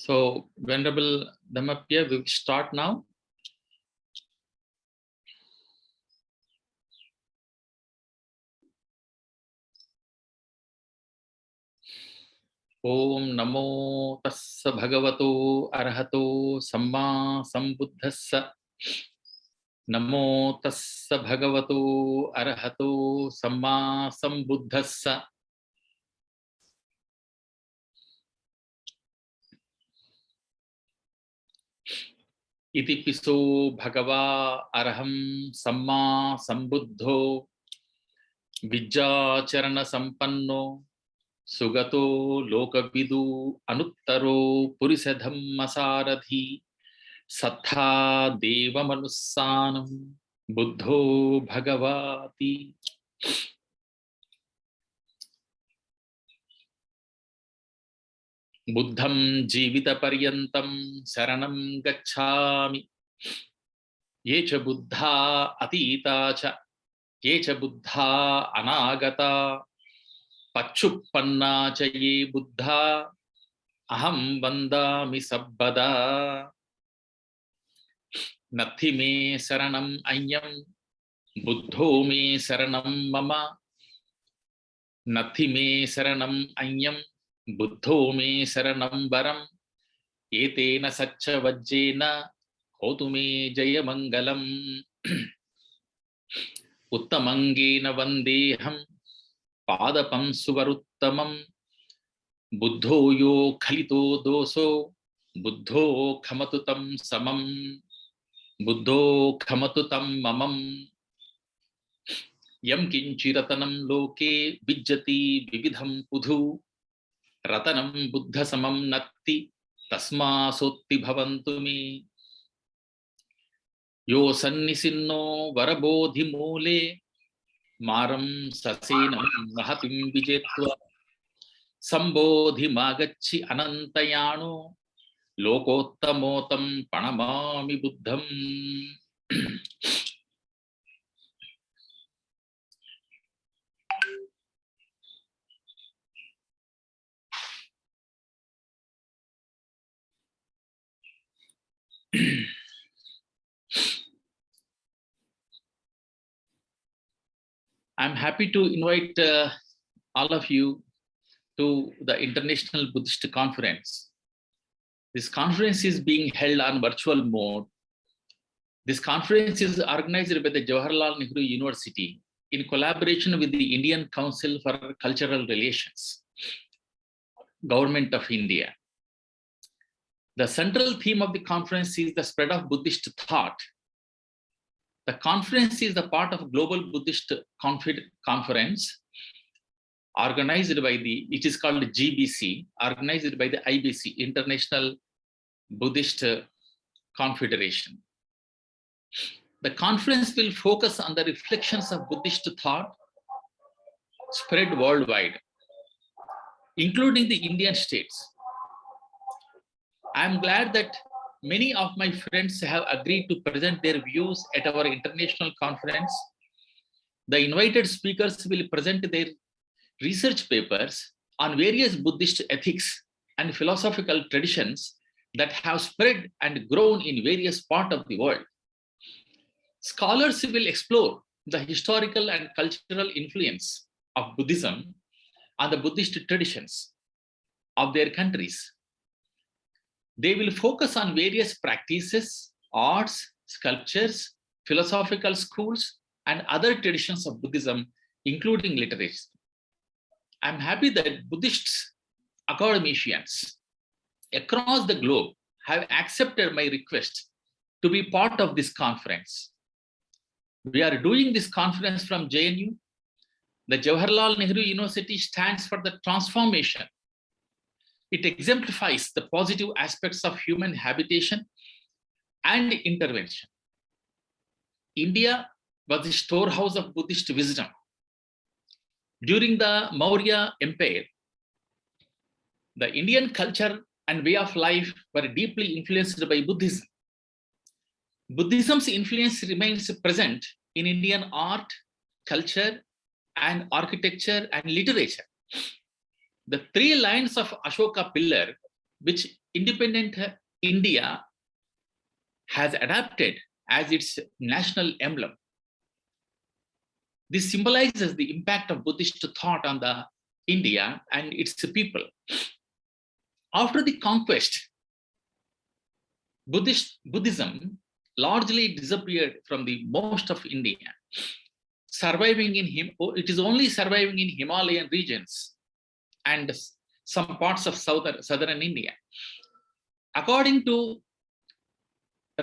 So, Venerable Dhammapya, we will start now. Om Namo Tassa Bhagavato Arahato Samma Sambuddhassa. Namo Tassa Bhagavato Arahato Samma Sambuddhassa. Iti piso Bhagava Araham Samma Sambuddho Vijjacharana Sampanno Sugato Lokavidu Anuttaro Purisadham Masaradhi Sattha Deva Manussanam Buddho Bhagavati. Buddham Jivita Paryantam Saranam Gacchami Yecha Buddha Atita Cha Yecha Buddha Anagata Pachuppanna Cha Ye Buddha Aham Vandami Sabbada Nathi Me Saranam Anyam Buddho Me Saranam Mama Nathi Me Saranam Anyam Buddho Me Saranam Varam Etena Satcha Vajjena Hotu Me Jayamangalam Uttamangena Vandeham Padapam Suvaruttamam Buddho Yo Khalito Doso Buddho Khamatutam Samam Buddho Khamatutam Mamam Yam Kinchiratanam Loke Vijjati Vividham Pudhu Ratanam Buddha Samam Natti Tasma Sotti Bhavantu Me Yo Sannisinno Varabodhi Mole Maram Sasenam Mahatim Vijetva Sambodhi Magachi Anantayano Lokottamotam Panamami Buddham. I'm happy to invite all of you to the International Buddhist Conference. This conference is being held on virtual mode. This conference is organized by the Jawaharlal Nehru University in collaboration with the Indian Council for Cultural Relations, Government of India. The central theme of the conference is the spread of Buddhist thought. The conference is the part of Global Buddhist Conference organized by it is called GBC, organized by the IBC, International Buddhist Confederation. The conference will focus on the reflections of Buddhist thought spread worldwide, including the Indian states. I am glad that many of my friends have agreed to present their views at our international conference. The invited speakers will present their research papers on various Buddhist ethics and philosophical traditions that have spread and grown in various parts of the world. Scholars will explore the historical and cultural influence of Buddhism on the Buddhist traditions of their countries. They will focus on various practices, arts, sculptures, philosophical schools, and other traditions of Buddhism, including literature. I'm happy that Buddhist academicians across the globe have accepted my request to be part of this conference. We are doing this conference from JNU. The Jawaharlal Nehru University stands for the transformation. It exemplifies the positive aspects of human habitation and intervention. India was the storehouse of Buddhist wisdom. During the Maurya Empire, the Indian culture and way of life were deeply influenced by Buddhism. Buddhism's influence remains present in Indian art, culture, and architecture and literature. The three lines of Ashoka pillar which independent India has adopted as its national emblem. This symbolizes the impact of Buddhist thought on the India and its people. After the conquest, Buddhism largely disappeared from the most of India, it is only surviving in Himalayan regions and some parts of southern India. According to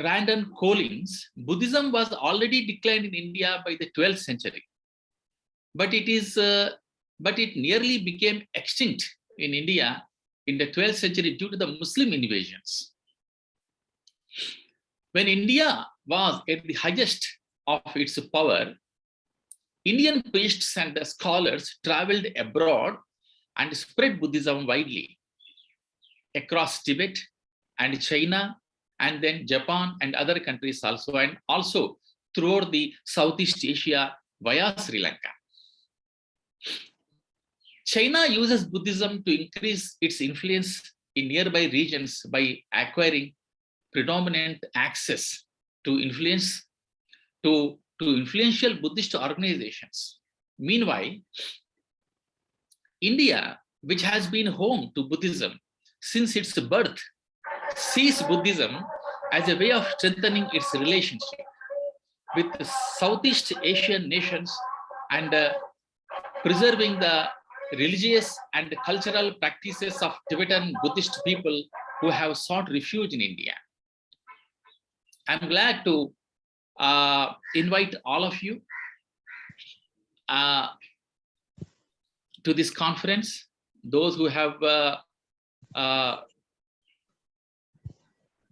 Random Collins, Buddhism was already declined in India by the 12th century, but it nearly became extinct in India in the 12th century due to the Muslim invasions. When India was at the highest of its power, Indian priests and scholars traveled abroad and spread Buddhism widely across Tibet and China, and then Japan and other countries also, and also throughout the Southeast Asia via Sri Lanka. China uses Buddhism to increase its influence in nearby regions by acquiring predominant access to influential Buddhist organizations. Meanwhile, India, which has been home to Buddhism since its birth, sees Buddhism as a way of strengthening its relationship with the Southeast Asian nations and preserving the religious and cultural practices of Tibetan Buddhist people who have sought refuge in India. I'm glad to invite all of you to this conference, those who have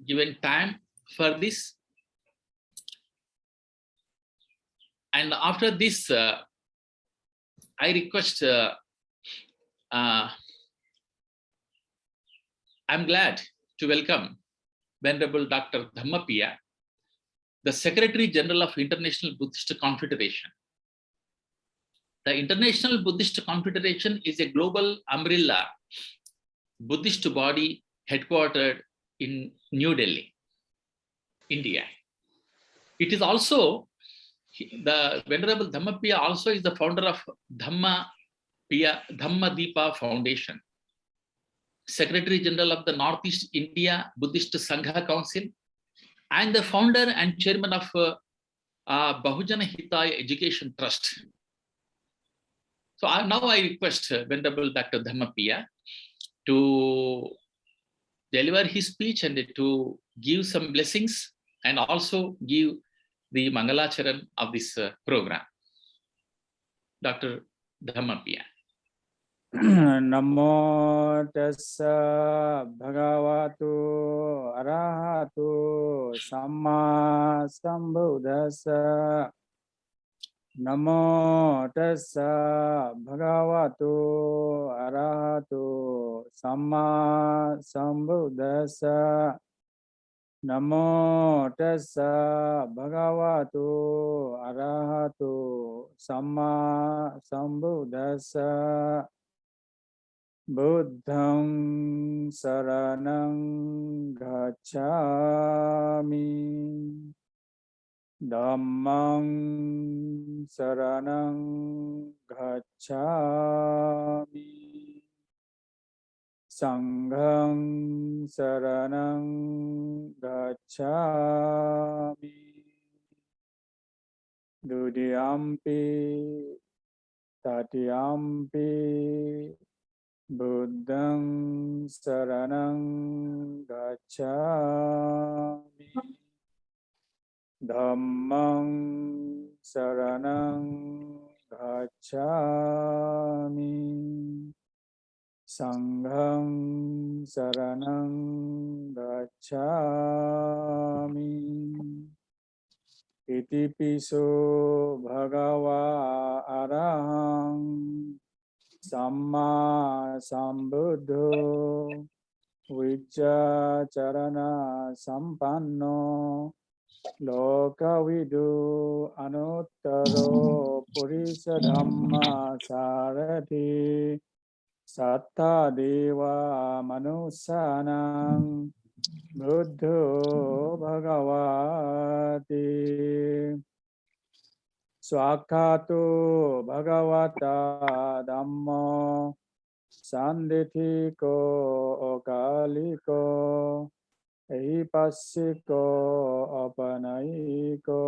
given time for this. And after this, I request, I'm glad to welcome Venerable Dr. Dhammapiya, the Secretary General of International Buddhist Confederation. The International Buddhist Confederation is a global umbrella Buddhist body headquartered in New Delhi, India. It is also, the Venerable Dhammapiya also is the founder of Dhammadeepa Foundation, Secretary General of the Northeast India Buddhist Sangha Council, and the founder and chairman of Bahujana Hitaya Education Trust. So now I request Venerable Dr. Dhammapiya to deliver his speech and to give some blessings and also give the Mangalacharan of this program. Dr. Dhammapiya. Namo tassa bhagavato arahato samma sambuddhassa. Namo tassa bhagavato arahato samma sambuddhassa. Namo tassa bhagavato arahato samma sambuddhassa. Buddhang saranang gacchami. Dhammang saranang gacchami. Sanghang saranang gacchami. Dudiyampi tatiyampi. Buddhang saranang gacchami. Dhammang saranang gacchami. Sanghang saranang gacchami. Itipiso bhagava arahang Samma sambuddho Vijja charana sampanno Lokavidu anuttaro Purisa dhamma sarati Satta deva manusanang buddho bhagavati swakhato bhagavata dhammo sandithiko okaliko ehipassiko apanayiko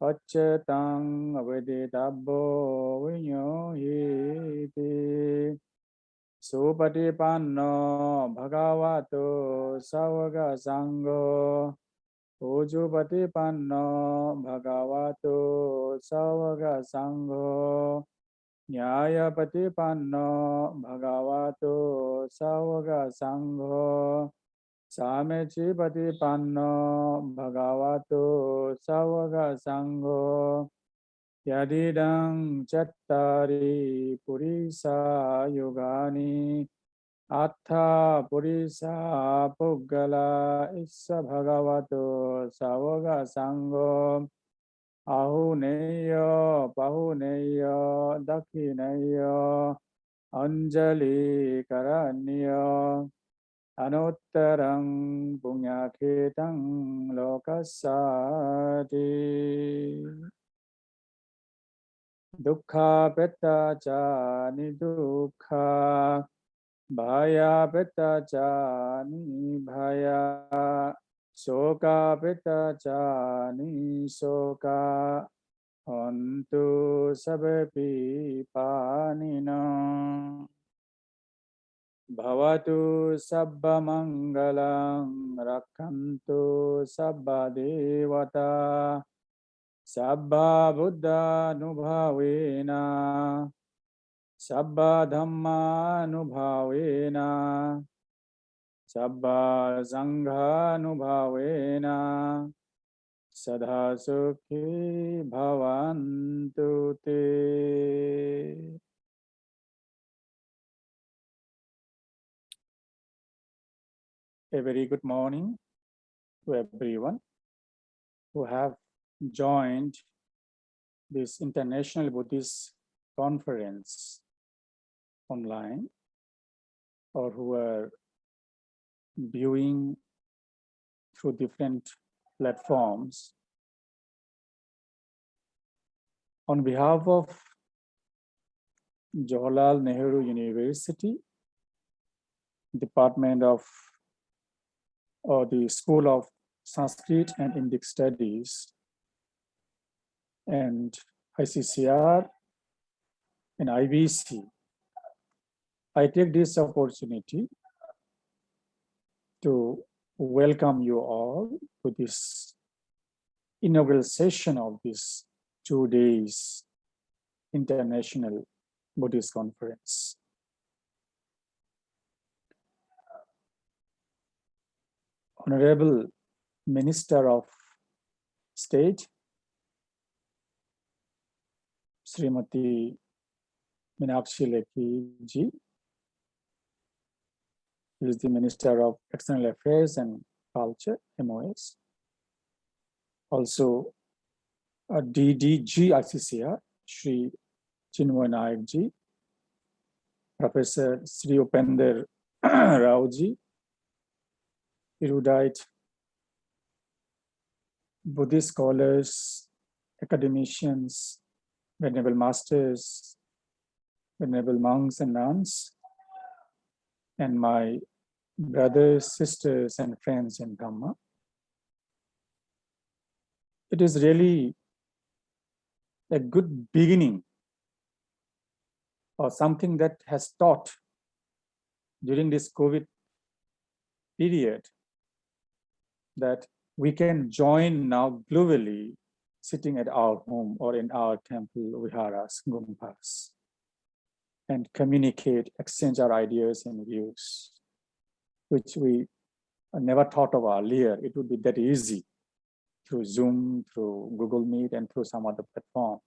Pachetang veditabo vinyohiti Supatipanno bhagavato savaga sangho Ujupatipanno bhagavato savaga sangho Nyayapatipanno bhagavato savaga sangho Samechipatipanno bhagavato savaga sangho Yadidang chattari purisa yogani Atha purisa puggala issa bhagavato savaga sangho Ahuneyo pahuneyo dakhineyo Anjali karanyo Anuttarang punyakhetang lokasati Dukkha petta ca nidukha Bhaya petta ca nibhaya Soka petta ca nisoka Hantu sabapi panina Bhavatu sabba mangalang rakhantu sabba devata sabba buddha nubhavena sabba dhamma nubhavena sabba sangha nubhavena sadha sukhi bhavantu te. A very good morning to everyone who have joined this International Buddhist Conference online or who are viewing through different platforms. On behalf of Jawaharlal Nehru University, Department of or the School of Sanskrit and Indic Studies and ICCR and IBC, I take this opportunity to welcome you all to this inaugural session of this 2 days International Buddhist Conference. Honorable Minister of State, Srimati Meenakshi Lekhi ji, who is the Minister of External Affairs and Culture, MOS. Also, DDG ICCR, Shri Chinmoy Nayak ji, Professor Sri Upender Rao ji, erudite Buddhist scholars, academicians, venerable masters, venerable monks and nuns, and my brothers, sisters, and friends in Dhamma. It is really a good beginning or something that has taught during this COVID period that we can join now globally sitting at our home or in our temple, viharas, gumpas, and communicate, exchange our ideas and views, which we never thought of earlier. It would be that easy through Zoom, through Google Meet, and through some other platform.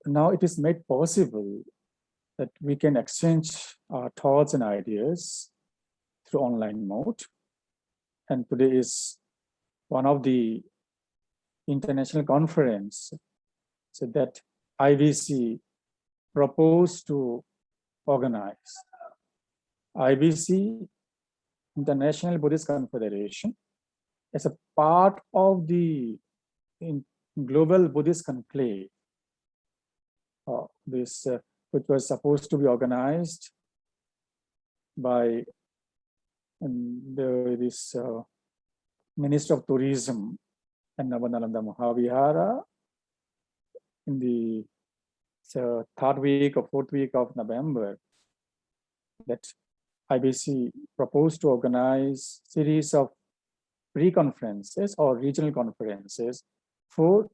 Now it is made possible that we can exchange our thoughts and ideas through online mode. And today is one of the international conference so that IBC proposed to organize IBC, International Buddhist Confederation, as a part of the global Buddhist conclave, which was supposed to be organized by this Minister of Tourism and Nalanda Mahavihara in the third week or fourth week of November. That IBC proposed to organize series of pre-conferences or regional conferences, 4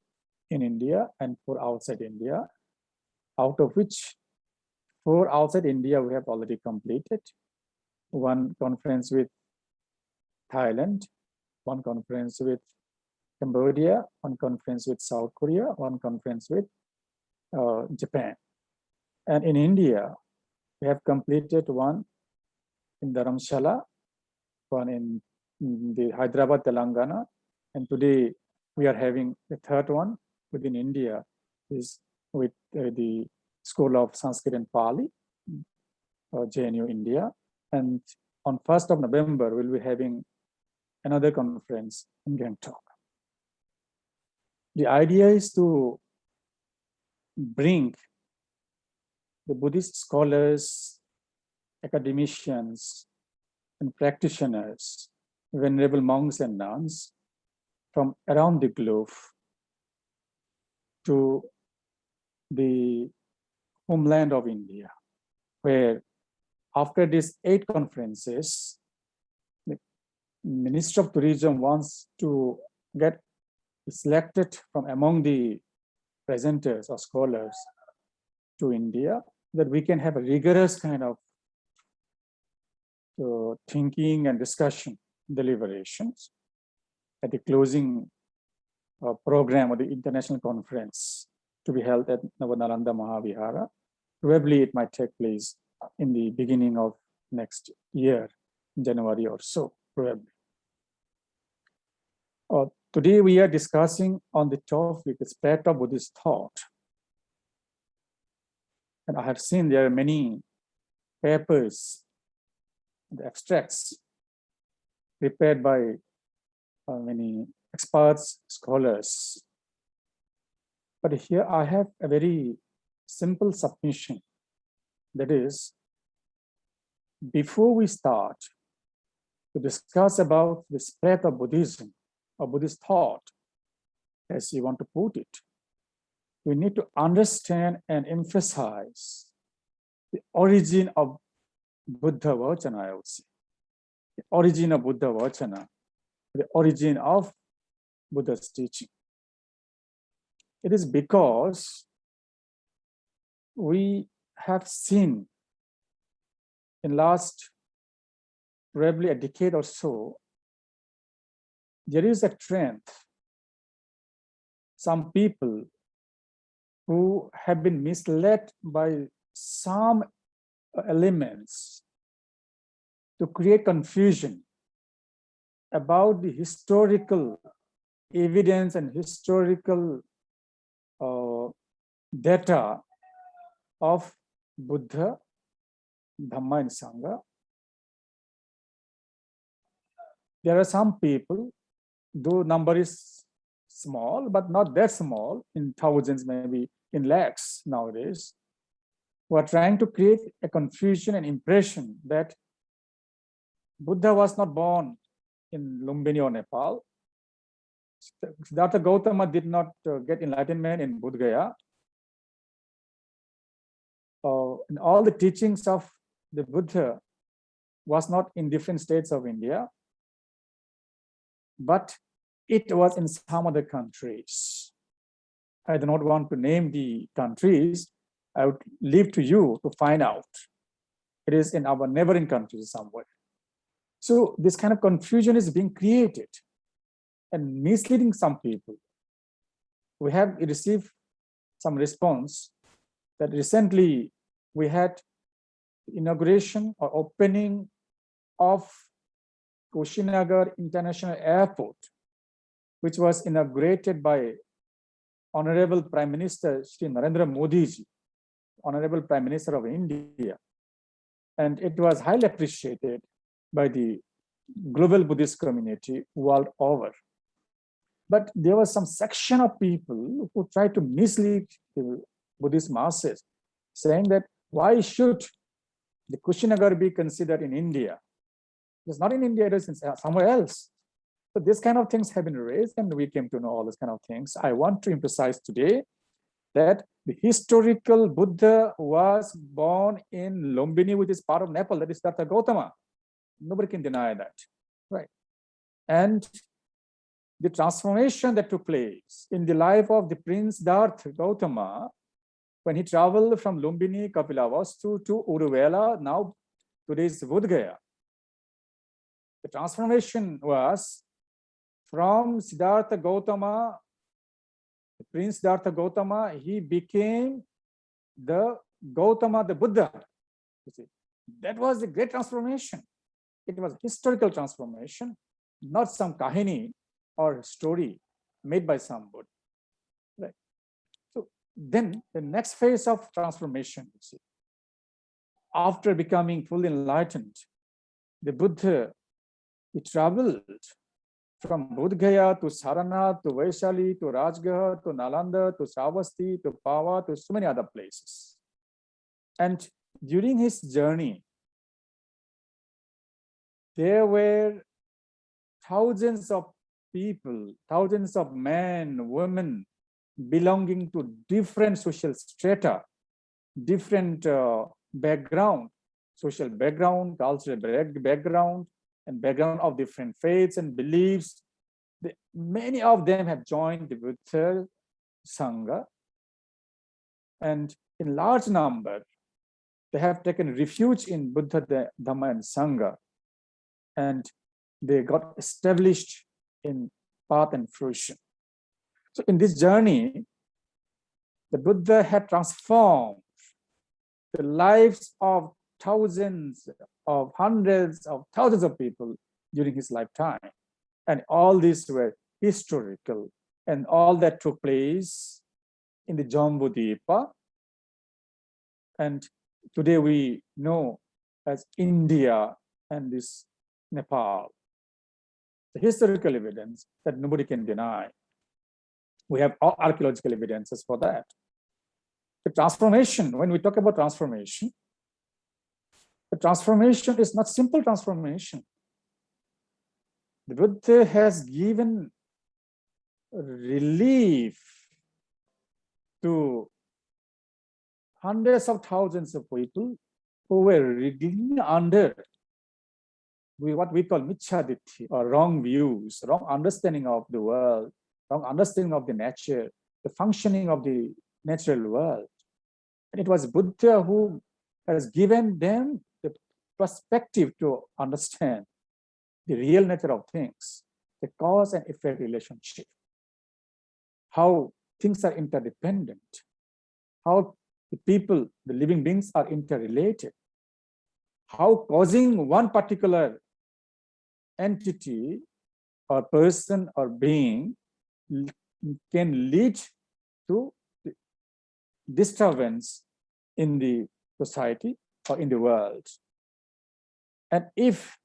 in India and 4 outside India, out of which 4 outside India we have already completed. 1 conference with Thailand, 1 conference with Cambodia, 1 conference with South Korea, 1 conference with Japan. And in India, we have completed 1 in Dharamshala, 1 in the Hyderabad, Telangana, and today we are having the 3rd one within India, is with the School of Sanskrit and Pali, JNU, India. And on 1st of November, we'll be having another conference in Gangtok. The idea is to bring the Buddhist scholars, academicians, and practitioners, venerable monks and nuns from around the globe to the homeland of India, where after these 8 conferences, the Minister of Tourism wants to get selected from among the presenters or scholars to India, that we can have a rigorous kind of thinking and discussion, deliberations at the closing program of the international conference to be held at Nalanda Mahavihara. Probably it might take place in the beginning of next year, January or so, probably. Today we are discussing on the topic, the spread of Buddhist thought. And I have seen there are many papers, the abstracts prepared by many experts, scholars. But here I have a very simple submission. That is, before we start to discuss about the spread of Buddhism or Buddhist thought, as you want to put it, we need to understand and emphasize the origin of Buddha Vachana, I would say. The origin of Buddha Vachana, the origin of Buddha's teaching. It is because we have seen in last probably a decade or so, there is a trend. Some people who have been misled by some elements to create confusion about the historical evidence and historical data of Buddha, Dhamma, and Sangha. There are some people, though number is small, but not that small, in thousands, maybe in lakhs nowadays, who are trying to create a confusion and impression that Buddha was not born in Lumbini or Nepal. Siddhartha Gautama did not get enlightenment in Bodh Gaya. And all the teachings of the Buddha was not in different states of India, but it was in some other countries. I do not want to name the countries. I would leave to you to find out. It is in our neighboring countries somewhere. So this kind of confusion is being created and misleading some people. We have received some response that recently we had inauguration or opening of Kushinagar International Airport, which was inaugurated by Honorable Prime Minister Shri Narendra Modi ji Honorable Prime Minister of India. And it was highly appreciated by the global Buddhist community world over. But there was some section of people who tried to mislead the Buddhist masses, saying that why should the Kushinagar be considered in India? It's not in India, it is somewhere else. So these kind of things have been raised, and we came to know all these kind of things. I want to emphasize today that the historical Buddha was born in Lumbini, which is part of Nepal, that is Siddhartha Gautama. Nobody can deny that, right? And the transformation that took place in the life of the Prince Siddhartha Gautama, when he traveled from Lumbini, Kapilavastu to Uruvela, now today's Bodh Gaya. The transformation was from Siddhartha Gautama, Prince Siddhartha Gautama, he became the Gautama, the Buddha. You see, that was a great transformation. It was a historical transformation, not some kahini or story made by somebody. Right. So then the next phase of transformation, you see, after becoming fully enlightened, the Buddha, he traveled from Bodh Gaya to Saranath to Vaishali to Rajgarh to Nalanda to Sravasti to Pava to so many other places. And during his journey, there were thousands of people, thousands of men, women belonging to different social strata, different background, social background, cultural background, and background of different faiths and beliefs. Many of them have joined the Buddha Sangha, and in large number, they have taken refuge in Buddha, Dhamma, and Sangha, and they got established in path and fruition. So in this journey, the Buddha had transformed the lives of thousands, of hundreds, of thousands of people during his lifetime. And all these were historical, and all that took place in the Jambudvipa. And today we know as India and this Nepal. The historical evidence that nobody can deny. We have all archaeological evidences for that. The transformation, when we talk about transformation, the transformation is not simple transformation. The Buddha has given relief to hundreds of thousands of people who were wriggling under what we call michhaditti, or wrong views, wrong understanding of the world, wrong understanding of the nature, the functioning of the natural world. And it was Buddha who has given them the perspective to understand the real nature of things, the cause and effect relationship, how things are interdependent, how the people, the living beings are interrelated, how causing one particular entity or person or being can lead to disturbance in the society or in the world. And if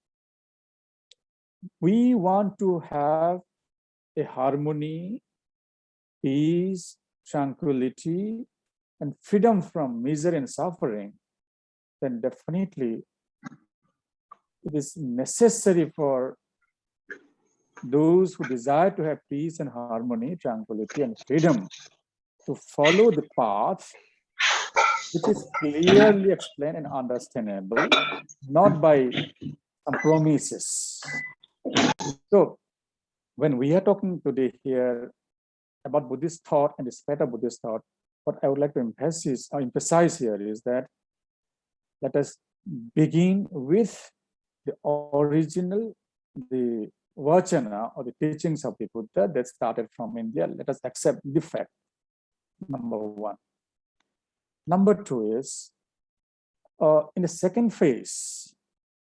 we want to have a harmony, peace, tranquility, and freedom from misery and suffering, then definitely it is necessary for those who desire to have peace and harmony, tranquility, and freedom to follow the path which is clearly explained and understandable, not by some promises. So when we are talking today here about Buddhist thought and the spread of Buddhist thought, what I would like to emphasize here is that let us begin with the original, the Vachana or the teachings of the Buddha that started from India. Let us accept the fact, number one. Number two is, in the second phase,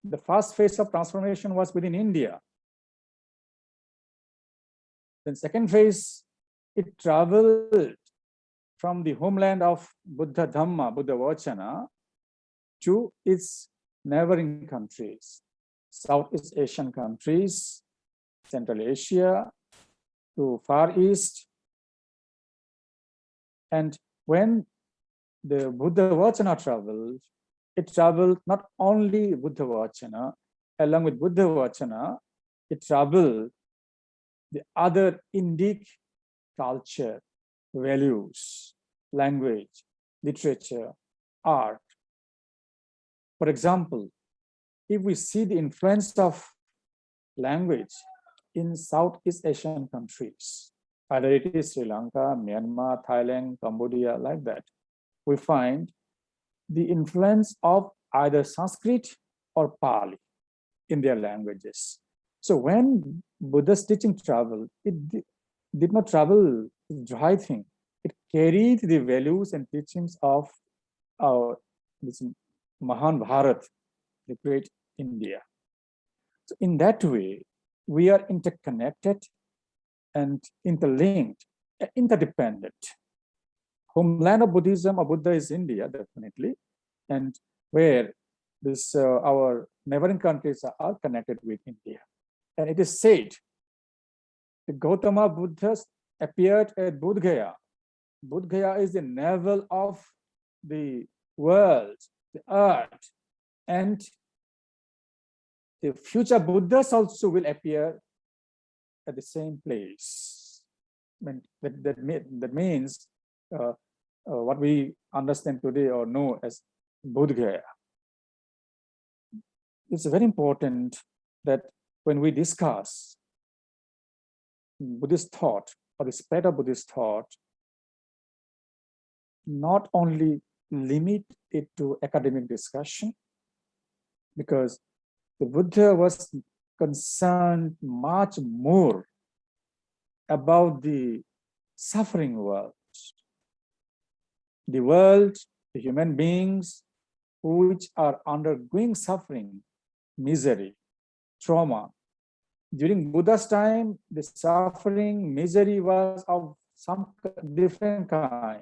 the first phase of transformation was within India. Then second phase, it traveled from the homeland of Buddha Dhamma, Buddha Vachana, to its neighboring countries, Southeast Asian countries, Central Asia, to Far East. And when the Buddha Vachana traveled, it traveled not only Buddha Vachana, along with Buddha Vachana, it traveled the other Indic culture, values, language, literature, art. For example, if we see the influence of language in Southeast Asian countries, either it is Sri Lanka, Myanmar, Thailand, Cambodia, like that, we find the influence of either Sanskrit or Pali in their languages. So when Buddha's teaching traveled, it did not travel dry thing. It carried the values and teachings of our this Mahan Bharat, the great India. So in that way, we are interconnected and interlinked, interdependent. Homeland of Buddhism or Buddha is India, definitely, and where this our neighboring countries are connected with India. And it is said the Gautama Buddha appeared at Bodh Gaya. Bodh Gaya is the navel of the world, the earth, and the future Buddhas also will appear at the same place. I mean, that means what we understand today or know as Bodh Gaya. It's very important that when we discuss Buddhist thought or the spread of Buddhist thought, not only limit it to academic discussion, because the Buddha was concerned much more about the suffering world, the human beings which are undergoing suffering, misery, trauma. During Buddha's time, the suffering, misery was of some different kind.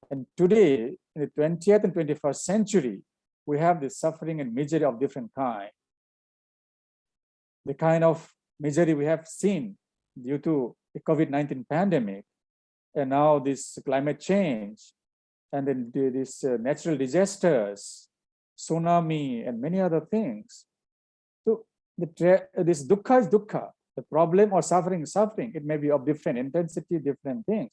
And today, in the 20th and 21st century, we have the suffering and misery of different kind. The kind of misery we have seen due to the COVID-19 pandemic, and now this climate change, and then these natural disasters, tsunami, and many other things. So this dukkha is dukkha. The problem or suffering is suffering. It may be of different intensity, different things.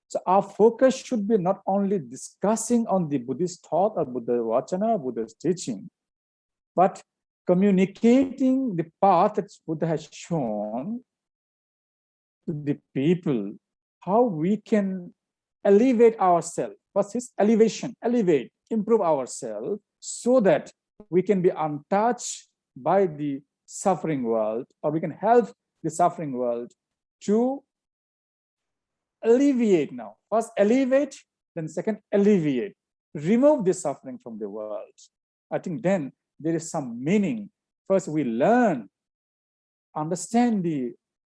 So our focus should be not only discussing on the Buddhist thought or Buddha Vachana, Buddha's teaching, but communicating the path that Buddha has shown to the people, how we can elevate ourselves. What's his elevation? Elevate, improve ourselves so that we can be untouched by the suffering world, or we can help the suffering world to alleviate now. First elevate, then second alleviate. Remove the suffering from the world. I think then there is some meaning. First we learn, understand the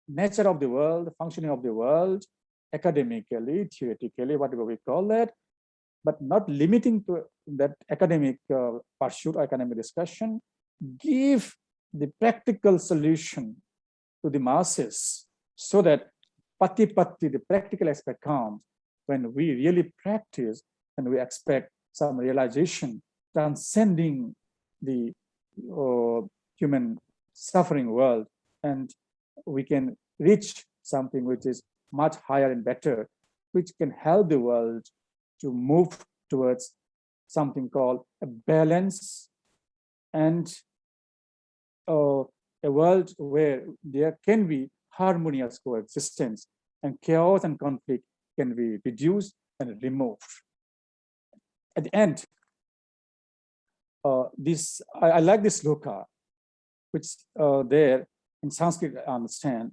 nature of the world, the functioning of the world, academically, theoretically, whatever we call that, but not limiting to that academic pursuit or academic discussion. Give the practical solution to the masses so that pati-pati, the practical aspect comes when we really practice and we expect some realization transcending the human suffering world, and we can reach something which is much higher and better, which can help the world to move towards something called a balance and a world where there can be harmonious coexistence and chaos and conflict can be reduced and removed. At the end, I like this sloka, which there in Sanskrit I understand.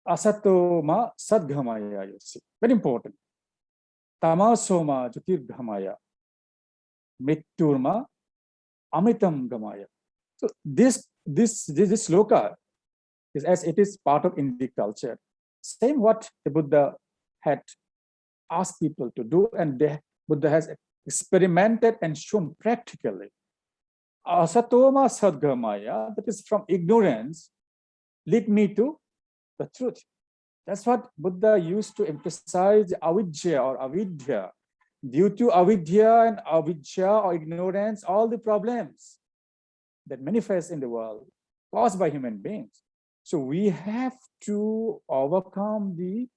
Asatoma sadghamaya, you see. Very important. Tamasoma jyotirghamaya. Mitturma amitam gamaya. So this sloka is, as it is part of Indic culture, same what the Buddha had asked people to do, and Buddha has experimented and shown practically. Asatoma sadgamaya, that is from ignorance, lead me to the truth. That's what Buddha used to emphasize, avidya or avidya. Due to avidya and avijja or ignorance, all the problems that manifest in the world caused by human beings. So we have to overcome the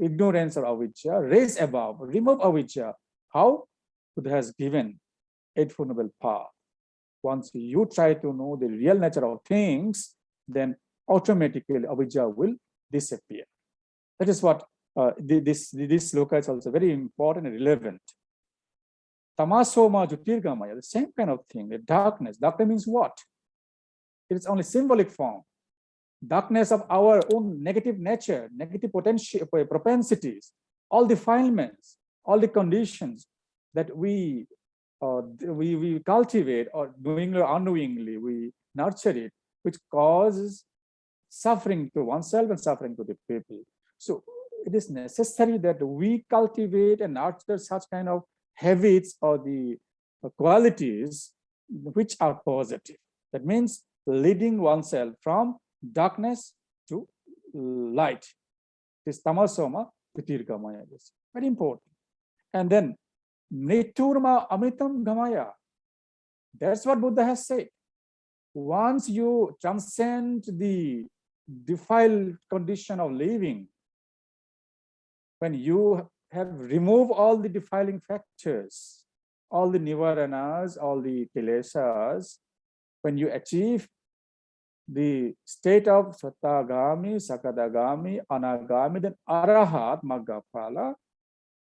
ignorance or avidya, raise above, remove avidya. How? Buddha has given Eightfold Noble Path. Once you try to know the real nature of things, then automatically avidya will disappear. That is what this sloka is also very important and relevant. Tamasoma Jyotirgamaya, the same kind of thing, the darkness. Darkness means what? It is only symbolic form. Darkness of our own negative nature, negative potential, propensities, all defilements, all the conditions that we cultivate, or knowingly or unknowingly we nurture it, which causes suffering to oneself and suffering to the people. So it is necessary that we cultivate and nurture such kind of habits or the qualities which are positive. That means leading oneself from darkness to light. This tamasoma Jyotirgamaya is very important. And then Mriturma Amritam Gamaya. That's what Buddha has said. Once you transcend the defiled condition of living, when you have removed all the defiling factors, all the nivaranas, all the kilesas, when you achieve the state of Satagami, Sakadagami, Anagami, then Arahat, Maggaphala,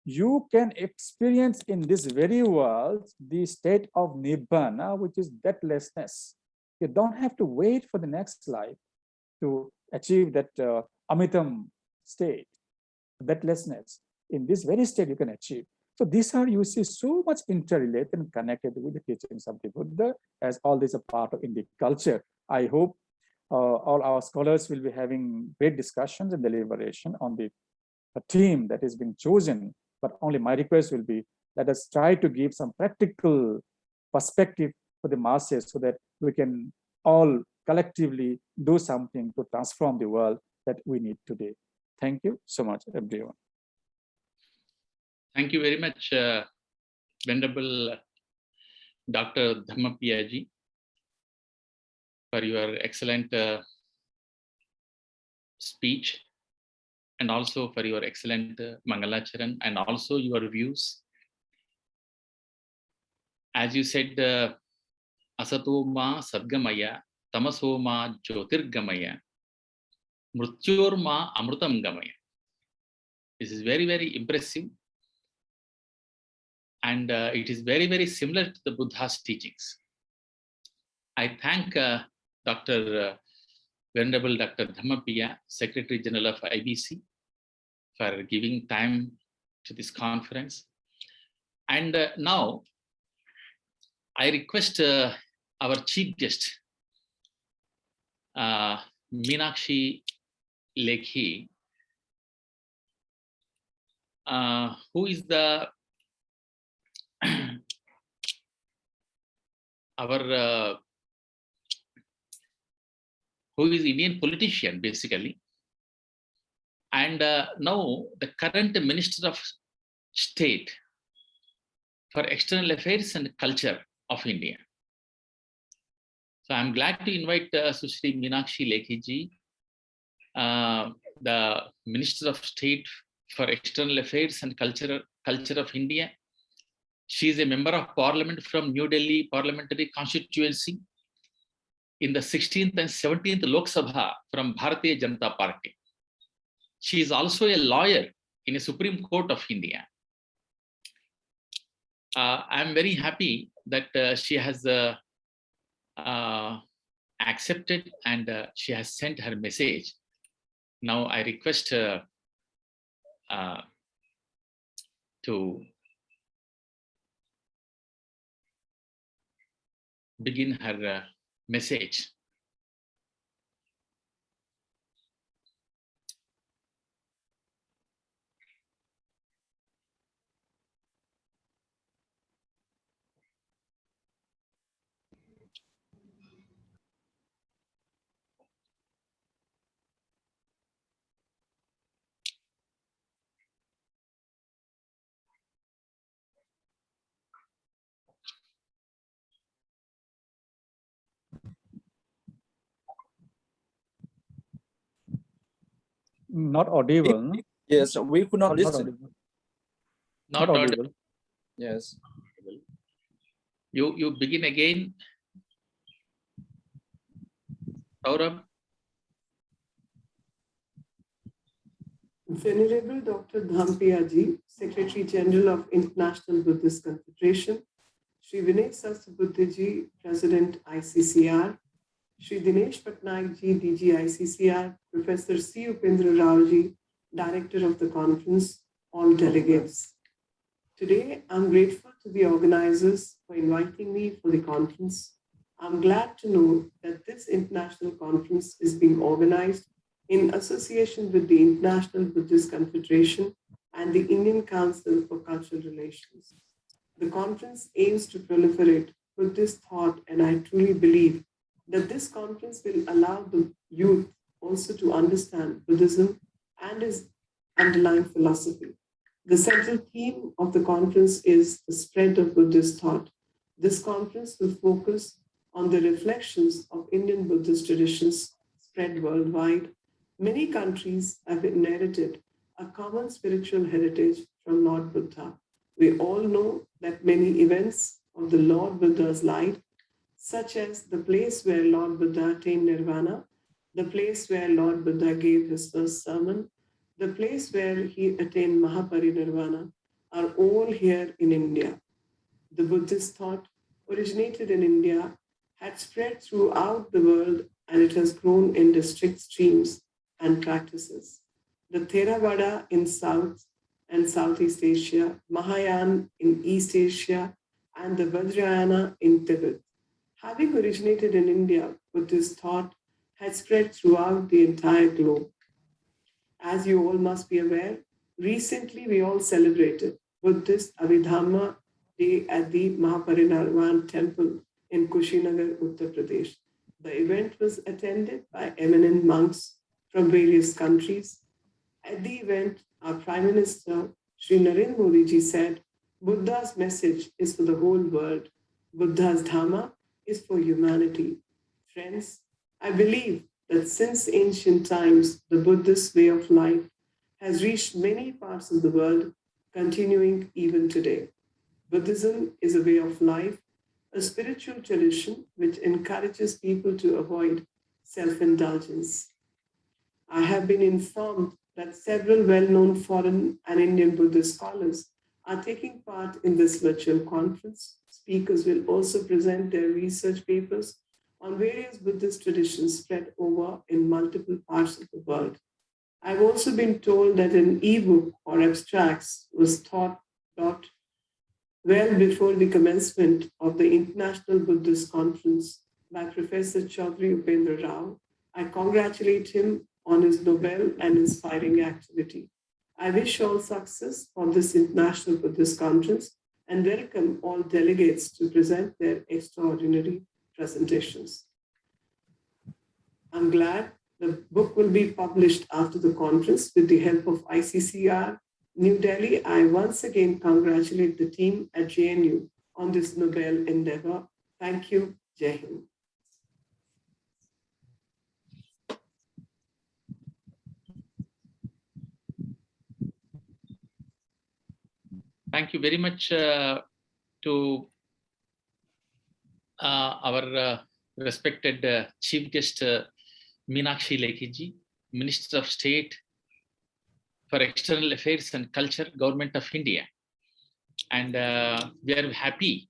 you can experience in this very world the state of Nibbana, which is deathlessness. You don't have to wait for the next life to achieve that Amitam state, deathlessness. In this very state you can achieve. So these are, you see, so much interrelated and connected with the teachings of the Buddha, as all this is a part of Indic culture. I hope all our scholars will be having great discussions and deliberation on the theme that is being chosen. But only my request will be, let us try to give some practical perspective for the masses so that we can all collectively do something to transform the world that we need today. Thank you so much, everyone. Thank you very much, Venerable Dr. Dhammapiyaji, for your excellent speech, and also for your excellent Mangalacharan, and also your views. As you said, Asatoma Sadgamaya, Tamasoma Jyotirgamaya, Mrityorma Amrutam Gamaya. This is very, very impressive. And it is very, very similar to the Buddha's teachings. I thank Venerable Dr. Dhammapiya, Secretary General of IBC, for giving time to this conference. And now I request our chief guest, Meenakshi Lekhi, who is the who is Indian politician basically, and now the current Minister of State for External Affairs and Culture of India. So I'm glad to invite Sushri Meenakshi Lekhi ji, the Minister of State for External Affairs and Culture of India. She is a member of Parliament from New Delhi Parliamentary Constituency in the 16th and 17th Lok Sabha from Bharatiya Janata Party. She is also a lawyer in a Supreme Court of India. I'm very happy that she has accepted and she has sent her message. Now I request her to begin her message. not audible. No? Yes, we could not Not listen. audible. Not Not audible. audible. Yes. You begin again. Saurabh. Venerable Dr. Dhampiyaji, Secretary General of International Buddhist Confederation, Sri Vinay Sahasrabuddhaji, President ICCR, Sri Dinesh Patnaikji, DG ICCR, Professor C. Upendra Raoji, Director of the conference, all delegates. Today, I'm grateful to the organizers for inviting me for the conference. I'm glad to know that this international conference is being organized in association with the International Buddhist Confederation and the Indian Council for Cultural Relations. The conference aims to proliferate Buddhist thought, and I truly believe that this conference will allow the youth also to understand Buddhism and its underlying philosophy. The central theme of the conference is the spread of Buddhist thought. This conference will focus on the reflections of Indian Buddhist traditions spread worldwide. Many countries have inherited a common spiritual heritage from Lord Buddha. We all know that many events of the Lord Buddha's life, such as the place where Lord Buddha attained nirvana, the place where Lord Buddha gave his first sermon, the place where he attained Mahaparinirvana, are all here in India. The Buddhist thought originated in India, had spread throughout the world, and it has grown in distinct streams and practices. The Theravada in South and Southeast Asia, Mahayana in East Asia, and the Vajrayana in Tibet. Having originated in India, Buddhist thought had spread throughout the entire globe. As you all must be aware, recently we all celebrated Buddhist Abhidhamma Day at the Mahaparinirvana Temple in Kushinagar, Uttar Pradesh. The event was attended by eminent monks from various countries. At the event, our Prime Minister, Sri Narendra Modi ji, said, Buddha's message is for the whole world. Buddha's Dhamma is for humanity. Friends, I believe that since ancient times, the Buddhist way of life has reached many parts of the world, continuing even today. Buddhism is a way of life, a spiritual tradition which encourages people to avoid self-indulgence. I have been informed that several well-known foreign and Indian Buddhist scholars are taking part in this virtual conference. Speakers will also present their research papers on various Buddhist traditions spread over in multiple parts of the world. I've also been told that an ebook or abstracts was taught well before the commencement of the International Buddhist Conference by Professor Chaudhry Upendra Rao. I congratulate him on his noble and inspiring activity. I wish all success for this International Buddhist Conference and welcome all delegates to present their extraordinary presentations. I'm glad the book will be published after the conference with the help of ICCR New Delhi. I once again congratulate the team at JNU on this noble endeavor. Thank you. Jai Hind. Thank you very much to our respected Chief Guest Meenakshi Lekhi, Minister of State for External Affairs and Culture, Government of India. And we are happy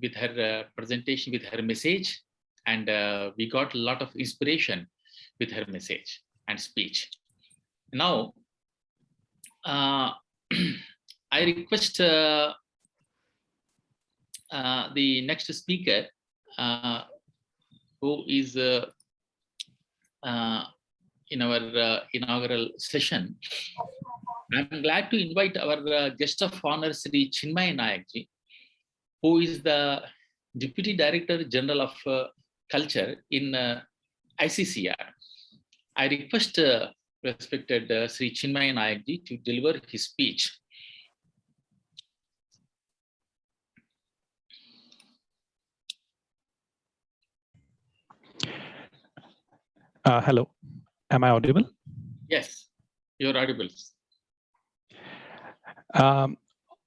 with her presentation, with her message, and we got a lot of inspiration with her message and speech. Now, I request the next speaker, who is in our inaugural session. I'm glad to invite our guest of honor, Sri Chinmay Nayakji, who is the Deputy Director General of Culture in ICCR. I request respected Sri Chinmay Nayakji to deliver his speech. Hello, am I audible? Yes. You're audible.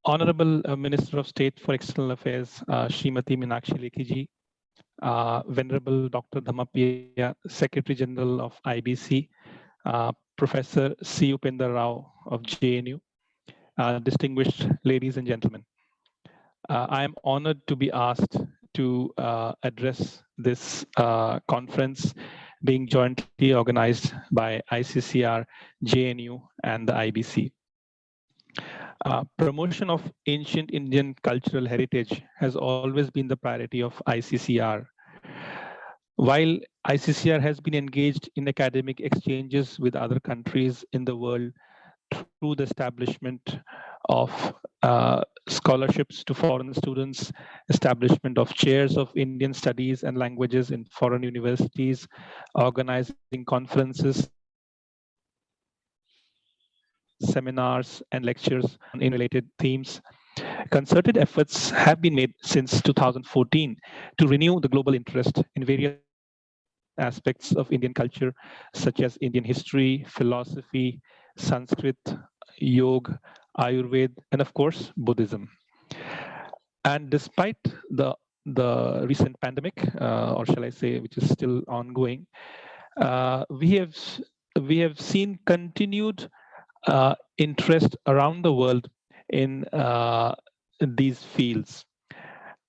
Honorable Minister of State for External Affairs, Srimati Meenakshi Lekhi ji, Venerable Dr. Dhammapriya, Secretary General of IBC, Professor C. Upendra Rao of JNU, distinguished ladies and gentlemen. I am honored to be asked to address this conference being jointly organized by ICCR, JNU, and the IBC. Promotion of ancient Indian cultural heritage has always been the priority of ICCR. While ICCR has been engaged in academic exchanges with other countries in the world through the establishment of scholarships to foreign students, establishment of chairs of Indian studies and languages in foreign universities, organizing conferences, seminars, and lectures on related themes. Concerted efforts have been made since 2014 to renew the global interest in various aspects of Indian culture, such as Indian history, philosophy, Sanskrit, yoga, Ayurveda, and of course, Buddhism. And despite the recent pandemic, or shall I say, which is still ongoing, we have seen continued interest around the world in these fields,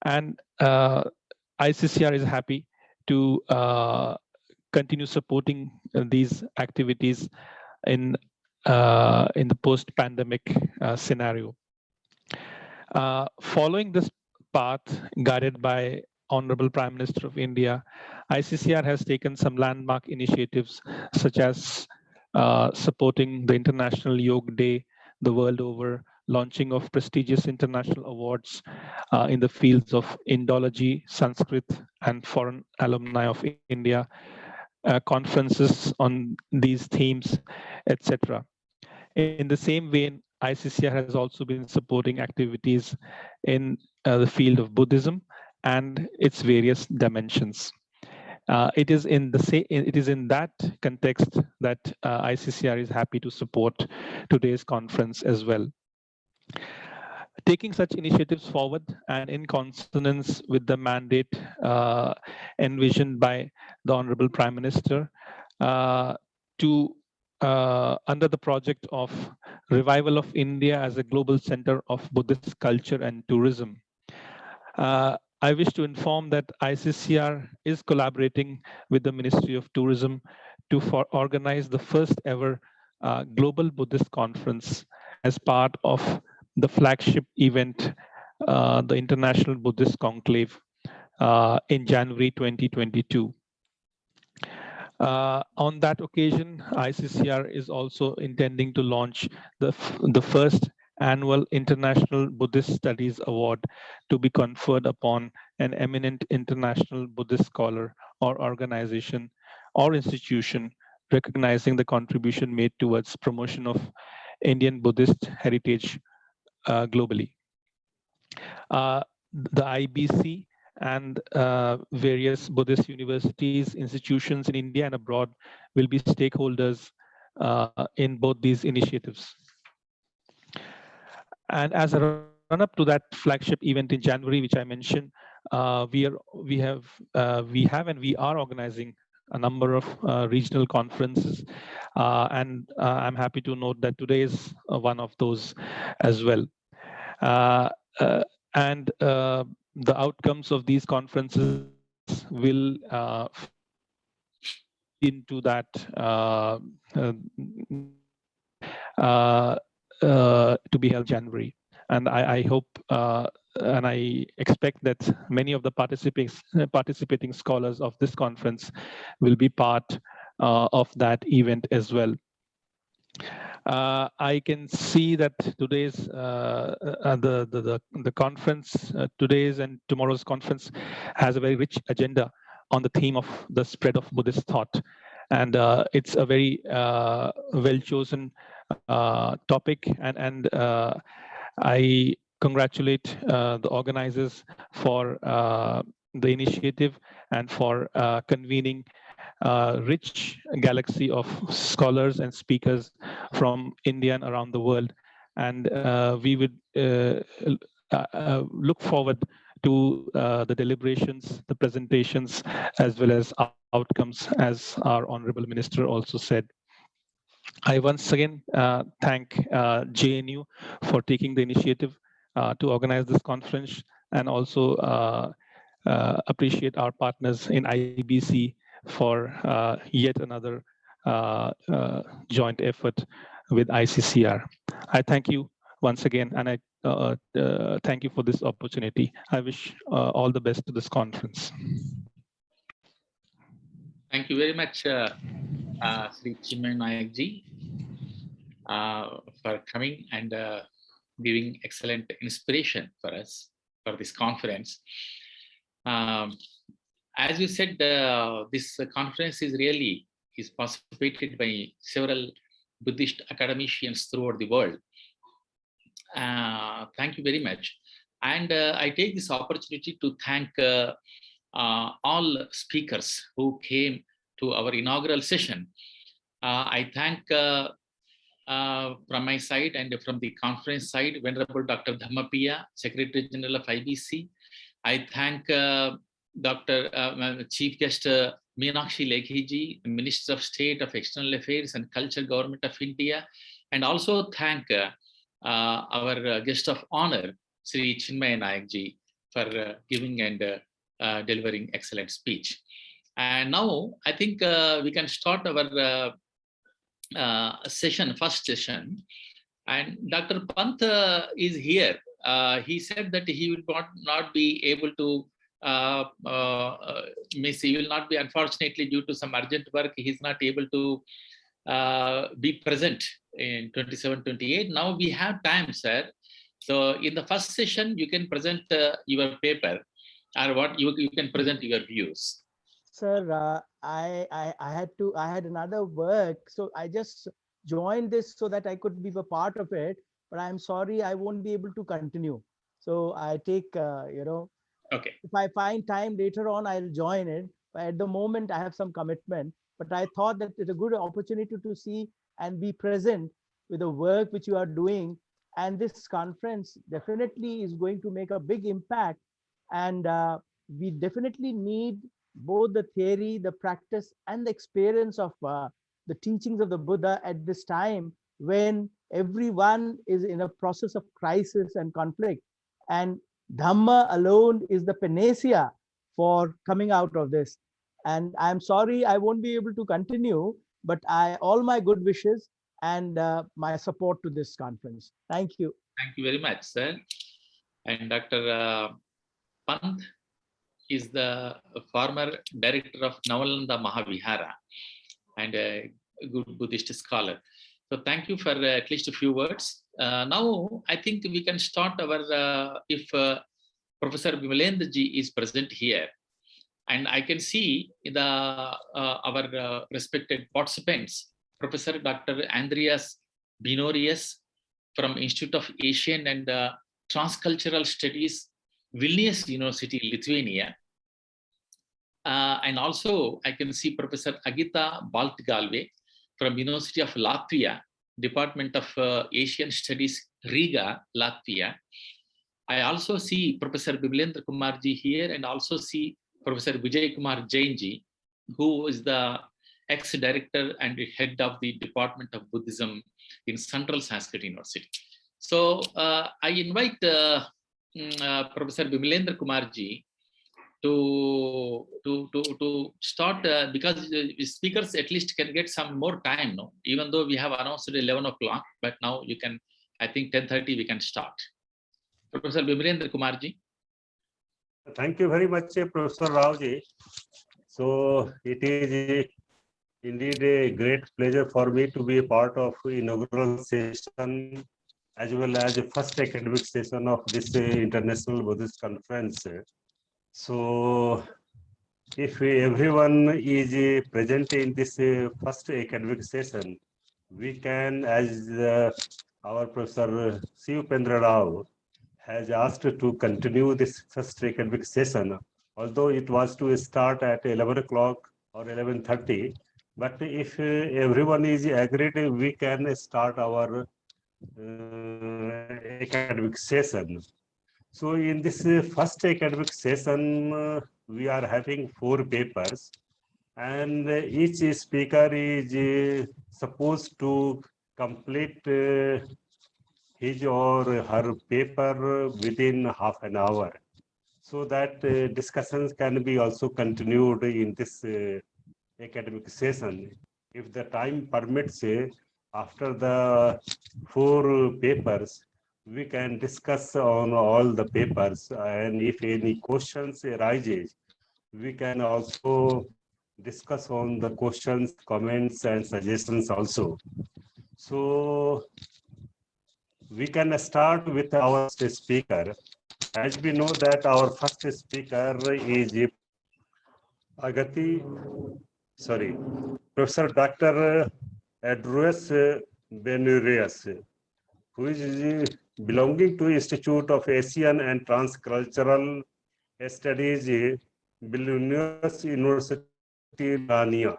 and ICCR is happy to continue supporting these activities in the post-pandemic scenario. Following this path guided by Honorable Prime Minister of India, ICCR has taken some landmark initiatives such as supporting the International Yoga Day the world over, launching of prestigious international awards in the fields of Indology, Sanskrit, and foreign alumni of India, conferences on these themes, etc. In the same vein, ICCR has also been supporting activities in the field of Buddhism and its various dimensions. It is in that context that ICCR is happy to support today's conference as well. Taking such initiatives forward and in consonance with the mandate envisioned by the Honorable Prime Minister to under the project of revival of India as a global center of Buddhist culture and tourism. I wish to inform that ICCR is collaborating with the Ministry of Tourism to organize the first ever Global Buddhist Conference as part of the flagship event, the International Buddhist Conclave, in January 2022. On that occasion, ICCR is also intending to launch the first annual International Buddhist Studies Award to be conferred upon an eminent international Buddhist scholar or organization or institution recognizing the contribution made towards promotion of Indian Buddhist heritage globally. The IBC and various Buddhist universities, institutions in India and abroad will be stakeholders in both these initiatives. And as a run-up to that flagship event in January, which I mentioned, we have and we are organizing a number of regional conferences, and I'm happy to note that today is one of those as well. And the outcomes of these conferences will into that to be held January. And I hope and I expect that many of the participating scholars of this conference will be part of that event as well. I can see that today's the conference, today's and tomorrow's conference has a very rich agenda on the theme of the spread of Buddhist thought, and it's a very well chosen topic, and I congratulate the organizers for the initiative and for convening rich galaxy of scholars and speakers from India and around the world. And we would look forward to the deliberations, the presentations, as well as outcomes, as our Honorable Minister also said. I once again thank JNU for taking the initiative to organize this conference, and also appreciate our partners in IBC for yet another joint effort with ICCR. I thank you once again, and I thank you for this opportunity. I wish all the best to this conference. Thank you very much, Sri Chinmay Nayak ji, for coming and giving excellent inspiration for us for this conference. As you said, this conference is participated by several Buddhist academicians throughout the world. Thank you very much. And I take this opportunity to thank all speakers who came to our inaugural session. I thank from my side and from the conference side, Venerable Dr. Dhammapiya, Secretary General of IBC. I thank Chief Guest Meenakshi Lekhi, Minister of State of External Affairs and Culture, Government of India, and also thank our guest of honor, Sri Chinmay Nayak ji, for giving and delivering excellent speech. And now I think we can start our first session. And Dr. Pant is here. He said that he will not be able to he will not be, unfortunately, due to some urgent work, he's not able to be present in 27-28. Now we have time, sir. So in the first session, you can present your paper, or what you can present your views. Sir, I had another work, so I just joined this so that I could be a part of it. But I'm sorry, I won't be able to continue. So I take, okay. If I find time later on, I'll join it. But at the moment, I have some commitment. But I thought that it's a good opportunity to see and be present with the work which you are doing. And this conference definitely is going to make a big impact. And we definitely need both the theory, the practice, and the experience of the teachings of the Buddha at this time when everyone is in a process of crisis and conflict. And Dhamma alone is the panacea for coming out of this. And I'm sorry I won't be able to continue, but all my good wishes and my support to this conference. Thank you. Thank you very much, sir. And Dr. Pant is the former director of Navalanda Mahavihara and a good Buddhist scholar. So thank you for at least a few words. Now I think we can start our, if Professor Vimalendra ji is present here, and I can see our respected participants, Professor Dr. Andreas Binorius from Institute of Asian and Transcultural Studies, Vilnius University, Lithuania. And also I can see Professor Agita Baltgalve from University of Latvia, Department of Asian Studies, Riga, Latvia. I also see Professor Bimalendra Kumarji here, and also see Professor Vijay Kumar Jainji, who is the ex-director and head of the Department of Buddhism in Central Sanskrit University. So I invite Professor Bimalendra Kumarji to start, because speakers at least can get some more time, no? Even though we have announced at 11 o'clock, but now you can, I think 10:30 we can start. Professor Bimalendra Kumarji. Thank you very much, Professor Raoji. So it is indeed a great pleasure for me to be a part of inaugural session as well as the first academic session of this International Buddhist Conference. So if everyone is present in this first academic session, we can, as our Professor Sivpendra Rao has asked to continue this first academic session, although it was to start at 11 o'clock, or 11:30. But if everyone is agreed, we can start our academic session. So in this first academic session, we are having 4 papers, and each speaker is supposed to complete his or her paper within half an hour, so that discussions can be also continued in this academic session. If the time permits, after the 4 papers, we can discuss on all the papers, and if any questions arises, we can also discuss on the questions, comments, and suggestions also. So we can start with our speaker. As we know that our first speaker is Professor Dr. Adrues Benurias, who is belonging to Institute of Asian and Transcultural Studies, Vilnius University, Lithuania.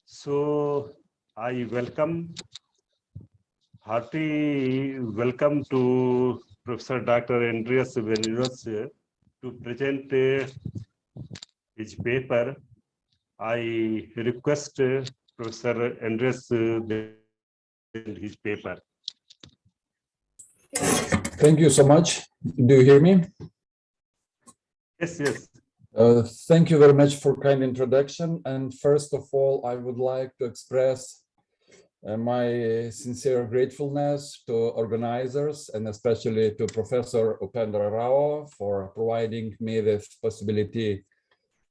So I hearty welcome to Professor Dr. Andreas Benurias to present his paper. I request Professor Andreas his paper. Thank you so much. Do you hear me? Yes, yes. Thank you very much for kind introduction. And first of all, I would like to express my sincere gratefulness to organizers and especially to Professor Upendra Rao for providing me the possibility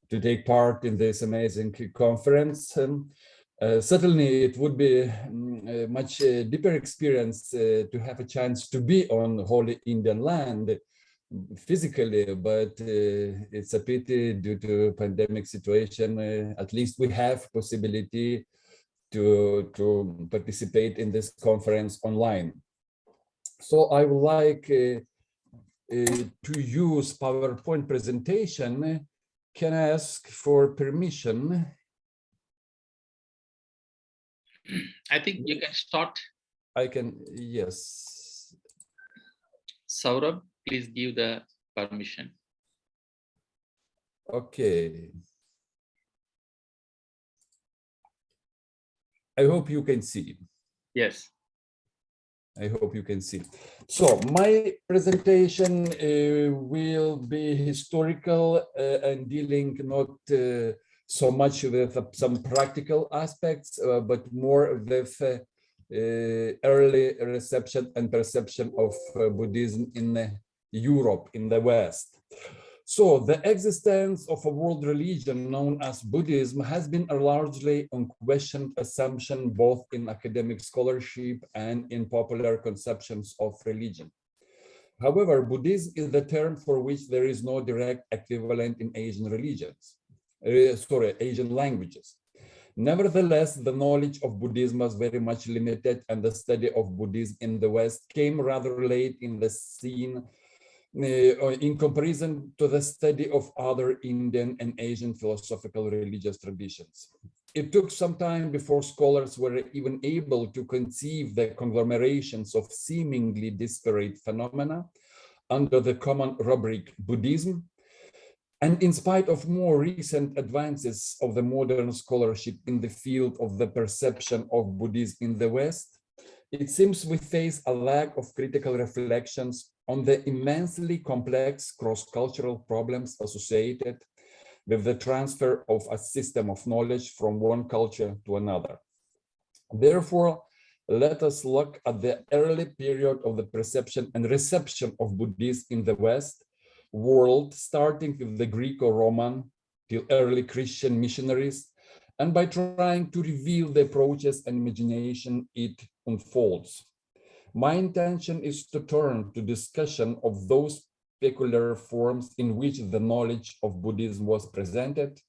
to take part in this amazing conference. Certainly, it would be a much deeper experience to have a chance to be on holy Indian land physically, but it's a pity due to pandemic situation. At least we have possibility to participate in this conference online. So I would like to use PowerPoint presentation. Can I ask for permission? I think you can start. I can, yes. Saurabh, please give the permission. Okay. I hope you can see. Yes. I hope you can see. So my presentation will be historical and dealing not so much with some practical aspects, but more with early reception and perception of Buddhism in Europe, in the West. So the existence of a world religion known as Buddhism has been a largely unquestioned assumption both in academic scholarship and in popular conceptions of religion. However, Buddhism is the term for which there is no direct equivalent in Asian religions, Asian languages. Nevertheless, the knowledge of Buddhism was very much limited, and the study of Buddhism in the West came rather late in the scene in comparison to the study of other Indian and Asian philosophical religious traditions. It took some time before scholars were even able to conceive the conglomerations of seemingly disparate phenomena under the common rubric Buddhism. And in spite of more recent advances of the modern scholarship in the field of the perception of Buddhism in the West, it seems we face a lack of critical reflections on the immensely complex cross-cultural problems associated with the transfer of a system of knowledge from one culture to another. Therefore, let us look at the early period of the perception and reception of Buddhism in the West world, starting with the Greco-Roman till early Christian missionaries, and by trying to reveal the approaches and imagination it unfolds. My intention is to turn to discussion of those peculiar forms in which the knowledge of Buddhism was presented,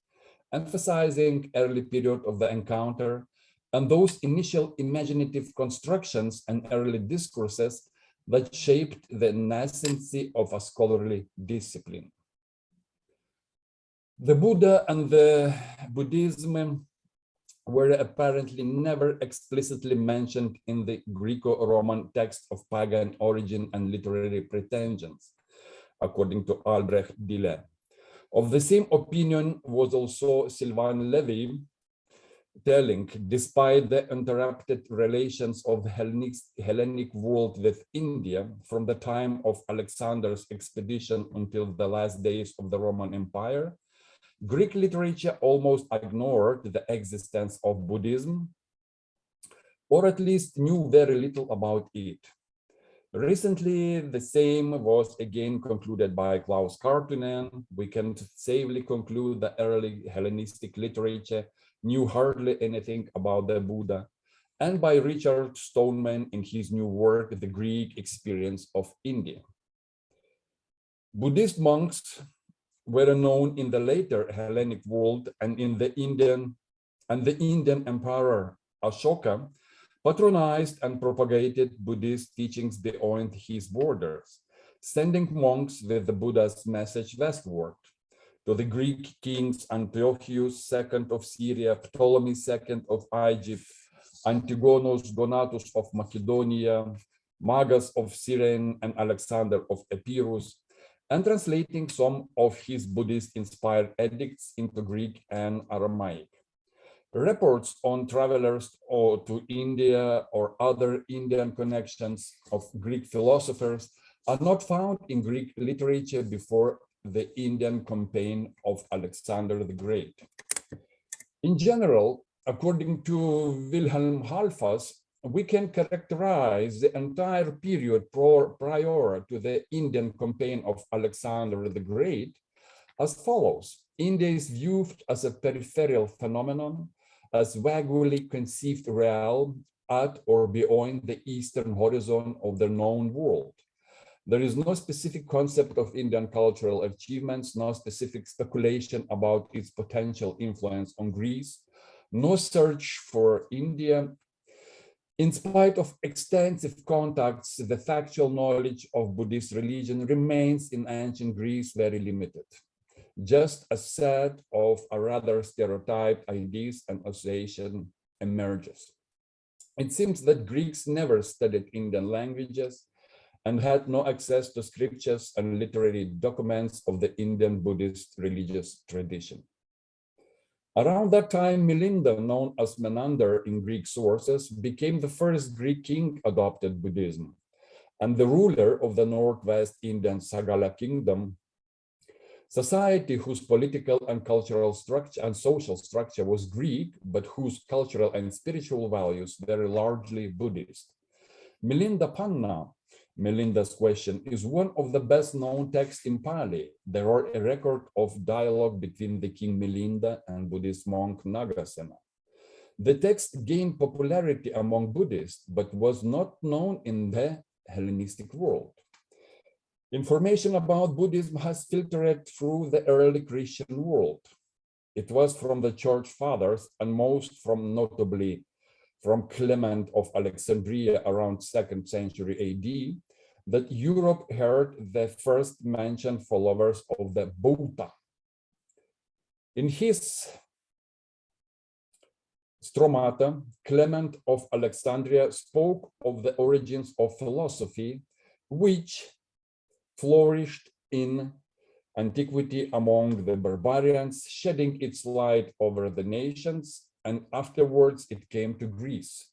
emphasizing early period of the encounter and those initial imaginative constructions and early discourses that shaped the nascency of a scholarly discipline. The Buddha and the Buddhism were apparently never explicitly mentioned in the Greco-Roman text of pagan origin and literary pretensions, according to Albrecht Dürer. Of the same opinion was also Sylvain Levy, telling, despite the interrupted relations of the Hellenic world with India from the time of Alexander's expedition until the last days of the Roman Empire, Greek literature almost ignored the existence of Buddhism, or at least knew very little about it. Recently, the same was again concluded by Klaus Kartunen. We can safely conclude that early Hellenistic literature knew hardly anything about the Buddha, and by Richard Stoneman in his new work, The Greek Experience of India. Buddhist monks were known in the later Hellenic world and in the Indian Emperor Ashoka patronized and propagated Buddhist teachings beyond his borders, sending monks with the Buddha's message westward to the Greek kings Antiochus II of Syria, Ptolemy II of Egypt, Antigonus Donatus of Macedonia, Magas of Cyrene, and Alexander of Epirus, and translating some of his Buddhist-inspired edicts into Greek and Aramaic. Reports on travelers to India or other Indian connections of Greek philosophers are not found in Greek literature before the Indian campaign of Alexander the Great. In general, according to Wilhelm Halfas, we can characterize the entire period prior to the Indian campaign of Alexander the Great as follows. India is viewed as a peripheral phenomenon, as vaguely conceived realm at or beyond the eastern horizon of the known world. There is no specific concept of Indian cultural achievements, no specific speculation about its potential influence on Greece, no search for India. In spite of extensive contacts, the factual knowledge of Buddhist religion remains in ancient Greece very limited. Just a set of a rather stereotyped ideas and association emerges. It seems that Greeks never studied Indian languages and had no access to scriptures and literary documents of the Indian Buddhist religious tradition. Around that time, Milinda, known as Menander in Greek sources, became the first Greek king adopted Buddhism, and the ruler of the Northwest Indian Sagala kingdom. Society whose political and cultural structure and social structure was Greek, but whose cultural and spiritual values were largely Buddhist. Milinda Panna, Milinda's question, is one of the best known texts in Pali. There are a record of dialogue between the king Milinda and Buddhist monk Nagasena. The text gained popularity among Buddhists, but was not known in the Hellenistic world. Information about Buddhism has filtered through the early Christian world. It was from the church fathers and most notably from Clement of Alexandria around 2nd century AD that Europe heard the first mentioned followers of the Buddha. In his Stromata, Clement of Alexandria spoke of the origins of philosophy, which flourished in antiquity among the barbarians, shedding its light over the nations, and afterwards it came to Greece.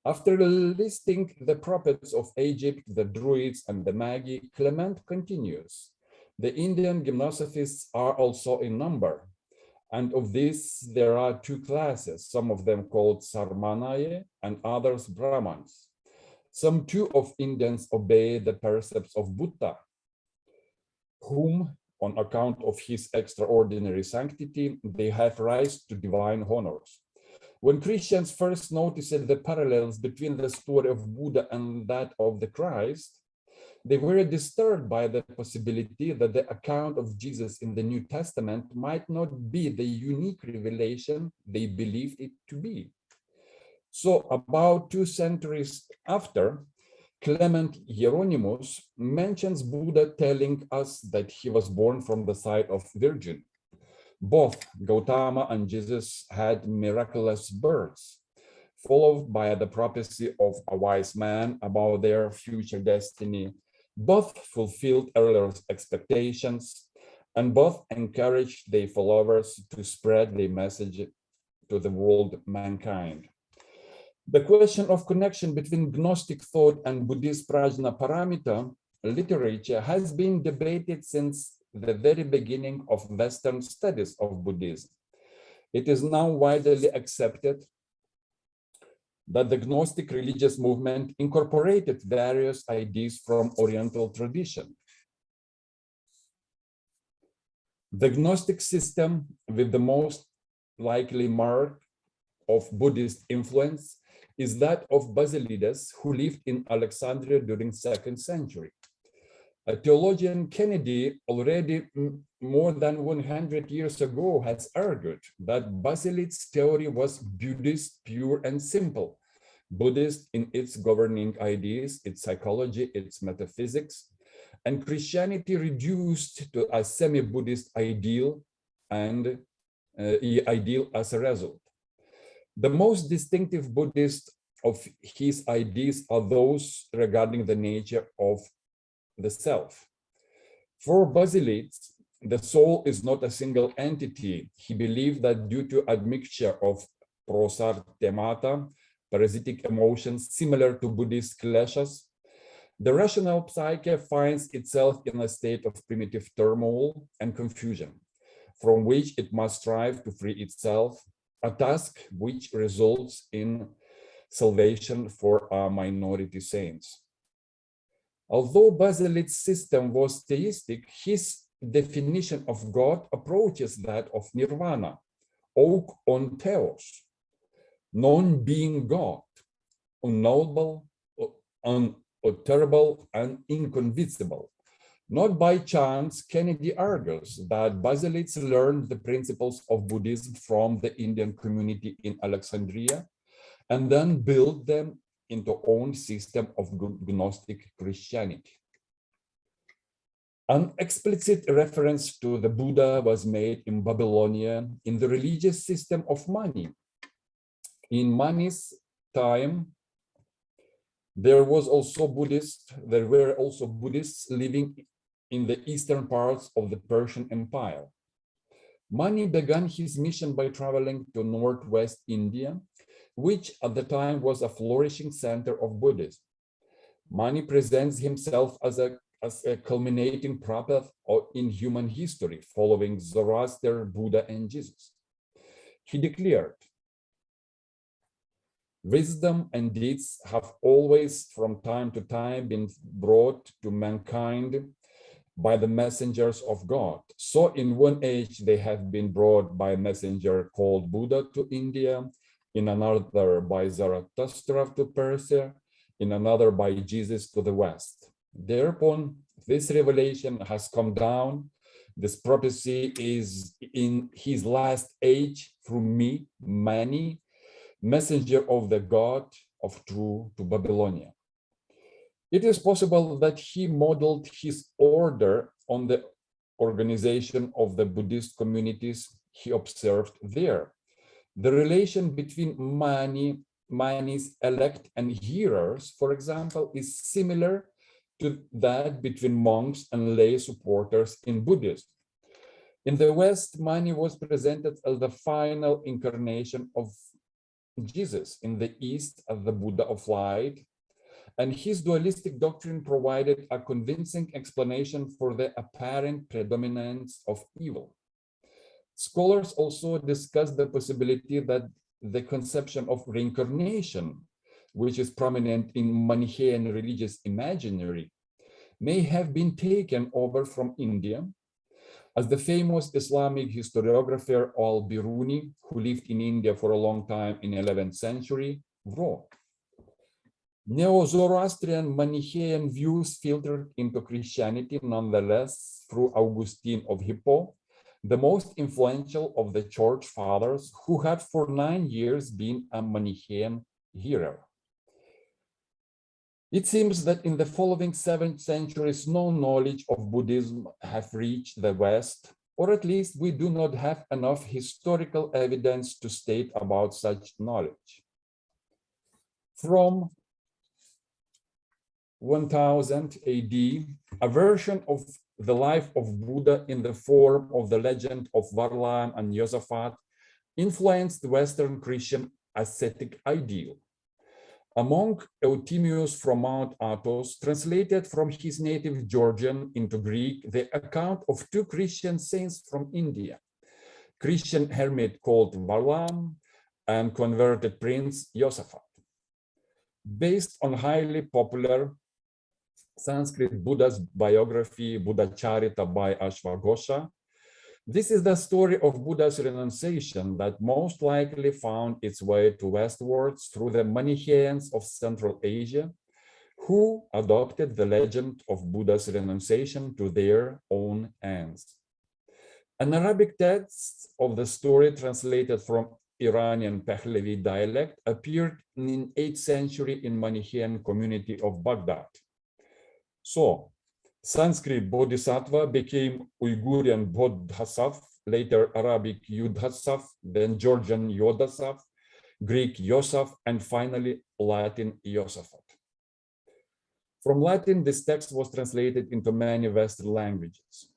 After listing the prophets of Egypt, the Druids, and the Magi, Clement continues. The Indian gymnosophists are also in number, and of these there are two classes, some of them called Sarmanaye and others Brahmans. Some too of Indians obey the precepts of Buddha, whom, on account of his extraordinary sanctity, they have rise to divine honors. When Christians first noticed the parallels between the story of Buddha and that of the Christ, they were disturbed by the possibility that the account of Jesus in the New Testament might not be the unique revelation they believed it to be. So about 2 centuries after, Clement Hieronymus mentions Buddha telling us that he was born from the side of Virgin, Both Gautama and Jesus had miraculous births, followed by the prophecy of a wise man about their future destiny. Both fulfilled earlier expectations, and both encouraged their followers to spread their message to the world, mankind. The question of connection between Gnostic thought and Buddhist Prajna Paramita literature has been debated since the very beginning of Western studies of Buddhism. It is now widely accepted that the Gnostic religious movement incorporated various ideas from Oriental tradition. The Gnostic system, with the most likely mark of Buddhist influence, is that of Basilides, who lived in Alexandria during 2nd century. Theologian Kennedy, already more than 100 years ago, has argued that Basilides' theory was Buddhist, pure and simple, Buddhist in its governing ideas, its psychology, its metaphysics, and Christianity reduced to a semi-Buddhist ideal and ideal as a result. The most distinctive Buddhist of his ideas are those regarding the nature of the self. For Basilides, the soul is not a single entity. He believed that due to admixture of prosartemata, parasitic emotions similar to Buddhist kleshas, the rational psyche finds itself in a state of primitive turmoil and confusion, from which it must strive to free itself, a task which results in salvation for a minority saints. Although Basilides' system was theistic, his definition of God approaches that of nirvana, ok on theos, non-being God, unknowable, unutterable, and inconceivable. Not by chance, Kennedy argues that Basilides learned the principles of Buddhism from the Indian community in Alexandria and then built them into own system of Gnostic Christianity. An explicit reference to the Buddha was made in Babylonia in the religious system of Mani. In Mani's time, there were also Buddhists living in the eastern parts of the Persian Empire. Mani began his mission by traveling to northwest India, which at the time was a flourishing center of Buddhism. Mani presents himself as a culminating prophet in human history, following Zoroaster, Buddha, and Jesus. He declared, "Wisdom and deeds have always, from time to time, been brought to mankind by the messengers of God. So in one age, they have been brought by a messenger called Buddha to India, in another by Zarathustra to Persia, in another by Jesus to the West. Thereupon, this revelation has come down. This prophecy is in his last age through me, Mani, messenger of the God of true to Babylonia." It is possible that he modeled his order on the organization of the Buddhist communities he observed there. The relation between Mani's elect and hearers, for example, is similar to that between monks and lay supporters in Buddhism. In the West, Mani was presented as the final incarnation of Jesus, in the East as the Buddha of light, and his dualistic doctrine provided a convincing explanation for the apparent predominance of evil. Scholars also discuss the possibility that the conception of reincarnation, which is prominent in Manichaean religious imaginary, may have been taken over from India, as the famous Islamic historiographer al-Biruni, who lived in India for a long time in the 11th century, wrote. Neo-Zoroastrian Manichaean views filtered into Christianity nonetheless through Augustine of Hippo, the most influential of the church fathers, who had for 9 years been a Manichaean hero. It seems that in the following 7 centuries, no knowledge of Buddhism have reached the West, or at least we do not have enough historical evidence to state about such knowledge. From 1000 AD, a version of the life of Buddha in the form of the legend of Varlam and Josaphat influenced Western Christian ascetic ideal. A monk, Euthymius from Mount Athos, translated from his native Georgian into Greek the account of two Christian saints from India, Christian hermit called Varlam and converted prince Josaphat. Based on highly popular Sanskrit Buddha's biography, Buddha Charita by Ashwagosha, this is the story of Buddha's renunciation that most likely found its way to westwards through the Manichaeans of Central Asia, who adopted the legend of Buddha's renunciation to their own ends. An Arabic text of the story translated from Iranian Pahlavi dialect appeared in 8th century in Manichaean community of Baghdad. So, Sanskrit Bodhisattva became Uygurian Bodhasattva, later Arabic Yudhasattva, then Georgian Yodasattva, Greek Yosaf, and finally Latin Josaphat. From Latin, this text was translated into many Western languages.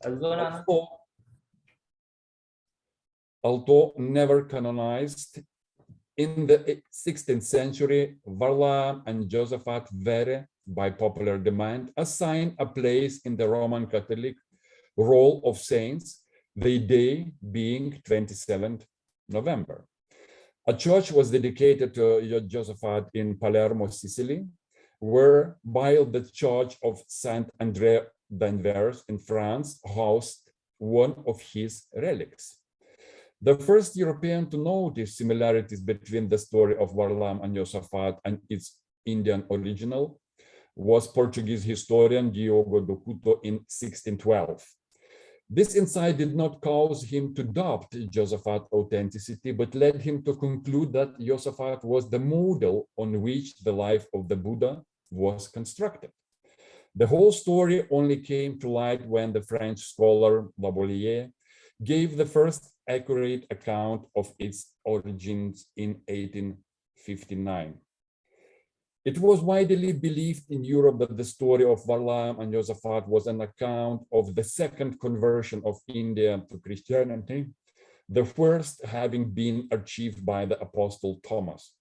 Although never canonized, in the 16th century, Varlam and Josaphat were, by popular demand, assigned a place in the Roman Catholic roll of saints, the day being 27th November. A church was dedicated to Josaphat in Palermo, Sicily, while the Church of Saint André d'Anvers in France housed one of his relics. The first European to notice similarities between the story of Varlam and Josaphat and its Indian original was Portuguese historian Diogo do Couto in 1612. This insight did not cause him to doubt Josaphat's authenticity, but led him to conclude that Josaphat was the model on which the life of the Buddha was constructed. The whole story only came to light when the French scholar Laboulaye gave the first accurate account of its origins in 1859. It was widely believed in Europe that the story of Varlam and Josaphat was an account of the second conversion of India to Christianity, the first having been achieved by the Apostle Thomas.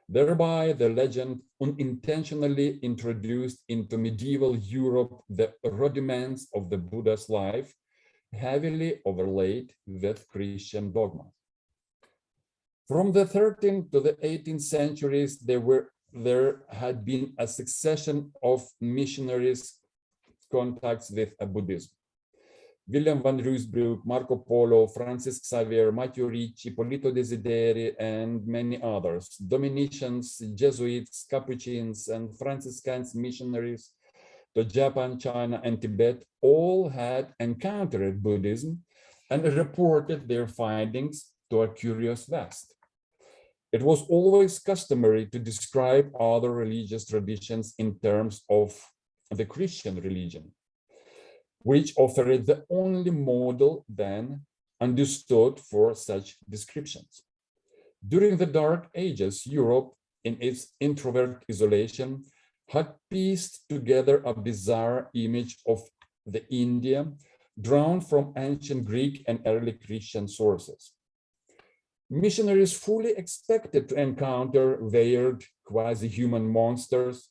Thereby, the legend unintentionally introduced into medieval Europe the rudiments of the Buddha's life, heavily overlaid with Christian dogma. From the 13th to the 18th centuries, there had been a succession of missionaries' contacts with Buddhism. William van Ruysbroek, Marco Polo, Francis Xavier, Matteo Ricci, Polito Desideri, and many others, Dominicians, Jesuits, Capuchins, and Franciscans missionaries to Japan, China, and Tibet all had encountered Buddhism and reported their findings to a curious West. It was always customary to describe other religious traditions in terms of the Christian religion, which offered the only model then understood for such descriptions. During the Dark Ages, Europe, in its introvert isolation, had pieced together a bizarre image of the India drawn from ancient Greek and early Christian sources. Missionaries fully expected to encounter weird quasi-human monsters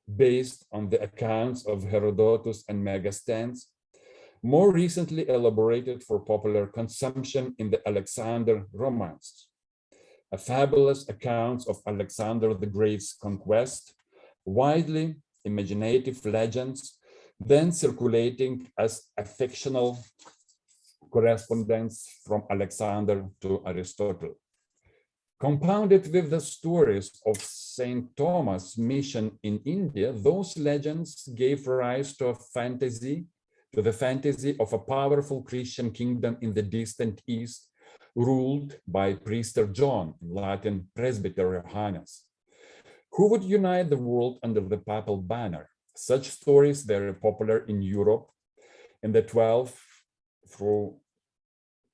based on the accounts of Herodotus and Megasthenes, more recently elaborated for popular consumption in the Alexander romances. A fabulous accounts of Alexander the Great's conquest, widely imaginative legends, then circulating as a fictional correspondence from Alexander to Aristotle. Compounded with the stories of St. Thomas' mission in India, those legends gave rise to the fantasy of a powerful Christian kingdom in the distant East, ruled by Priester John, in Latin Presbyter Johannes, who would unite the world under the papal banner. Such stories were popular in Europe in the 12th through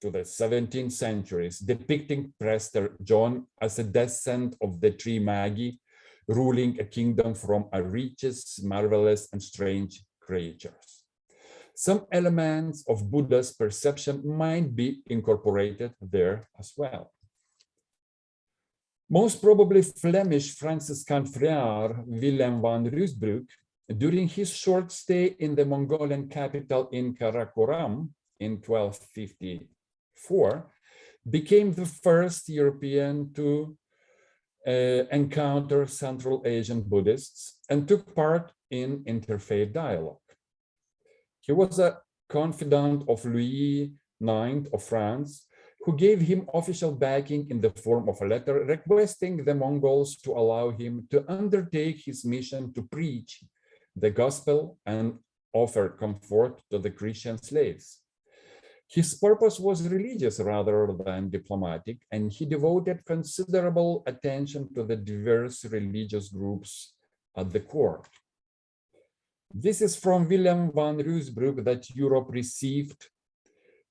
to the 17th centuries, depicting Prester John as a descendant of the tree Magi, ruling a kingdom from a richest, marvelous, and strange creatures. Some elements of Buddha's perception might be incorporated there as well. Most probably Flemish Franciscan friar Willem van Ruysbroek, during his short stay in the Mongolian capital in Karakoram in 1254, became the first European to encounter Central Asian Buddhists and took part in interfaith dialogue. He was a confidant of Louis IX of France, who gave him official backing in the form of a letter requesting the Mongols to allow him to undertake his mission to preach the gospel and offer comfort to the Christian slaves. His purpose was religious rather than diplomatic, and he devoted considerable attention to the diverse religious groups at the court. This is from Willem van Ruysbroek that Europe received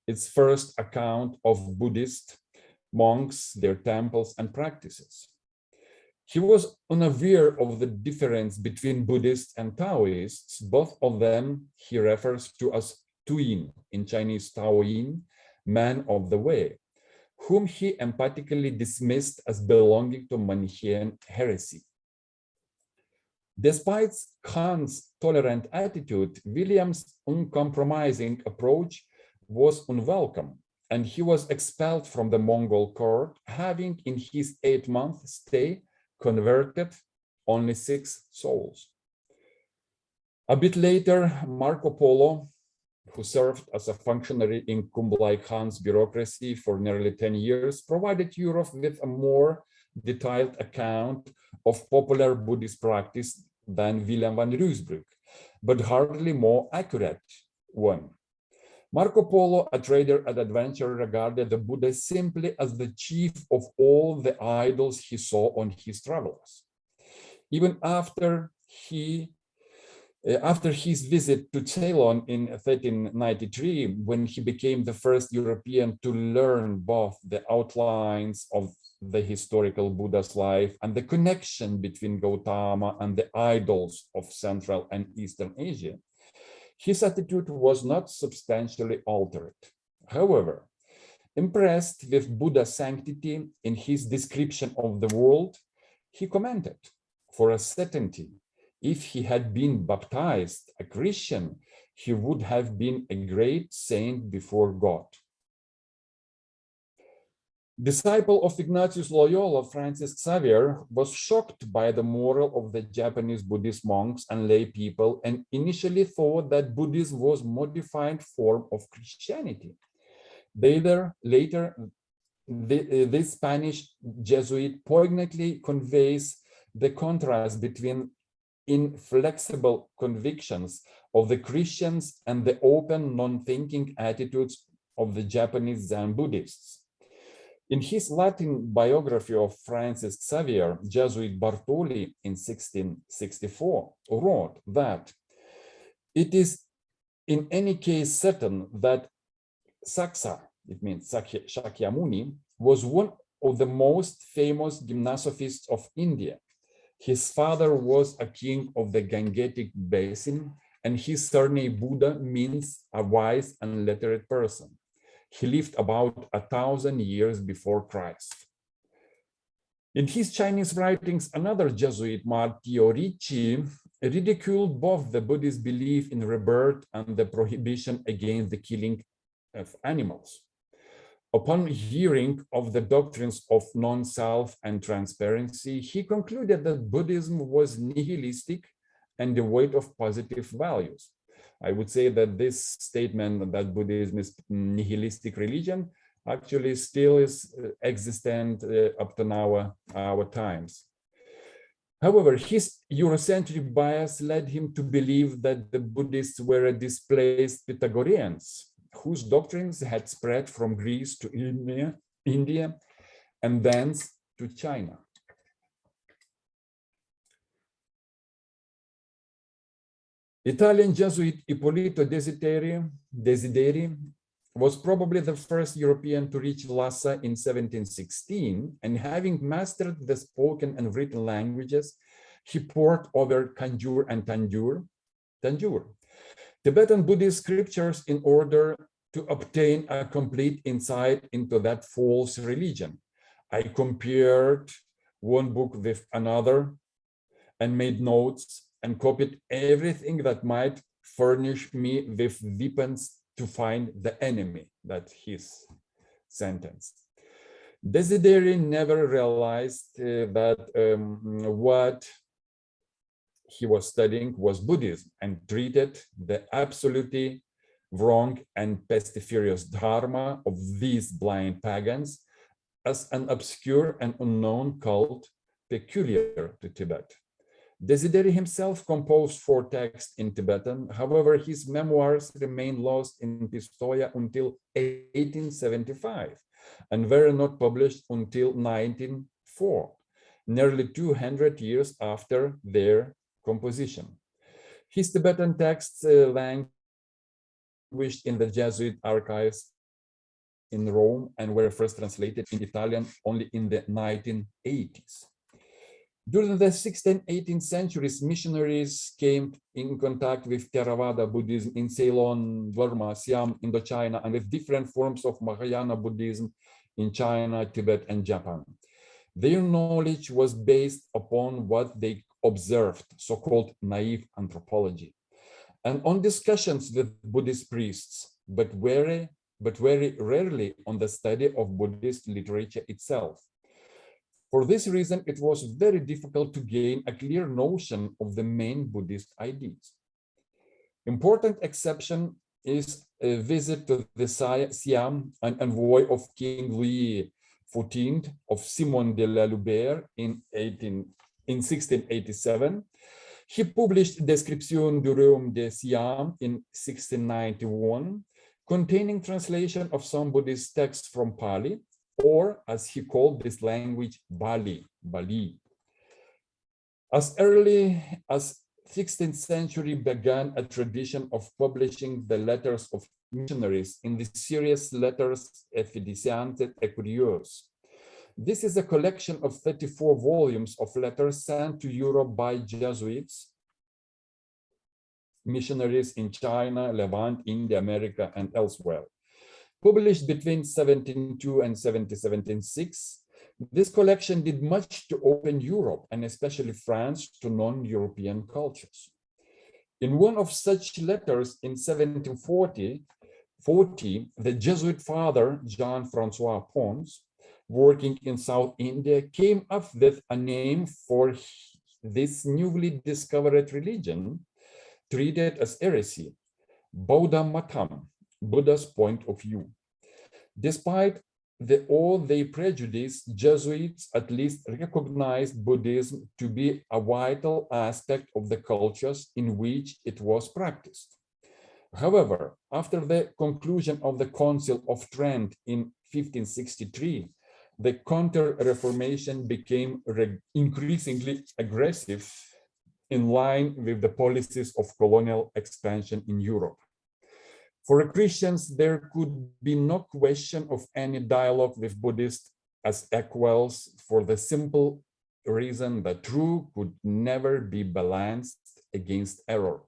its first account of Buddhist monks, their temples, and practices. He was unaware of the difference between Buddhists and Taoists. Both of them he refers to as Tuyin, in Chinese Taoyin, man of the way, whom he emphatically dismissed as belonging to Manichaean heresy. Despite Khan's tolerant attitude, William's uncompromising approach was unwelcome, and he was expelled from the Mongol court, having in his 8-month stay converted only 6 souls. A bit later, Marco Polo, who served as a functionary in Kublai Khan's bureaucracy for nearly 10 years, provided Europe with a more detailed account of popular Buddhist practice than Willem van Ruysbroek, but hardly more accurate one. Marco Polo, a trader and adventurer, regarded the Buddha simply as the chief of all the idols he saw on his travels. Even after his visit to Ceylon in 1393, when he became the first European to learn both the outlines of the historical Buddha's life and the connection between Gautama and the idols of Central and Eastern Asia, his attitude was not substantially altered. However, impressed with Buddha's sanctity in his description of the world, he commented, for a certainty, if he had been baptized a Christian, he would have been a great saint before God. Disciple of Ignatius Loyola, Francis Xavier, was shocked by the moral of the Japanese Buddhist monks and lay people and initially thought that Buddhism was a modified form of Christianity. Later, this Spanish Jesuit poignantly conveys the contrast between inflexible convictions of the Christians and the open, non-thinking attitudes of the Japanese Zen Buddhists. In his Latin biography of Francis Xavier, Jesuit Bartoli in 1664 wrote that it is in any case certain that Saksa, it means Shakyamuni, was one of the most famous gymnosophists of India. His father was a king of the Gangetic Basin, and his surname Buddha means a wise and literate person. He lived about 1,000 years before Christ. In his Chinese writings, another Jesuit, Martio Ricci, ridiculed both the Buddhist belief in rebirth and the prohibition against the killing of animals. Upon hearing of the doctrines of non-self and transparency, he concluded that Buddhism was nihilistic and devoid of positive values. I would say that this statement that Buddhism is nihilistic religion actually still is existent up to now, our times. However, his Eurocentric bias led him to believe that the Buddhists were displaced Pythagoreans, whose doctrines had spread from Greece to India and thence to China. Italian Jesuit Ippolito Desideri was probably the first European to reach Lhasa in 1716, and having mastered the spoken and written languages, he pored over Kanjur and Tanjur, Tibetan Buddhist scriptures in order to obtain a complete insight into that false religion. I compared one book with another and made notes and copied everything that might furnish me with weapons to find the enemy. That's his sentence. Desideri never realized that what he was studying was Buddhism and treated the absolutely wrong and pestiferous dharma of these blind pagans as an obscure and unknown cult peculiar to Tibet. Desideri himself composed 4 texts in Tibetan. However, his memoirs remained lost in Pistoia until 1875 and were not published until 1904, nearly 200 years after their composition. His Tibetan texts languished in the Jesuit archives in Rome and were first translated in Italian only in the 1980s. During the 16th, 18th centuries, missionaries came in contact with Theravada Buddhism in Ceylon, Burma, Siam, Indochina, and with different forms of Mahayana Buddhism in China, Tibet, and Japan. Their knowledge was based upon what they observed, so-called naive anthropology, and on discussions with Buddhist priests, but very rarely on the study of Buddhist literature itself. For this reason, it was very difficult to gain a clear notion of the main Buddhist ideas. Important exception is a visit to the Siam, an envoy of King Louis XIV of Simon de la Loubert in 1687. He published Description du Royaume de Siam in 1691, containing translation of some Buddhist texts from Pali, or as he called this language, Bali. As early as 16th century began a tradition of publishing the letters of missionaries in the series Letters Efficientes et Curieuses. This is a collection of 34 volumes of letters sent to Europe by Jesuits, missionaries in China, Levant, India, America, and elsewhere. Published between 1702 and 1776, this collection did much to open Europe, and especially France, to non-European cultures. In one of such letters in 1740, the Jesuit father, Jean-Francois Pons, working in South India, came up with a name for this newly discovered religion, treated as heresy, Bauddha Matam, Buddha's point of view. Despite all their prejudice, Jesuits at least recognized Buddhism to be a vital aspect of the cultures in which it was practiced. However, after the conclusion of the Council of Trent in 1563, the Counter-Reformation became increasingly aggressive in line with the policies of colonial expansion in Europe. For Christians, there could be no question of any dialogue with Buddhists as equals, for the simple reason that truth could never be balanced against error.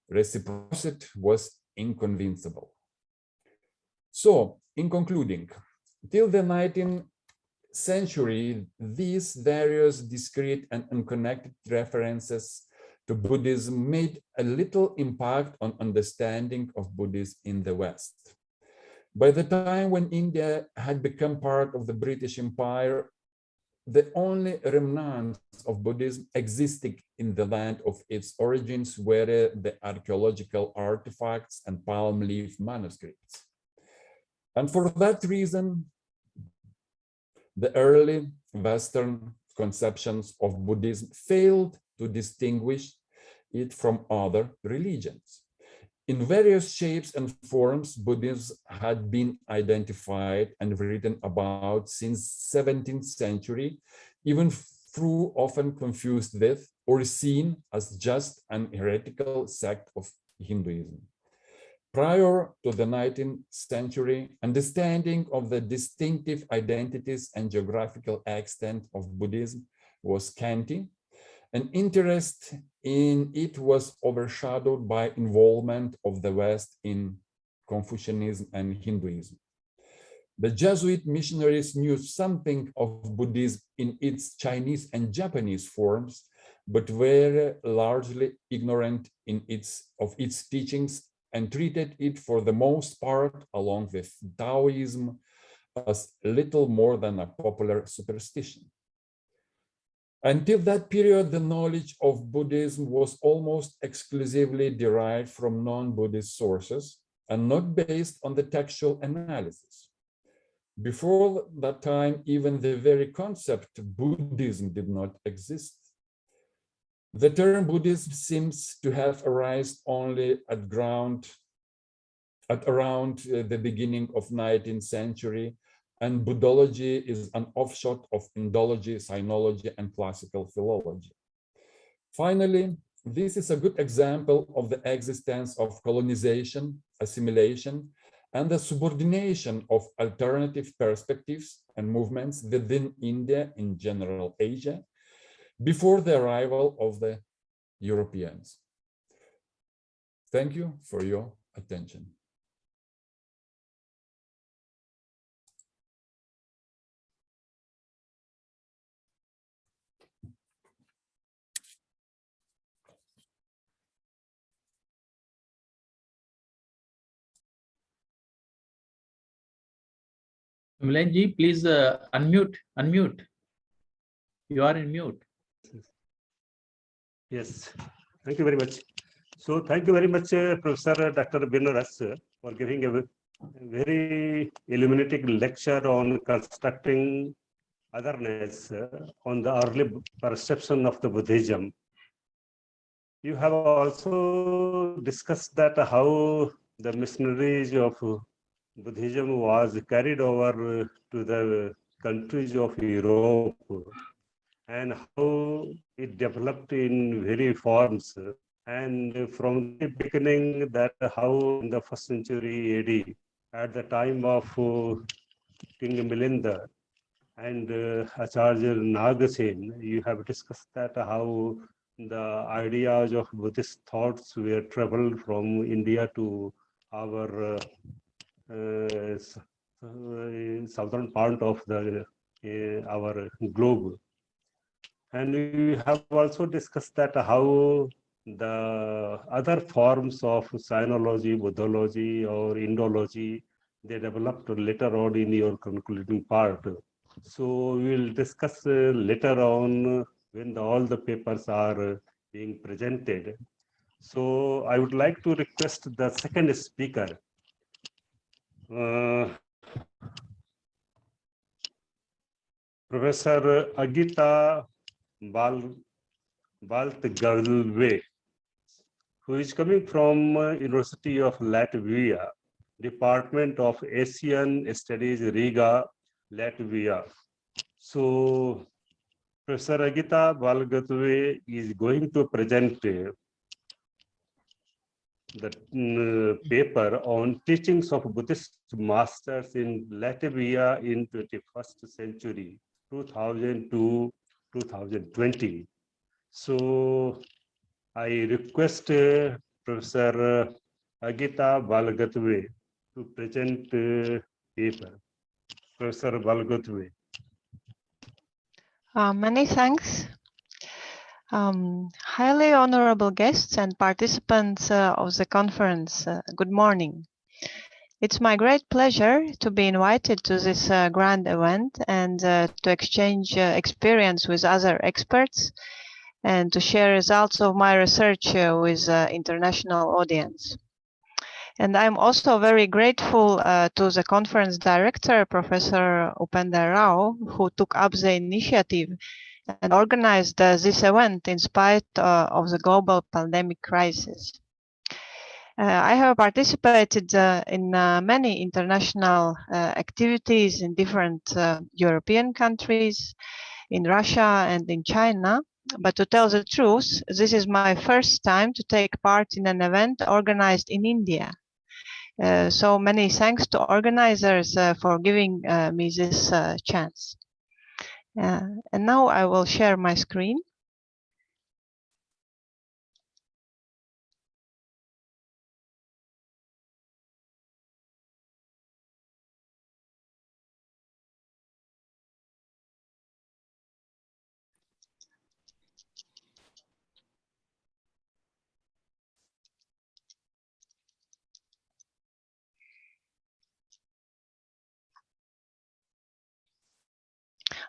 Reciprocity was inconceivable. So, in concluding, till the 19th century, these various discrete and unconnected references to Buddhism made a little impact on understanding of Buddhism in the West. By the time when India had become part of the British Empire, the only remnants of Buddhism existing in the land of its origins were the archaeological artifacts and palm leaf manuscripts. And for that reason, the early Western conceptions of Buddhism failed to distinguish it from other religions. In various shapes and forms, Buddhism had been identified and written about since 17th century, even through often confused with or seen as just an heretical sect of Hinduism. Prior to the 19th century, understanding of the distinctive identities and geographical extent of Buddhism was scanty, and interest in it was overshadowed by involvement of the West in Confucianism and Hinduism. The Jesuit missionaries knew something of Buddhism in its Chinese and Japanese forms, but were largely ignorant of its teachings and treated it for the most part, along with Taoism, as little more than a popular superstition. Until that period, the knowledge of Buddhism was almost exclusively derived from non-Buddhist sources and not based on the textual analysis. Before that time, even the very concept Buddhism did not exist. The term Buddhism seems to have arisen only at around the beginning of 19th century, and Buddhology is an offshoot of Indology, Sinology, and classical philology. Finally, this is a good example of the existence of colonization, assimilation, and the subordination of alternative perspectives and movements within India, in general Asia, before the arrival of the Europeans. Thank you for your attention. Milanji, please unmute. You are in mute. Yes, thank you very much. So thank you very much, Professor Dr. Binoras, for giving a very illuminating lecture on constructing otherness on the early perception of the Buddhism. You have also discussed that how the missionaries of Buddhism was carried over to the countries of Europe and how it developed in various forms. And from the beginning, that how in the 1st century AD, at the time of King Milinda and Acharya Nagasen, you have discussed that how the ideas of Buddhist thoughts were traveled from India to our southern part of the our globe. And we have also discussed that how the other forms of Sinology, Buddhology, or Indology, they developed later on in your concluding part. So we will discuss later on when all the papers are being presented. So I would like to request the second speaker, Professor Agita Baltgalve, who is coming from University of Latvia, Department of Asian Studies, Riga, Latvia. So Professor Agita Baltgalve is going to present the paper on teachings of Buddhist masters in Latvia in 21st century, 2000 to 2020. So I request Professor Agita Baltgalve to present paper. Professor Baltgalve. Many thanks. Highly honorable guests and participants of the conference, good morning. It's my great pleasure to be invited to this grand event and to exchange experience with other experts and to share results of my research with international audience. And I'm also very grateful to the conference director, Professor Upender Rao, who took up the initiative and organized this event in spite of the global pandemic crisis. I have participated in many international activities in different European countries, in Russia and in China. But to tell the truth, this is my first time to take part in an event organized in India. So many thanks to organizers for giving me this chance. And now I will share my screen.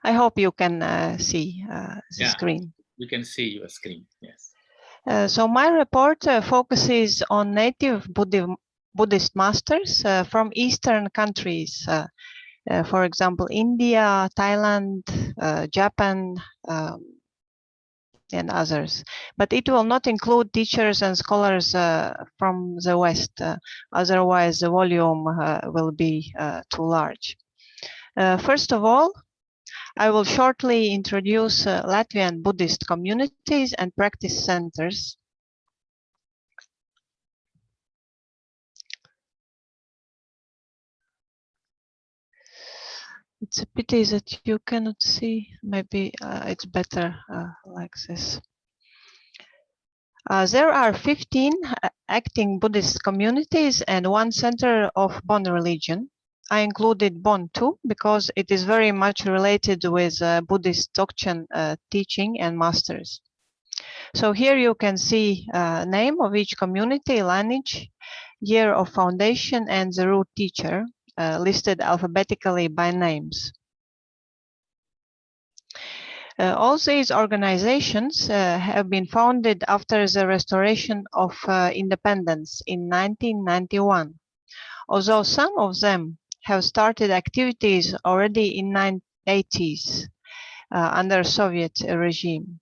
I hope you can see the screen. We can see your screen, yes. So my report focuses on native Buddhist masters from Eastern countries, for example, India, Thailand, Japan, and others. But it will not include teachers and scholars from the West, otherwise the volume will be too large. First of all, I will shortly introduce Latvian Buddhist communities and practice centers. It's a pity that you cannot see. Maybe it's better like this. There are 15 acting Buddhist communities and one center of Bon religion. I included Bon too because it is very much related with Buddhist Dzogchen teaching and masters. So here you can see name of each community, lineage, year of foundation, and the root teacher listed alphabetically by names. All these organizations have been founded after the restoration of independence in 1991, although some of them have started activities already in the 1980s under Soviet regime.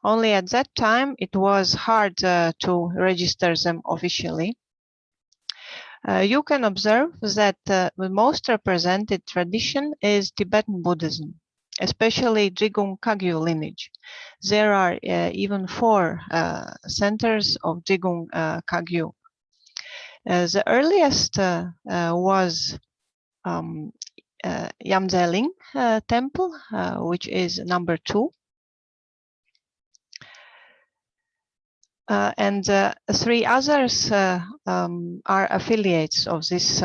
Only at that time it was hard to register them officially. You can observe that the most represented tradition is Tibetan Buddhism, especially Drigung Kagyu lineage. There are even 4 centers of Drigung Kagyu. The earliest was Yamzeling temple, which is number 2. And 3 others are affiliates of this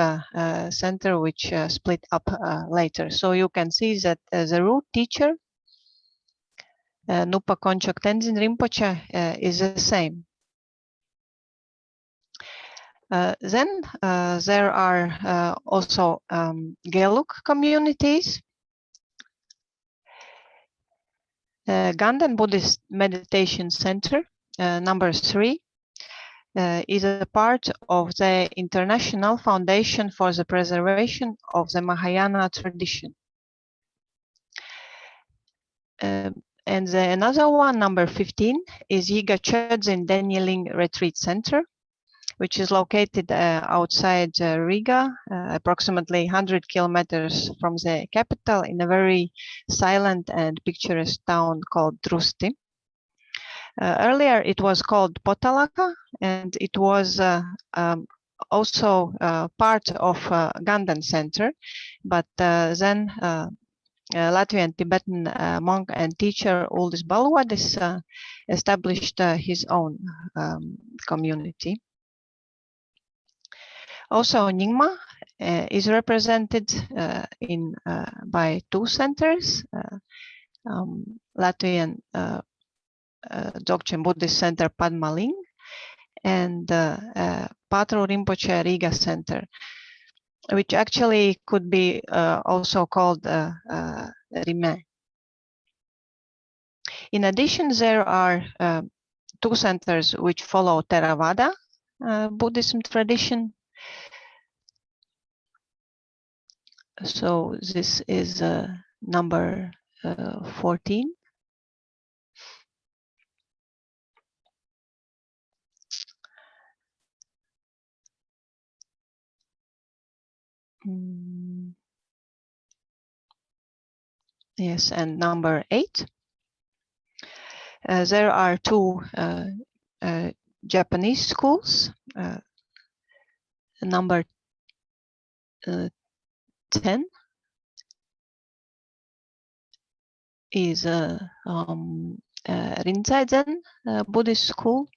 center, which split up later. So you can see that the root teacher, Nupa Concha Tenzin Rinpoche, is the same. Then there are also Gelug communities. Ganden Buddhist Meditation Center, number 3, is a part of the International Foundation for the Preservation of the Mahayana tradition. And another one, number 15, is Yiga Choden Danieling Retreat Center, which is located outside Riga, approximately 100 kilometers from the capital, in a very silent and picturesque town called Drusti. Earlier it was called Potalaka, and it was also part of Ganden Center, but then Latvian Tibetan monk and teacher Uldis Balvadis established his own community. Also, Nyingma is represented by 2 centers, Latvian Dzogchen Buddhist Center Padmaling and Patru Rinpoche Riga Center, which actually could be also called Rime. In addition, there are 2 centers which follow Theravada Buddhism tradition. So this is number 14. Yes, and number 8. There are 2 Japanese schools. Number 10 is Rinzai Buddhist school.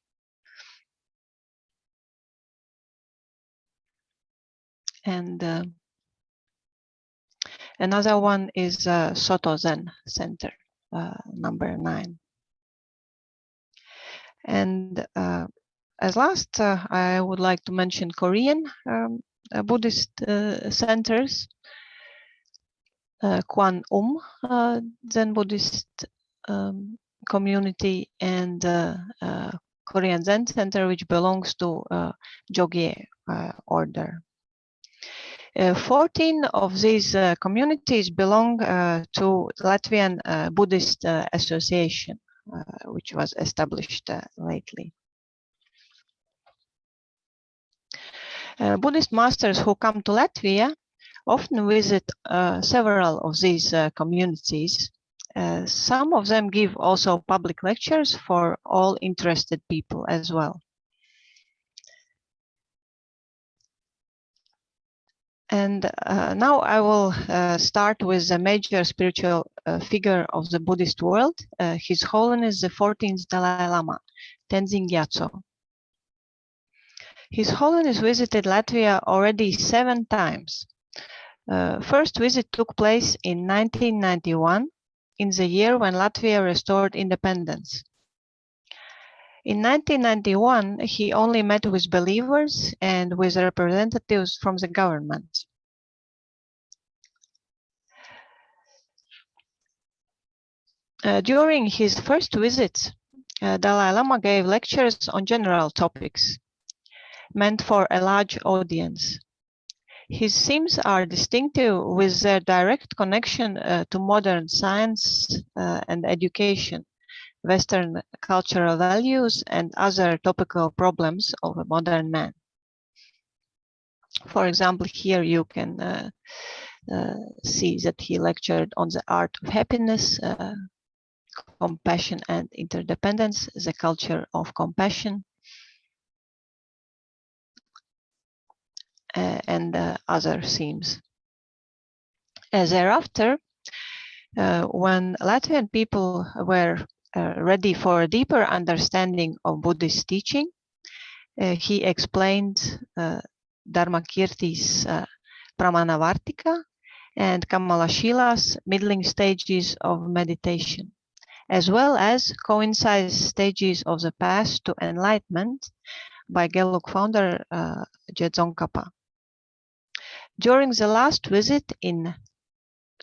And another one is Soto Zen Center, number 9. And as last, I would like to mention Korean Buddhist centers, Kwan Zen Buddhist community, and Korean Zen Center, which belongs to Jogye order. 14 of these communities belong to Latvian Buddhist Association, which was established lately. Buddhist masters who come to Latvia often visit several of these communities. Some of them give also public lectures for all interested people as well. And now I will start with a major spiritual figure of the Buddhist world, His Holiness the 14th Dalai Lama, Tenzin Gyatso. His Holiness visited Latvia already 7 times. First visit took place in 1991, in the year when Latvia restored independence. In 1991, he only met with believers and with representatives from the government. During his first visit, Dalai Lama gave lectures on general topics, meant for a large audience. His themes are distinctive with their direct connection to modern science and education, Western cultural values, and other topical problems of a modern man. For example, here you can see that he lectured on the art of happiness, compassion and interdependence, the culture of compassion, and other themes. Thereafter, when Latvian people were ready for a deeper understanding of Buddhist teaching, he explained Dharmakirti's Pramanavartika and Kamalashila's middling stages of meditation, as well as coincide stages of the path to enlightenment by Gelug founder Dzongkapa. During the last visit in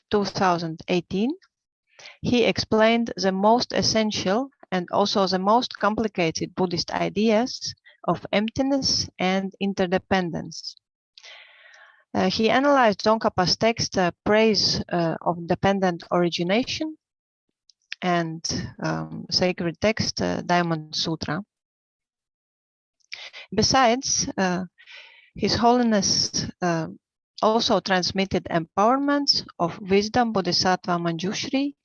2018, he explained the most essential and also the most complicated Buddhist ideas of emptiness and interdependence. He analyzed Dzongkapa's text, Praise of Dependent Origination, and sacred text, Diamond Sutra. Besides, His Holiness also transmitted empowerments of Wisdom Bodhisattva Manjushri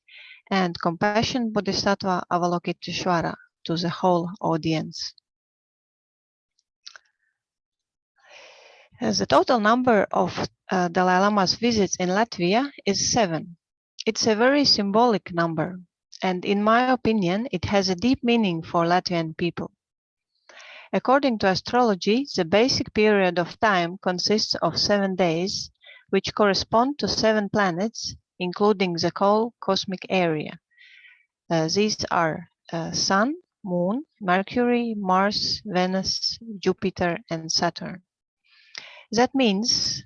and Compassion Bodhisattva Avalokiteshvara to the whole audience. The total number of Dalai Lama's visits in Latvia is 7. It's a very symbolic number, and in my opinion, it has a deep meaning for Latvian people. According to astrology, the basic period of time consists of 7 days, which correspond to 7 planets, including the whole cosmic area. These are Sun, Moon, Mercury, Mars, Venus, Jupiter, and Saturn. That means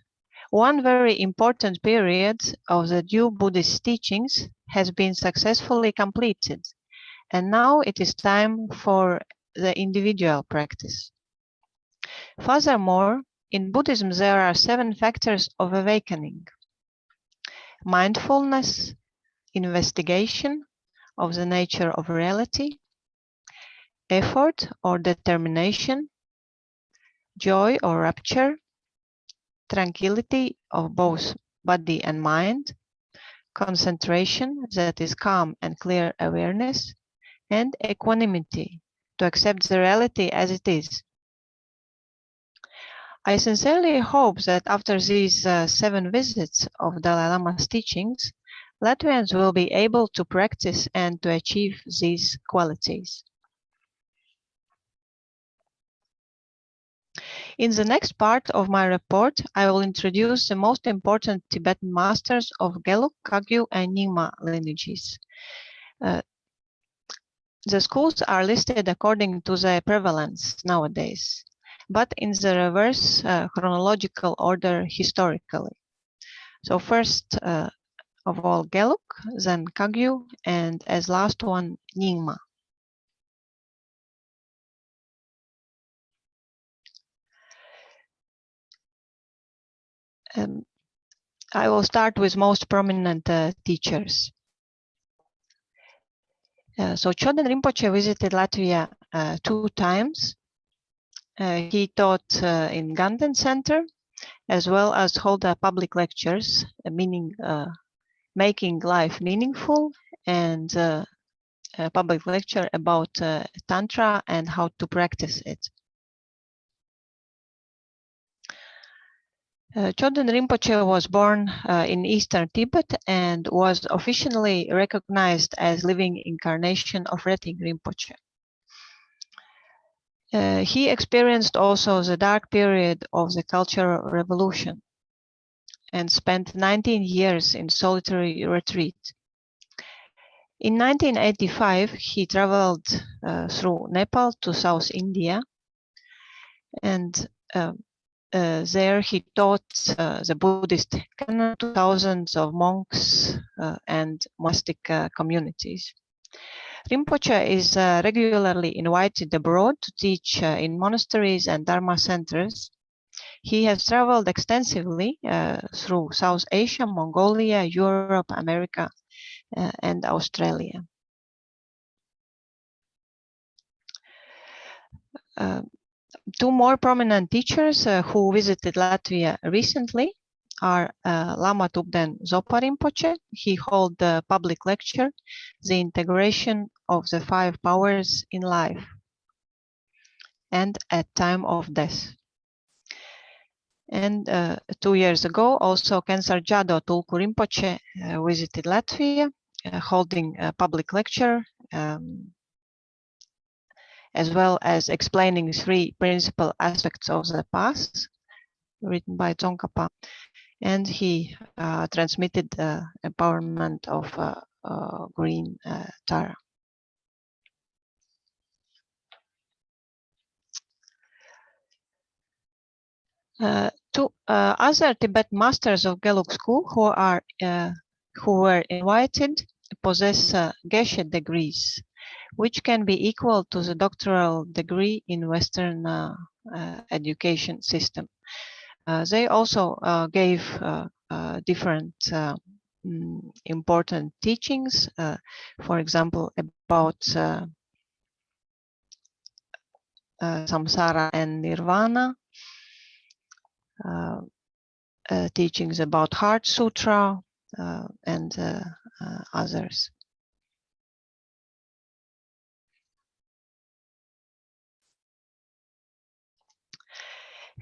one very important period of the due Buddhist teachings has been successfully completed, and now it is time for the individual practice. Furthermore, in Buddhism there are 7 factors of awakening: mindfulness, investigation of the nature of reality, effort or determination, joy or rapture, tranquility of both body and mind, concentration, that is calm and clear awareness, and equanimity, to accept the reality as it is. I sincerely hope that after these 7 visits of Dalai Lama's teachings, Latvians will be able to practice and to achieve these qualities. In the next part of my report, I will introduce the most important Tibetan masters of Gelug, Kagyu, and Nyingma lineages. The schools are listed according to their prevalence nowadays, but in the reverse chronological order historically. So first of all Gelug, then Kagyu, and as last one Nyingma. I will start with most prominent teachers. So Choden Rinpoche visited Latvia 2 times. He taught in Ganden Center, as well as hold public lectures, meaning making life meaningful, and a public lecture about Tantra and how to practice it. Choden Rinpoche was born in eastern Tibet and was officially recognized as living incarnation of Reting Rinpoche. He experienced also the dark period of the Cultural Revolution and spent 19 years in solitary retreat. In 1985, he traveled through Nepal to South India, and there he taught the Buddhist canon to thousands of monks and monastic communities. Rinpoche is regularly invited abroad to teach in monasteries and Dharma centers. He has traveled extensively through South Asia, Mongolia, Europe, America, and Australia. Two more prominent teachers who visited Latvia recently are Lama Tubden Zopa Rinpoche. He held a public lecture, The Integration of the 5 Powers in Life, and At Time of Death. And 2 years ago, also Kensar Jado Tulku Rinpoche visited Latvia, holding a public lecture, as well as explaining 3 principal aspects of the past, written by Tsongkhapa, and he transmitted the empowerment of green Tara. Two other Tibetan masters of Gelug school who were invited possess Geshe degrees, which can be equal to the doctoral degree in Western education system. They also gave different important teachings, for example, about samsara and nirvana, teachings about Heart Sutra, and others.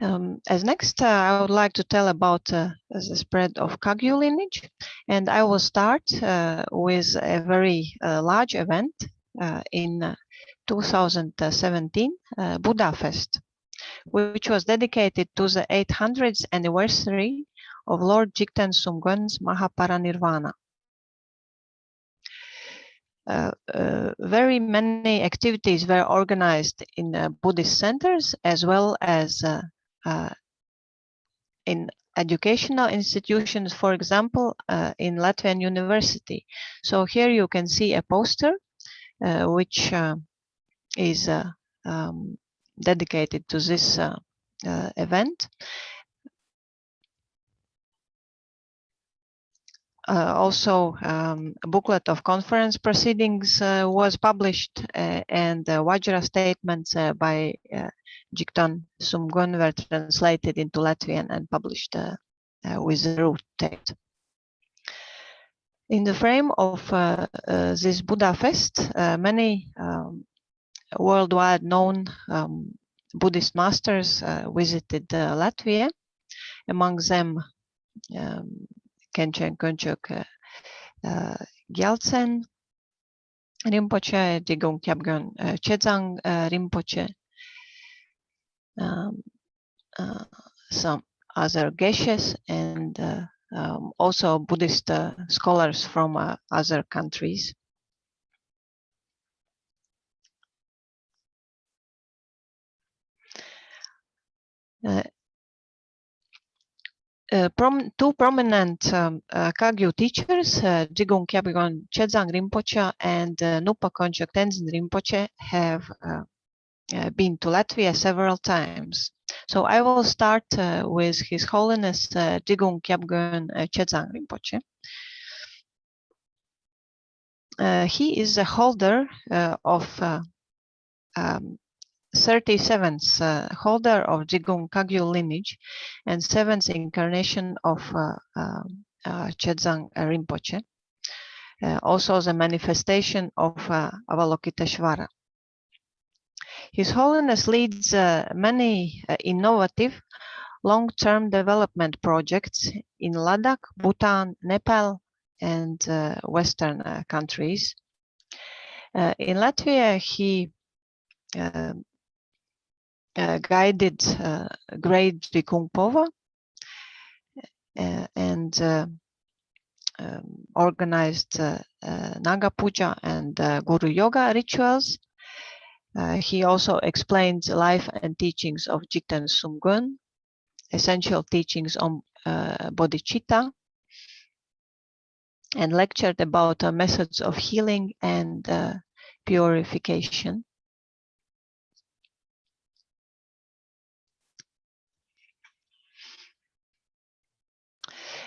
As next, I would like to tell about the spread of Kagyu lineage, and I will start with a very large event in 2017, Buddha Fest, which was dedicated to the 800th anniversary of Lord Jigten Sumgön's Mahaparinirvana. Very many activities were organized in Buddhist centers as well as in educational institutions, for example, in Latvian University. So here you can see a poster which is dedicated to this event. Also, a booklet of conference proceedings was published, and Vajra statements by Jigten Sumgön were translated into Latvian and published with the root text. In the frame of this Buddha Fest, many worldwide known Buddhist masters visited Latvia, among them Khenchen Kunchuk Gyaltsen Rinpoche, Digung Kyabgon Chedzang Rinpoche, some other Geshes, and also Buddhist scholars from other countries. Two prominent Kagyu teachers, Digung Kyabgon Chedzang Rinpoche and Nupa Concha Tenzin Rinpoche, have been to Latvia several times. So I will start with His Holiness Digung Kyabgon Chedzang Rinpoche. He is a holder of 37th holder of Digung Kagyu lineage and 7th incarnation of Chedzang Rinpoche, also the manifestation of Avalokiteshvara. His Holiness leads many innovative long-term development projects in Ladakh, Bhutan, Nepal, and Western countries. In Latvia, he guided Great Digung Pova and organized Naga Puja and Guru Yoga rituals. He also explains the life and teachings of Jigten Sumgun, essential teachings on bodhicitta, and lectured about methods of healing and purification.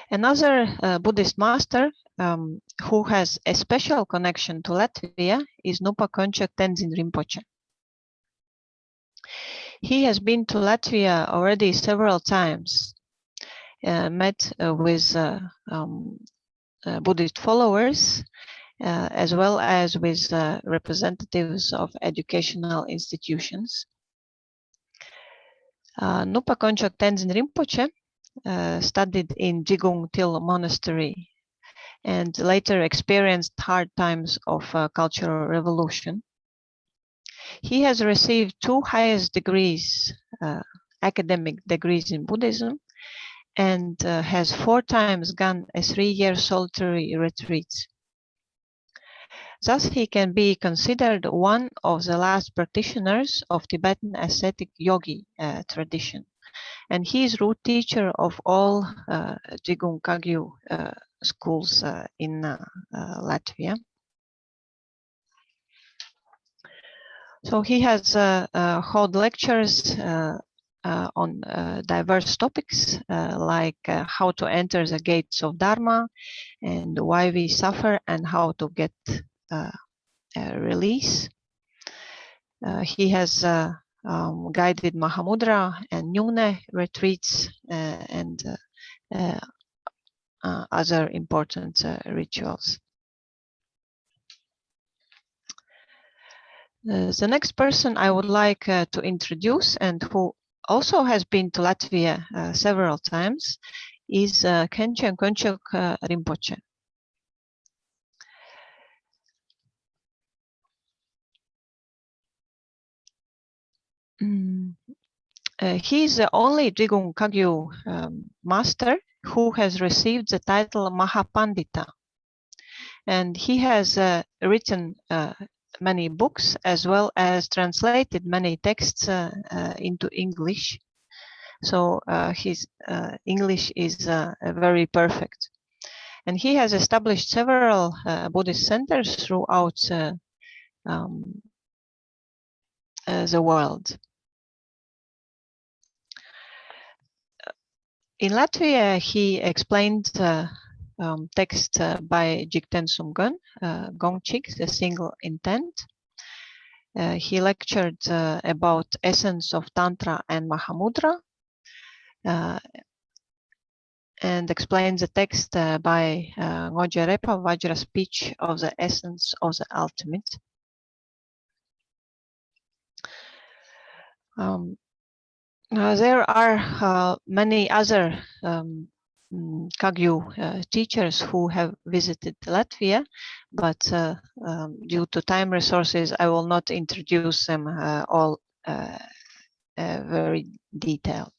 Another Buddhist master who has a special connection to Latvia is Nupa Concha Tenzin Rinpoche. He has been to Latvia already several times, met with Buddhist followers, as well as with representatives of educational institutions. Nupa Concha Tenzin Rinpoche studied in Digung Til Monastery and later experienced hard times of cultural revolution. He has received 2 highest degrees, academic degrees in Buddhism, and has 4 times gone a 3-year solitary retreat. Thus, he can be considered one of the last practitioners of Tibetan ascetic yogi tradition. And he is root teacher of all Digung Kagyu schools in Latvia. So he has held lectures on diverse topics like how to enter the gates of Dharma and why we suffer and how to get release. He has guided Mahamudra and Nyungne retreats and other important rituals. The next person I would like to introduce, and who also has been to Latvia several times, is Khenchen Kunchuk Rinpoche. He is the only Digung Kagyu master who has received the title Mahapandita, and he has written many books as well as translated many texts into English. So his English is very perfect. And he has established several Buddhist centers throughout the world. In Latvia, he explained text by Jigten Sumgun, Gongchik, the single intent. He lectured about essence of Tantra and Mahamudra, and explained the text by Ngoja-Repa Vajra speech of the essence of the ultimate. There are many other Kagyu teachers who have visited Latvia, but due to time resources, I will not introduce them all very detailed.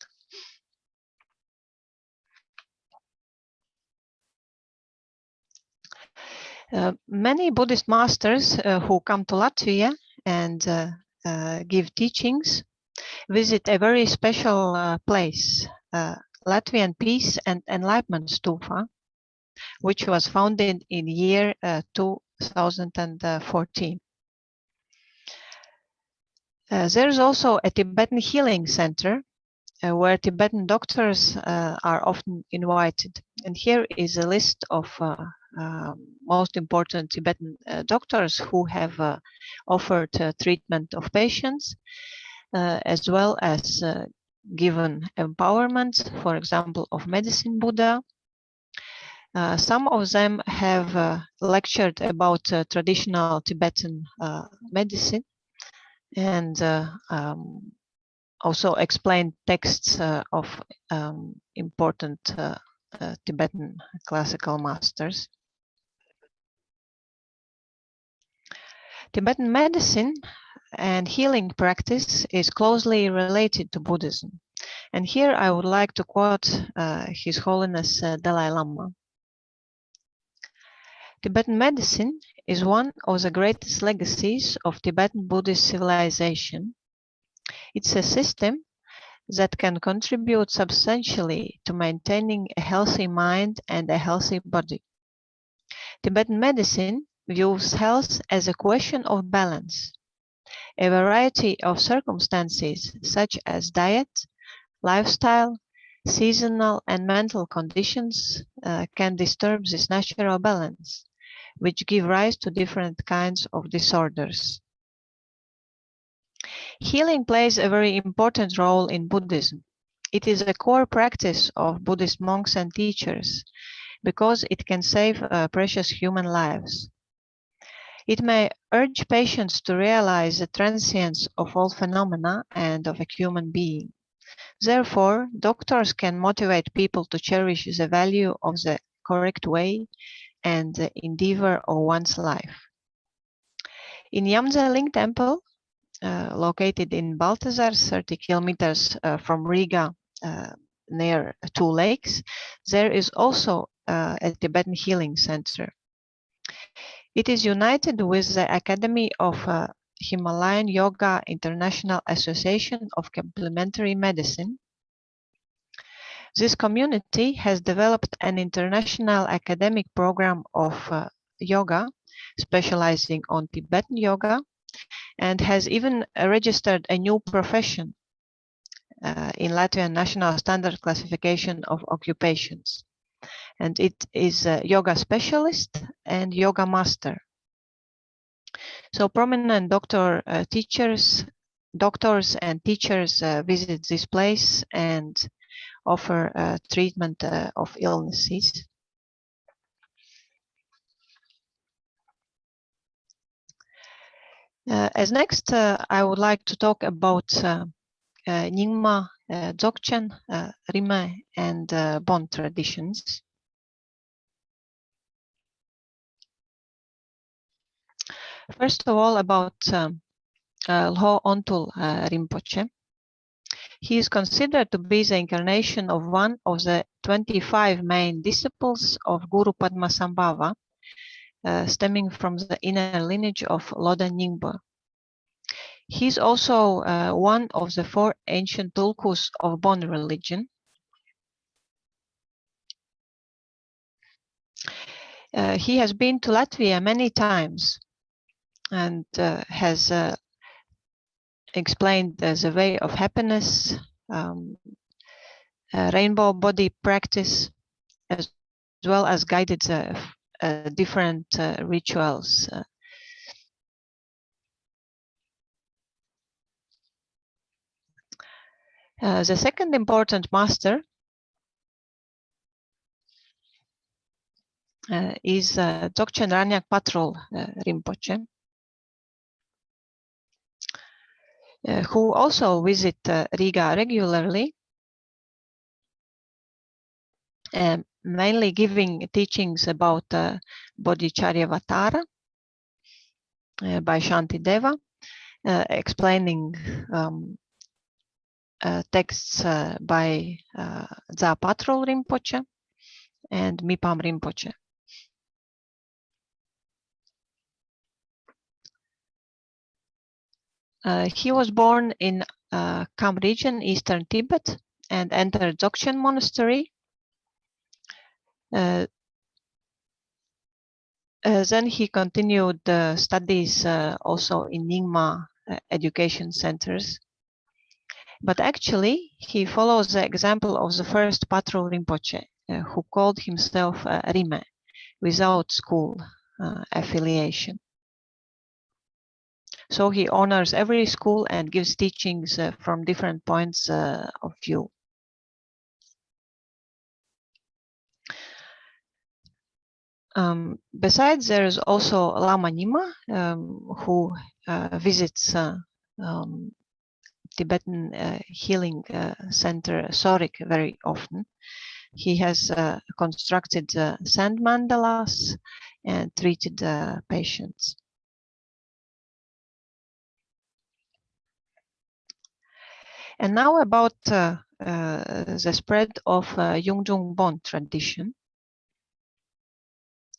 Many Buddhist masters who come to Latvia and give teachings visit a very special place, Latvian Peace and Enlightenment Stupa, which was founded in year 2014. There's also a Tibetan healing center where Tibetan doctors are often invited. And here is a list of most important Tibetan doctors who have offered treatment of patients, as well as given empowerment, for example, of Medicine Buddha. Some of them have lectured about traditional Tibetan medicine and also explained texts of important Tibetan classical masters. Tibetan medicine and healing practice is closely related to Buddhism. And here I would like to quote His Holiness Dalai Lama. Tibetan medicine is one of the greatest legacies of Tibetan Buddhist civilization. It's a system that can contribute substantially to maintaining a healthy mind and a healthy body. Tibetan medicine views health as a question of balance. A variety of circumstances, such as diet, lifestyle, seasonal and mental conditions, can disturb this natural balance, which give rise to different kinds of disorders. Healing plays a very important role in Buddhism. It is a core practice of Buddhist monks and teachers because it can save precious human lives. It may urge patients to realize the transience of all phenomena and of a human being. Therefore, doctors can motivate people to cherish the value of the correct way and the endeavor of one's life. In Yamza-Ling Temple, located in Baltazar, 30 kilometers from Riga, near two lakes, there is also a Tibetan healing center. It is united with the Academy of Himalayan Yoga International Association of Complementary Medicine. This community has developed an international academic program of yoga, specializing on Tibetan yoga, and has even registered a new profession in Latvian National Standard Classification of Occupations. And it is a yoga specialist and yoga master. So prominent doctors and teachers visit this place and offer treatment of illnesses. As next, I would like to talk about Nyingma, Dzogchen, Rime, and Bon traditions. First of all, about Lho Ontul Rinpoche. He is considered to be the incarnation of one of the 25 main disciples of Guru Padmasambhava, stemming from the inner lineage of Loda Nyingma. He is also one of the 4 ancient tulkus of Bon religion. He has been to Latvia many times and has explained the way of happiness, rainbow body practice, as well as guided different rituals. The second important master is Dzogchen Ranyak Patrul Rinpoche. who also visit Riga regularly, mainly giving teachings about Bodhicharyavatara by Shantideva, explaining texts by Zapatrul Rinpoche and Mipam Rinpoche. He was born in Kham region, eastern Tibet, and entered Dzogchen Monastery. Then he continued studies also in Nyingma education centers. But actually, he follows the example of the first Patrul Rinpoche, who called himself Rime, without school affiliation. So he honors every school and gives teachings from different points of view. Besides, there is also Lama Nima, who visits Tibetan healing center Sorik very often. He has constructed sand mandalas and treated patients. And now about the spread of Yungdrung Bon tradition.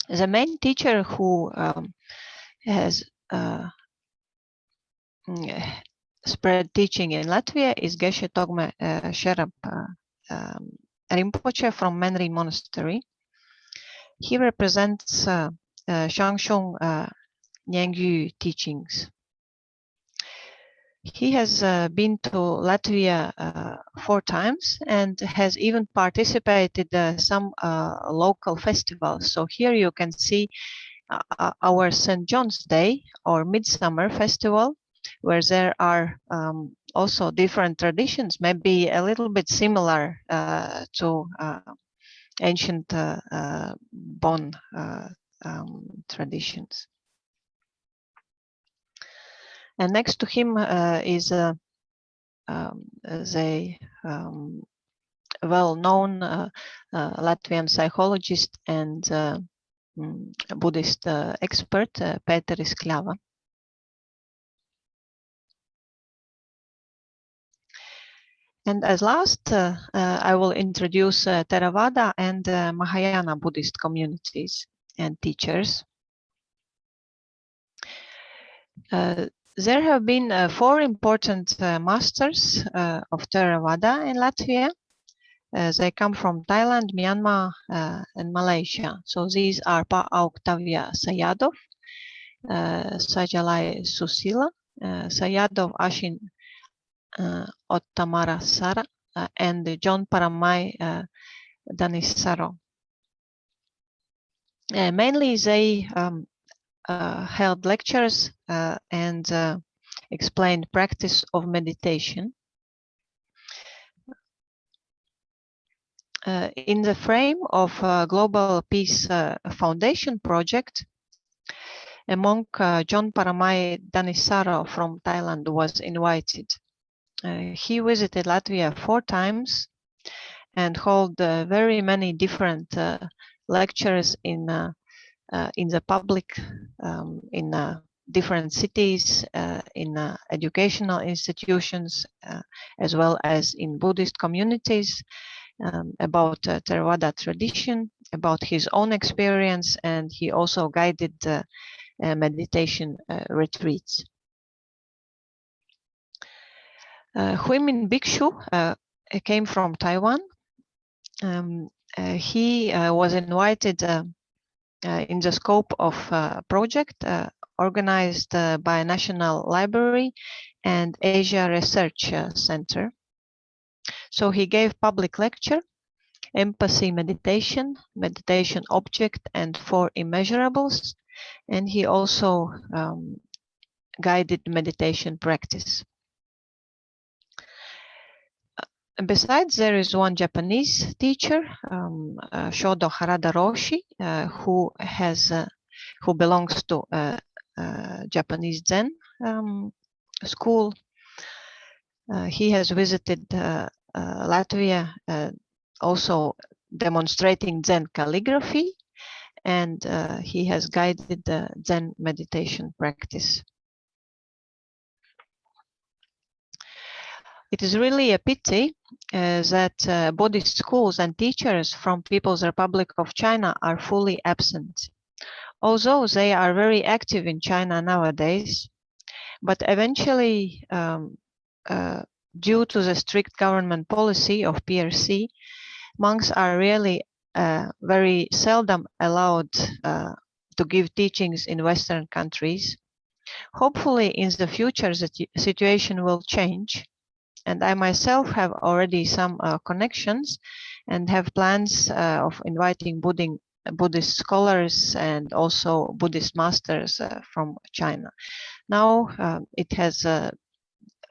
The main teacher who has spread teaching in Latvia is Geshe Togme Sherab Rinpoche from Mandarin Monastery. He represents Shangshung Nyingyu teachings. He has been to Latvia 4 times and has even participated some local festivals. So here you can see our St. John's Day or Midsummer Festival, where there are also different traditions, maybe a little bit similar to ancient Bon traditions. And next to him is the well-known Latvian psychologist and Buddhist expert, Pēteris Kļava. And as last, I will introduce Theravada and Mahayana Buddhist communities and teachers. There have been 4 important masters of Theravada in Latvia. They come from Thailand, Myanmar, and Malaysia. So these are Pa Octavia Sayadaw, Sajalai Susila, Sayadaw Ashin Ottamara Sara, and John Paramai Danisaro. Mainly they held lectures and explained practice of meditation. In the frame of Global Peace Foundation project, a monk, John Paramai Danisaro from Thailand, was invited. He visited Latvia 4 times and held very many different lectures in the public, in different cities, in educational institutions, as well as in Buddhist communities, about Theravada tradition, about his own experience, and he also guided meditation retreats. Huimin Bhikshu came from Taiwan. He was invited in the scope of a project organized by National Library and Asia Research Center. So he gave public lecture, empathy meditation, meditation object, and 4 immeasurables, and he also guided meditation practice. Besides, there is one Japanese teacher, Shodo Harada Roshi, who belongs to Japanese Zen school. He has visited Latvia, also demonstrating Zen calligraphy, and he has guided the Zen meditation practice. It is really a pity that Buddhist schools and teachers from People's Republic of China are fully absent. Although they are very active in China nowadays, but eventually, due to the strict government policy of PRC, monks are really very seldom allowed to give teachings in Western countries. Hopefully, in the future, the situation will change. And I myself have already some connections and have plans of inviting Buddhist scholars and also Buddhist masters from China. Now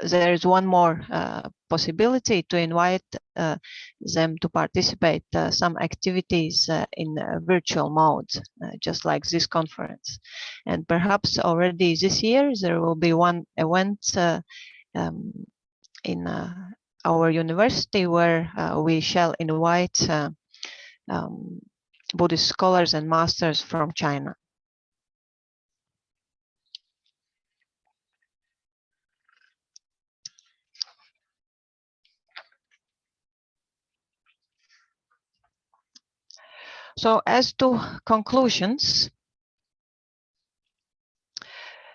there is one more possibility to invite them to participate some activities in virtual mode, just like this conference. And perhaps already this year there will be one event in our university where we shall invite Buddhist scholars and masters from China. So as to conclusions,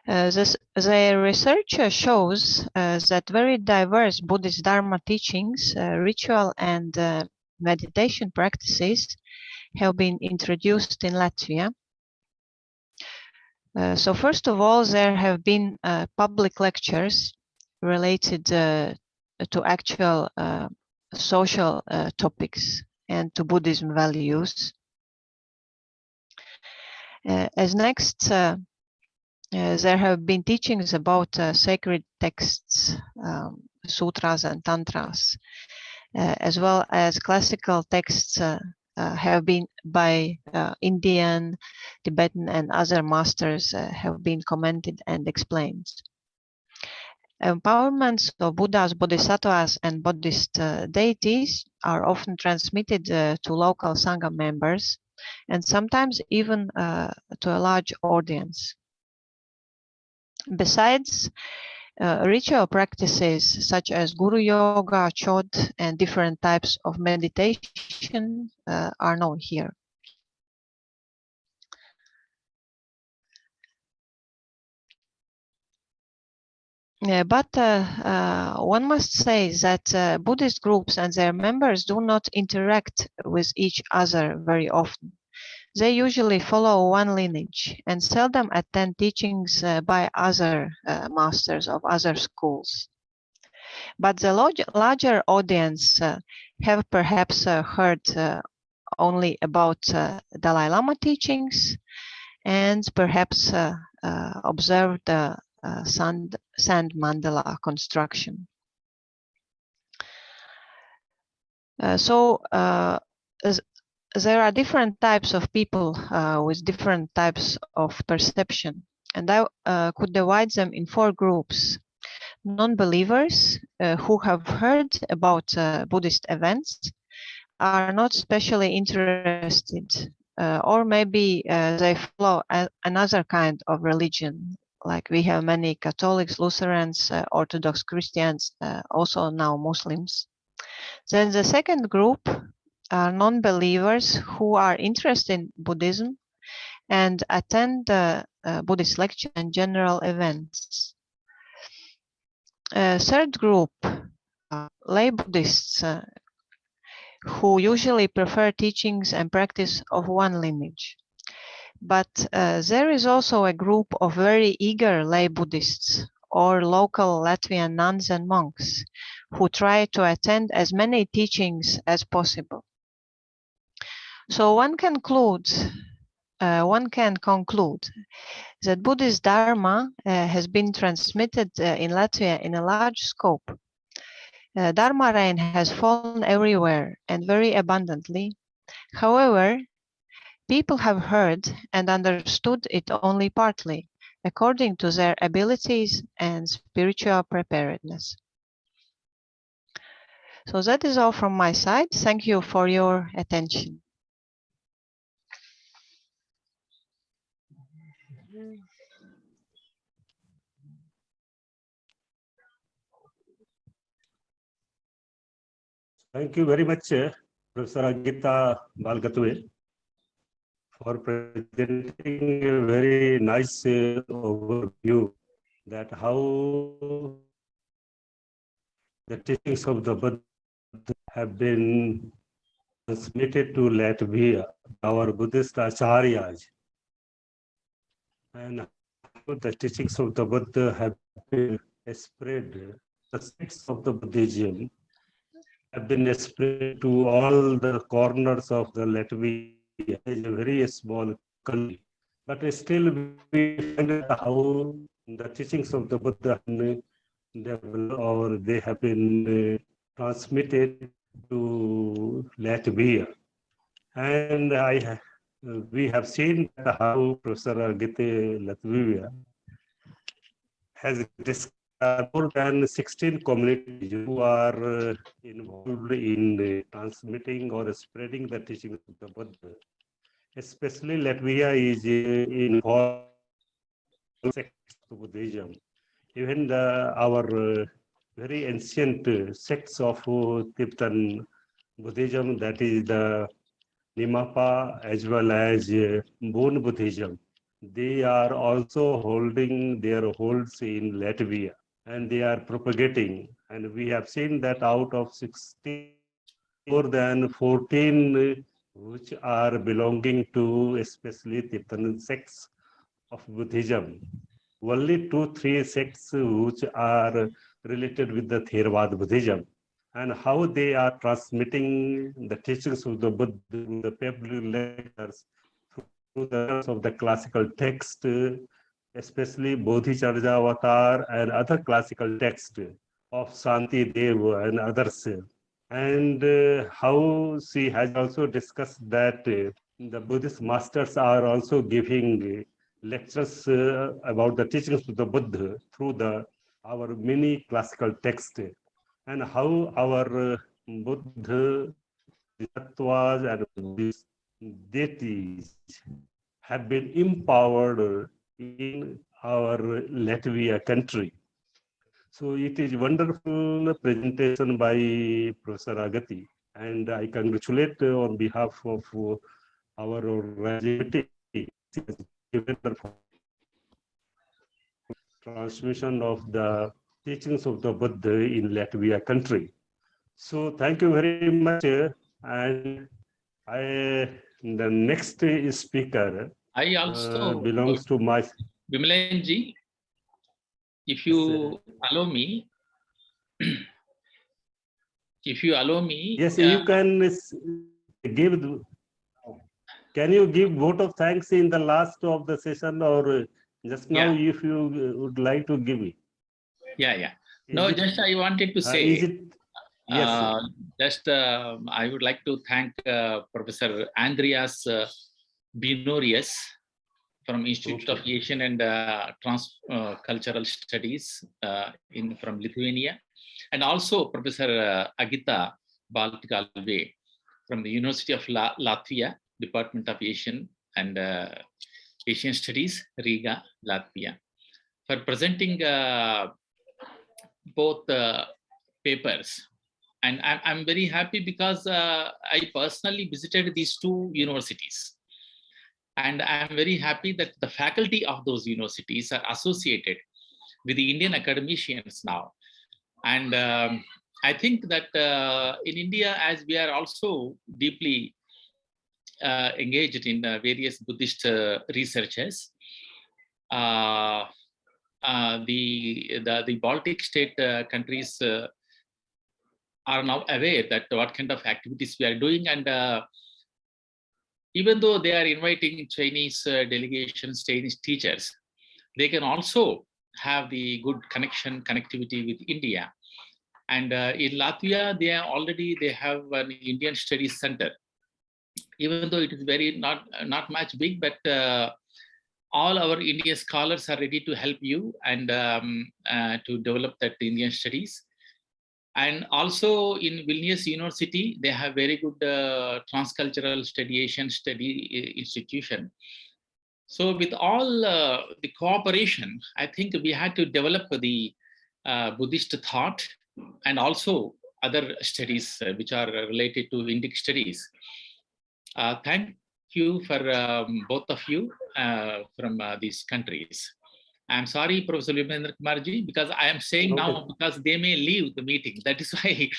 the research shows that very diverse Buddhist Dharma teachings, ritual and meditation practices have been introduced in Latvia. So first of all, there have been public lectures related to actual social topics and to Buddhism values. As next, there have been teachings about sacred texts, sutras and tantras, as well as classical texts have been by Indian, Tibetan and other masters have been commented and explained. Empowerments of Buddhas, Bodhisattvas and Buddhist deities are often transmitted to local Sangha members and sometimes even to a large audience. Besides, ritual practices such as Guru Yoga, Chod, and different types of meditation are known here. But one must say that Buddhist groups and their members do not interact with each other very often. They usually follow one lineage and seldom attend teachings by other masters of other schools. But the larger audience have perhaps heard only about Dalai Lama teachings and perhaps observed the sand mandala construction. So there are different types of people with different types of perception, and I could divide them in 4 groups. Non-believers who have heard about Buddhist events are not specially interested, or maybe they follow another kind of religion, like we have many Catholics, Lutherans, Orthodox Christians, also now Muslims. Then the second group are non-believers who are interested in Buddhism and attend Buddhist lectures and general events. Third group, lay Buddhists who usually prefer teachings and practice of one lineage. But there is also a group of very eager lay Buddhists or local Latvian nuns and monks who try to attend as many teachings as possible. So one can conclude that Buddhist Dharma has been transmitted in Latvia in a large scope. Dharma rain has fallen everywhere and very abundantly. However, people have heard and understood it only partly, according to their abilities and spiritual preparedness. So that is all from my side. Thank you for your attention. Thank you very much, Professor Agita Balgatwe, for presenting a very nice overview that how the teachings of the Buddha have been transmitted to Latvia, our Buddhist acharyas, and how the teachings of the Buddha have been spread, the sects of the Buddhism have been spread to all the corners of the Latvia. It is a very small country, but still we find how the teachings of the Buddha or they have been transmitted to Latvia. And we have seen how Professor Gite Latvia has discussed more than 16 communities who are involved in transmitting or spreading the teachings of the Buddha. Especially Latvia is involved in sects of Buddhism. Even our very ancient sects of Tibetan Buddhism, that is the Nimapa as well as Bon Buddhism, they are also holding their holds in Latvia and they are propagating. And we have seen that out of 16, more than 14 which are belonging to especially Tibetan sects of Buddhism. Only 2-3 sects which are related with the Theravada Buddhism, and how they are transmitting the teachings of the Buddha in the public lectures through the of the classical text, especially Bodhicharya Avatar and other classical texts of Shanti Deva and others. And how she has also discussed that the Buddhist masters are also giving lectures about the teachings of the Buddha through our many classical texts, and how our Buddha tattvas and Buddhist deities have been empowered in our Latvia country. So it is wonderful presentation by Professor Agati, and I congratulate on behalf of our organization transmission of the teachings of the Buddha in Latvia country. So thank you very much, and the next speaker I also belongs to my Vimalenji, if you allow me, yes, you can give. Can you give vote of thanks in the last of the session, or just now, if you would like to give it? Yeah. No, just I wanted to say. Is it? Yes. Just I would like to thank Professor Andreas Binorius from Institute of Asian and Cultural Studies from Lithuania, and also Professor Agita Balgatwe from the University of Latvia, Department of Asian and Asian Studies, Riga, Latvia, for presenting both papers. And I'm very happy because I personally visited these two universities. And I'm very happy that the faculty of those universities are associated with the Indian academicians now. And I think that in India, as we are also deeply engaged in various Buddhist researches, the Baltic state countries are now aware that what kind of activities we are doing, and even though they are inviting Chinese delegations, Chinese teachers, they can also have the good connectivity with India. And in Latvia, they have an Indian Studies Center. Even though it is not much big, but all our Indian scholars are ready to help you and to develop that Indian studies. And also in Vilnius University, they have very good transcultural study institution. So with all the cooperation, I think we had to develop the Buddhist thought and also other studies which are related to Indic studies. Thank you for both of you from these countries. I'm sorry, Professor Vipendra Kumarji, because I am saying now because they may leave the meeting. That is why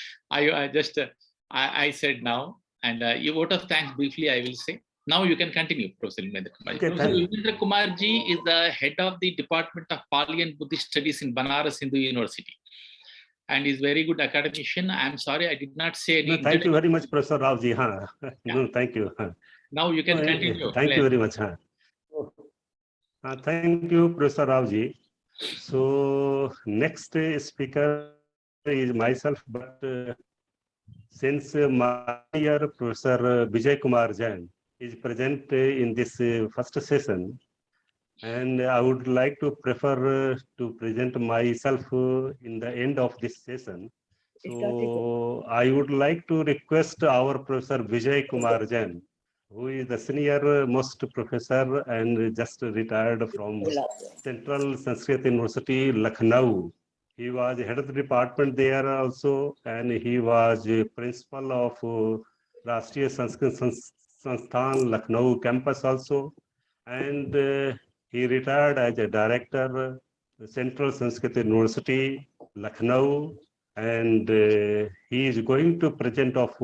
I said now. And you vote of thanks briefly, I will say. Now you can continue, Professor Vipendra Kumarji. Okay, Professor Vipendra Kumarji is the head of the Department of Pali and Buddhist Studies in Banaras Hindu University, and is very good academician. I'm sorry, I did not say any. No, thank you very much, Professor Ravji. No, thank you. Now you can continue. Thank you very much. Thank you, Professor Ravji. So next speaker is myself, but since my dear Professor Vijay Kumar Jain is present in this first session, and I would like to prefer to present myself in the end of this session. So I would like to request our Professor Vijay Kumar Jain, who is the senior most professor and just retired from Central Sanskrit University, Lucknow. He was head of the department there also, and he was principal of Rashtriya Sanskrit Sansthan, Lucknow campus also. And he retired as a director, Central Sanskrit University, Lucknow, and he is going to present of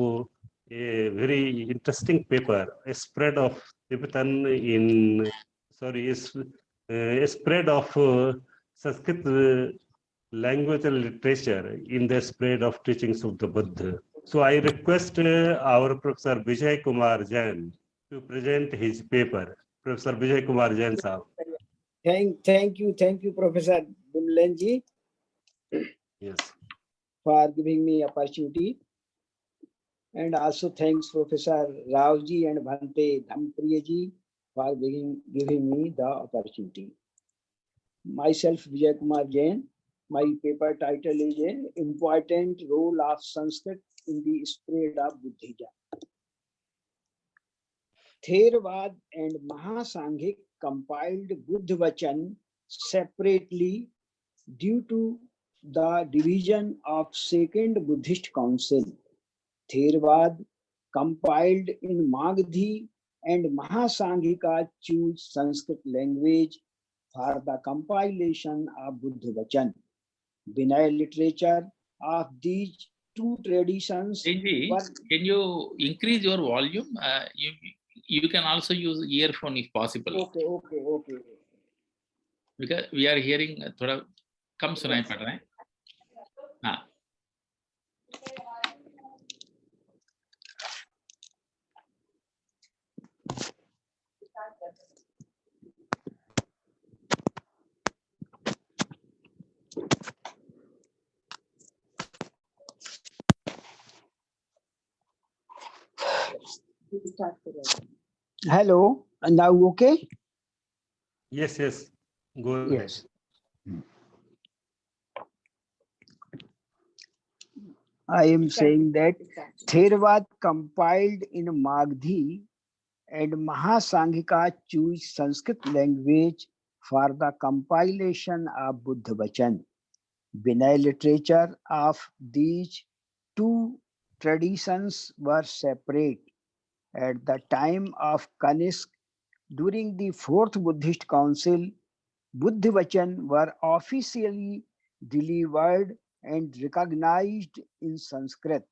a very interesting paper, a spread of Tibetan in, a spread of Sanskrit language and literature in the spread of teachings of the Buddha. So I request our Professor Vijay Kumar Jain to present his paper. Professor Vijay Kumar Jain sir. Thank you, Professor Bimlenji. Yes. For giving me opportunity. And also thanks Professor Raoji and Bhante Dhampriyaji for giving me the opportunity. Myself, Vijay Kumar Jain. My paper title is an Important Role of Sanskrit in the Spread of Buddhism. Theravada and Mahasangik compiled Buddha Vachan separately due to the division of Second Buddhist Council. Theravada compiled in Magadhi and Mahasangika choose Sanskrit language for the compilation of Buddha Vachan. Vinay literature of these two traditions. Can you increase your volume? You can also use earphone if possible. Okay. Because we are hearing thoda kam sunai pad raha hai. Hello, and now okay? Yes. Go ahead. Yes. I am saying that Theravada compiled in Magadhi and Mahasangika choose Sanskrit language for the compilation of Buddha Vachan. Vinay literature of these two traditions were separate. At the time of Kanishk, during the Fourth Buddhist Council, Buddha Vachan were officially delivered and recognized in Sanskrit.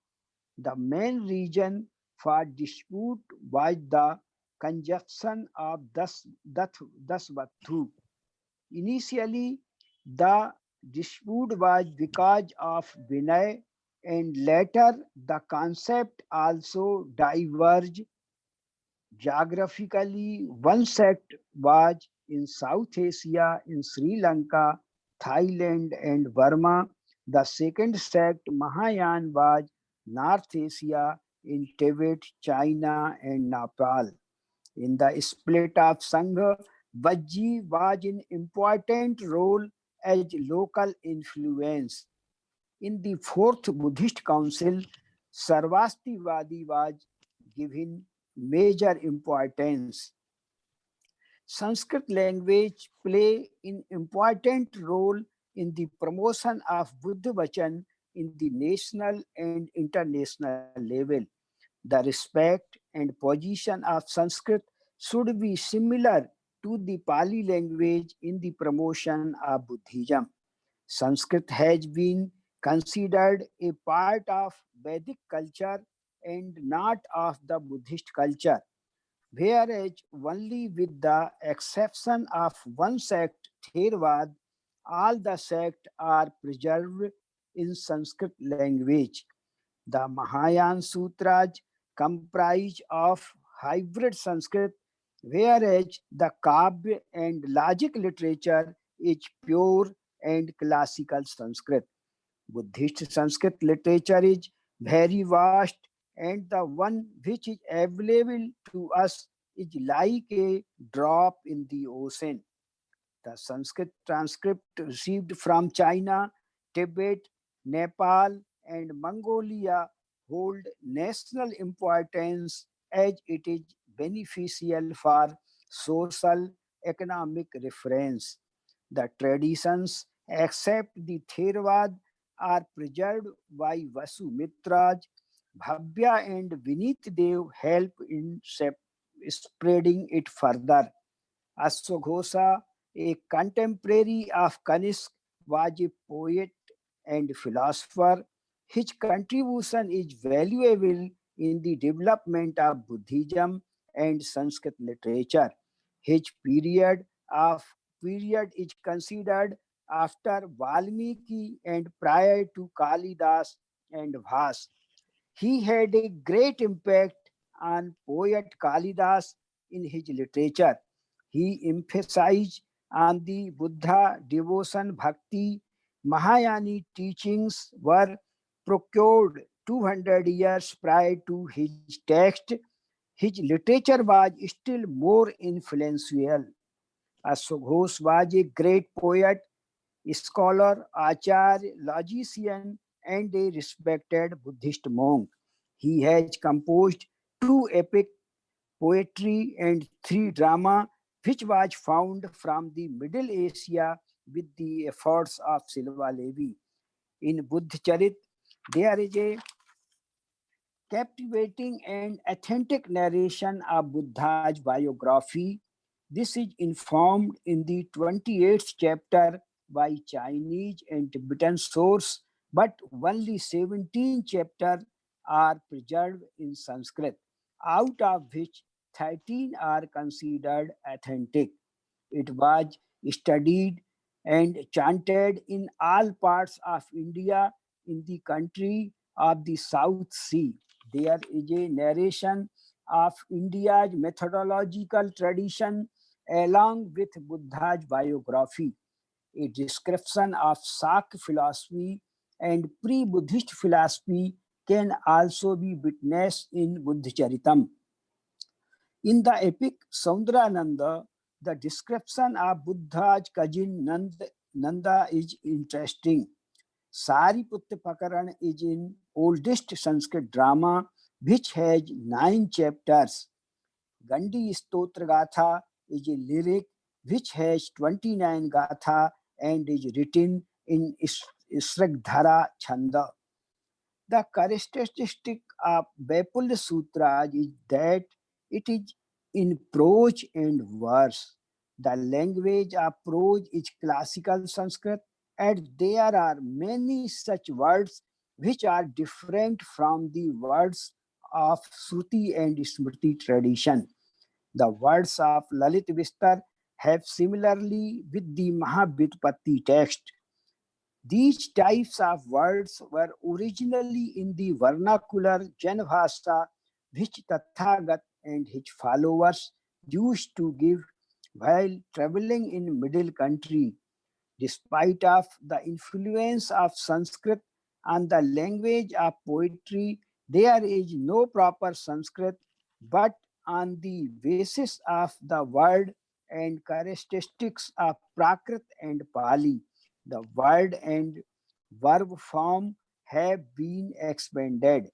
The main reason for dispute was the conjunction of Dasvattu. Initially, the dispute was because of Vinay, and later the concept also diverged. Geographically, one sect was in South Asia, in Sri Lanka, Thailand, and Burma. The second sect, Mahayana, was North Asia, in Tibet, China, and Nepal. In the split of Sangha, Vajji was an important role as local influence. In the fourth Buddhist council, Sarvastivadi was given major importance. Sanskrit language play an important role in the promotion of Buddha Vachan in the national and international level. The respect and position of Sanskrit should be similar to the Pali language in the promotion of Buddhism. Sanskrit has been considered a part of Vedic culture and not of the Buddhist culture, whereas only with the exception of one sect, Theravada, all the sects are preserved in Sanskrit language. The Mahayana Sutras comprise of hybrid Sanskrit, whereas the Kavya and logic literature is pure and classical Sanskrit. Buddhist Sanskrit literature is very vast, and the one which is available to us is like a drop in the ocean. The Sanskrit transcript received from China, Tibet, Nepal, and Mongolia hold national importance as it is beneficial for social economic reference. The traditions, except the Theravada, are preserved by Vasu Mitraj. Bhavya and Vinit Dev help in spreading it further. Ashwaghosa, a contemporary of Kanishk, was a poet and philosopher. His contribution is valuable in the development of Buddhism and Sanskrit literature. His period is considered after Valmiki and prior to Kalidas and Vas. He had a great impact on poet Kalidas in his literature. He emphasized on the Buddha devotion bhakti. Mahayani teachings were procured 200 years prior to his text. His literature was still more influential. Ashwaghosh was a great poet, scholar, acharya, logician, and a respected Buddhist monk. He has composed two epic poetry and three drama, which was found from the Middle Asia with the efforts of Silva Levi. In Buddha Charit, there is a captivating and authentic narration of Buddha's biography. This is informed in the 28th chapter by Chinese and Tibetan source, but only 17 chapters are preserved in Sanskrit, out of which 13 are considered authentic. It was studied and chanted in all parts of India in the country of the South Sea. There is a narration of India's methodological tradition along with Buddha's biography. A description of Shakya philosophy and pre-Buddhist philosophy can also be witnessed in Buddhacharitam. In the epic Saundrananda, the description of Buddha's cousin Nanda is interesting. Sariputta Pakaran is in oldest Sanskrit drama which has 9 chapters. Gandhi Stotra Gatha is a lyric which has 29 gatha and is written in Sragdhara Chanda. The characteristic of Vaipulya Sutra is that it is in prose and verse. The language of prose is classical Sanskrit, and there are many such words which are different from the words of Shruti and Smriti tradition. The words of Lalit Vistar have similarly with the Mahabhyutpatti text. These types of words were originally in the vernacular Janbhasha, which Tathagat and his followers used to give while traveling in middle country. Despite of the influence of Sanskrit on the language of poetry, there is no proper Sanskrit, but on the basis of the word and characteristics of Prakrit and Pali, the word and verb form have been expanded.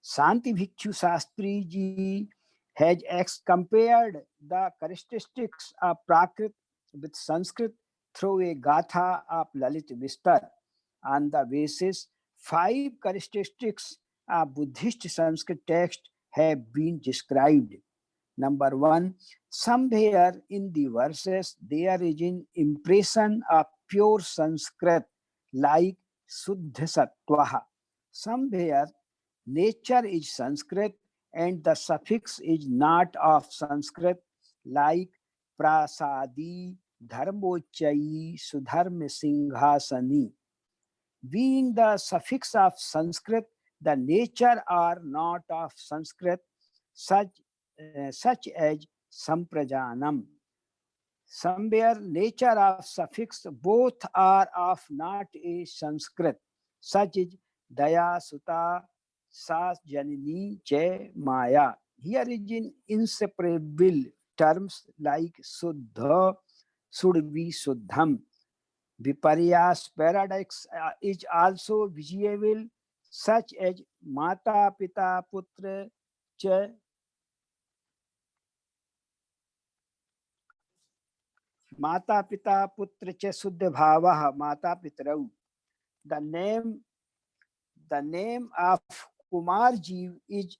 Santi Bhikshu Shastri ji has compared the characteristics of Prakrit with Sanskrit through a Gatha of Lalit Vistar. On the basis, 5 characteristics of Buddhist Sanskrit text have been described. Number 1, somewhere in the verses there is an impression of pure Sanskrit like Suddha Sattvaha. Somewhere nature is Sanskrit and the suffix is not of Sanskrit like prasadi, dharmochayi, sudharma singhasani. Being the suffix of Sanskrit, the nature are not of Sanskrit, such as samprajanam. Somewhere nature of suffix both are of not a Sanskrit, such as daya, sutta, sa, janini, che, maya. Here is in inseparable terms like suddha, should be suddham. Viparyas paradox is also visible, such as mata, pita, putra, cha, Mata Pita Putra Cha Suddha Bhavaha Mata Pitarau. The name of Kumar Ji is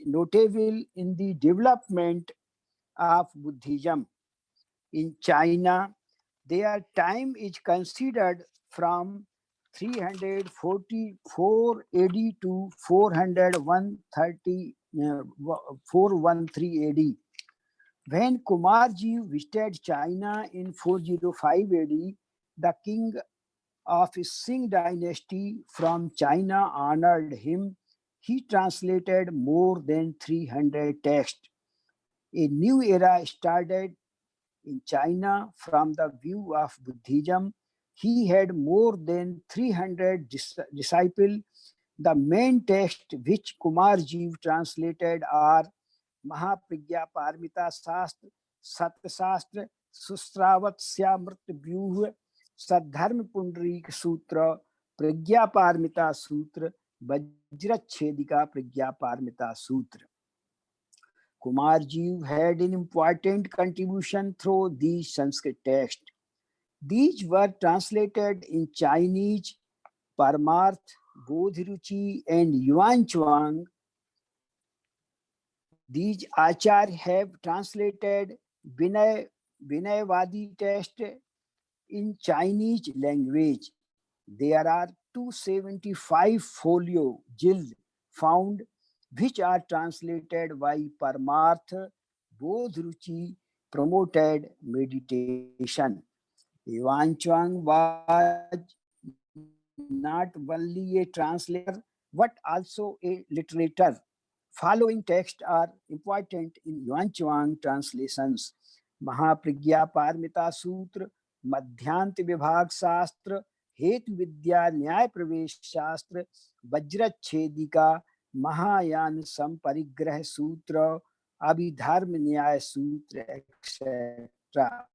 notable in the development of Buddhism. In China, their time is considered from 344 AD to 413 AD. When Kumarji visited China in 405 AD, the king of Sing dynasty from China honored him. He translated more than 300 texts. A new era started in China from the view of Buddhism. He had more than 300 disciples. The main texts which Kumarji translated are Mahapragya Paramita शास्त्र, सत्य शास्त्र, सुश्रावत्स्यामृत व्यूह, सद्धर्म पुंडरीक सूत्र, प्रज्ञा पारमिता सूत्र, वज्रच्छेदिका प्रज्ञा पारमिता सूत्र. Kumarji had an important contribution through these Sanskrit texts. These were translated in Chinese, Parmarth, Bodhiruchi, and Yuan Chuang. These Acharya have translated Vinayavadi text in Chinese language. There are 275 folio jilds found which are translated by Parmarth. Bodhruchi promoted meditation. Yuan Chuang was not only a translator but also a literator. Following texts are important in Yuan Chuang translations: Mahapragya Parmita Sutra, Madhyant Vibhag Shastra, Hetu Vidya Nyay Pravesh Shastra, Vajrachedika, Mahayana Samparigrah Sutra, Abhidharma Nyay Sutra, etc.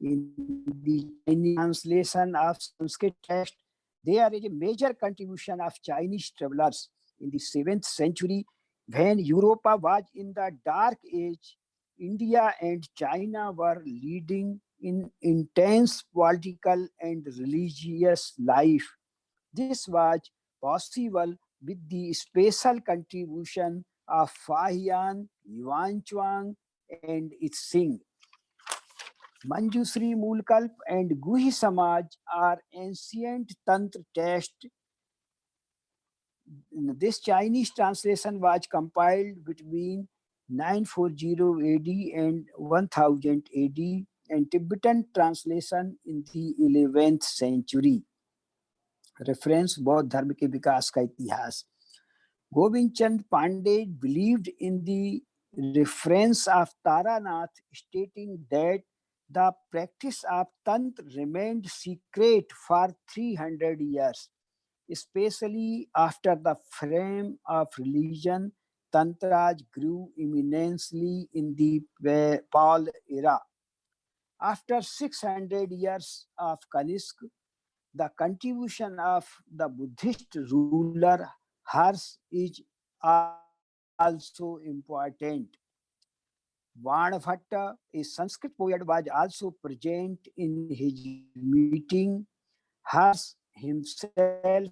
In the Chinese translation of Sanskrit text, there is a major contribution of Chinese travelers. In the 7th century, when Europe was in the Dark Age, India and China were leading in intense political and religious life. This was possible with the special contribution of Fahian, Yuan Chuang, and Itsing. Manjusri Mulkalp and Guhi Samaj are ancient Tantra texts. This Chinese translation was compiled between 940 AD and 1000 AD, and Tibetan translation in the 11th century. Reference बौद्ध धर्म के विकास का इतिहास. Govind Chand Pandey believed in the reference of Taranath, stating that the practice of Tantra remained secret for 300 years. Especially after the frame of religion, Tantras grew immensely in the Palo era. After 600 years of Kanishk, The contribution of the Buddhist ruler Hars is also important. Vanabhatta, a Sanskrit poet, was also present in his meeting. Hars himself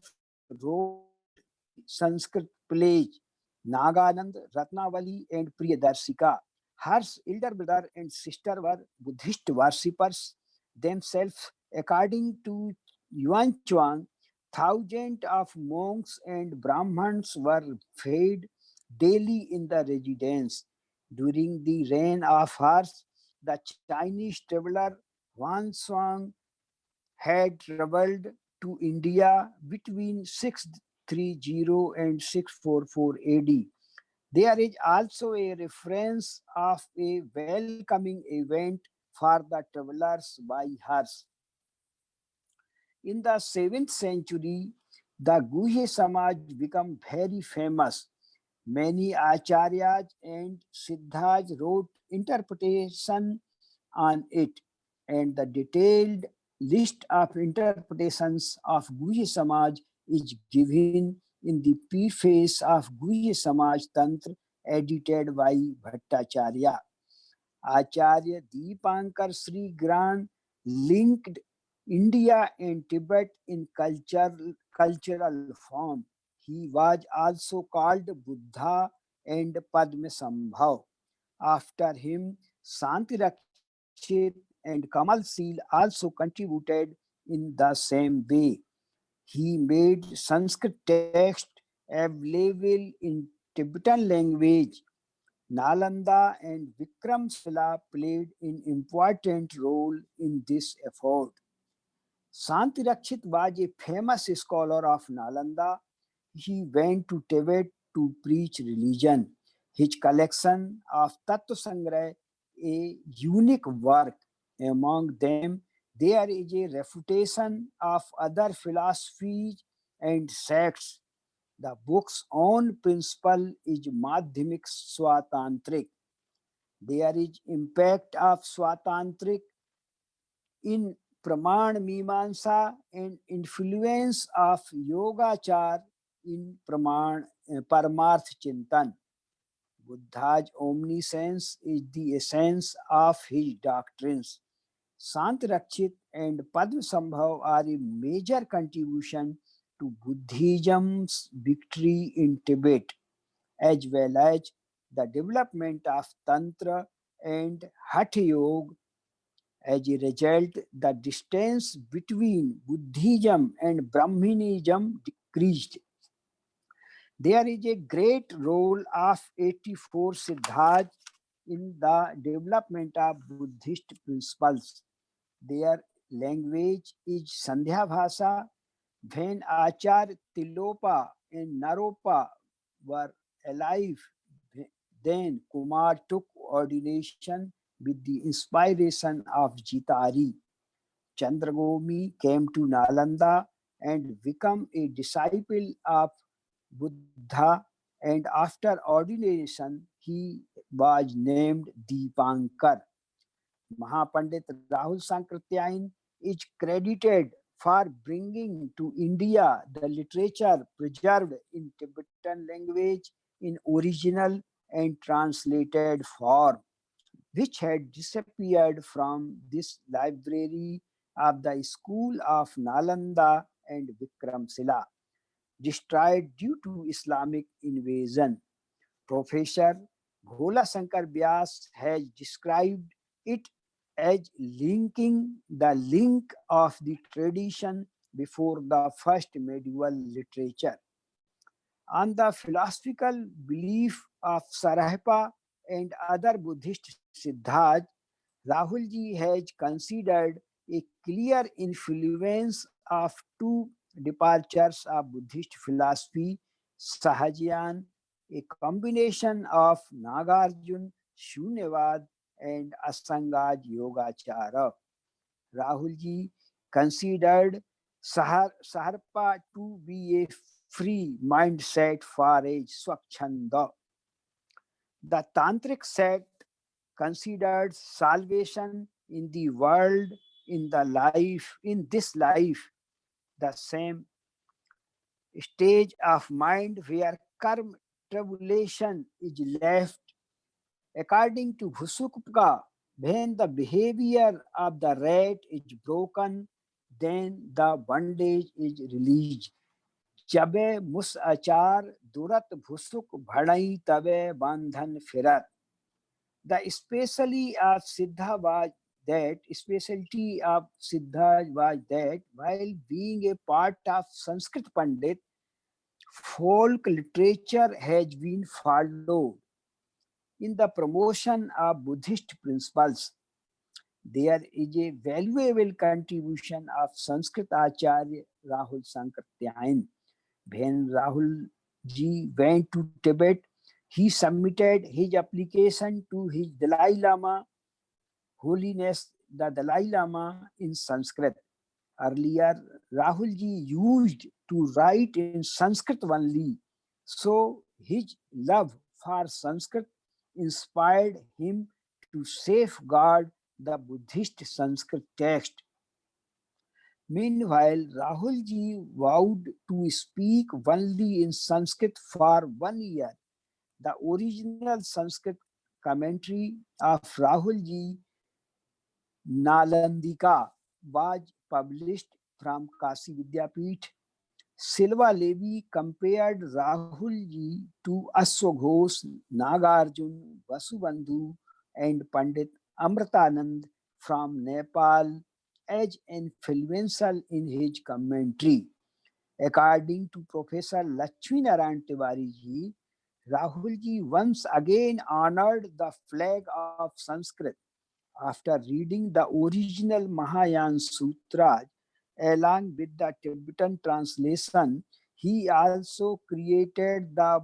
wrote three Sanskrit plays, Naganand, Ratnavali, and Priyadarshika. Hers elder brother and sister were Buddhist worshippers themselves. According to Yuan Chuang, thousands of monks and Brahmins were fed daily in the residence. During the reign of Hers, the Chinese traveler Huan Xuan had traveled to India between 630 and 644 AD. There is also a reference of a welcoming event for the travelers by Hers. In the 7th century, the Guhe Samaj became very famous. Many acharyas and siddhas wrote interpretation on it, and the detailed list of interpretations of Guhya Samaj is given in the preface of Guhya Samaj Tantra edited by Bhattacharya. Acharya Deepankar Sri Gran linked India and Tibet in cultural form. He was also called Buddha and Padmasambhav. After him, Santirakshit and Kamal Sil also contributed in the same way. He made Sanskrit text available in Tibetan language. Nalanda and Vikramshila played an important role in this effort. Santirakshit was a famous scholar of Nalanda. He went to Tibet to preach religion. His collection of Tattva Sangrah, a unique work. Among them, there is a refutation of other philosophies and sects. The book's own principle is Madhyamik Swatantrik. There is impact of Swatantrik in Praman Mimansa and influence of Yogachar in Paramarth Chintan. Buddha's omniscience is the essence of his doctrines. Santirakshit and Padmasambhav are a major contribution to Buddhism's victory in Tibet, as well as the development of Tantra and Hatha Yoga. As a result, the distance between Buddhism and Brahmanism decreased. There is a great role of 84 Siddhas in the development of Buddhist principles. Their language is Sandhya Bhasa. When Acharya Tilopa and Naropa were alive, then Kumar took ordination with the inspiration of Jitari. Chandragomi came to Nalanda and became a disciple of Buddha, and after ordination, he was named Deepankar. Mahapandit Rahul Sankrityayan is credited for bringing to India the literature preserved in Tibetan language in original and translated form, which had disappeared from this library of the school of Nalanda and Vikramshila, destroyed due to Islamic invasion. Professor Bhola Shankar Vyas has described it as linking the link of the tradition before the first medieval literature. On the philosophical belief of Sarahpa and other Buddhist siddhas, Rahulji has considered a clear influence of two departures of Buddhist philosophy, Sahajiyan, a combination of Nagarjuna, Shunyavad, and Asangaj Yogachara. Rahulji considered Saharpa to be a free mindset for a Swachanda. The Tantric sect considered salvation in the world, in this life, the same stage of mind where karma tribulation is left. According to Bhusukupka, when the behavior of the rat is broken, then the bondage is released. Jabe mus achar durat bhusuk bhadai tabe bandhan firat. The specialty of Siddha was that while being a part of Sanskrit Pandit, folk literature has been followed in the promotion of Buddhist principles. There is a valuable contribution of Sanskrit Acharya Rahul Sankrityayan. When Rahul ji went to Tibet, he submitted his application to his Dalai Lama, Holiness the Dalai Lama, in Sanskrit. Earlier, Rahul ji used to write in Sanskrit only, so his love for Sanskrit inspired him to safeguard the Buddhist Sanskrit text. Meanwhile, Rahul ji vowed to speak only in Sanskrit for 1 year. The original Sanskrit commentary of Rahul ji, Nalandika, was published from Kasi Vidyapith. Silva Levi compared Rahul ji to Ashwaghosh, Nagarjuna, Vasubandhu, and Pandit Amritanand from Nepal as influential in his commentary. According to Professor Lakshminarayan Tiwari ji, Rahul ji once again honored the flag of Sanskrit. After reading the original Mahayana Sutras along with the Tibetan translation, he also created the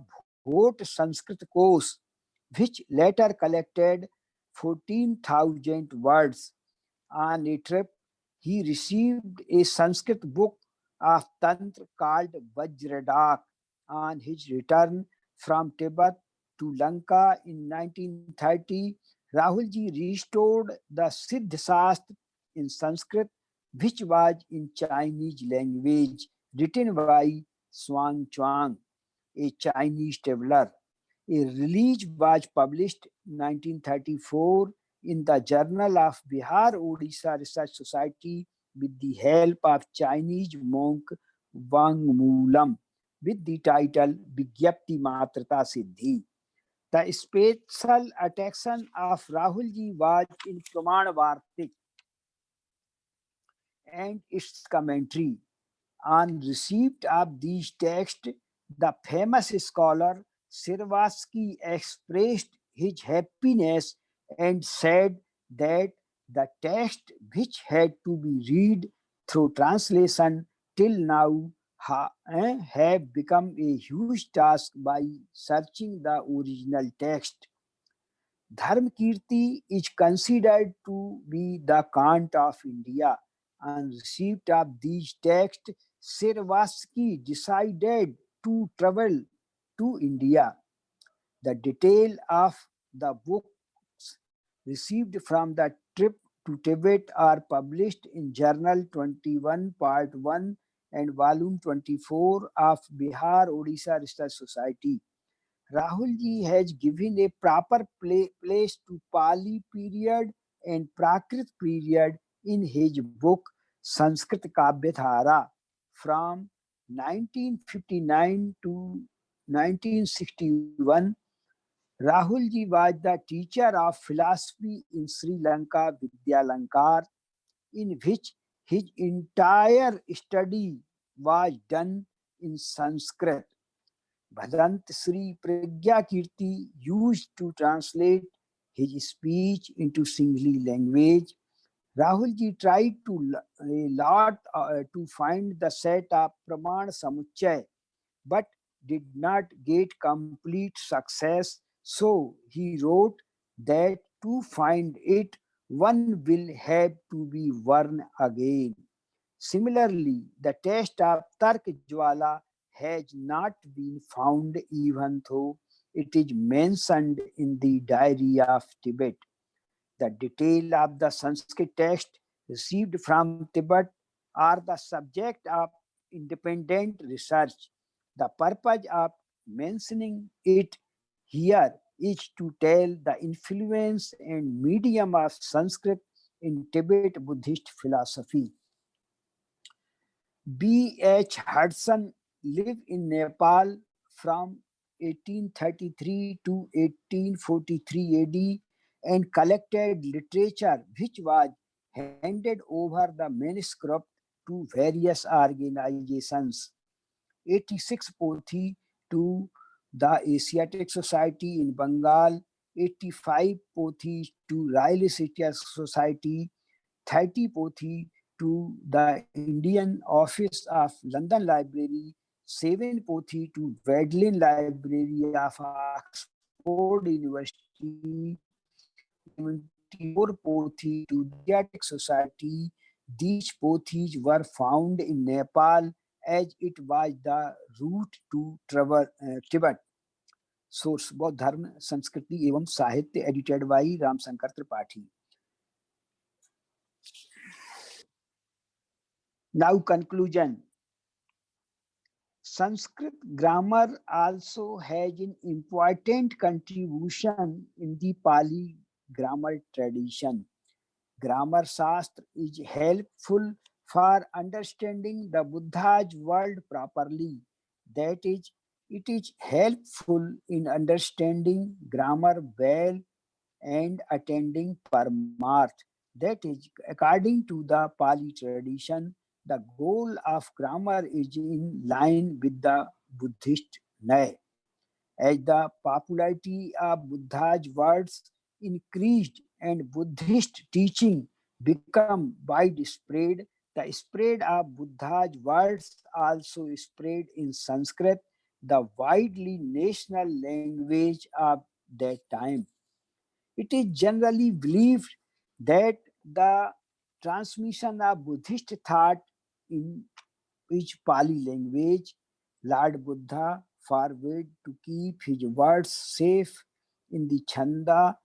Bhot Sanskrit course, which later collected 14,000 words. On a trip, he received a Sanskrit book of Tantra called Vajradak. On his return from Tibet to Lanka in 1930, Rahul ji restored the Siddha Shastra in Sanskrit, which was in Chinese language, written by Xuan Chuang, a Chinese traveler. A release was published in 1934 in the Journal of Bihar Odisha Research Society with the help of Chinese monk Wang Moolam with the title Vigyapti Matrata Siddhi. The special attraction of Rahul ji was in Praman Vartik and its commentary. On receipt of these texts, the famous scholar Sirvatsky expressed his happiness and said that the text, which had to be read through translation till now, have become a huge task by searching the original text. Dharmakirti is considered to be the Kant of India. On receipt of these texts, Sirvatsky decided to travel to India. The detail of the books received from the trip to Tibet are published in Journal 21 Part 1 and Volume 24 of Bihar Odisha Research Society. Rahul ji has given a proper place to Pali period and Prakrit period in his book Sanskrit Kavyadhara from 1959 to 1961. Rahul ji was the teacher of philosophy in Sri Lanka Vidyalankar, in which his entire study was done in Sanskrit. Bhadant Sri Pragya Kirti used to translate his speech into Singli language. Rahul ji tried to a lot to find the set of Praman Samuchay, but did not get complete success. So he wrote that to find it, one will have to be born again. Similarly, the text of Tark Jwala has not been found even though it is mentioned in the Diary of Tibet. The detail of the Sanskrit text received from Tibet are the subject of independent research. The purpose of mentioning it here is to tell the influence and medium of Sanskrit in Tibet Buddhist philosophy. B.H. Hudson lived in Nepal from 1833 to 1843 AD and collected literature which was handed over the manuscript to various organizations. 86 Pothi to the Asiatic Society in Bengal, 85 Pothi to Royal Asiatic Society, 30 Pothi to the Indian Office of London Library, 7 Pothi to Wadlin Library of Oxford University, 74 Pothi to the Asiatic Society. These Pothis were found in Nepal as it was the route to Tibet. Source बौद्ध धर्म संस्कृति एवं साहित्य edited by Ramshankar Tripathi. Now conclusion. Sanskrit grammar also has an important contribution in the Pali grammar tradition. Grammar Shastra is helpful for understanding the Buddha's word properly. That is, it is helpful in understanding grammar well and attending Paramarth. That is, according to the Pali tradition, the goal of grammar is in line with the Buddhist Nyaya. As the popularity of Buddha's words increased and Buddhist teaching become widespread, the spread of Buddha's words also spread in Sanskrit, the widely national language of that time. It is generally believed that the transmission of Buddhist thought in each Pali language, Lord Buddha forbade to keep his words safe in the Chanda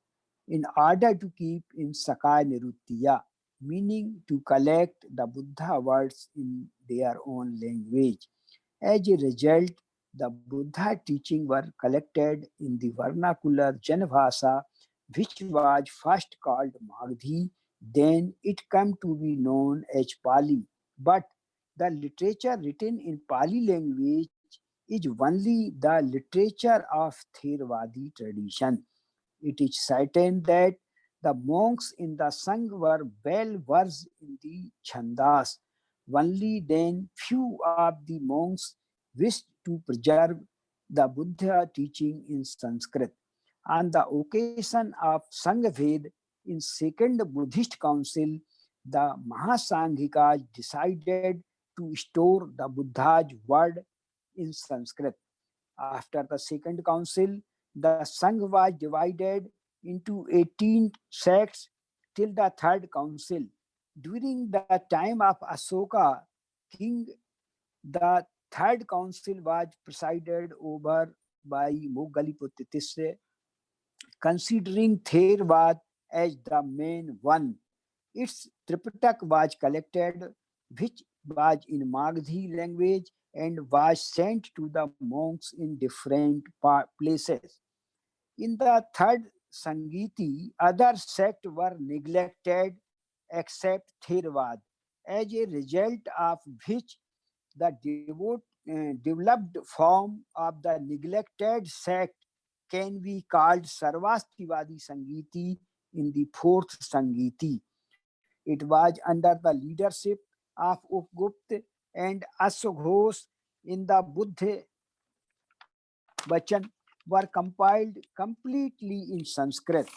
in order to keep in Sakaya Niruttiya, meaning to collect the Buddha words in their own language. As a result, the Buddha teaching were collected in the vernacular Janabhasa, which was first called Magdhi, then it came to be known as Pali. But the literature written in Pali language is only the literature of Theravadi tradition. It is certain that the monks in the Sangha were well versed in the Chandas. Only then few of the monks wished to preserve the Buddha teaching in Sanskrit. On the occasion of Sanghved in Second Buddhist Council, the Mahasanghikas decided to store the Buddha's word in Sanskrit. After the Second Council, the Sangha was divided into 18 sects till the Third Council. During the time of Asoka, king, the Third Council was presided over by Moggaliputta Tisre, considering Theravada as the main one. Its Tripitak was collected, which was in Magdhi language and was sent to the monks in different places. In the third Sangiti, other sects were neglected except Theravada, as a result of which the developed form of the neglected sect can be called Sarvastivadi Sangiti in the fourth Sangiti. It was under the leadership of Upgupta and Ashoghosh in the Buddha Vachan were compiled completely in Sanskrit.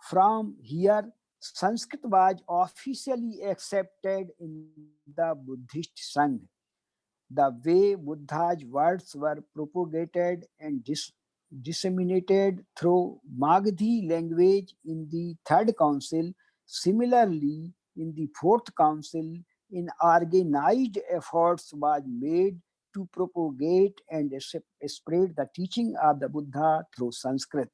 From here, Sanskrit was officially accepted in the Buddhist Sangha. The way Buddha's words were propagated and disseminated through Magdhi language in the Third Council, similarly in the Fourth Council, in organized efforts was made to propagate and spread the teaching of the Buddha through Sanskrit.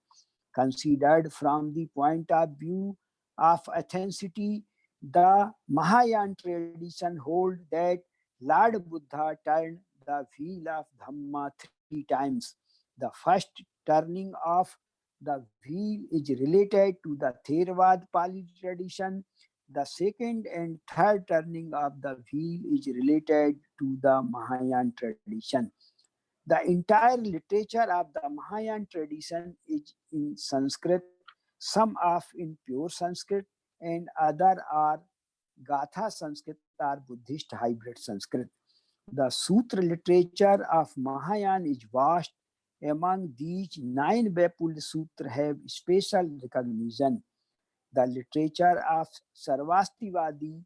Considered from the point of view of authenticity, the Mahayana tradition hold that Lord Buddha turned the wheel of Dhamma 3 times. The first turning of the wheel is related to the Theravada Pali tradition. The second and third turning of the wheel is related to the Mahayana tradition. The entire literature of the Mahayana tradition is in Sanskrit, some of in pure Sanskrit, and other are Gatha Sanskrit or Buddhist hybrid Sanskrit. The Sutra literature of Mahayana is vast. Among these, 9 Vipul Sutra have special recognition. The literature of Sarvastivadi,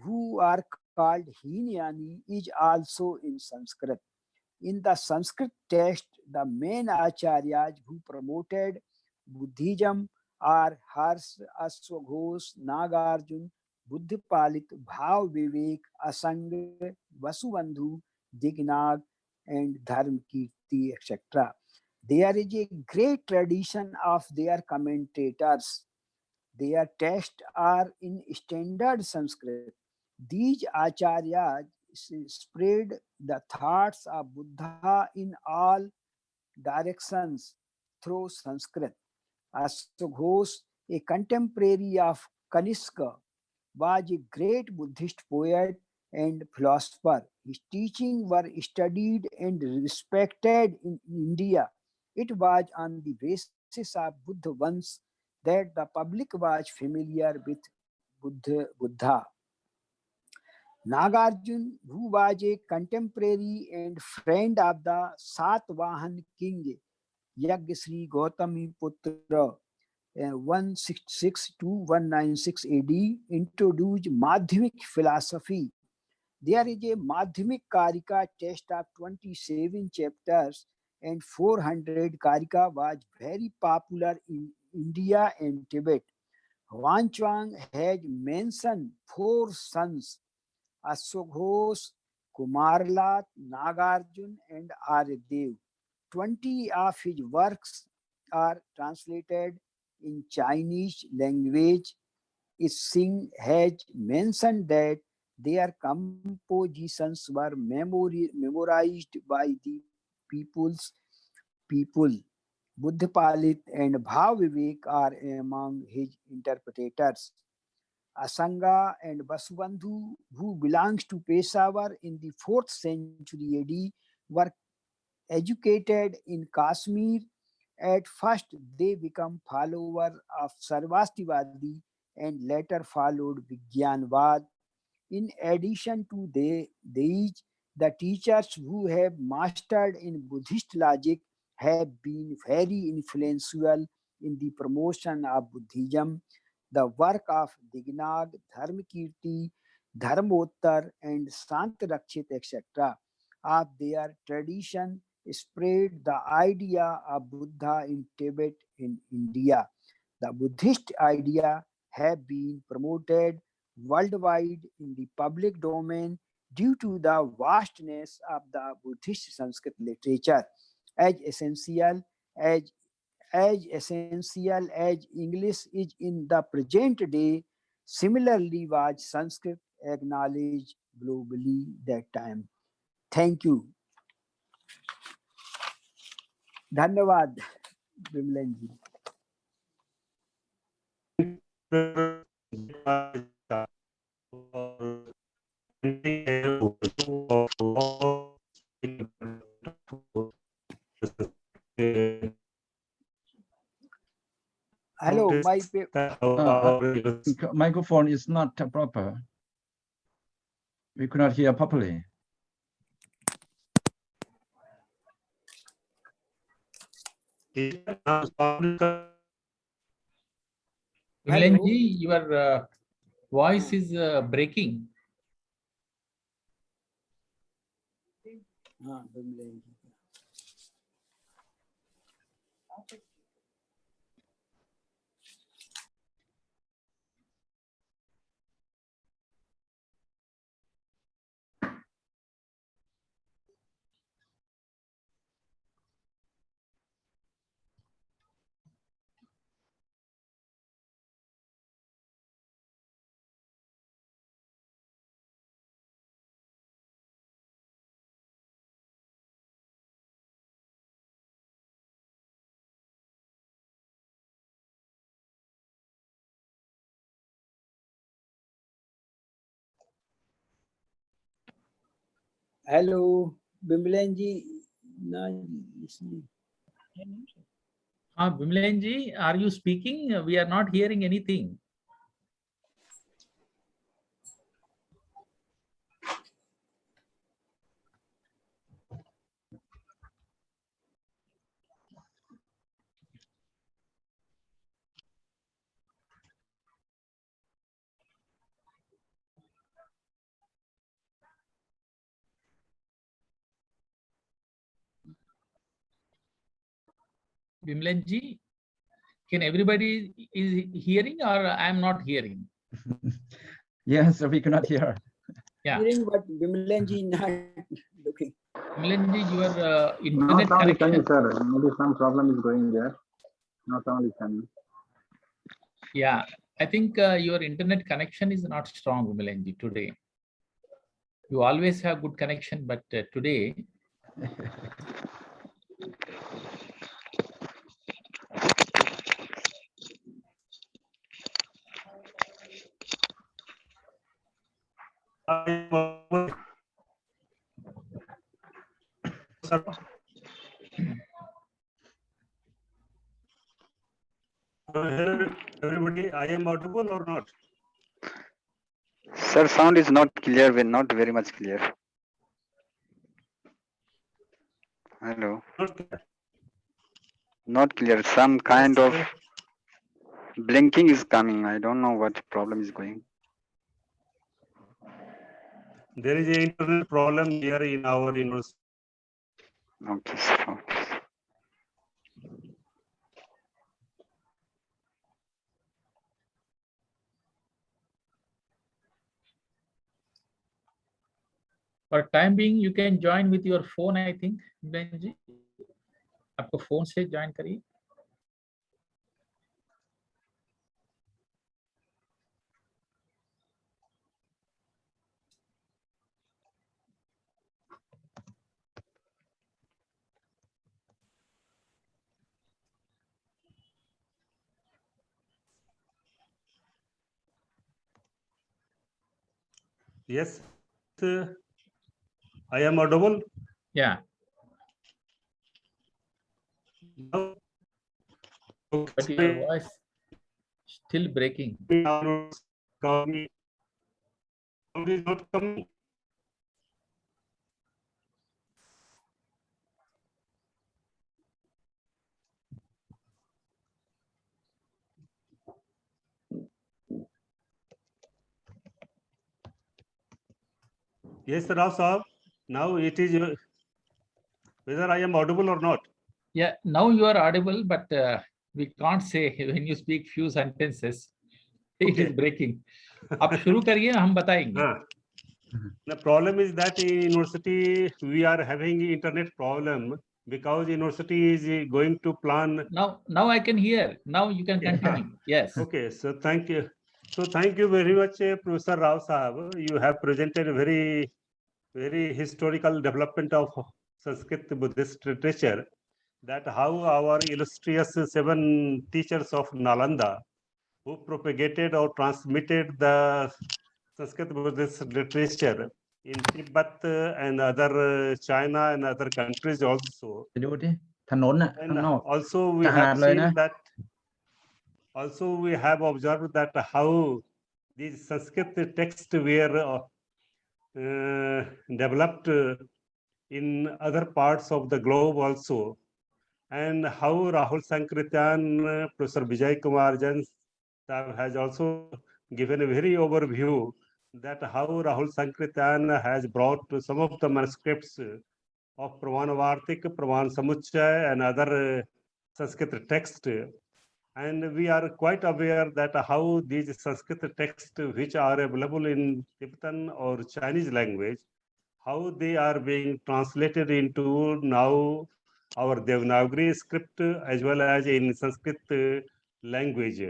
who are called Hinayani, is also in Sanskrit. In the Sanskrit text, the main acharyas who promoted Buddhism are Hars, Aswaghosh, Nagarjuna, Buddhipalit, Bhav Vivek, Asanga, Vasubandhu, Dignag, and Dharmakirti, etc. There is a great tradition of their commentators. Their texts are in standard Sanskrit. These acharyas spread the thoughts of Buddha in all directions through Sanskrit. Aswaghosh, a contemporary of Kanishka, was a great Buddhist poet and philosopher. His teachings were studied and respected in India. It was on the basis of Buddha once that the public was familiar with Buddha. Nagarjuna, who was a contemporary and friend of the Satvahan king Yagyasri Gautami Putra 166 to 196 AD, introduced Madhyamik philosophy. There is a Madhyamik Karika text of 27 chapters, and 400 Karika was very popular in India and Tibet. Huanchuang has mentioned 4 sons: Aswaghosh, Kumarlat, Nagarjuna, and Aryadev. 20 of his works are translated in Chinese language. Singh has mentioned that their compositions were memorized by the people. Buddhipalit and Bhavivek are among his interpreters. Asanga and Vasubandhu, who belongs to Peshawar in the 4th century AD, were educated in Kashmir. At first, they became followers of Sarvastivadi and later followed Vigyanvad. In addition to these, the teachers who have mastered in Buddhist logic have been very influential in the promotion of Buddhism. The work of Dignag, Dharmakirti, Dharmottar, and Santarakshit, etc., of their tradition spread the idea of Buddha in Tibet in India. The Buddhist idea have been promoted worldwide in the public domain due to the vastness of the Buddhist Sanskrit literature, as essential as English is in the present day. Similarly, was Sanskrit acknowledged globally that time. Thank you. धन्यवाद विमलन जी. Hello, microphone is not proper. We could not hear properly. Vimalanji, your voice is breaking. Hello, Bimlenji. No, listening. Bimlenji, are you speaking? We are not hearing anything. Bimlenji, can everybody is hearing or I am not hearing? Yes, we cannot hear. Yeah. Hearing, but Bimlenji not looking. Bimlenji, your No internet sound is coming, connection. sir. Maybe some problem is going there. No sound is coming. Yeah, I think your internet connection is not strong, Bimlenji, today. You always have good connection, but today. Everybody, I am audible or not? Sir, sound is not clear, not very much clear. Hello. Not clear. Some kind of blinking is coming. I don't know what problem is going. There is an internet problem here in our university. Okay, sir. Okay. For time being, you can join with your phone, I think, Bimlenji. आपको phone से join करिए. Yes, I am audible. Yeah. No. But your voice still breaking. Sound is not coming. Yes, Rao Sahab. Now it is whether I am audible or not. Yeah, now you are audible, but we can't say when you speak few sentences. It is breaking. आप शुरू करिए, हम बताएंगे. The problem is that in university we are having internet problem because university is going to plan. Now I can hear. Now you can continue. Yes. Okay, so thank you. So thank you very much, Professor Rao Sahab. You have presented a very historical development of Sanskrit Buddhist literature, that how our illustrious 7 teachers of Nalanda who propagated or transmitted the Sanskrit Buddhist literature in Tibet and other China and other countries also. And also we have seen that, also we have observed that how these Sanskrit texts were developed in other parts of the globe also, and how Rahul Sankrityan, Professor Vijay Kumar Jain has also given a very overview that how Rahul Sankrityan has brought some of the manuscripts of Pramanavartik, Praman Samuchaya and other Sanskrit texts. And we are quite aware that how these Sanskrit texts which are available in Tibetan or Chinese language, how they are being translated into now our Devanagari script as well as in Sanskrit language.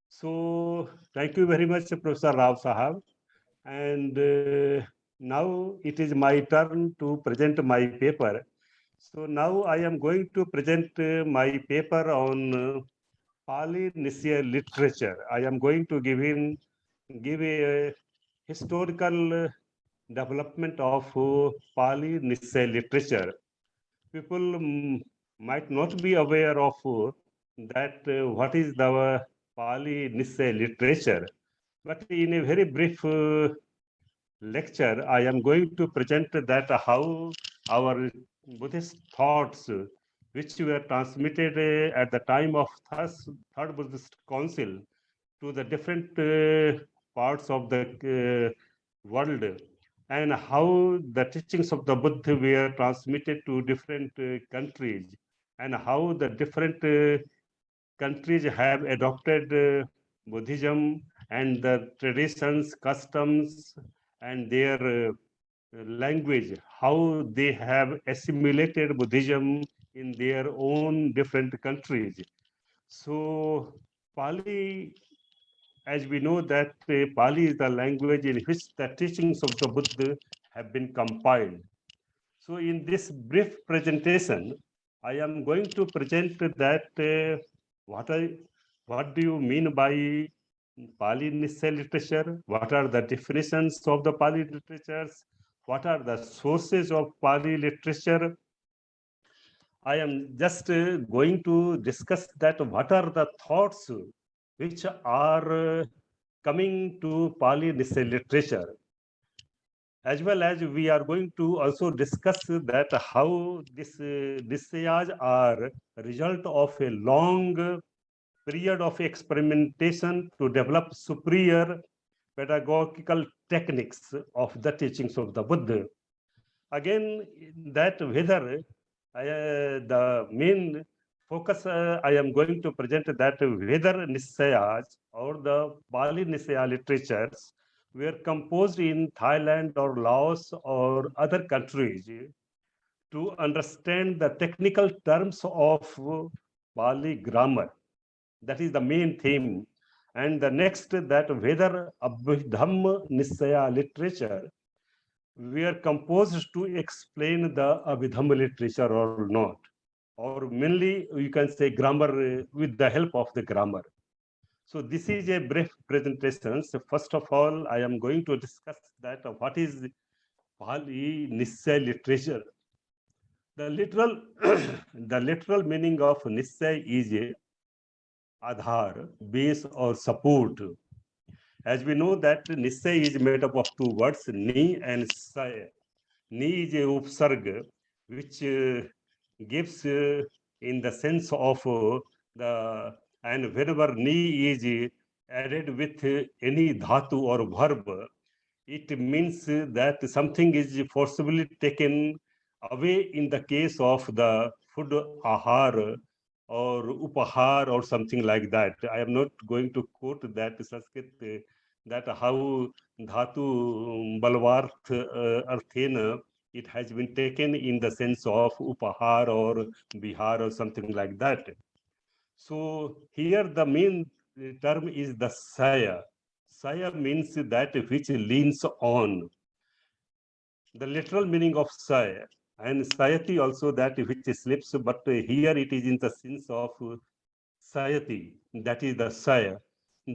So thank you very much, Professor Rao Sahab. And now it is my turn to present my paper. So now I am going to present my paper on Polynesian literature. I am going to give a historical development of Pali Nisay literature. People might not be aware of that what is the Pali Nisay literature. But in a very brief lecture, I am going to present that how our Buddhist thoughts, which were transmitted at the time of Third Buddhist Council to the different parts of the world, and how the teachings of the Buddha were transmitted to different countries, and how the different countries have adopted Buddhism and the traditions, customs, and their language, how they have assimilated Buddhism in their own different countries. So Pali, as we know that Pali is the language in which the teachings of the Buddha have been compiled. So in this brief presentation, I am going to present that what do you mean by Pali Nisay literature? What are the definitions of the Pali literatures? What are the sources of Pali literature? I am just going to discuss that what are the thoughts which are coming to Pali Nisay literature. As well as we are going to also discuss that how this Nisayas are a result of a long period of experimentation to develop superior pedagogical techniques of the teachings of the Buddha. Again, that whether the main focus I am going to present that whether Nisayas or the Pali Nisaya literatures were composed in Thailand or Laos or other countries, to understand the technical terms of Pali grammar. That is the main theme. And the next, that whether Abhidhamma Nisaya literature were composed to explain the Abhidhamma literature or not, or mainly you can say grammar with the help of the grammar. So this is a brief presentation. So first of all, I am going to discuss that what is Pali Nisay literature. The literal, the literal meaning of Nisay is a Adhar, base or support. As we know that Nisay is made up of two words, Ni and Say. Ni is a upsarga, which gives in the sense of and whenever Ni is added with any dhatu or verb, it means that something is forcibly taken away in the case of the food ahar or upahar or something like that. I am not going to quote that Sanskrit, that how dhatu balvarth arthena, it has been taken in the sense of upahar or bihar or something like that. So here the main term is the saya. Saya means that which leans on. The literal meaning of saya, and sayati also that which slips, but here it is in the sense of sayati, that is the saya,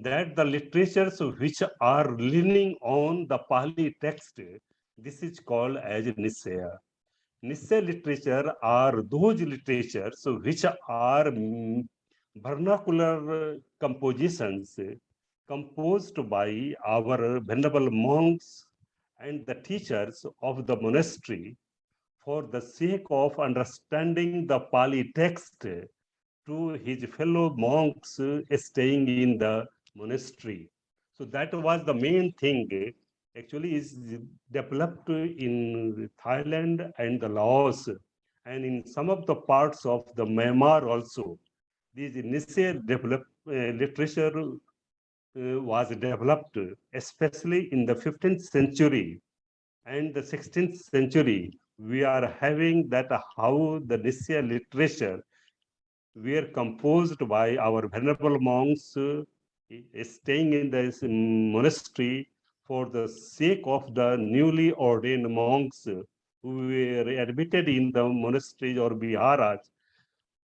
that the literatures which are leaning on the Pali text, this is called as Nisaya. Nisaya literature are those literatures which are vernacular compositions composed by our venerable monks and the teachers of the monastery for the sake of understanding the Pali text to his fellow monks staying in the monastery. So that was the main thing actually is developed in Thailand and the Laos, and in some of the parts of the Myanmar also. This Nisay literature was developed, especially in the 15th century and the 16th century. We are having that how the Nisay literature were composed by our venerable monks staying in this monastery for the sake of the newly ordained monks who were admitted in the monasteries or viharas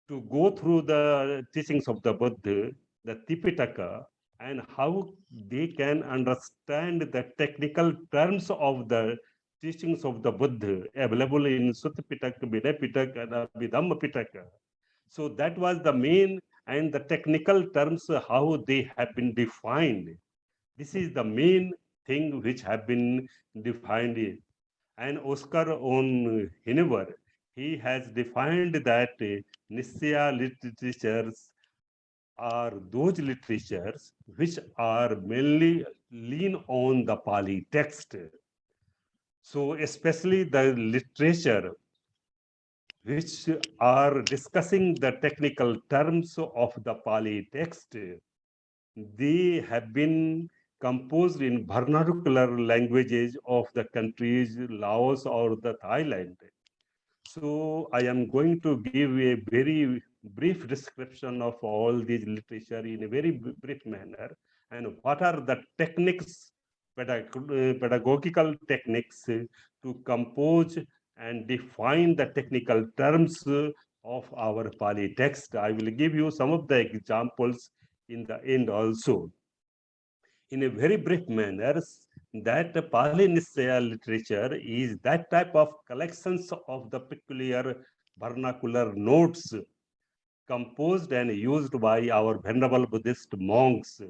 to go through the teachings of the Buddha, the Tipitaka, and how they can understand the technical terms of the teachings of the Buddha available in Sutta Pitaka, Vinaya Pitaka, and Abhidhamma Pitaka. So that was the main and the technical terms how they have been defined. This is the main thing which have been defined. And Oscar on Hinever, he has defined that Nisaya literatures are those literatures which are mainly lean on the Pali text. So especially the literature which are discussing the technical terms of the Pali text, they have been composed in vernacular languages of the countries Laos or the Thailand. So I am going to give a very brief description of all these literature in a very brief manner, and what are the techniques, pedagogical techniques to compose and define the technical terms of our Pali text. I will give you some of the examples in the end also. In a very brief manner, that Pali Nisaya literature is that type of collections of the peculiar vernacular notes composed and used by our venerable Buddhist monks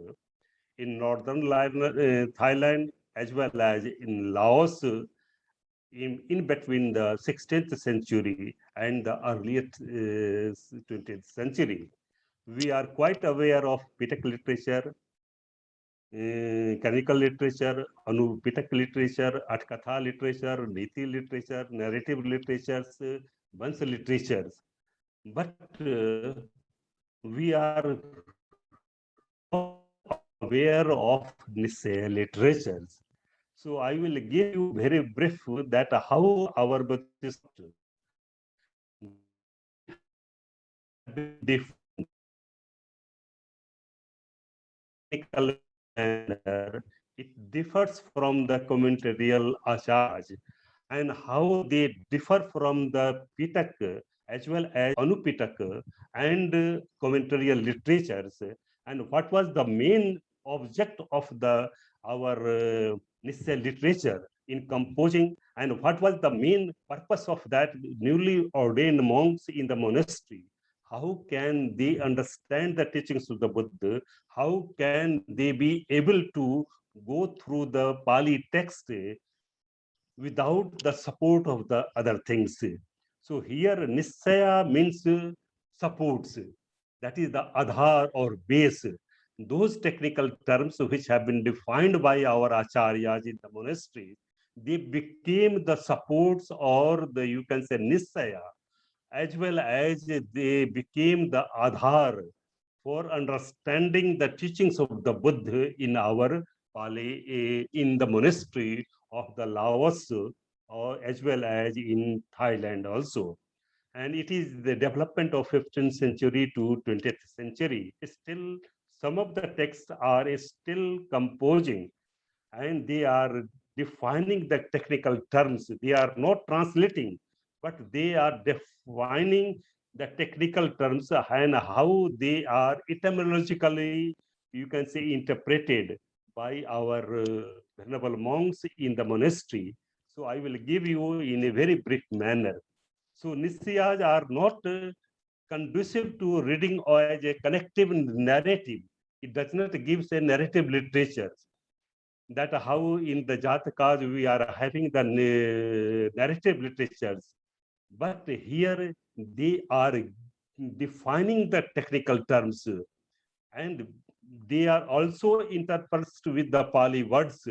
in northern Thailand as well as in Laos in between the 16th century and the early 20th century. We are quite aware of Pitak literature, canonical literature, Anupitak literature, Atkatha literature, Niti literature, narrative literatures, Vans literatures. But we are aware of Nisaya literatures. So I will give you very brief that how our Buddhist manner, it differs from the commentarial acharyas and how they differ from the Pitaka as well as Anupitaka and commentarial literatures, and what was the main object of our Nisaya literature in composing, and what was the main purpose of that newly ordained monks in the monastery. How can they understand the teachings of the Buddha? How can they be able to go through the Pali text without the support of the other things? So here Nisaya means supports. That is the Adhar or base. Those technical terms which have been defined by our acharyas in the monastery, they became the supports or the, you can say, Nisaya, as well as they became the Adhar for understanding the teachings of the Buddha in our Pali, in the monastery of the Laos, or as well as in Thailand also. And it is the development of 15th century to 20th century. Still, some of the texts are still composing and they are defining the technical terms. They are not translating, but they are defining the technical terms and how they are etymologically, you can say, interpreted by our venerable monks in the monastery. So I will give you in a very brief manner. So Nisayas are not conducive to reading or as a connective narrative. It does not give a narrative literature. That how in the Jatakas we are having the narrative literatures. But here they are defining the technical terms and they are also interspersed with the Pali words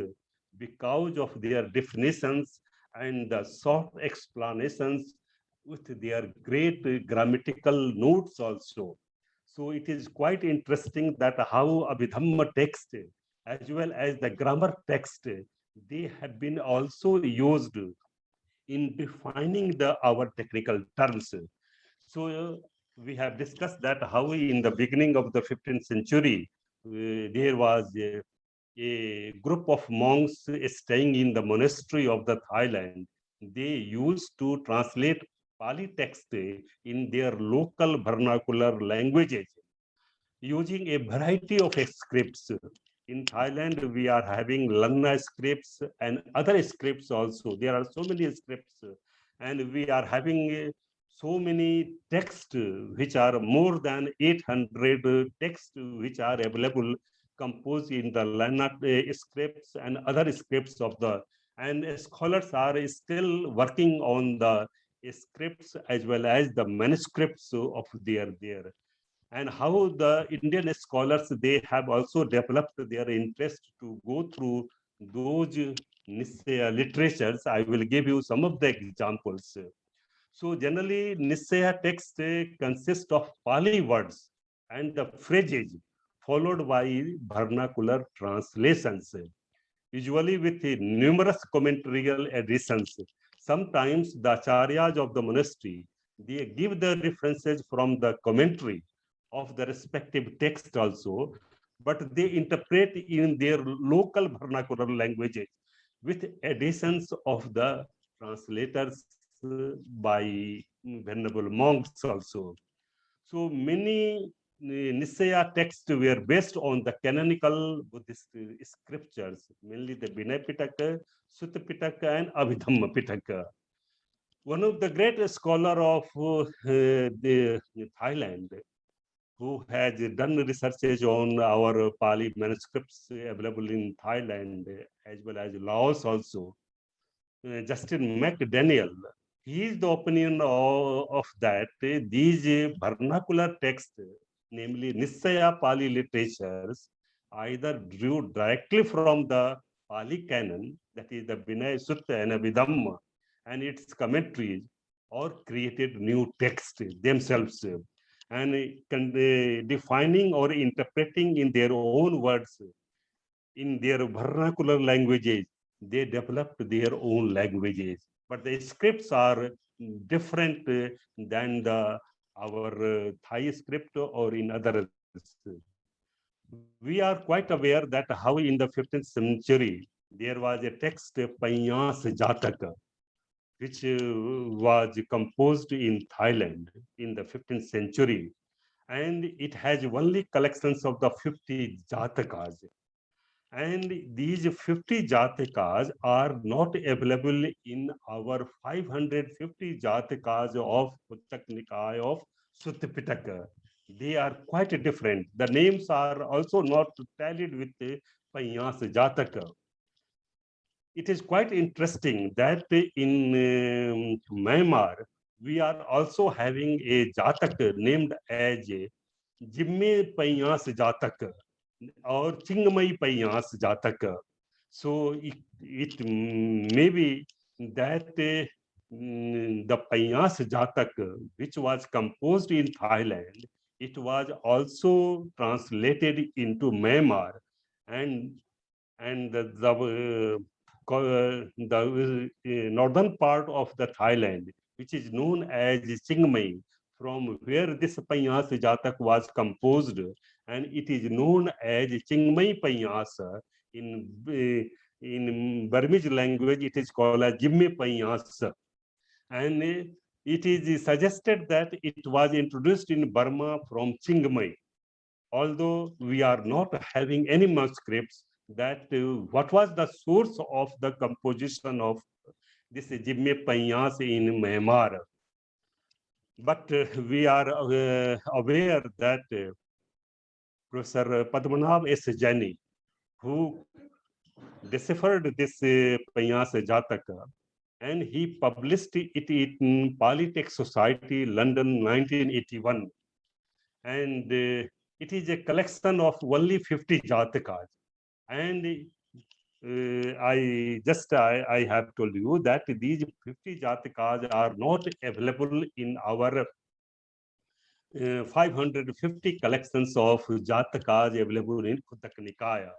because of their definitions and the soft explanations with their great grammatical notes also. So it is quite interesting that how Abhidhamma text as well as the grammar text, they have been also used in defining our technical terms. So we have discussed that how in the beginning of the 15th century, there was a group of monks staying in the monastery of the Thailand. They used to translate Pali text in their local vernacular languages using a variety of scripts. In Thailand, we are having Lanna scripts and other scripts also. There are so many scripts, and we are having so many texts which are more than 800 texts which are available, composed in the Lanna scripts and other scripts of the. And scholars are still working on the scripts as well as the manuscripts of there. And how the Indian scholars, they have also developed their interest to go through those literatures. I will give you some of the examples. So generally, Nisaya text consists of Pali words and the phrases followed by vernacular translations, usually with numerous commentarial additions. Sometimes the acharyas of the monastery, they give the references from the commentary of the respective text also, but they interpret in their local vernacular languages with additions of the translators by venerable monks also. So many Nisaya texts were based on the canonical Buddhist scriptures, mainly the Vinaya Pitaka, Sutta Pitaka, and Abhidhamma Pitaka. One of the great scholars of the Thailand, who has done researches on our Pali manuscripts available in Thailand as well as Laos also, Justin McDaniel, he is the opinion of that these vernacular texts, namely Nisaya Pali literatures, either drew directly from the Pali canon, that is the Vinaya Sutta and Abhidhamma, and its commentaries, or created new texts themselves, and defining or interpreting in their own words, in their vernacular languages. They developed their own languages, but the scripts are different than our Thai script or in others. We are quite aware that how in the 15th century there was a text, Panyas Jataka, which was composed in Thailand in the 15th century, and it has only collections of the 50 Jatakas. And these 50 Jatakas are not available in our 550 Jatakas of Uttak Nikaya of Sutta Pitaka. They are quite different. The names are also not tallied with the Panyas Jataka. It is quite interesting that in Myanmar, we are also having a Jataka named as Jimme Panyas Jataka or Chingamai Panyas Jataka. So it may be that the Panyas Jataka, which was composed in Thailand, it was also translated into Myanmar, and the northern part of the Thailand, which is known as Chiang from where this Panyas Jatak was composed, and it is known as Chiang Panyas. In Burmese language, it is called as Jimme Panyas. And it is suggested that it was introduced in Burma from Chiang. Although we are not having any manuscripts that what was the source of the composition of this Jimme Panyas in Myanmar. But we are aware that Professor Padmanabh S. Jaini, who deciphered this Panyas Jataka, and he published it in Polytech Society, London, 1981. And it is a collection of only 50 Jatakas. And I have told you that these 50 Jatakas are not available in our 550 collections of Jatakas available in Khutak Nikaya.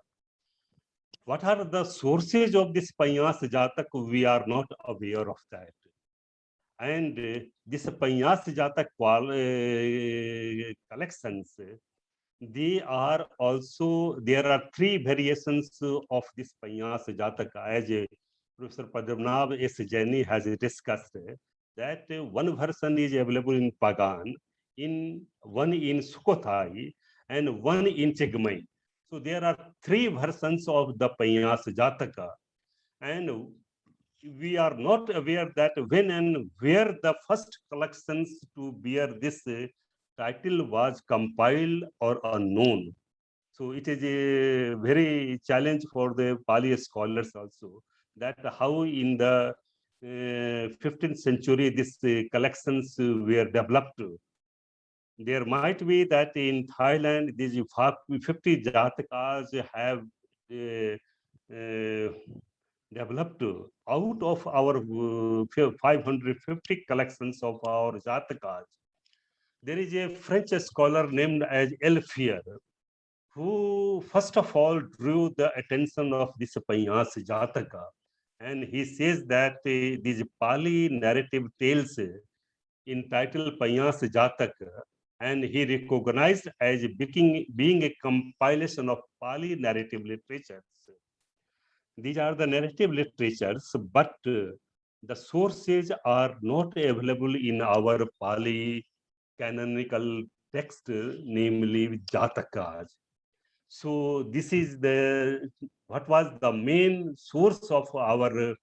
What are the sources of this Panyas Jatak? We are not aware of that. And this Panyas Jatak collections, there are 3 variations of this Panyas Jataka, as Professor Padmanabh S. Jaini has discussed, that one version is available in Pagan, one in Sukhothai, and one in Chigmai. So there are 3 versions of the Panyas Jataka, and we are not aware that when and where the first collections to bear this title was compiled or unknown. So it is a very challenge for the Pali scholars also, that how in the 15th century these collections were developed. There might be that in Thailand, these 50 Jatakas have developed out of our 550 collections of our Jatakas. There is a French scholar named as Elfier, who first of all drew the attention of this Panyas Jataka. And he says that these Pali narrative tales entitled Panyas Jataka, and he recognized as being a compilation of Pali narrative literatures. These are the narrative literatures, but the sources are not available in our Pali canonical text, namely Jatakas. So this is what was the main source of our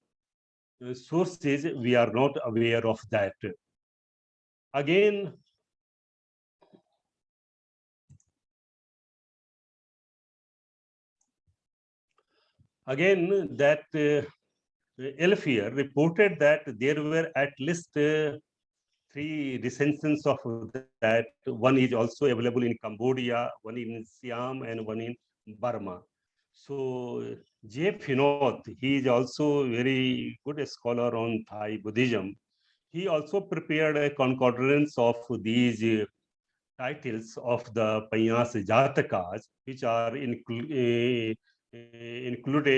sources. We are not aware of that. Again, that Elfier reported that there were at least 3 recensions of that. One is also available in Cambodia, one in Siam, and one in Burma. So J. Finot, he is also a very good scholar on Thai Buddhism. He also prepared a concordance of these titles of the Panyas Jatakas, which are included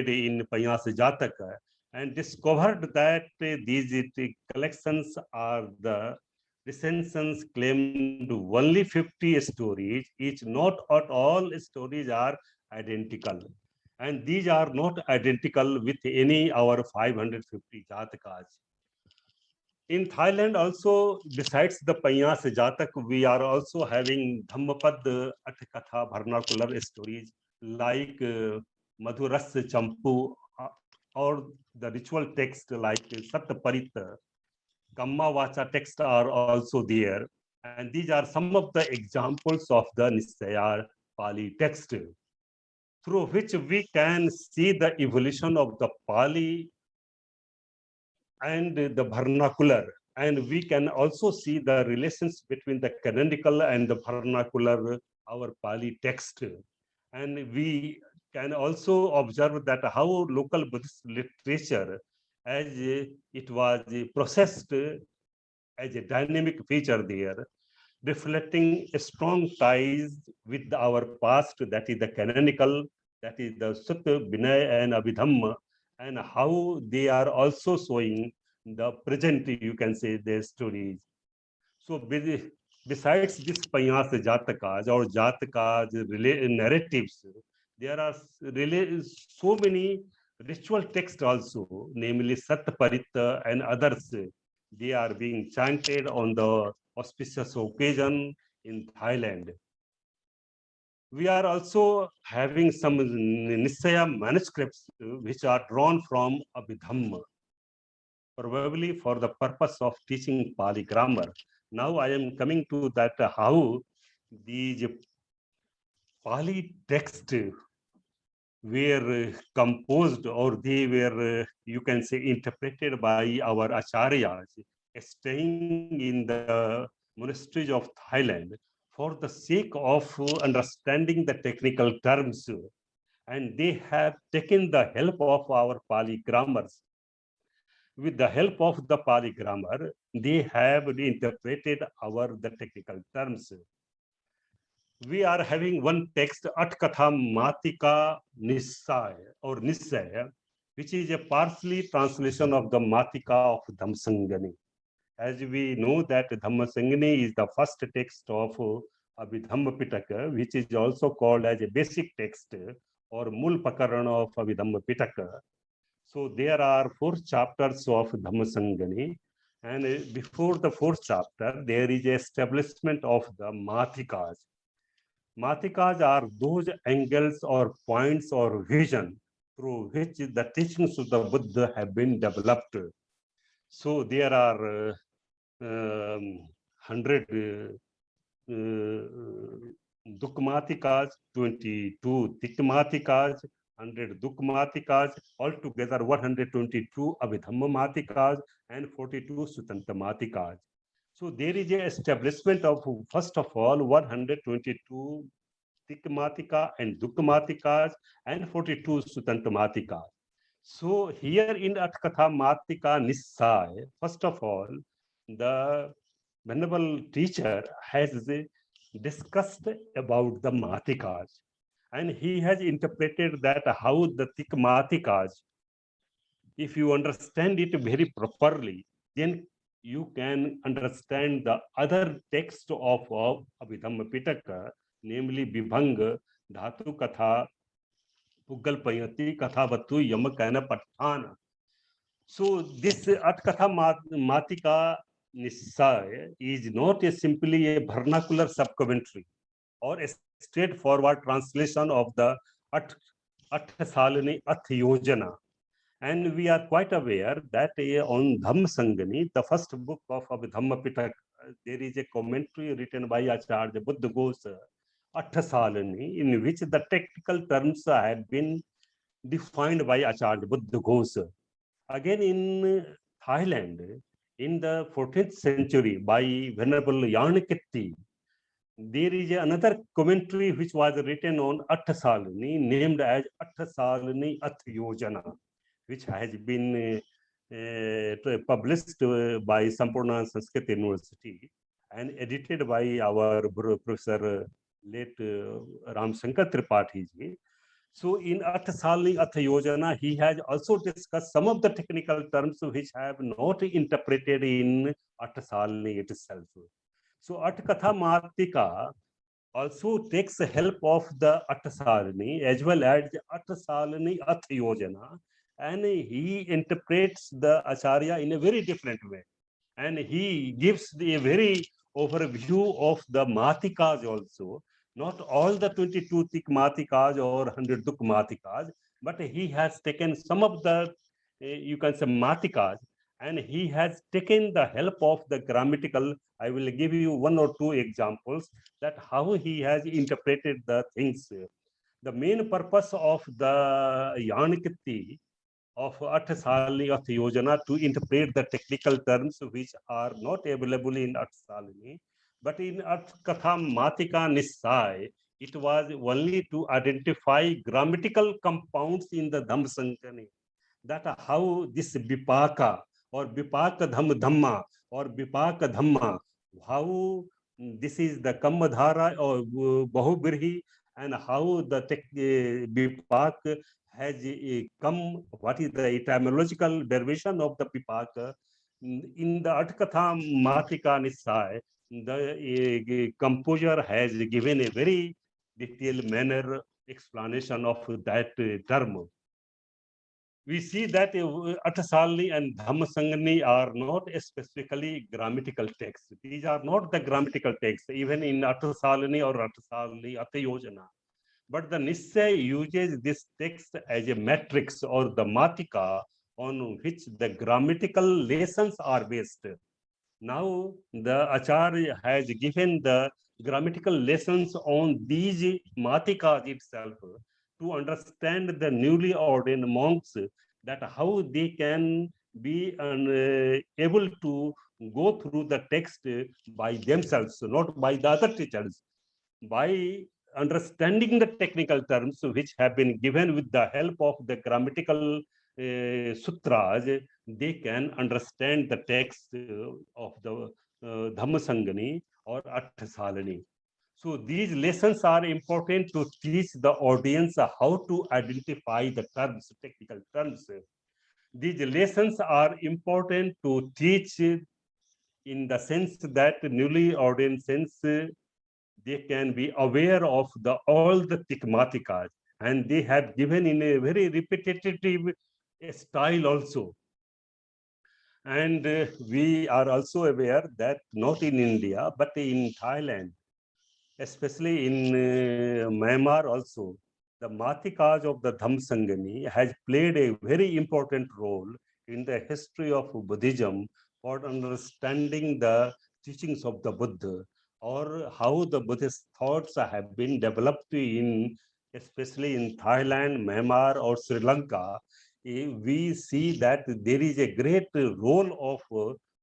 in Panyas Jataka, and discovered that these collections are the recensions claimed only 50 stories, each not at all stories are identical. And these are not identical with any our 550 Jatakas. In Thailand also, besides the Panyas Jatak, we are also having Dhammapad Atkatha vernacular stories like Madhuras Champu, or the ritual text like Satparita. Kamma Vacha text are also there. And these are some of the examples of the Nisaya Pali text, through which we can see the evolution of the Pali and the vernacular, and we can also see the relations between the canonical and the vernacular, our Pali text. And we can also observe that how local Buddhist literature, as it was processed as a dynamic feature there, reflecting strong ties with our past, that is the canonical, that is the Sutta, Vinaya, and Abhidhamma, and how they are also showing the present, you can say, their stories. So besides this Panyas Jatakas or Jatakas narratives, there are so many ritual texts also, namely Satparita and others. They are being chanted on the auspicious occasion in Thailand. We are also having some Nisaya manuscripts which are drawn from Abhidhamma, probably for the purpose of teaching Pali grammar. Now I am coming to that how these Pali texts were composed, or they were, you can say, interpreted by our acharyas, staying in the monasteries of Thailand for the sake of understanding the technical terms. And they have taken the help of our Pali grammars. With the help of the Pali grammar, they have interpreted the technical terms. We are having one text, Atkatha Matika Nisaya or Nisaya, which is a partially translation of the Matika of Dhammasangani. As we know that Dhammasangani is the first text of Abhidhamma Pitaka, which is also called as a basic text or Mul Pakarana of Abhidhamma Pitaka. So there are 4 chapters of Dhammasangani, and before the 4th chapter, there is a establishment of the Matikas. Matikas are those angles or points or vision through which the teachings of the Buddha have been developed. So there are 100 Dukmatikas, 22 Tikmatikas, 100 Dukmatikas, altogether 122 Abhidhammamatikas and 42 Sutantamatikas. So there is a establishment of, first of all, 122 Tikmatika and Dukmatikas and 42 Sutantamatika. So here in Atkatha Matika Nissai, first of all, the Venerable teacher has discussed about the Matikas, and he has interpreted that how the Tikmatikas, if you understand it very properly, then you can understand the other text of Abhidhamma Pitaka, namely Vibhanga, Dhatu Katha, Puggal Payati, Kathavatu, Yamakana Patthana. So this Atkatha Matika Nissai is not simply a vernacular sub-commentary or a straightforward translation of the Athsalini Ath Yojana. And we are quite aware that on Dhamma Sangani, the first book of Abhidhamma Pitaka, there is a commentary written by Acharya Buddha Ghosa, Athsalini, in which the technical terms have been defined by Acharya Buddha Ghosa. Again, in Thailand, in the 14th century, by Venerable Yarnikitty, there is another commentary which was written on Athsalini, named as Athsalini Ath Yojana, which has been published by Sampurna Sanskrit University and edited by our Professor late Ram Shankar Tripathi ji. So in Athsalini Ath Yojana, he has also discussed some of the technical terms which have not interpreted in Athsalini itself. So Atkatha Matika also takes the help of the Athsalini as well as Athsalini Ath Yojana, and he interprets the Acharya in a very different way. And he gives a very overview of the Matikas also. Not all the 22 Tikmatikas or 100 Dukmatikas, but he has taken some of the, you can say, Matikas, and he has taken the help of the grammatical. I will give you one or two examples that how he has interpreted the things. The main purpose of the Yanikati of Athsalini Ath Yojana to interpret the technical terms which are not available in Athsalini, but in Atkatha Matika Nissai, it was only to identify grammatical compounds in the Dhammasankani. That how this Vipaka or Vipaka Dhamma or Vipaka Dhamma, how this is the Kammadhara or Bahubirhi, and how the Vipak has come, what is the etymological derivation of the Vipaka. In the Atkatha Matika Nissai, the composer has given a very detailed manner explanation of that term. We see that Athsalini and Dhammasangani are not specifically grammatical texts. These are not the grammatical texts, even in Athsalini or Athsalini Athayojana. But the Nissay uses this text as a matrix or the Matika on which the grammatical lessons are based. Now, the Acharya has given the grammatical lessons on these Matikas itself to understand the newly ordained monks, that how they can be able to go through the text by themselves, not by the other teachers. By understanding the technical terms which have been given with the help of the grammatical sutras, they can understand the text of the Dhammasangani or Athsalini. So these lessons are important to teach the audience how to identify the terms, technical terms. These lessons are important to teach in the sense that newly ordained sense, they can be aware of all the Tikmatikas, and they have given in a very repetitive style also. And we are also aware that not in India, but in Thailand, especially in Myanmar also, the Matikas of the Dhamsangani has played a very important role in the history of Buddhism for understanding the teachings of the Buddha, or how the Buddhist thoughts have been developed in, especially in Thailand, Myanmar, or Sri Lanka. We see that there is a great role of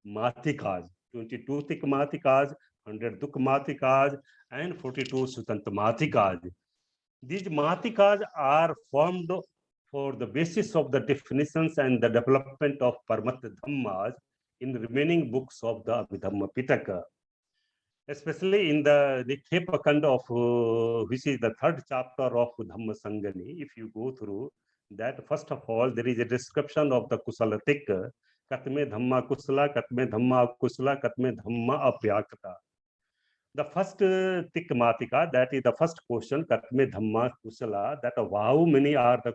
Matikas, 22 Tik Matikas, 100 Duk Matikas, and 42 Sutant Matikas. These Matikas are formed for the basis of the definitions and the development of Paramattha Dhammas in the remaining books of the Abhidhamma Pitaka. Especially in the Nikhepakanda of, which is the third chapter of Dhamma Sangani, if you go through that, first of all, there is a description of the Kusalatik, Katme Dhamma Kusala, Katme Dhamma Kusala, Katme Dhamma Apyakata. The first Tikmatika, that is the first question, Katme Dhamma Kusala, that how many are the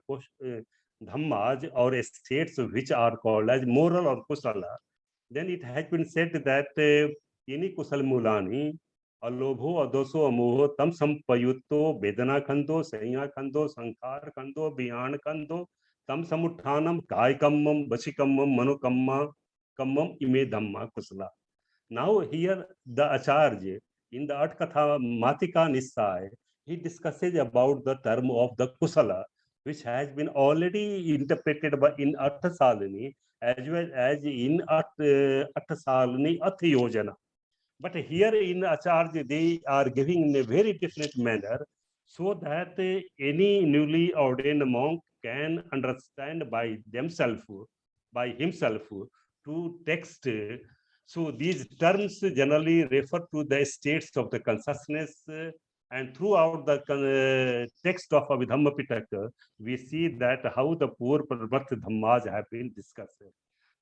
Dhammas or states which are called as moral or Kusala. Then it has been said that Ini Kusal Mulani, Alobho, Adoso, Amoho, Tam Sampayuto, Vedana Kando, Sanya Kando, Sankar Kando, Biyana Kando, Tam Samuthanam, Kai Kammam, Bashikamam, Manukamma, Kammam, Ime Dhamma Kusala. Now here the Acharya in the Atkatha Matika Nisai, he discusses about the term of the Kusala, which has been already interpreted by in Attasalini as well as in Attasalini Athiyojana. But here in Acharya, they are giving in a very different manner so that any newly ordained monk can understand by themselves, by himself, to text. So these terms generally refer to the states of the consciousness, and throughout the text of Abhidhamma Pitaka, we see that how the poor Paramattha Dhammas have been discussed.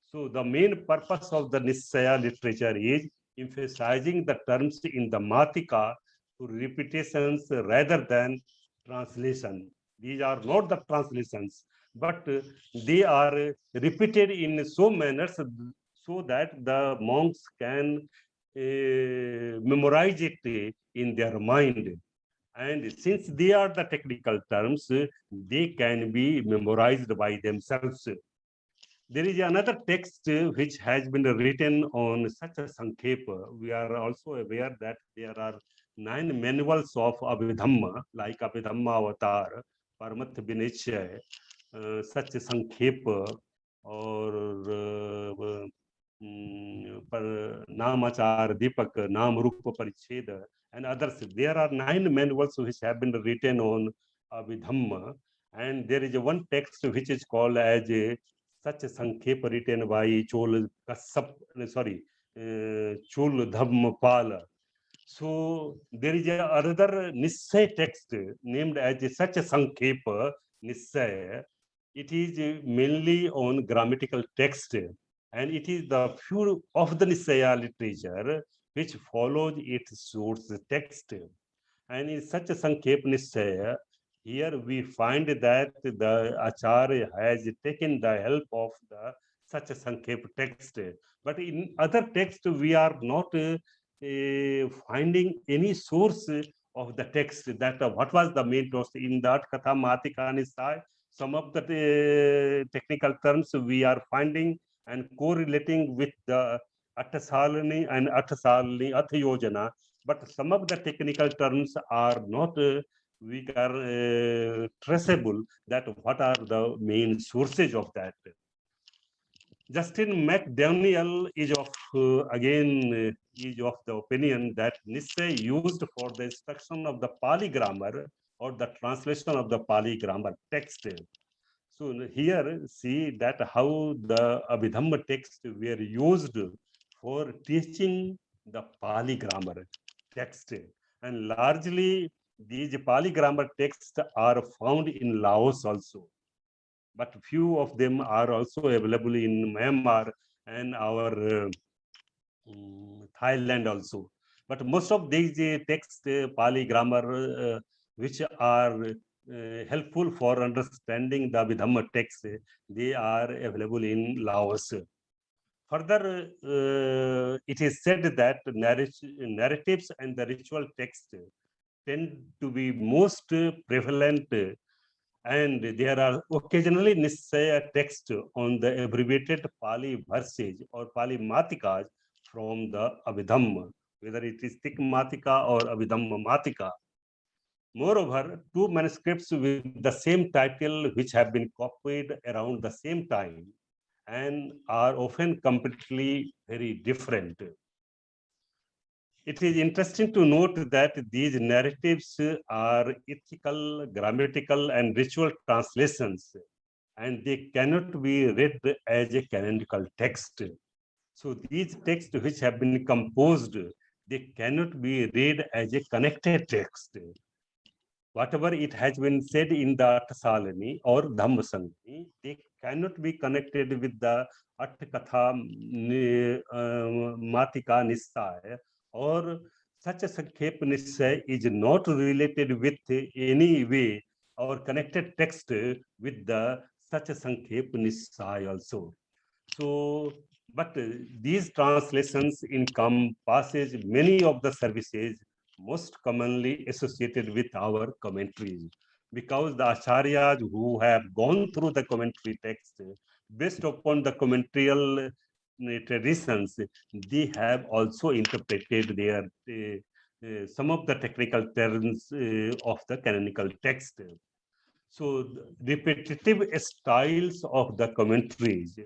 So the main purpose of the Nisaya literature is emphasizing the terms in the Matika to repetitions rather than translation. These are not the translations, but they are repeated in so manners so that the monks can memorize it in their mind. And since they are the technical terms, they can be memorized by themselves. There is another text which has been written on such a Sankhepa. We are also aware that there are 9 manuals of Abhidhamma, like Abhidhamma Avatar, Paramattha Vinachya, such a Sankhepa, or Namachar, Deepak, Nam Rupa Paricheda, and others. There are 9 manuals which have been written on Abhidhamma, and there is one text which is called as a such a Sankhepa written by Chol Dhammapala. So there is another Nissay text named as such a Sankhepa Nissay. It is mainly on grammatical text, and it is the few of the Nissaya literature which follows its source text. And in such a Sankhep Nissaya, here we find that the Acharya has taken the help of the such a Sankhep text. But in other texts, we are not finding any source of the text that what was the main text in that Katha Matika Nisai. Some of the technical terms we are finding and correlating with the Attasalini and Attasalini Athayojana, but some of the technical terms are not we are traceable that what are the main sources of that. Justin McDaniel is of is of the opinion that Nissay used for the instruction of the Pali grammar or the translation of the Pali grammar text. So here see that how the Abhidhamma texts were used for teaching the Pali grammar text, and largely these Pali grammar texts are found in Laos also, but few of them are also available in Myanmar and our Thailand also. But most of these texts, Pali grammar, which are helpful for understanding the Abhidhamma text, they are available in Laos. Further, it is said that narratives and the ritual text tend to be most prevalent, and there are occasionally Nisaya text on the abbreviated Pali verses or Pali Matikas from the Abhidhamma, whether it is Tik Matika or Abhidhamma Matika. Moreover, two manuscripts with the same title which have been copied around the same time and are often completely very different. It is interesting to note that these narratives are ethical, grammatical, and ritual translations, and they cannot be read as a canonical text. So these texts which have been composed, they cannot be read as a connected text. Whatever it has been said in the Attasalani or Dhammasangani, they cannot be connected with the Attakatha Matika Nisaya, or such a Sankhep Nisaya is not related with any way or connected text with the such a Sankhep Nisaya also. So, but these translations encompasses many of the services most commonly associated with our commentaries, because the acharyas who have gone through the commentary text based upon the commentarial traditions, they have also interpreted their some of the technical terms of the canonical text. So repetitive styles of the commentaries,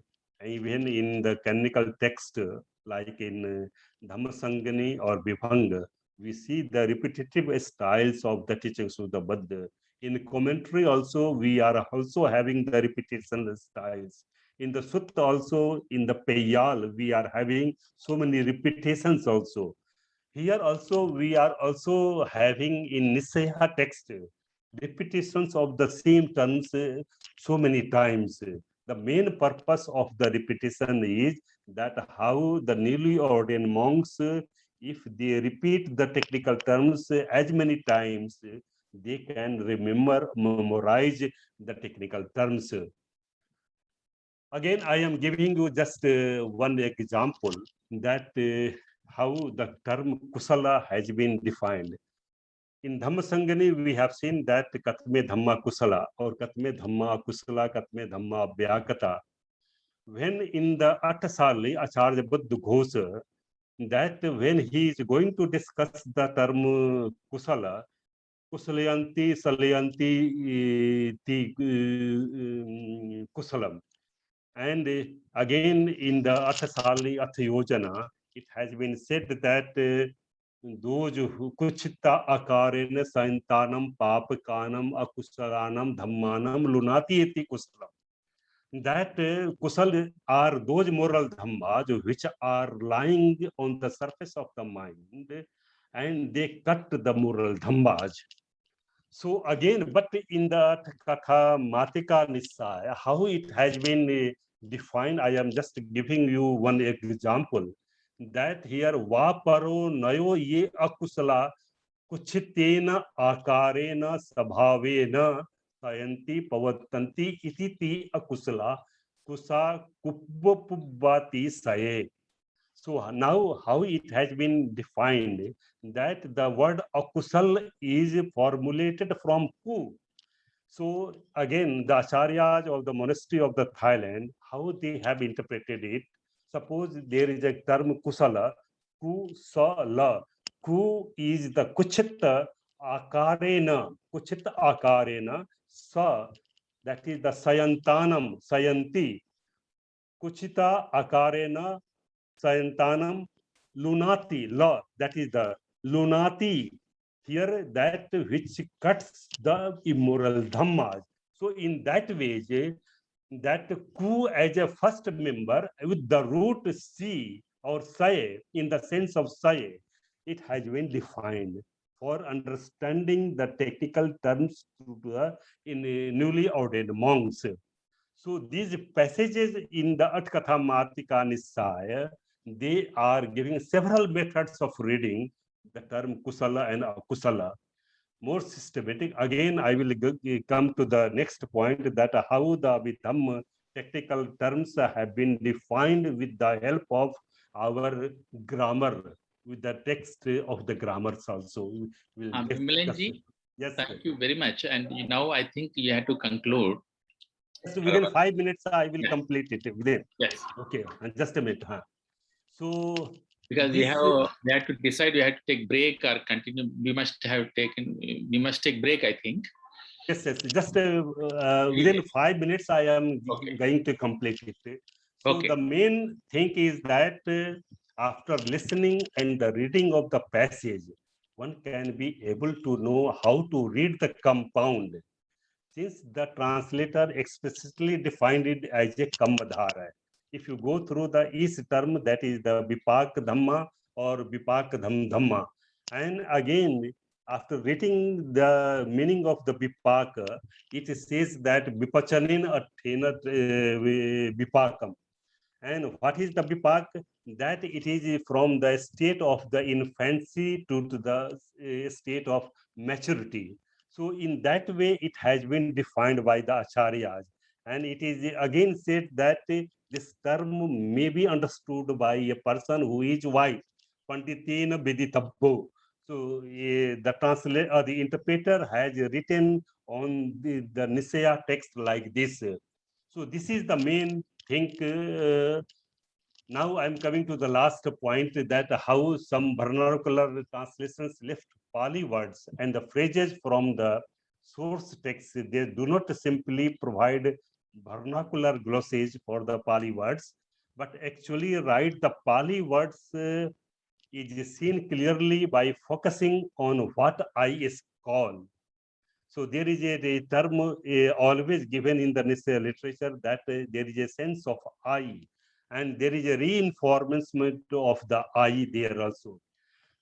even in the canonical text, like in Dhammasangani or Vibhanga, we see the repetitive styles of the teachings of the Buddha. In commentary also, we are also having the repetition styles. In the Sutta also, in the Payal, we are having so many repetitions also. Here also, we are also having in Nisaya text, repetitions of the same terms so many times. The main purpose of the repetition is that how the newly ordained monks, if they repeat the technical terms as many times, they can remember, memorize the technical terms. Again, I am giving you just one example that how the term kusala has been defined. In Dhammasangani, we have seen that Katme Dhamma Kusala or Katme Dhamma Kusala, Katme Dhamma Vyakata. When in the Attasali, Acharya Buddha Ghosa, that when he is going to discuss the term Kusala, Kusalayanti, Salayanti, Kusalam. And again, in the Attasali, Athayojana, it has been said that those who kuchita akarena saintanam papakanam akusalanam dhammanam lunati eti kusalam. That kusal are those moral dhammas which are lying on the surface of the mind, and they cut the moral dhammas. So again, but in the Katha Matika Nisaya, how it has been defined, I am just giving you one example. That here Vaparo Nayo Ye Akusala Kuchitena Akarena Sabhavena Sayanti Pavatanti Ititi Akusala Kusa Kubbubbati Saye. So now how it has been defined that the word akusal is formulated from ku. So again, the acharyas of the monastery of the Thailand, how they have interpreted it. Suppose there is a term kusala, kusala. Ku is the kuchita akarena, kuchita akarena, sa, that is the sayantanam, sayanti. Kuchita akarena sayantanam lunati, law, that is the lunati. Here, that which cuts the immoral dhammas. So in that way, that ku as a first member with the root si or saye, in the sense of saye, it has been defined for understanding the technical terms to the in newly ordained monks. So these passages in the Atkatha Matika Nisaya, they are giving several methods of reading the term kusala and akusala, more systematic. Again, I will come to the next point, that how the Abhidhamma technical terms have been defined with the help of our grammar, with the text of the grammars also. We'll discuss Vimalenji, it. Yes, thank you very much. And now I think you have to conclude. So within 5 minutes, I will complete it within. Yes. Okay, and just a minute. Huh? So because this, we have to decide, we have to take break or continue. We must take break, I think. Yes, just within 5 minutes, I am going to complete it. So the main thing is that after listening and the reading of the passage, one can be able to know how to read the compound, since the translator explicitly defined it as a kammadhara. If you go through the each term, that is the vipak dhamma or vipak dhamma, and again, after reading the meaning of the vipaka, it says that vipachanin athena vipakam. And what is the vipak? That it is from the state of the infancy to the state of maturity. So in that way, it has been defined by the acharyas. And it is again said that this term may be understood by a person who is wise. Panditena Viditabbo. So the interpreter has written on the Nisaya text like this. So this is the main thing. Now I'm coming to the last point, that how some vernacular translations left Pali words and the phrases from the source text. They do not simply provide vernacular glossage for the Pali words, but actually write the Pali words is seen clearly by focusing on what I is called. So there is a term always given in the literature, that there is a sense of I, and there is a reinforcement of the I there also.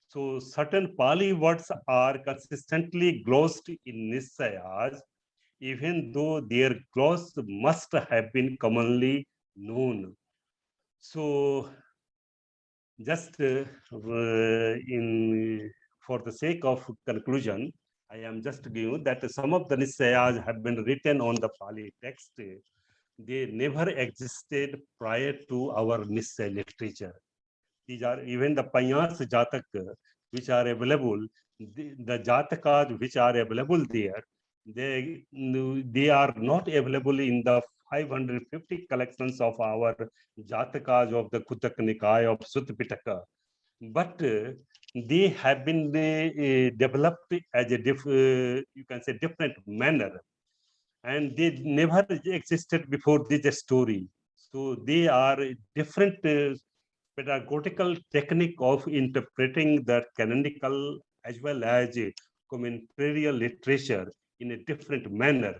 So certain Pali words are consistently glossed in Nisayas, even though their gloss must have been commonly known. So just for the sake of conclusion, I am just giving that some of the Nisayas have been written on the Pali text. They never existed prior to our Nisaya literature. These are even the Payans Jatak which are available, the Jatakas which are available there, they are not available in the 550 collections of our Jatakas of the Kutak Nikaya of Sutta Pitaka. But they have been developed as a you can say different manner, and they never existed before this story. So they are different pedagogical technique of interpreting the canonical as well as commentarial literature in a different manner.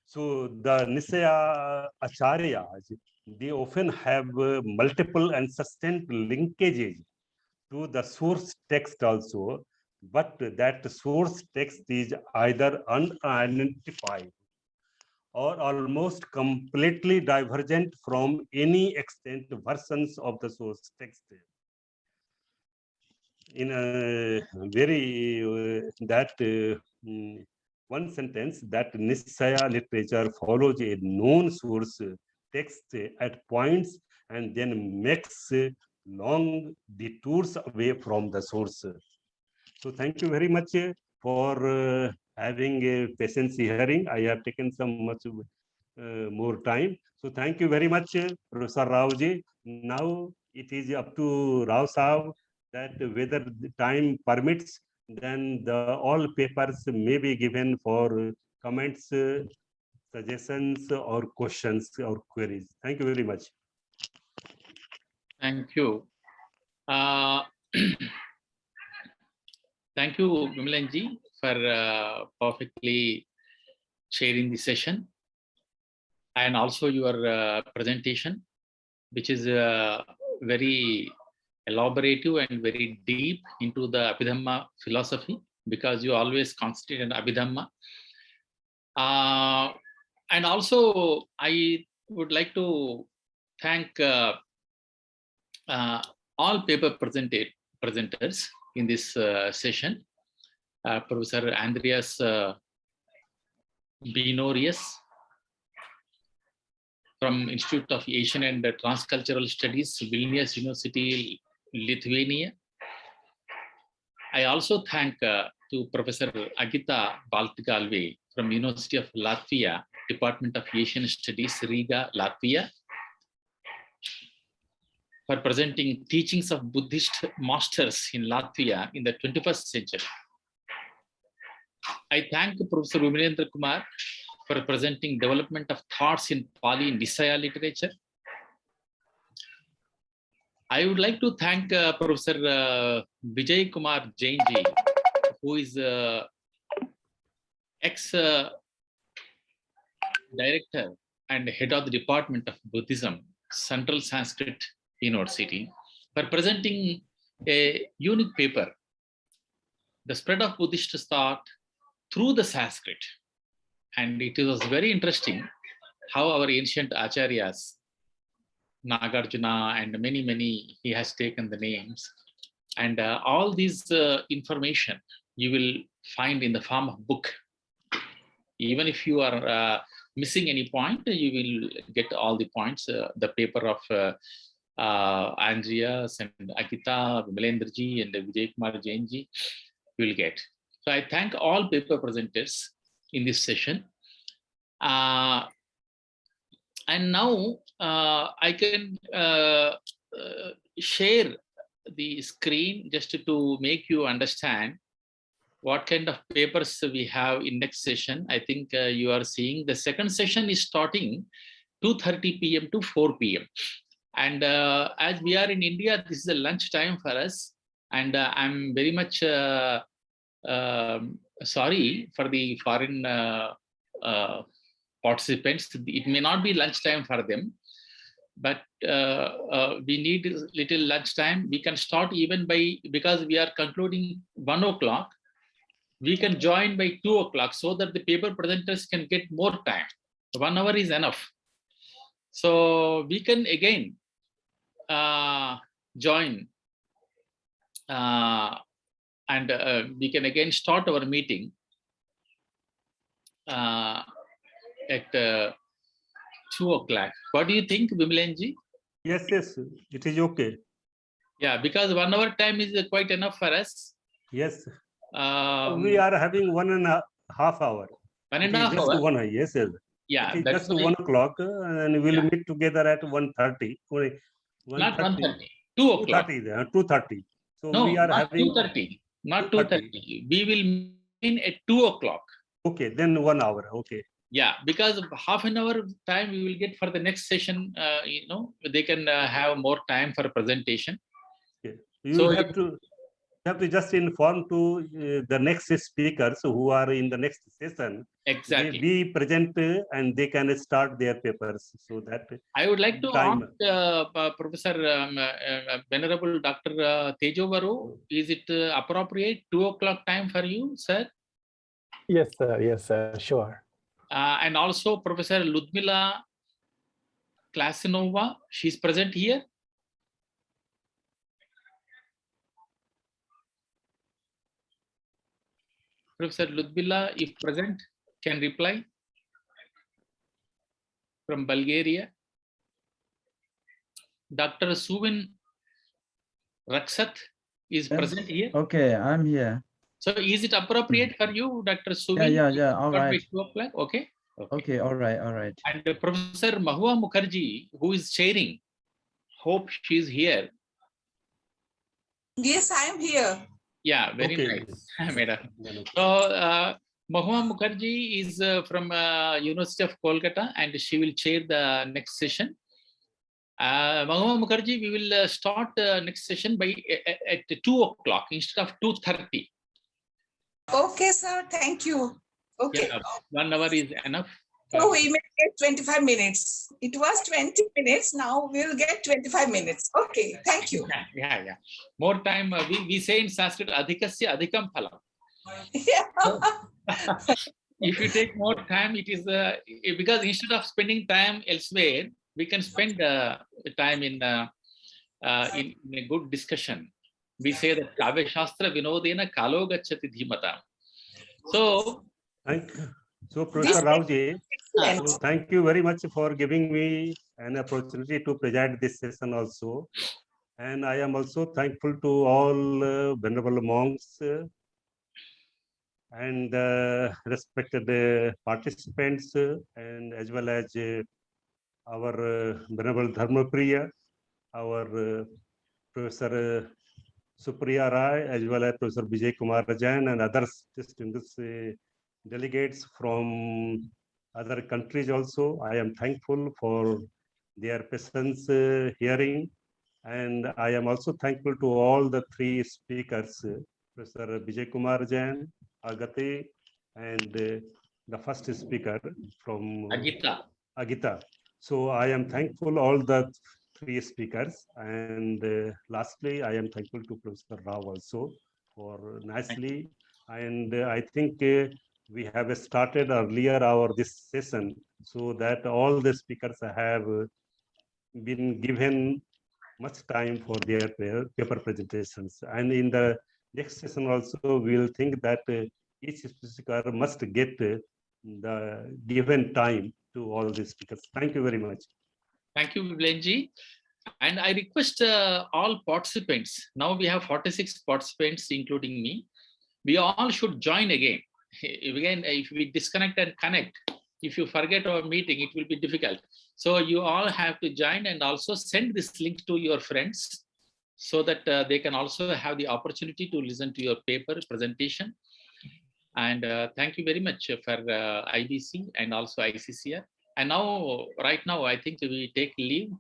So the Nisaya Acharyas, they often have multiple and sustained linkages to the source text also, but that source text is either unidentified or almost completely divergent from any extent versions of the source text. In a very one sentence, that Nisaya literature follows a known source text at points and then makes long detours away from the source. So thank you very much for having a patience hearing. I have taken some much more time. So thank you very much, Professor Raoji. Now it is up to Rao Saab that whether the time permits, then all papers may be given for comments, suggestions, or questions or queries. Thank you very much. Thank you. Thank you, Vimalenji, for perfectly sharing the session, and also your presentation, which is very elaborative and very deep into the Abhidhamma philosophy, because you always concentrate on Abhidhamma. And also, I would like to thank all paper presenters in this session. Professor Andreas Binorius from Institute of Asian and Transcultural Studies, Vilnius University, Lithuania. I also thank to Professor Agita Baltigalve from University of Latvia, Department of Asian Studies, Riga, Latvia, for presenting teachings of Buddhist masters in Latvia in the 21st century. I thank Professor Vimalendra Kumar for presenting development of thoughts in Pali and Nisaya literature. I would like to thank Professor Vijay Kumar Jain ji, who is ex-director and head of the Department of Buddhism, Central Sanskrit University, for presenting a unique paper, The Spread of Buddhist Thought Through the Sanskrit. And it was very interesting how our ancient acharyas, Nagarjuna and many, he has taken the names. And all these information you will find in the form of book. Even if you are missing any point, you will get all the points. The paper of Andreas and Akita, Vimalendraji and Vijay Kumar Jainji, you will get. So I thank all paper presenters in this session. And now I can share the screen just to make you understand what kind of papers we have in next session. I think you are seeing the second session is starting 2:30 p.m. to 4 p.m. And as we are in India, this is a lunch time for us. And I'm very much sorry for the foreign participants. It may not be lunchtime for them, but we need little lunchtime. We can start even by, because we are concluding 1 o'clock, we can join by 2 o'clock so that the paper presenters can get more time. 1 hour is enough. So we can again join and we can again start our meeting at 2 o'clock. What do you think, Vimalenji? Yes, it is okay. Yeah, because 1 hour time is quite enough for us. Yes. We are having 1.5 hours. 1.5 hours? Yes, yes. Yeah, it is that's just 1 o'clock and we'll meet together at 1:30. Not 1:30, 2 o'clock. 2:30. So no, we are not having 2:30, not 2:30. We will meet at 2 o'clock. Okay, then 1 hour. Okay. Yeah, because half an hour time we will get for the next session. You know, they can have more time for a presentation. Okay. You have to just inform to the next speakers who are in the next session. Exactly. They be present and they can start their papers. So that I would like to ask Professor Venerable Dr. Tejovaru, is it appropriate 2 o'clock time for you, sir? Yes, sir. Yes, sir. Sure. And also Professor Ludmila Klasinova, she's present here. Professor Ludmila, if present, can reply from Bulgaria. Dr. Suvin Raksat is present here. Okay, I'm here. So is it appropriate for you, Dr. Suvin? Yeah. All right. 2 o'clock, okay? Okay, all right. And Professor Mahua Mukherjee, who is chairing, hope she is here. Yes, I am here. Yeah, very nice, madam. So Mahua Mukherjee is from University of Kolkata, and she will chair the next session. Mahua Mukherjee, we will start next session by at 2 o'clock instead of 2:30. Okay, sir. Thank you. Okay. Yeah, 1 hour is enough. So we may get 25 minutes. It was 20 minutes. Now we'll get 25 minutes. Okay. Thank you. Yeah. More time. We say in Sanskrit, adhikasya adhikam phalam. Yeah. If you take more time, it is because instead of spending time elsewhere, we can spend time in a good discussion. We say that Kavya Shastra Vinodena Kalo Gacchati Dhimata. So, Professor Raoji, thank you very much for giving me an opportunity to present this session also. And I am also thankful to all venerable monks and respected participants, and as well as our venerable Dharmapriya, our Professor Supriya Rai, as well as Professor Vijay Kumar Rajan and others distinguished delegates from other countries also. I am thankful for their presence hearing, and I am also thankful to all the three speakers, Professor Vijay Kumar Rajan, Agate, and the first speaker from Agita. So I am thankful all the three speakers, and lastly, I am thankful to Professor Rao also for nicely. And I think we have started earlier this session so that all the speakers have been given much time for their paper presentations. And in the next session also, we'll think that each speaker must get the given time to all the speakers. Thank you very much. Thank you, Viblenji. And I request all participants, now we have 46 participants, including me, we all should join again. Again, if we disconnect and connect, if you forget our meeting, it will be difficult. So you all have to join and also send this link to your friends so that they can also have the opportunity to listen to your paper presentation. And thank you very much for IBC and also ICCR. And now, right now, I think we take leave.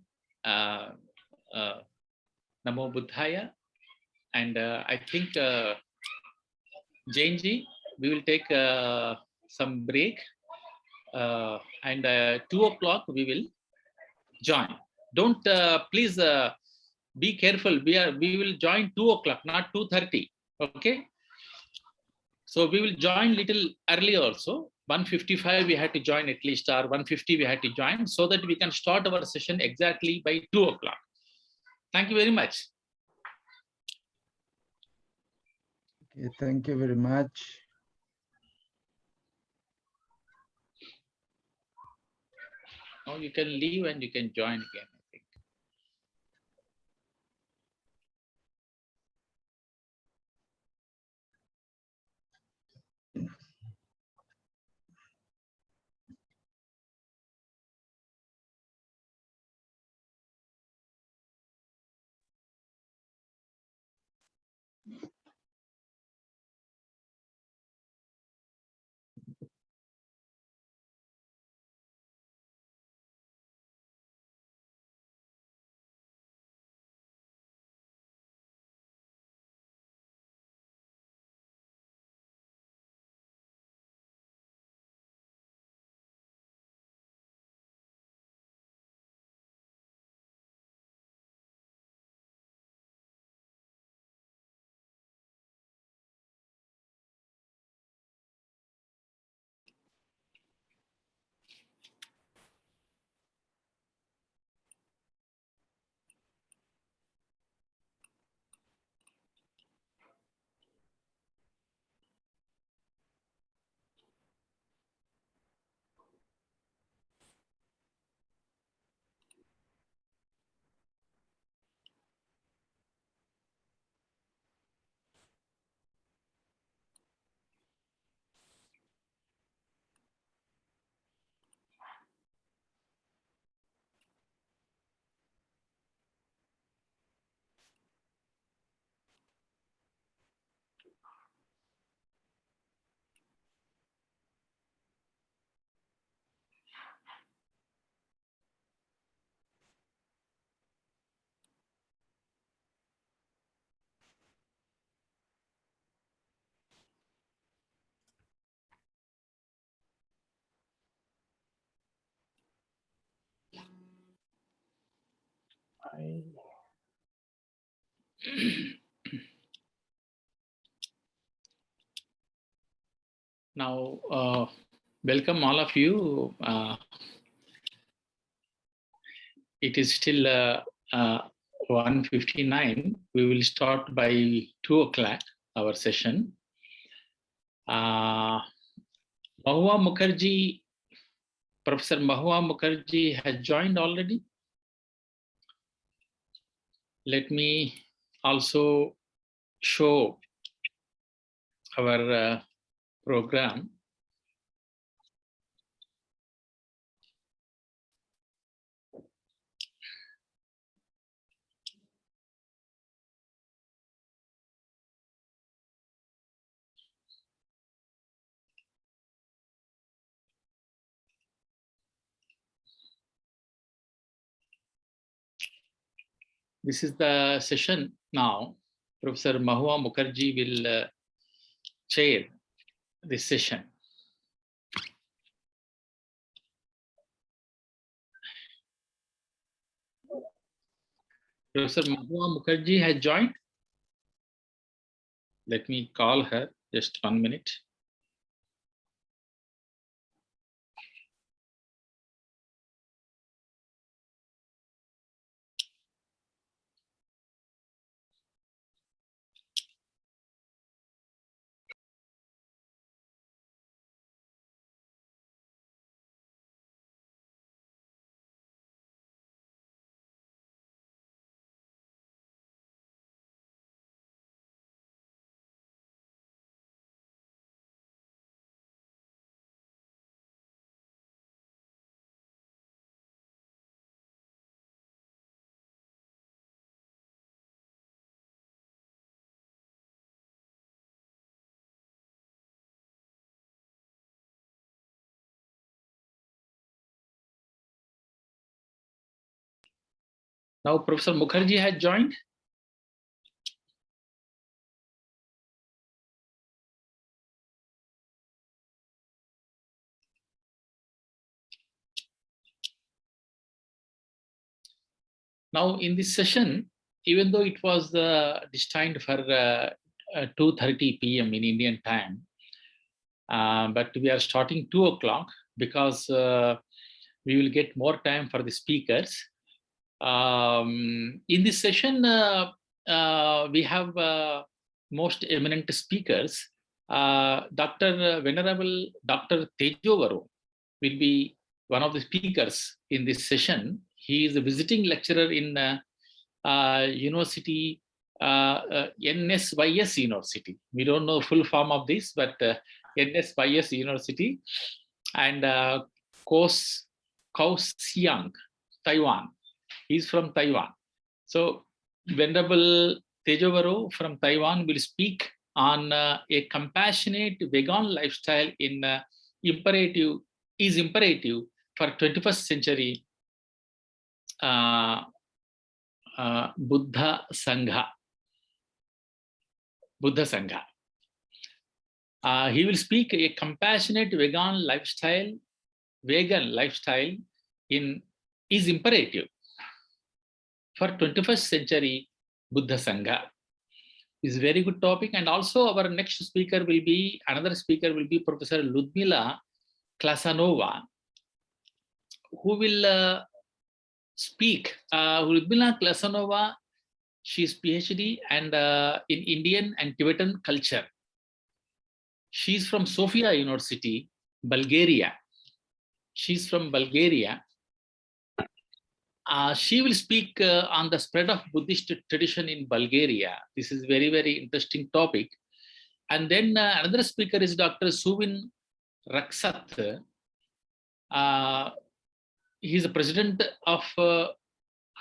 Namo Buddhaya. And I think Jainji, we will take some break. And 2 o'clock we will join. Don't please be careful. We will join 2 o'clock, not 2:30. Okay. So we will join little early also. 1:55 we had to join at least, or 1:50 we had to join, so that we can start our session exactly by 2 o'clock. Thank you very much. Okay, thank you very much. Now you can leave and you can join again. Now, welcome all of you. It is still 1:59. We will start by 2 o'clock, our session. Mahua Mukherjee, Professor Mahua Mukherjee has joined already. Let me also show our program. This is the session now. Professor Mahua Mukherjee will chair this session. Professor Mahua Mukherjee has joined. Let me call her, just 1 minute. Now Professor Mukherjee has joined. Now in this session, even though it was destined for 2:30 p.m. in Indian time, but we are starting 2 o'clock because we will get more time for the speakers. In this session, we have most eminent speakers. Venerable Dr. Tejovaro will be one of the speakers in this session. He is a visiting lecturer in University, NSYS University. We don't know full form of this, but NSYS University, and Kaohsiung, Taiwan. He's from Taiwan. So Venerable Tejovaro from Taiwan will speak on a compassionate vegan lifestyle in imperative for 21st century Buddha Sangha. He will speak a compassionate vegan lifestyle in is imperative for 21st century Buddha Sangha. Is a very good topic. And also our next speaker will be, Professor Ludmila Klasanova, who will speak. Ludmila Klasanova, she is PhD and in Indian and Tibetan culture. She is from Sofia University, Bulgaria. She's from Bulgaria. She will speak on the spread of Buddhist tradition in Bulgaria. This is very, very interesting topic. And then another speaker is Dr. Suvin Raksat. He is the president of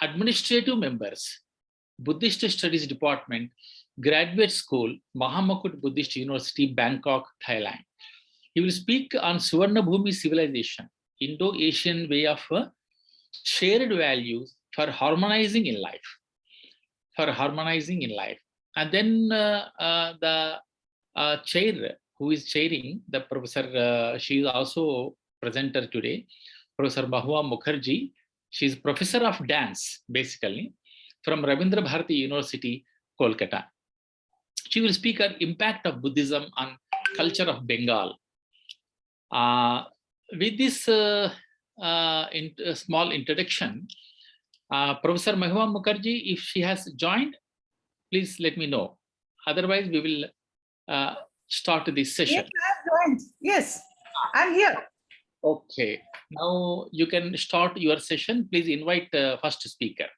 administrative members, Buddhist Studies Department, Graduate School, Mahamakut Buddhist University, Bangkok, Thailand. He will speak on Suvarnabhumi civilization, Indo-Asian way of shared values for harmonizing in life. And then the chair who is chairing, the professor, she is also presenter today, Professor Mahua Mukherjee. She is professor of dance, basically, from Rabindra Bharati University, Kolkata. She will speak on impact of Buddhism on culture of Bengal. With this small introduction, Professor Mahua Mukherjee, if she has joined, please let me know. Otherwise, we will start this session. Yes, I have joined. Yes, I'm here. Okay, now you can start your session. Please invite first speaker.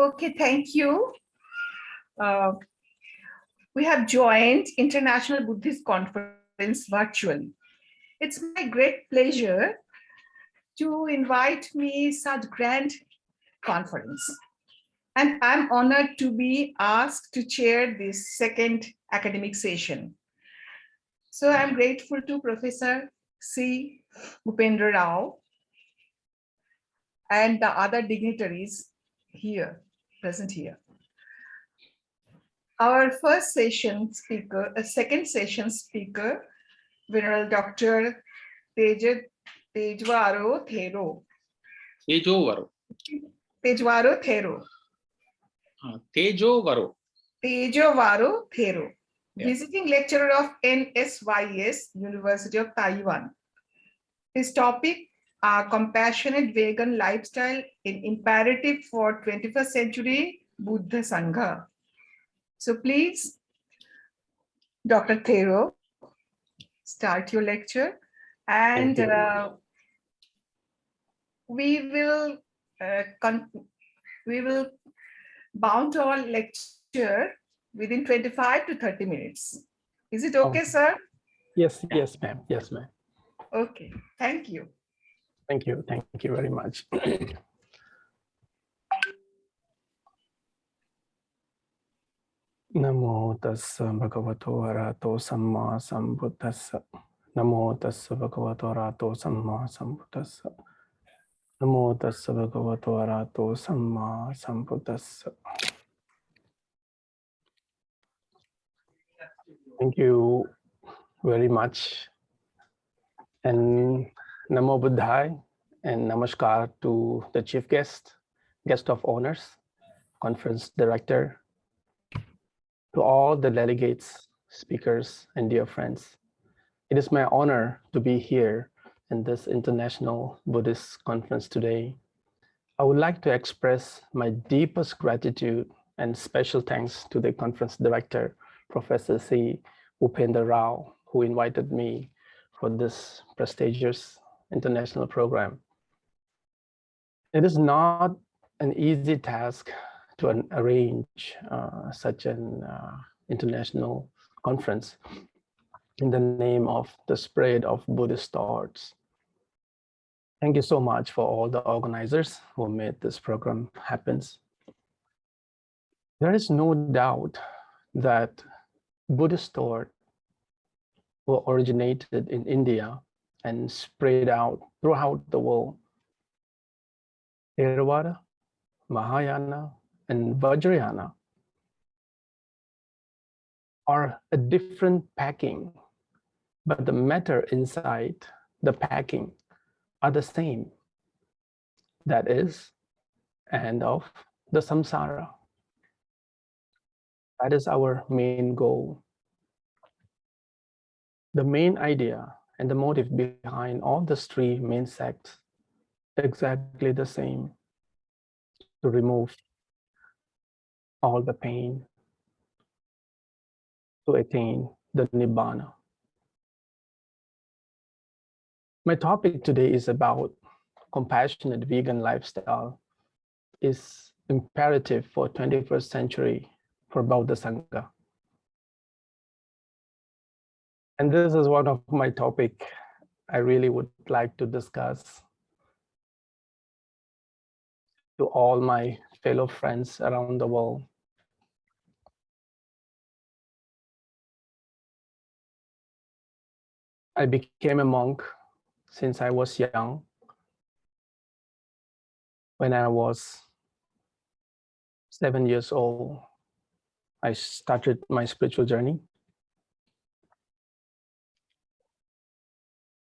Okay, thank you. We have joined International Buddhist Conference virtually. It's my great pleasure to invite me such grand conference. And I'm honored to be asked to chair this second academic session. So I'm grateful to Professor C. Upendra Rao and the other dignitaries here, present here. Our first session speaker, a second session speaker, Venerable Dr. Tejwaro Thero. Tejovaro. Tejwaro Thero. Tejovaro. Tejwaro Thero. Yeah. Visiting lecturer of NSYS, University of Taiwan. His topic are compassionate vegan lifestyle in imperative for 21st century Buddha Sangha. So please, Dr. Thero, start your lecture, and we will bound our lecture within 25 to 30 minutes. Is it okay, sir? Yes, yes, ma'am. Yes, ma'am. Okay, thank you. Thank you. Thank you very much. Namo tassa bhagavato arahato samma sambuddhassa. Namo tassa bhagavato arahato samma sambuddhassa. Namo tassa bhagavato arahato samma sambuddhassa. Thank you very much. And Namo Buddhaya and Namaskar to the chief guest of honors, conference director, to all the delegates, speakers, and dear friends. It is my honor to be here in this International Buddhist Conference today. I would like to express my deepest gratitude and special thanks to the conference director, Professor C. Upendra Rao, who invited me for this prestigious international program. It is not an easy task to arrange such an international conference in the name of the spread of Buddhist thoughts. Thank you so much for all the organizers who made this program happen. There is no doubt that Buddhist thought were originated in India and spread out throughout the world. Theravada, Mahayana, and Vajrayana are a different packing, but the matter inside the packing are the same. That is, end of the samsara. That is our main goal. The main idea and the motive behind all the three main sects exactly the same: to remove all the pain, to attain the Nibbana. My topic today is about compassionate vegan lifestyle is imperative for 21st century for Buddha Sangha. And this is one of my topic I really would like to discuss to all my fellow friends around the world. I became a monk since I was young. When I was 7 years old, I started my spiritual journey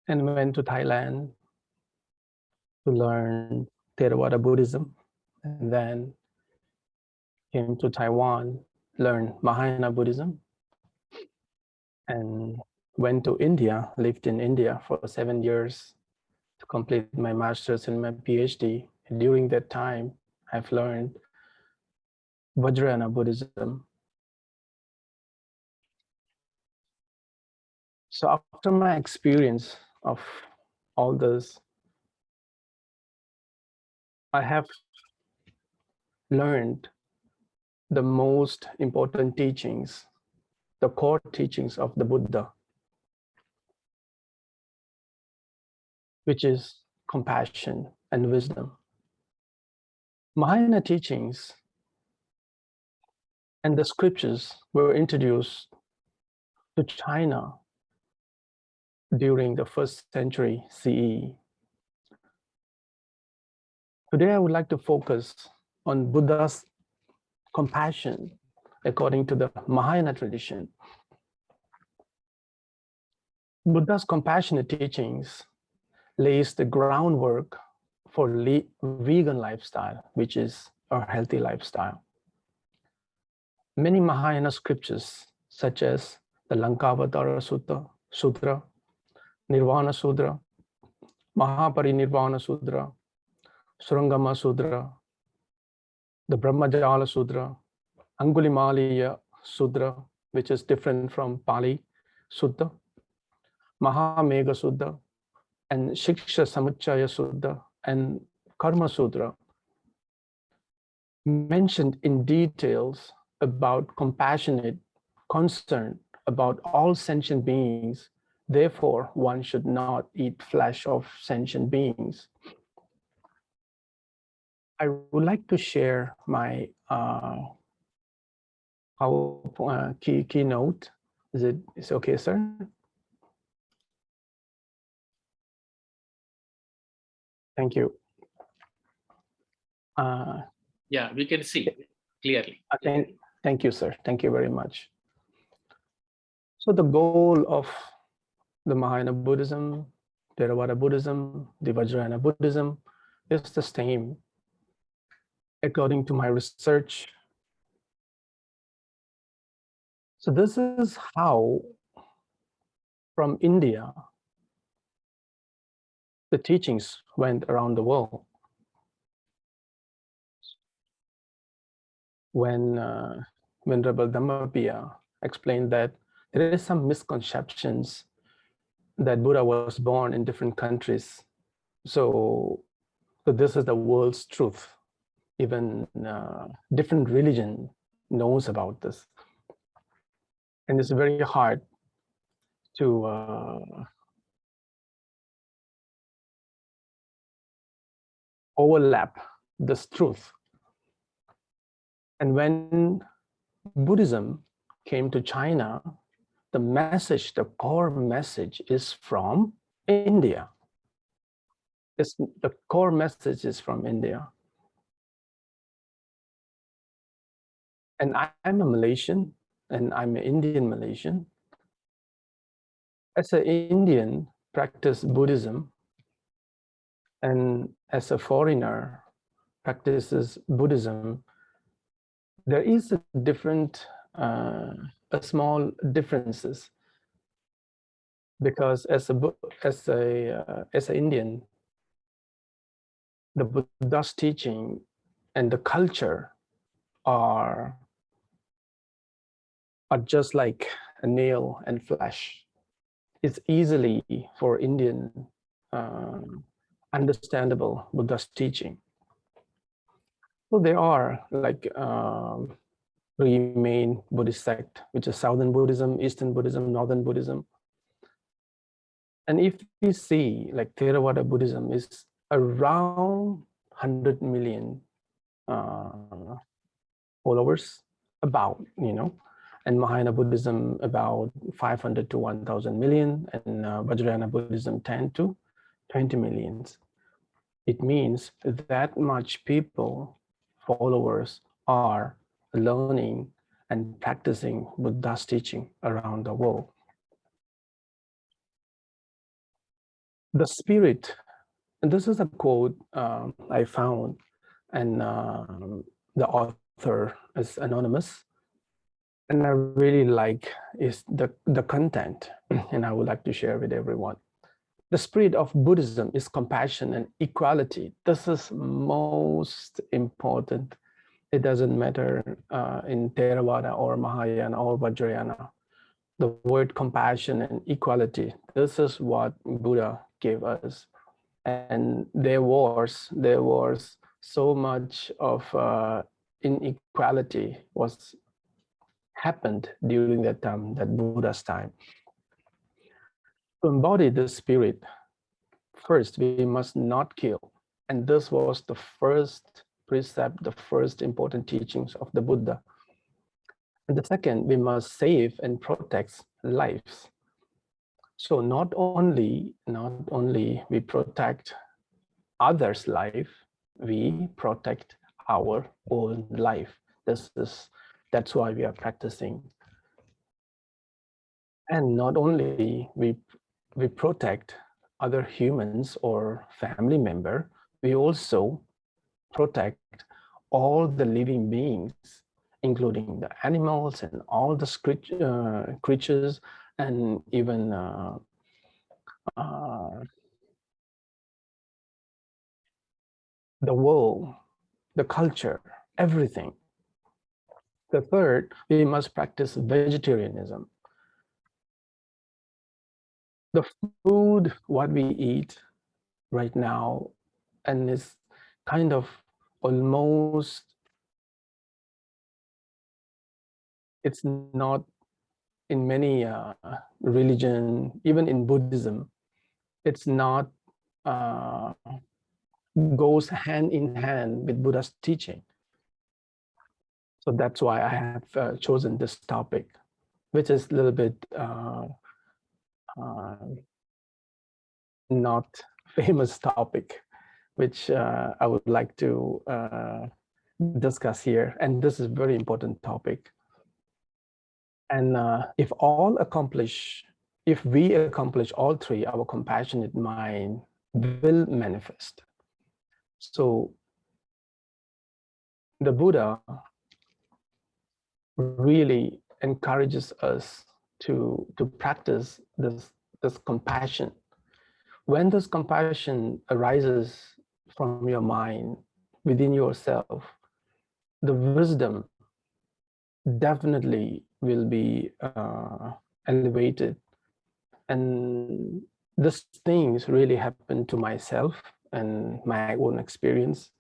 and went to Thailand to learn Theravada Buddhism, and then came to Taiwan, learned Mahayana Buddhism, and went to India, lived in India for 7 years to complete my master's and my PhD. And during that time, I've learned Vajrayana Buddhism. So after my experience of all this, I have learned the most important teachings, the core teachings of the Buddha, which is compassion and wisdom. Mahayana teachings and the scriptures were introduced to China during the 1st century CE. Today, I would like to focus on Buddha's compassion according to the Mahayana tradition. Buddha's compassionate teachings lays the groundwork for vegan lifestyle, which is a healthy lifestyle. Many Mahayana scriptures, such as the Lankavatara Sutra, Nirvana Sutra, Mahaparinirvana Sutra, Surangama Sutra, the Brahmajala Sutra, Angulimaliya Sutra, which is different from Pali Sutta, Mahamegha Sutra, and Shiksha Samuchaya Sutra and Karma Sutra mentioned in details about compassionate concern about all sentient beings. Therefore, one should not eat flesh of sentient beings. I would like to share my keynote. Is it okay, sir? Thank you. Yeah, we can see clearly. Thank you, sir. Thank you very much. So the goal of the Mahayana Buddhism, Theravada Buddhism, the Vajrayana Buddhism is the same. According to my research. So this is how from India, the teachings went around the world. When Venerable Dhammapiya explained that there is some misconceptions that Buddha was born in different countries. So this is the world's truth. Even different religion knows about this. And it's very hard to overlap this truth. And when Buddhism came to China, the message, the core message is from India. The core message is from India. And I'm a Malaysian, and I'm an Indian Malaysian. As an Indian, practice Buddhism, and as a foreigner, practices Buddhism. There is a different, small differences, because as an Indian, the Buddha's teaching and the culture are just like a nail and flesh. It's easily for Indian understandable Buddha's teaching. So there are like three main Buddhist sect, which is Southern Buddhism, Eastern Buddhism, Northern Buddhism. And if we see like Theravada Buddhism is around 100 million followers, about, and Mahayana Buddhism about 500 to 1,000 million, and Vajrayana Buddhism 10 to 20 millions. It means that much people, followers, are learning and practicing Buddha's teaching around the world. The spirit, and this is a quote I found, and the author is anonymous, and I really like is the content, and I would like to share with everyone. The spirit of Buddhism is compassion and equality. This is most important. It doesn't matter in Theravada or Mahayana or Vajrayana. The word compassion and equality, this is what Buddha gave us. And there was so much of inequality was happened during that time, that Buddha's time. To embody the spirit, first we must not kill. And this was the first precept, the first important teachings of the Buddha. And the second, we must save and protect lives. So not only we protect others' life, we protect our own life. That's why we are practicing. And not only we protect other humans or family member, we also protect all the living beings, including the animals and all the creatures, and even the world, the culture, everything. The third, we must practice vegetarianism. The food, what we eat right now, and is kind of almost, it's not in many religion, even in Buddhism, it's not goes hand in hand with Buddha's teaching. So that's why I have chosen this topic, which is a little bit not famous topic, which I would like to discuss here. And this is a very important topic. And if we accomplish all three, our compassionate mind will manifest. So the Buddha really encourages us to practice this compassion. When this compassion arises from your mind, within yourself, the wisdom definitely will be elevated. And these things really happen to myself and my own experience.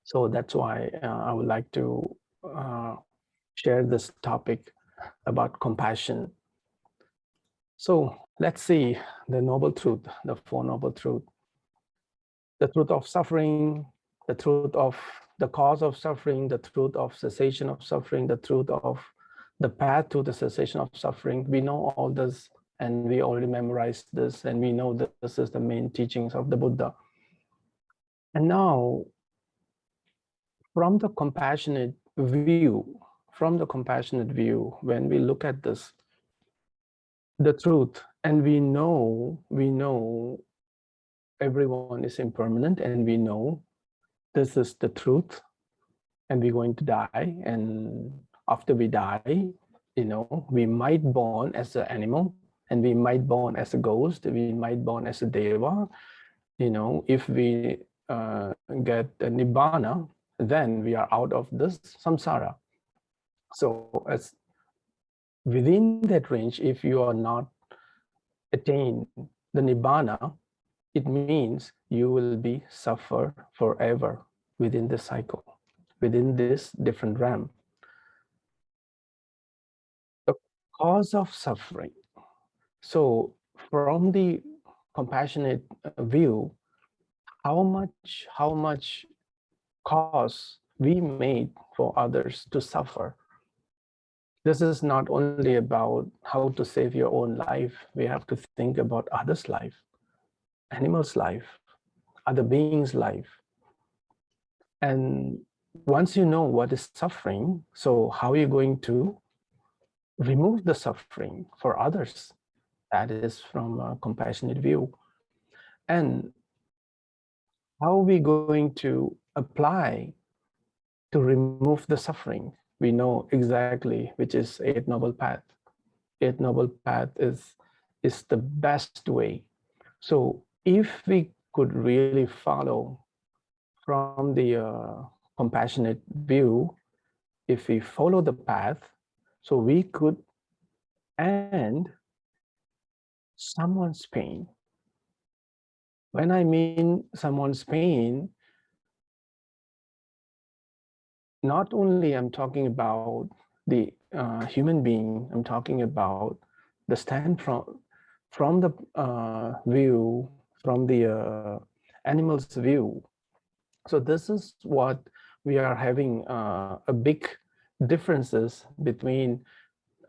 So that's why I would like to share this topic about compassion. So let's see the noble truth, the Four Noble Truths. The truth of suffering, the truth of the cause of suffering, the truth of cessation of suffering, the truth of the path to the cessation of suffering. We know all this, and we already memorized this, and we know that this is the main teachings of the Buddha. And now, from the compassionate view, when we look at this, the truth, and we know everyone is impermanent, and we know this is the truth, and we're going to die. And after we die, we might born as an animal, and we might born as a ghost, we might born as a deva. If we get a nibbana, then we are out of this samsara. So as within that range, if you are not attain the nibbana, it means you will be suffer forever within the cycle, within this different realm. The cause of suffering. So from the compassionate view, how much cause we made for others to suffer. This is not only about how to save your own life. We have to think about others' life, animals' life, other beings' life. And once you know what is suffering, so how are you going to remove the suffering for others? That is from a compassionate view. And how are we going to apply to remove the suffering? We know exactly which is Eighth Noble Path. Eighth Noble Path is the best way. So if we could really follow from the compassionate view, if we follow the path, so we could end someone's pain. When I mean someone's pain, not only I'm talking about the human being, I'm talking about the stand from the view, from the animal's view. So this is what we are having a big differences between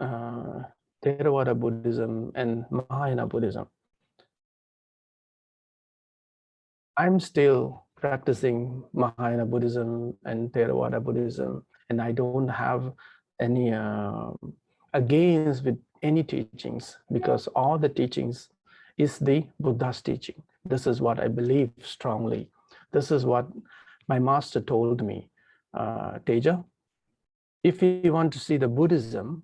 Theravada Buddhism and Mahayana Buddhism. I'm still practicing Mahayana Buddhism and Theravada Buddhism, and I don't have any against with any teachings, because all the teachings is the Buddha's teaching. This is what I believe strongly. This is what my master told me, Teja. If you want to see the Buddhism,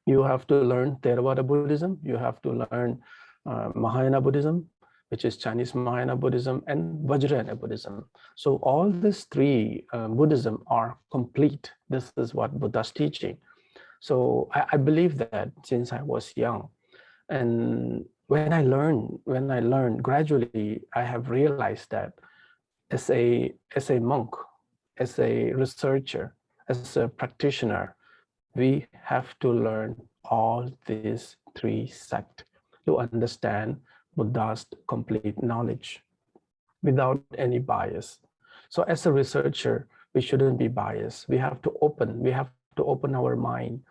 you have to learn Theravada Buddhism, you have to learn Mahayana Buddhism, which is Chinese Mahayana Buddhism, and Vajrayana Buddhism. So all these three Buddhism are complete. This is what Buddha's teaching. So I believe that since I was young, and when I learned gradually, I have realized that as a monk, as a researcher, as a practitioner, we have to learn all these three sects to understand Buddha's complete knowledge without any bias. So as a researcher, we shouldn't be biased. We have to open our mind.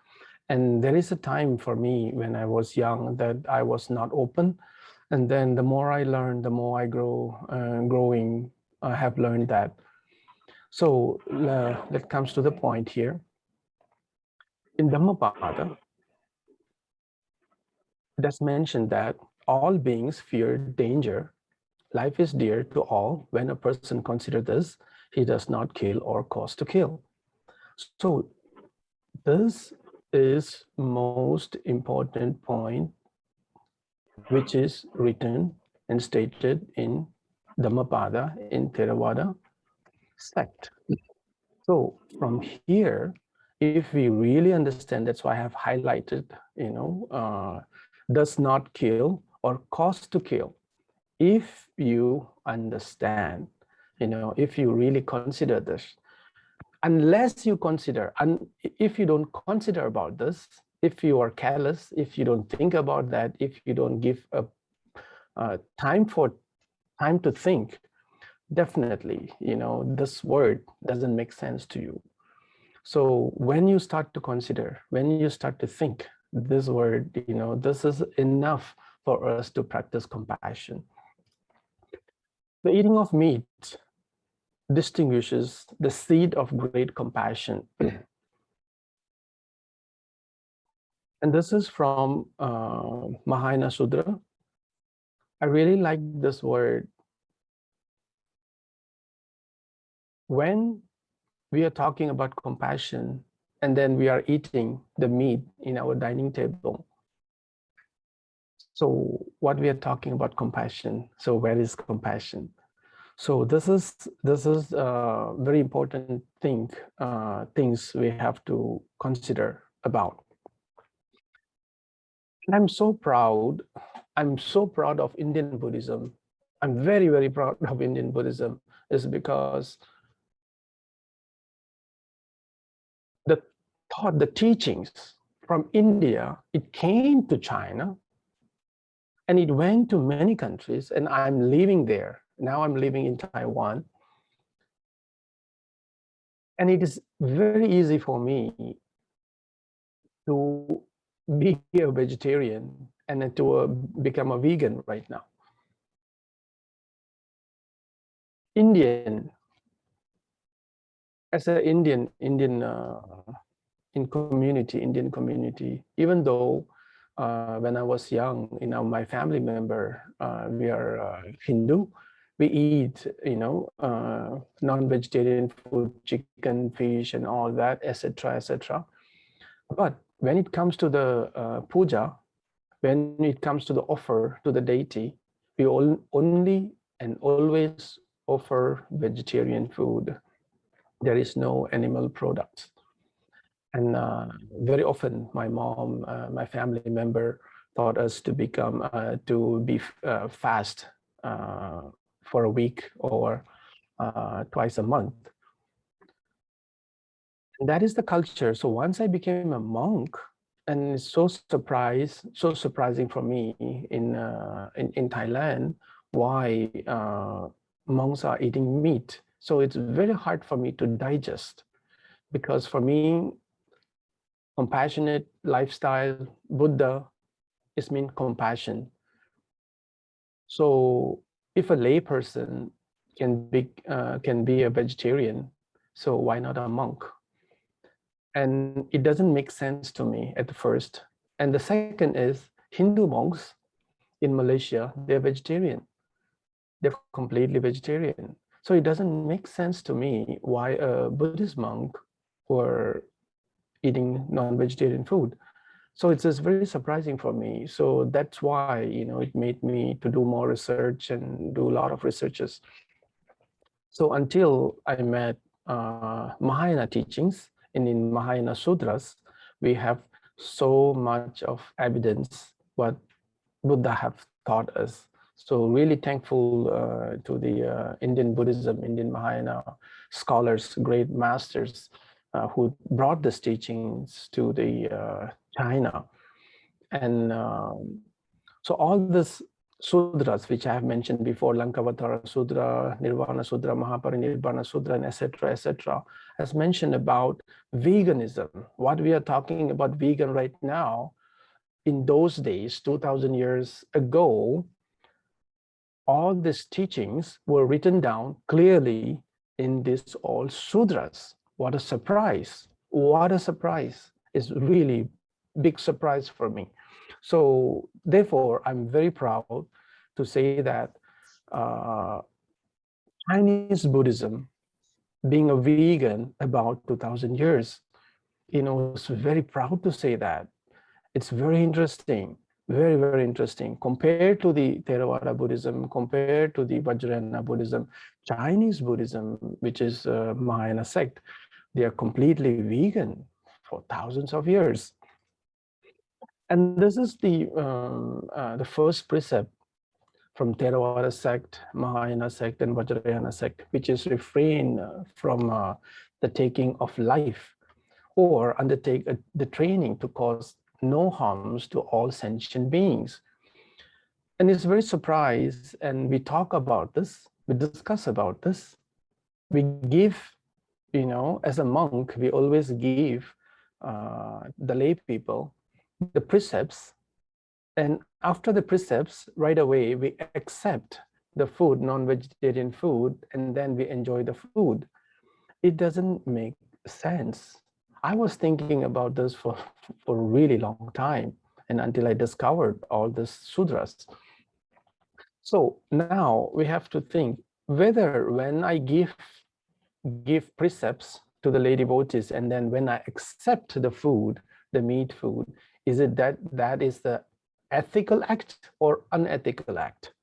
And there is a time for me when I was young that I was not open. And then the more I learn, the more I growing, I have learned that. So that comes to the point here. In Dhammapada, it has mentioned that all beings fear danger. Life is dear to all. When a person considers this, he does not kill or cause to kill. So this is most important point, which is written and stated in Dhammapada in Theravada sect. So from here, if we really understand, that's why I have highlighted, does not kill or cause to kill. If you understand, if you really consider this, unless you consider, and if you don't consider about this, if you are careless, if you don't think about that, if you don't give a time to think, definitely, this word doesn't make sense to you. So when you start to consider, when you start to think, this word, this is enough for us to practice compassion. The eating of meat distinguishes the seed of great compassion. And this is from Mahayana Sudra. I really like this word. When we are talking about compassion and then we are eating the meat in our dining table, so what we are talking about compassion. So where is compassion? So this is very important things we have to consider about. And I'm so proud of Indian Buddhism. I'm very, very proud of Indian Buddhism, is because the thought, the teachings from India, it came to China and it went to many countries, and I'm living there. Now I'm living in Taiwan. And it is very easy for me to be a vegetarian and then to become a vegan right now. As an Indian Indian community, even though when I was young, my family member, we are Hindu, we eat, non-vegetarian food, chicken, fish, and all that, etc., etc. But when it comes to the puja, when it comes to the offer to the deity, we only and always offer vegetarian food. There is no animal products. And very often my mom, my family member taught us to be fast for a week or twice a month. And that is the culture. So once I became a monk, and it's so surprising for me in Thailand, why monks are eating meat. So it's very hard for me to digest, because for me, compassionate lifestyle, Buddha, is mean compassion. So if a lay person can be a vegetarian, so why not a monk? And it doesn't make sense to me at the first. And the second is Hindu monks in Malaysia, they're vegetarian. They're completely vegetarian. So it doesn't make sense to me why a Buddhist monk were eating non-vegetarian food. So it's just very surprising for me. So that's why, it made me to do more research and do a lot of researches. So until I met Mahayana teachings, and in Mahayana Sutras, we have so much of evidence what Buddha have taught us. So really thankful to the Indian Buddhism, Indian Mahayana scholars, great masters who brought these teachings to the China. And so all this sutras, which I have mentioned before, Lankavatara Sutra, Nirvana Sutra, Mahaparinirbana Sutra, and etc., has mentioned about veganism. What we are talking about vegan right now, in those days, 2000 years ago, all these teachings were written down clearly in these all sutras. What a surprise. What a surprise. It's really big surprise for me. So therefore, I'm very proud to say that Chinese Buddhism, being a vegan about 2000 years, it's very proud to say that. It's very interesting, very, very interesting. Compared to the Theravada Buddhism, compared to the Vajrayana Buddhism, Chinese Buddhism, which is a Mahayana sect, they are completely vegan for thousands of years. And this is the first precept from Theravada sect, Mahayana sect, and Vajrayana sect, which is refrain from the taking of life, or undertake the training to cause no harms to all sentient beings. And it's very surprised, and we talk about this, we discuss about this. We give, as a monk, we always give the lay people the precepts, and after the precepts, right away, we accept the food, non-vegetarian food, and then we enjoy the food. It doesn't make sense. I was thinking about this for a really long time, and until I discovered all these sutras. So now we have to think whether when I give precepts to the lay devotees, and then when I accept the food, the meat food, is it that is the ethical act or unethical act?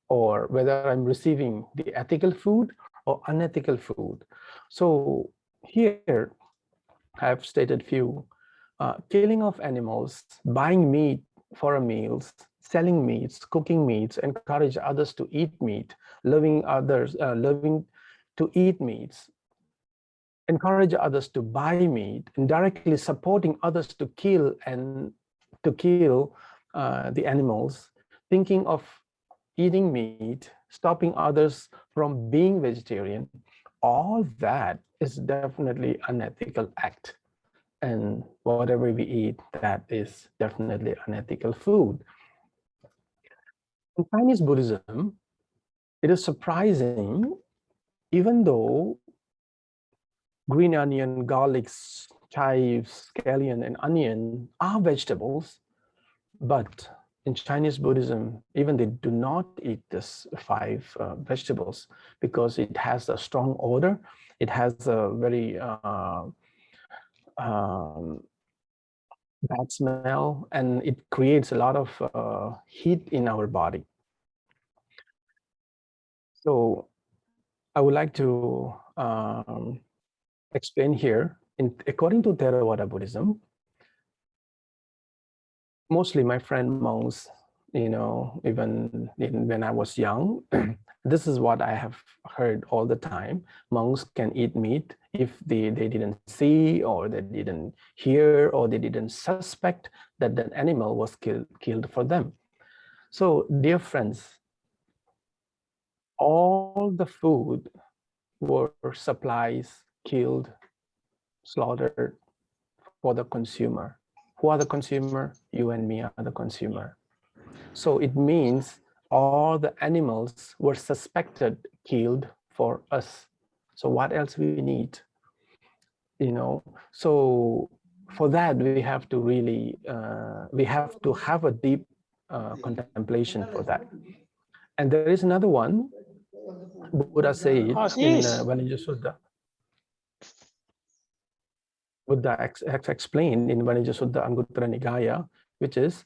Or whether I'm receiving the ethical food or unethical food. So here I've stated few. Killing of animals, buying meat for meals, selling meats, cooking meats, encourage others to eat meat, loving to eat meats, encourage others to buy meat, indirectly supporting others to kill the animals, thinking of eating meat, stopping others from being vegetarian, all that is definitely unethical act. And whatever we eat, that is definitely unethical food. In Chinese Buddhism, it is surprising, even though green onion, garlics, chives, scallion, and onion are vegetables, but in Chinese Buddhism, even they do not eat this 5 vegetables because it has a strong odor. It has a very bad smell, and it creates a lot of heat in our body. So I would like to explain here, according to Theravada Buddhism, mostly my friend monks, even when I was young, this is what I have heard all the time. Monks can eat meat if they didn't see, or they didn't hear, or they didn't suspect that that animal was killed for them. So, dear friends, all the food were supplies killed, slaughtered for the consumer. Who are the consumer? You and me are the consumer. So it means all the animals were suspected killed for us. So what else we need? You know, so for that we have to really, we have to have a deep contemplation for that. And there is another one, Buddha said in Lineage Sutta. Buddha explained in Lineage Sutta Anguttara Nikaya, which is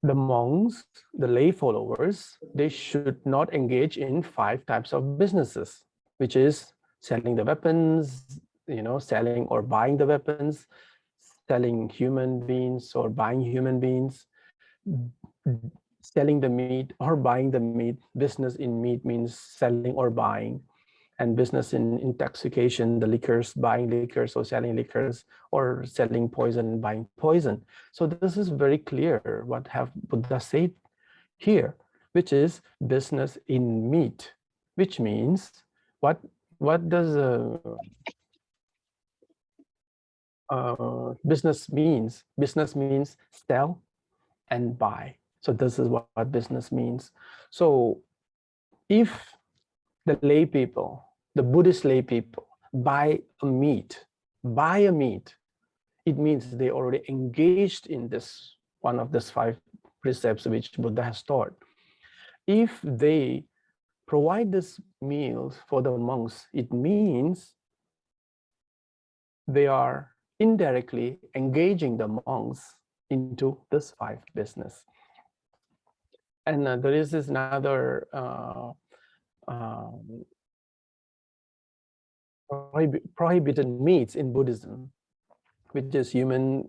the monks, the lay followers, they should not engage in 5 types of businesses, which is selling the weapons, you know, selling or buying the weapons, selling human beings or buying human beings, selling the meat or buying the meat. Business in meat means selling or buying, and business in intoxication, the liquors, buying liquors or selling liquors, or selling poison and buying poison. So this is very clear what have Buddha said here, which is business in meat, which means what does business means? Business means sell and buy. So this is what business means. So if the lay people, the Buddhist lay people, buy a meat, it means they already engaged in this, one of these 5 precepts which Buddha has taught. If they provide this meals for the monks, it means they are indirectly engaging the monks into this 5 business. And there is this another prohibited meats in Buddhism, which is human.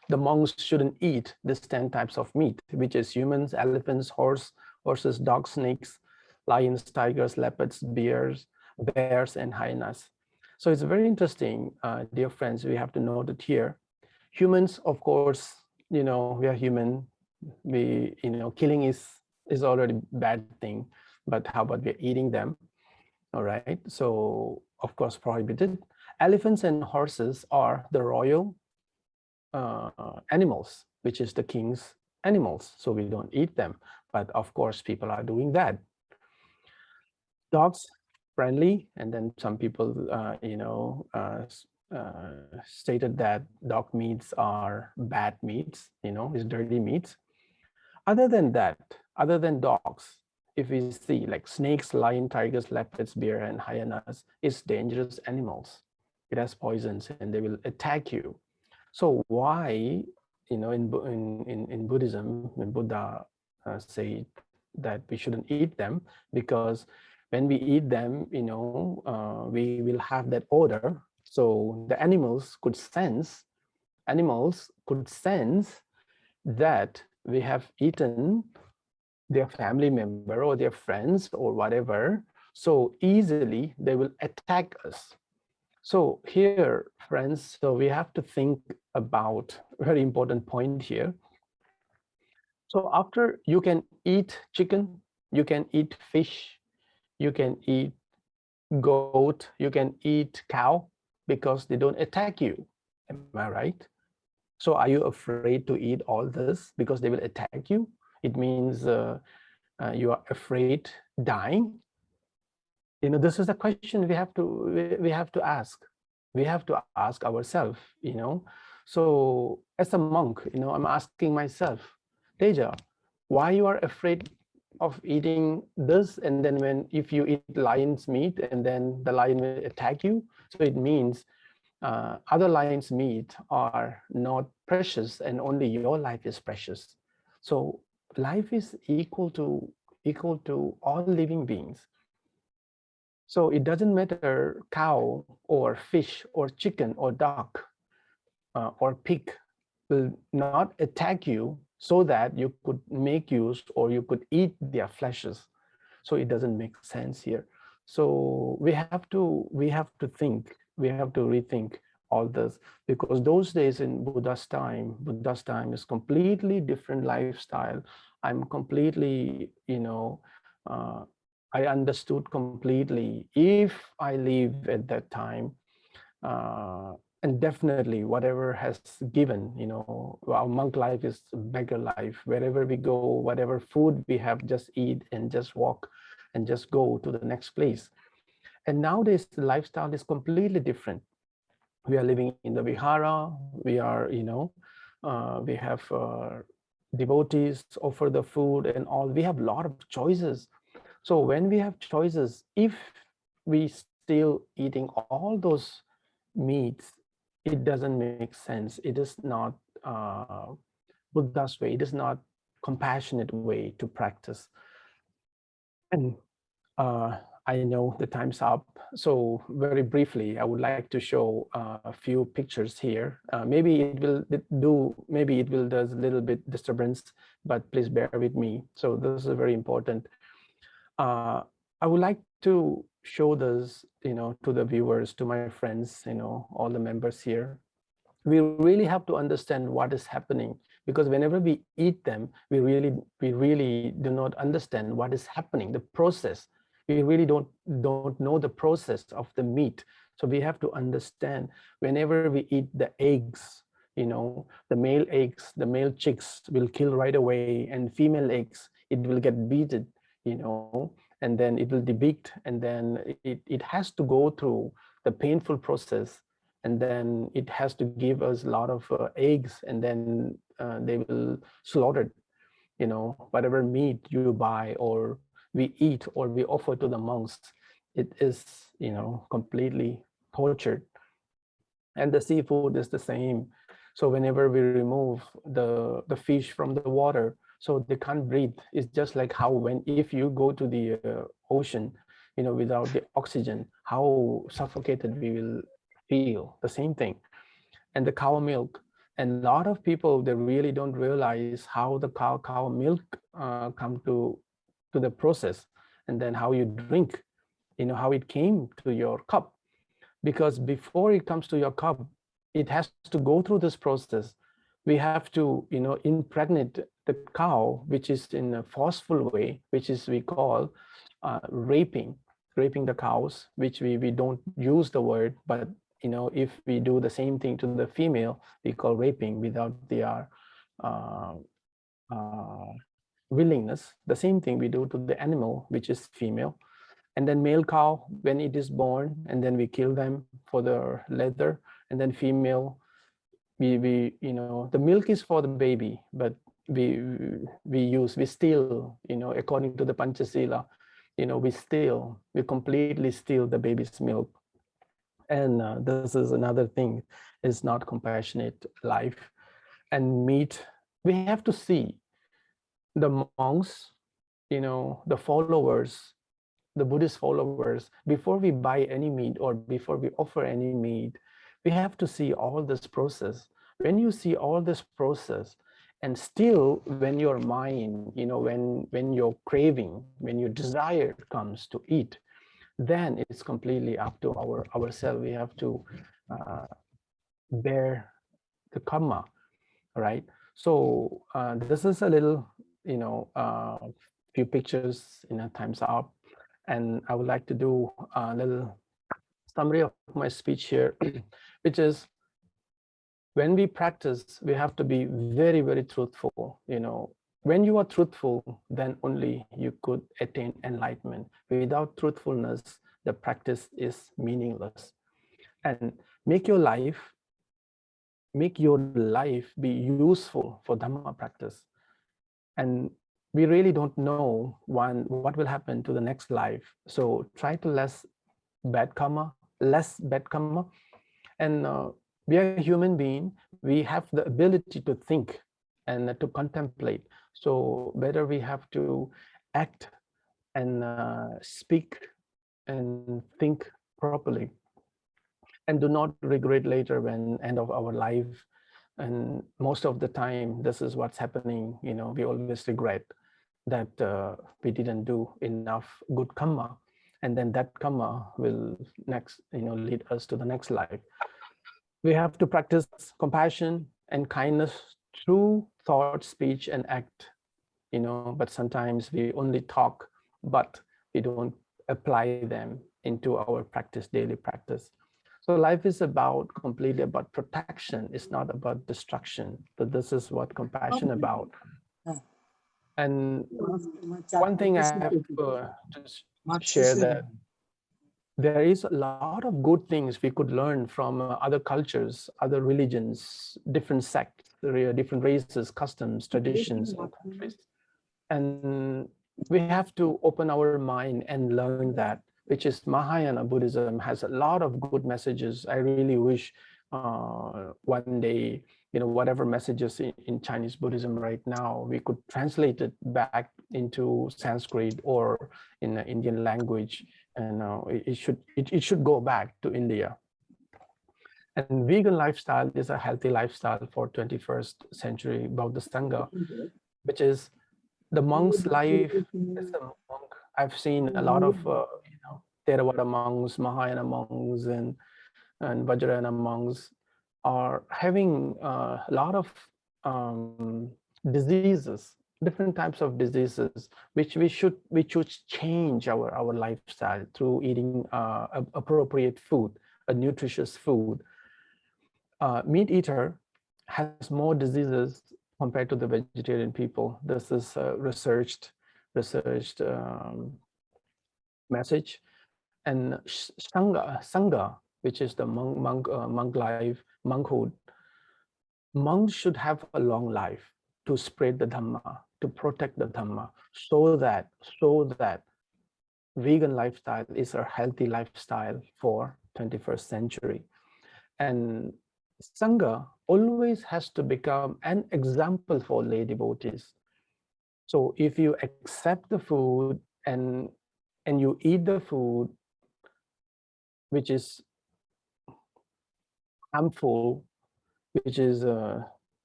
The monks shouldn't eat this 10 types of meat, which is humans, elephants, horses, dogs, snakes, lions, tigers, leopards, bears, and hyenas. So it's very interesting, dear friends. We have to note it here. Humans, of course, you know, we are human. We, you know, killing is already a bad thing, but how about we're eating them? All right, so of course prohibited. Elephants and horses are the royal animals, which is the king's animals, so we don't eat them, but of course people are doing that. Dogs, friendly, and then some people you know, stated that dog meats are bad meats, you know, it's dirty meats. Other than that, other than dogs, if we see like snakes, lion, tigers, leopards, bear, and hyenas, is dangerous animals. It has poisons and they will attack you. So why, you know, in Buddhism, when Buddha said that we shouldn't eat them, because when we eat them, you know, we will have that odor. So the animals could sense that we have eaten their family member or their friends or whatever, so easily they will attack us. So here, friends, so we have to think about a very important point here. So after, you can eat chicken, you can eat fish, you can eat goat, you can eat cow, because they don't attack you. Am I right? So are you afraid to eat all this because they will attack you? It means you are afraid dying. You know, this is the question we have to ask. We have to ask ourselves, you know. So as a monk, you know, I'm asking myself, Teja, why you are afraid of eating this, and then if you eat lion's meat and then the lion will attack you? So it means other lion's meat are not precious and only your life is precious. So life is equal to all living beings. So it doesn't matter cow or fish or chicken or duck or pig will not attack you so that you could make use or you could eat their fleshes. So it doesn't make sense here. So we have to think, we have to rethink all this, because those days in Buddha's time is completely different lifestyle. I'm completely, I understood completely. If I live at that time, and definitely whatever has given, our monk life is a beggar life. Wherever we go, whatever food we have, just eat and just walk and just go to the next place. And nowadays the lifestyle is completely different. We are living in the vihara. We are, we have devotees offer the food and all. We have a lot of choices. So when we have choices, if we still eating all those meats, it doesn't make sense. It is not Buddha's way. It is not compassionate way to practice. And I know the time's up. So very briefly, I would like to show a few pictures here. Maybe it will does a little bit disturbance, but please bear with me. So this is very important. I would like to show this, to the viewers, to my friends, all the members here. We really have to understand what is happening, because whenever we eat them, we really do not understand what is happening, the process. We really don't know the process of the meat. So we have to understand, whenever we eat the eggs, the male eggs, the male chicks will kill right away, and female eggs, it will get beaten, and then it will be beaked, and then it has to go through the painful process, and then it has to give us a lot of eggs, and then they will slaughter, whatever meat you buy or we eat or we offer to the monks, it is, completely tortured. And the seafood is the same. So whenever we remove the fish from the water, so they can't breathe. It's just like how if you go to the ocean, without the oxygen, how suffocated we will feel. The same thing. And the cow milk. And a lot of people, they really don't realize how the cow milk come to the process, and then how you drink, how it came to your cup. Because before it comes to your cup, it has to go through this process. We have to, impregnate the cow, which is in a forceful way, which is we call raping the cows, which we don't use the word, but if we do the same thing to the female, we call raping without their willingness. The same thing we do to the animal, which is female. And then male cow, when it is born, and then we kill them for the leather. And then female, we the milk is for the baby, but we steal, according to the Panchasila, we completely steal the baby's milk. And this is another thing, is not compassionate life. And meat, we have to see the monks, the followers, the Buddhist followers, before we buy any meat or before we offer any meat, we have to see all this process. When you see all this process, and still when your mind, when your craving, when your desire comes to eat, then it's completely up to ourselves. We have to bear the karma, right? So this is a little, few pictures, time's up. And I would like to do a little summary of my speech here, which is, when we practice, we have to be very, very truthful. When you are truthful, then only you could attain enlightenment. Without truthfulness, the practice is meaningless. And make your life be useful for Dhamma practice. And we really don't know what will happen to the next life. So try to less bad karma. And we are a human being. We have the ability to think and to contemplate. So better we have to act and speak and think properly. And do not regret later when end of our life. And most of the time, this is what's happening. We always regret that we didn't do enough good karma. and then that karma will next, lead us to the next life. We have to practice compassion and kindness through thought, speech, and act, but sometimes we only talk, but we don't apply them into our practice, daily practice. So life is completely about protection. It's not about destruction. But this is what compassion about. And one thing I have to share, that there is a lot of good things we could learn from other cultures, other religions, different sects, different races, customs, traditions, and countries. And we have to open our mind and learn that, which is Mahayana Buddhism has a lot of good messages. I really wish one day, whatever messages in Chinese Buddhism right now, we could translate it back into Sanskrit or in the Indian language, and it should go back to India. And vegan lifestyle is a healthy lifestyle for 21st century Buddha Sangha, which is the monk's life as a monk. I've seen a lot of Theravada monks, Mahayana monks, and Vajrayana monks are having a lot of diseases, different types of diseases, which we should change our lifestyle through eating appropriate food, a nutritious food. Meat eater has more diseases compared to the vegetarian people. This is a researched message. And Sangha, which is the monk life, monkhood, monks should have a long life to spread the Dhamma, to protect the Dhamma, so that vegan lifestyle is a healthy lifestyle for 21st century. And Sangha always has to become an example for lay devotees. So if you accept the food and you eat the food which is harmful, which is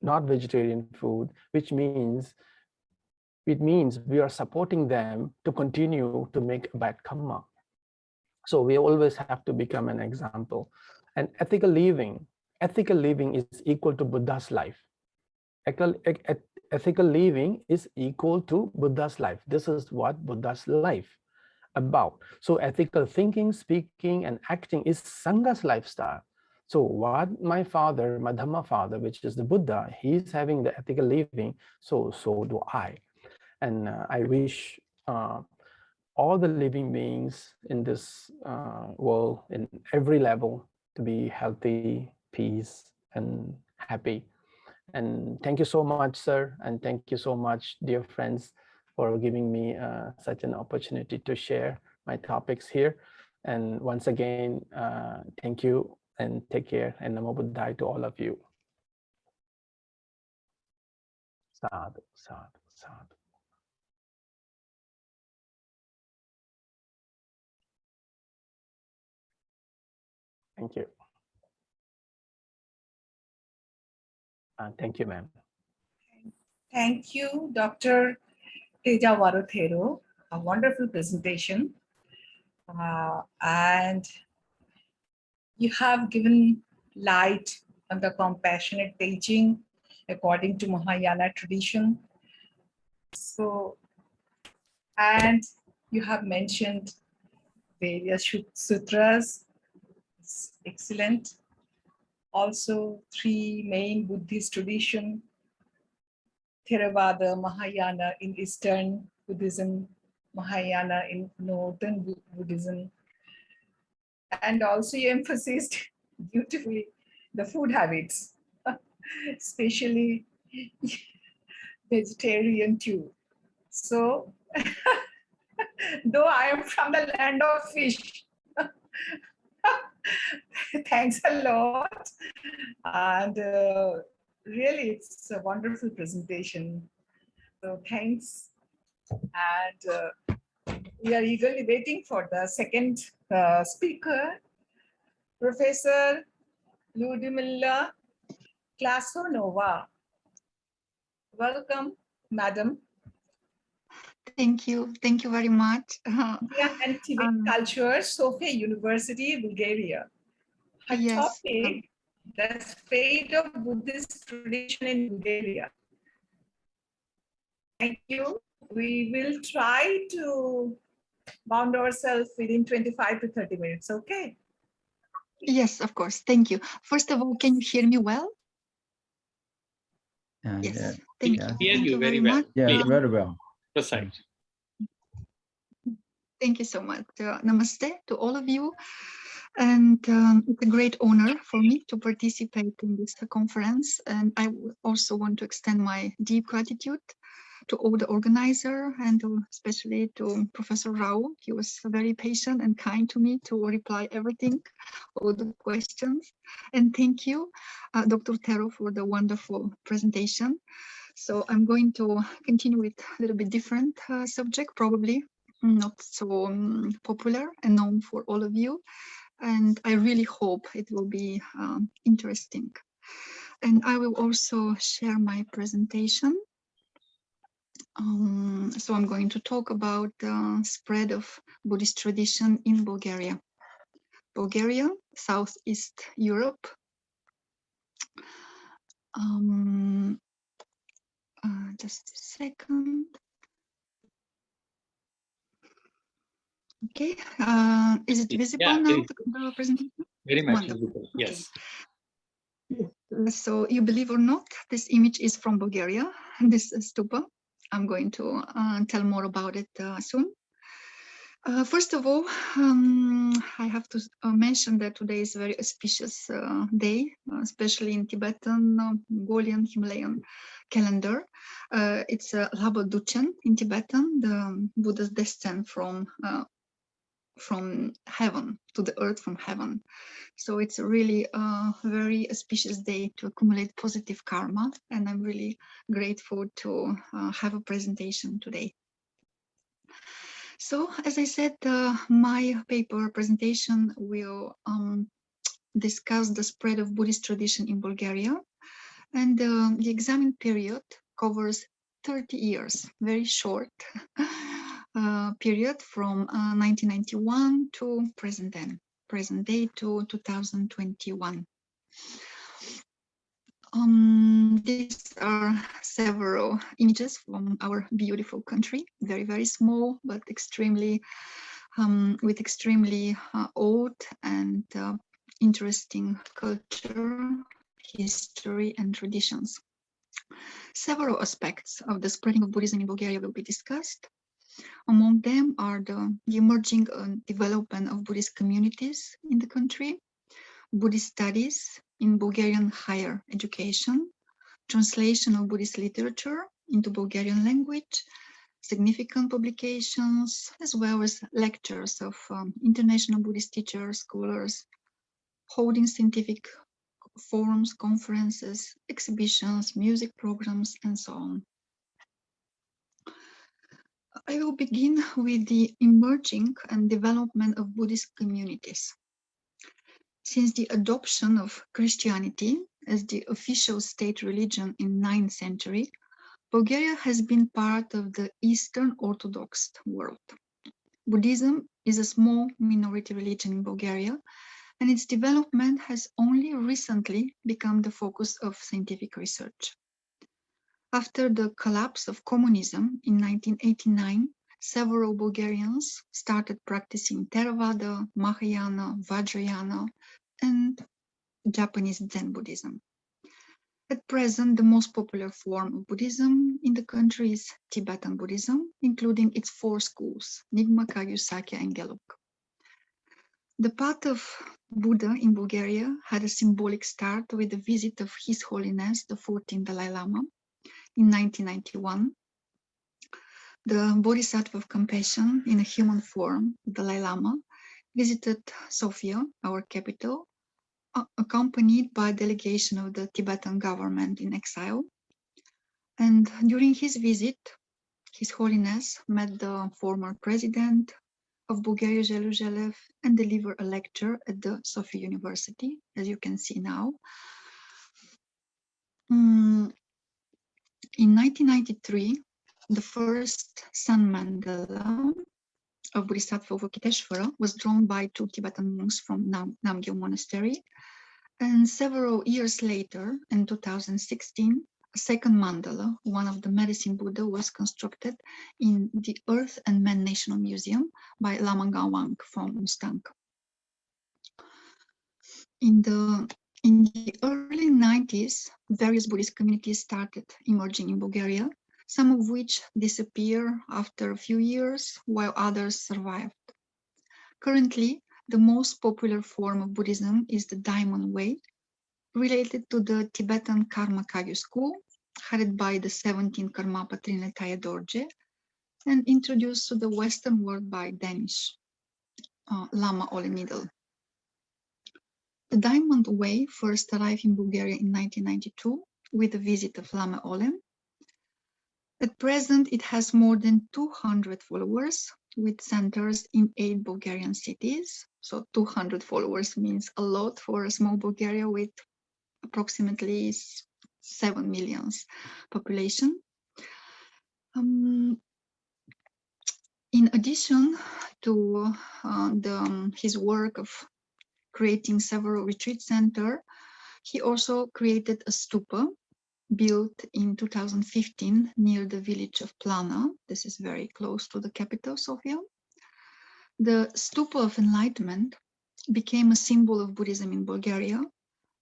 not vegetarian food, which means we are supporting them to continue to make bad karma. So we always have to become an example. And ethical living is equal to Buddha's life. Ethical living is equal to Buddha's life. This is what Buddha's life about. So ethical thinking, speaking, and acting is Sangha's lifestyle. So what my Dhamma father, which is the Buddha, he's having the ethical living, so do I. And I wish all the living beings in this world, in every level, to be healthy, peace, and happy. And thank you so much, sir. And thank you so much, dear friends, for giving me such an opportunity to share my topics here. And once again, thank you and take care. And Namo Buddhaya to all of you. Sadhu, sadhu, sadhu. Thank you. Thank you, ma'am. Thank you, Dr. Teja Warothero. A wonderful presentation. And you have given light on the compassionate teaching according to Mahayana tradition. So, and you have mentioned various sutras. It's excellent. Also, 3 main Buddhist traditions, Theravada, Mahayana in Eastern Buddhism, Mahayana in Northern Buddhism. And also you emphasized beautifully the food habits, especially vegetarian too. So, though I am from the land of fish, thanks a lot. And really, it's a wonderful presentation. So thanks. And we are eagerly waiting for the second speaker, Professor Ludmila Klasonova. Welcome, madam. Thank you. Thank you very much. India and Tibet culture, Sofia University, Bulgaria. Her Yes. topic, the fate of Buddhist tradition in Bulgaria. Thank you. We will try to bound ourselves within 25 to 30 minutes, okay? Yes, of course. Thank you. First of all, can you hear me well? Yes. Yeah. Thank Yeah. you. Hear Thank you you very very well. much. Yes, Please very well. proceed. Thank you so much. Namaste to all of you. And it's a great honor for me to participate in this conference. And I also want to extend my deep gratitude to all the organizer and especially to Professor Rao. He was very patient and kind to me to reply everything, all the questions. And thank you, Dr. Tero, for the wonderful presentation. So I'm going to continue with a little bit different subject, probably not so popular and known for all of you. And I really hope it will be interesting. And I will also share my presentation. So I'm going to talk about the spread of Buddhist tradition in Bulgaria. Bulgaria, Southeast Europe. Just a second. Okay, is it visible now, the presentation? Very much Wonderful. visible, yes. So you believe or not, this image is from Bulgaria, this stupa. I'm going to tell more about it soon. First of all, I have to mention that today is a very auspicious day, especially in Tibetan, Mongolian, Himalayan calendar. It's Laba Duchen in Tibetan, the Buddha's descent from heaven to the earth from heaven. So it's really a very auspicious day to accumulate positive karma, and I'm really grateful to have a presentation today. So, as I said, my paper presentation will discuss the spread of Buddhist tradition in Bulgaria, and the examined period covers 30 years, very short period from 1991 to present day to 2021. These are several images from our beautiful country, very, very small, but extremely, with extremely old and interesting culture, history, and traditions. Several aspects of the spreading of Buddhism in Bulgaria will be discussed. Among them are the emerging development of Buddhist communities in the country, Buddhist studies in Bulgarian higher education, translation of Buddhist literature into Bulgarian language, significant publications, as well as lectures of international Buddhist teachers, scholars, holding scientific forums, conferences, exhibitions, music programs, and so on. I will begin with the emerging and development of Buddhist communities. Since the adoption of Christianity as the official state religion in 9th century, Bulgaria has been part of the Eastern Orthodox world. Buddhism is a small minority religion in Bulgaria, and its development has only recently become the focus of scientific research. After the collapse of communism in 1989, several Bulgarians started practicing Theravada, Mahayana, Vajrayana, and Japanese Zen Buddhism. At present, the most popular form of Buddhism in the country is Tibetan Buddhism, including its 4 schools, Nyingma, Kagyu, Sakya, and Gelug. The path of Buddha in Bulgaria had a symbolic start with the visit of His Holiness, the 14th Dalai Lama, in 1991. The Bodhisattva of compassion in a human form, Dalai Lama, visited Sofia, our capital, accompanied by a delegation of the Tibetan government in exile. And during his visit, His Holiness met the former president of Bulgaria, Zhelev, and delivered a lecture at the Sofia University, as you can see now. In 1993, the first sun mandala of Bodhisattva Avalokiteshvara was drawn by 2 Tibetan monks from Namgyal Monastery. And several years later, in 2016, a second mandala, one of the Medicine Buddha, was constructed in the Earth and Man National Museum by Lama Gawang from Mustang. In the early 90s, various Buddhist communities started emerging in Bulgaria, some of which disappear after a few years, while others survived. Currently, the most popular form of Buddhism is the Diamond Way, related to the Tibetan Karma Kagyu school, headed by the 17th Karmapa Trinitaia Dorje, and introduced to the Western world by Danish Lama Ole Middle. The Diamond Way first arrived in Bulgaria in 1992 with the visit of Lama Ole. At present, it has more than 200 followers with centers in 8 Bulgarian cities. So 200 followers means a lot for a small Bulgaria with approximately 7 million population. In addition to his work of creating several retreat centers, he also created a stupa built in 2015 near the village of Plana. This is very close to the capital, Sofia. The stupa of enlightenment became a symbol of Buddhism in Bulgaria,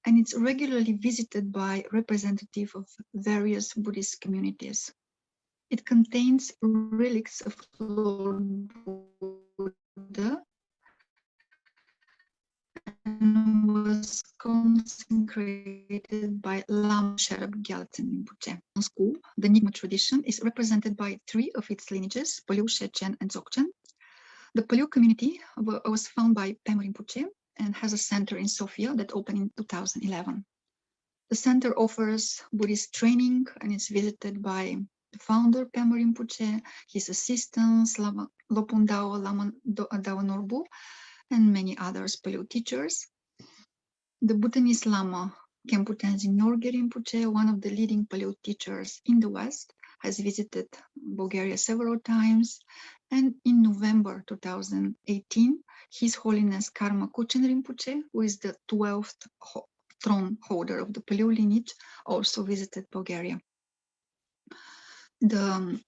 and it's regularly visited by representatives of various Buddhist communities. It contains relics of Lord Buddha and was consecrated by Lama Sherab Gyaltsen Rinpoche. In school, the Nyingma tradition is represented by 3 of its lineages, Polu, Shechen, and Dzogchen. The Polu community was founded by Pema Rinpoche and has a center in Sofia that opened in 2011. The center offers Buddhist training and is visited by the founder, Pema Rinpoche, his assistants, Lama Lopun Dao, Lama Dao Norbu, and many others Palo teachers. The Bhutanese Lama Khenpo Tenzin Norgye Rinpoche, one of the leading Palo teachers in the West, has visited Bulgaria several times. And in November 2018, His Holiness Karma Kuchen Rinpoche, who is the 12th throne holder of the Palo lineage, also visited Bulgaria. The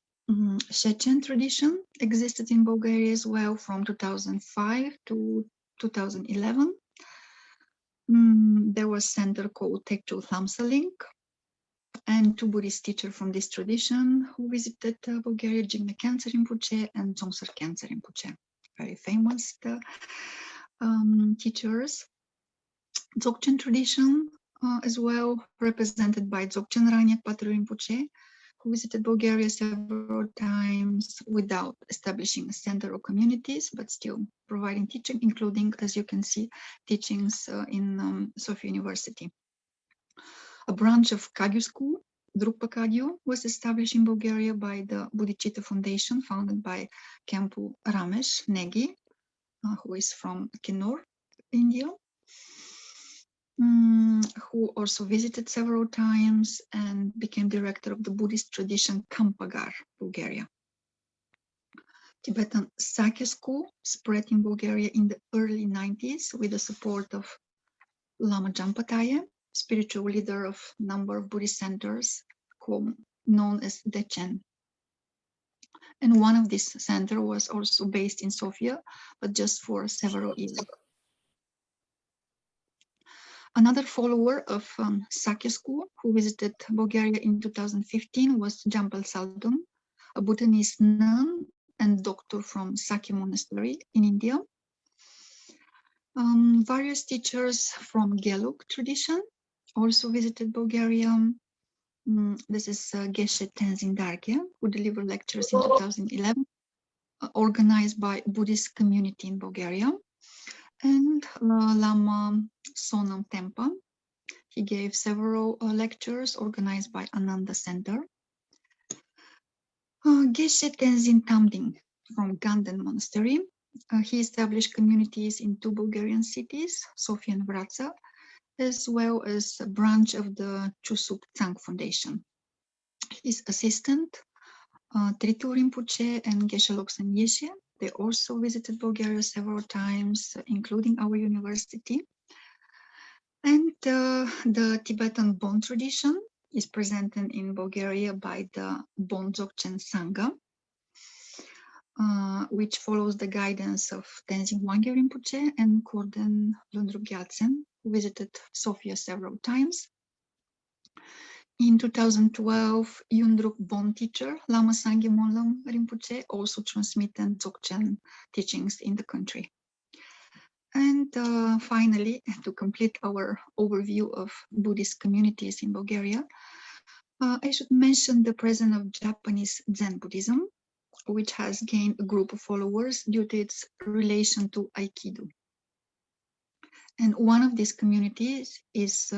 Shechen tradition existed in Bulgaria as well from 2005 to 2011. There was a center called Tekchul Thamsalink, and 2 Buddhist teachers from this tradition who visited Bulgaria, Jigme Khyentse Rinpoche and Dzongtsar Khyentse Rinpoche, very famous teachers. Dzogchen tradition as well, represented by Dzogchen Ranyat Patru Rinpoche, who visited Bulgaria several times without establishing a center or communities, but still providing teaching, including, as you can see, teachings in Sofia University. A branch of Kagyu school, Drukpa Kagyu, was established in Bulgaria by the Bodhicitta Foundation, founded by Khenpo Ramesh Negi, who is from Kinnoor, India. Who also visited several times and became director of the Buddhist tradition Kampagar, Bulgaria. Tibetan Sakya school spread in Bulgaria in the early 90s with the support of Lama Jampataye, spiritual leader of a number of Buddhist centers known as Dechen. And one of these centers was also based in Sofia, but just for several years. Another follower of Sakya school who visited Bulgaria in 2015 was Jampal Saldun, a Bhutanese nun and doctor from Sakya Monastery in India. Various teachers from Gelug tradition also visited Bulgaria. This is Geshe Tenzin Dargye, who delivered lectures in 2011, organized by Buddhist community in Bulgaria. And Lama Sonam Tempa. He gave several lectures organized by Ananda Center. Geshe Tenzin Tamding from Ganden Monastery. He established communities in 2 Bulgarian cities, Sofia and Vratsa, as well as a branch of the Chusuk Tsang Foundation. His assistant, Tritu Rinpoche and Geshe Lobsang Yeshe. They also visited Bulgaria several times, including our university. And the Tibetan Bon tradition is presented in Bulgaria by the Bon Dzogchen Sangha, which follows the guidance of Tenzin Wangyal Rinpoche and Choden Rinpoche, who visited Sofia several times. In 2012, Yundruk Bon teacher Lama Sangye Monlam Rinpoche also transmitted Dzogchen teachings in the country. And finally, to complete our overview of Buddhist communities in Bulgaria, I should mention the presence of Japanese Zen Buddhism, which has gained a group of followers due to its relation to Aikido. And one of these communities is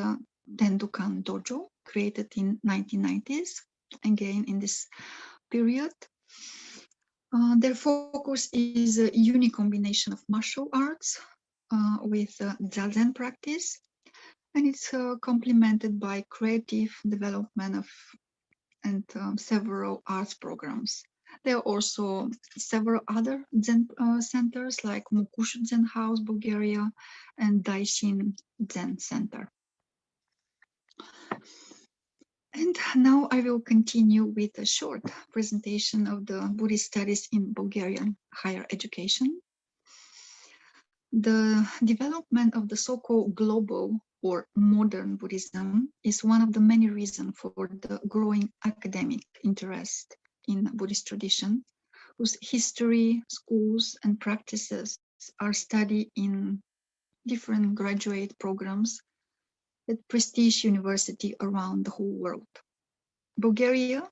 Tendukan Dojo, created in 1990s, again in this period. Their focus is a unique combination of martial arts with Zazen practice, and it's complemented by creative development of and several arts programs. There are also several other Zen centers like Mukushu Zen House, Bulgaria, and Daishin Zen Center. And now I will continue with a short presentation of the Buddhist studies in Bulgarian higher education. The development of the so-called global or modern Buddhism is one of the many reasons for the growing academic interest in Buddhist tradition, whose history, schools, and practices are studied in different graduate programs at prestige university around the whole world. Bulgaria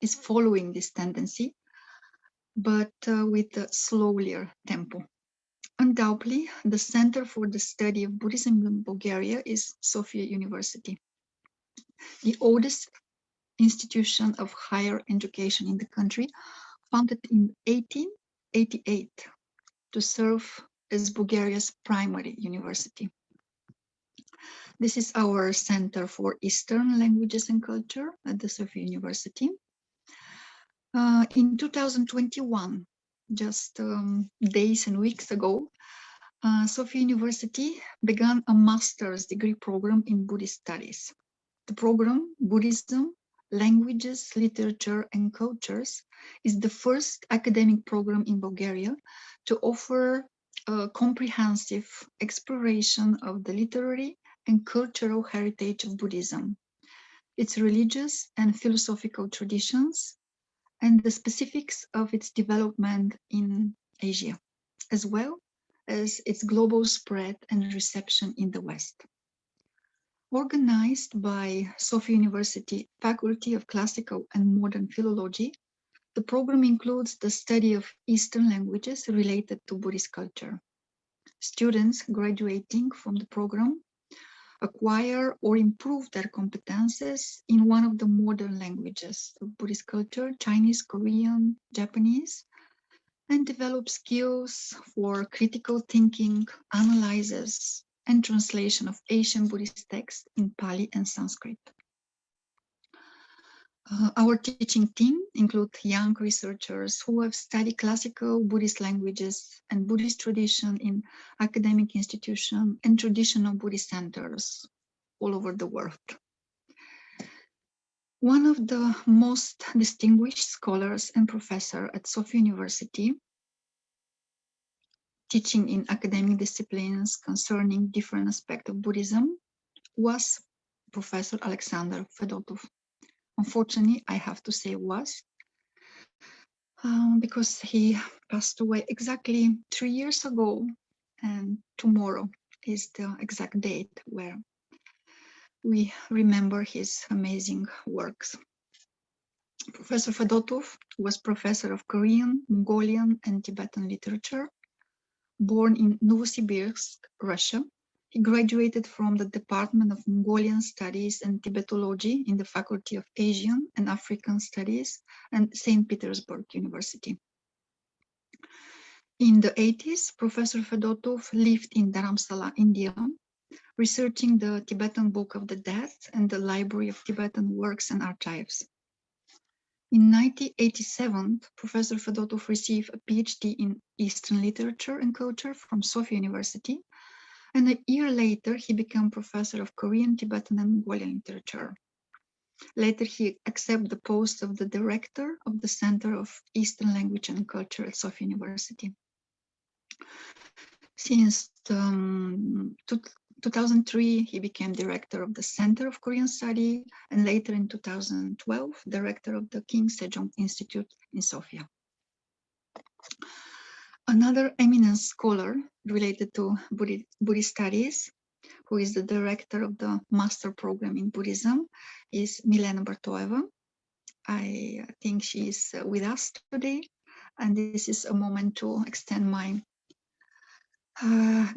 is following this tendency, but with a slower tempo. Undoubtedly, the Center for the Study of Buddhism in Bulgaria is Sofia University, the oldest institution of higher education in the country, founded in 1888 to serve as Bulgaria's primary university. This is our Center for Eastern Languages and Culture at the Sofia University. In 2021, just days and weeks ago, Sofia University began a master's degree program in Buddhist studies. The program, Buddhism, Languages, Literature, and Cultures, is the first academic program in Bulgaria to offer a comprehensive exploration of the literary and cultural heritage of Buddhism, its religious and philosophical traditions, and the specifics of its development in Asia, as well as its global spread and reception in the West. Organized by Sofia University Faculty of Classical and Modern Philology, the program includes the study of Eastern languages related to Buddhist culture. Students graduating from the program acquire or improve their competences in one of the modern languages of Buddhist culture, Chinese, Korean, Japanese, and develop skills for critical thinking, analysis, and translation of Asian Buddhist texts in Pali and Sanskrit. Our teaching team includes young researchers who have studied classical Buddhist languages and Buddhist tradition in academic institutions and traditional Buddhist centers all over the world. One of the most distinguished scholars and professor at Sofia University, teaching in academic disciplines concerning different aspects of Buddhism, was Professor Alexander Fedotov. Unfortunately, I have to say was, because he passed away exactly 3 years ago, and tomorrow is the exact date where we remember his amazing works. Professor Fedotov was professor of Korean, Mongolian, and Tibetan literature. Born in Novosibirsk, Russia, he graduated from the Department of Mongolian Studies and Tibetology in the Faculty of Asian and African Studies and St. Petersburg University. In the 80s, Professor Fedotov lived in Dharamsala, India, researching the Tibetan Book of the Dead and the Library of Tibetan Works and Archives. In 1987, Professor Fedotov received a PhD in Eastern Literature and Culture from Sofia University, and a year later he became professor of Korean, Tibetan, and Mongolian literature. Later, he accepted the post of the director of the Center of Eastern Language and Culture at Sofia University. Since 2003, he became director of the Center of Korean Study, and later in 2012, director of the King Sejong Institute in Sofia. Another eminent scholar related to Buddhist studies, who is the director of the master program in Buddhism, is Milena Bartoeva. I think she is with us today, and this is a moment to extend my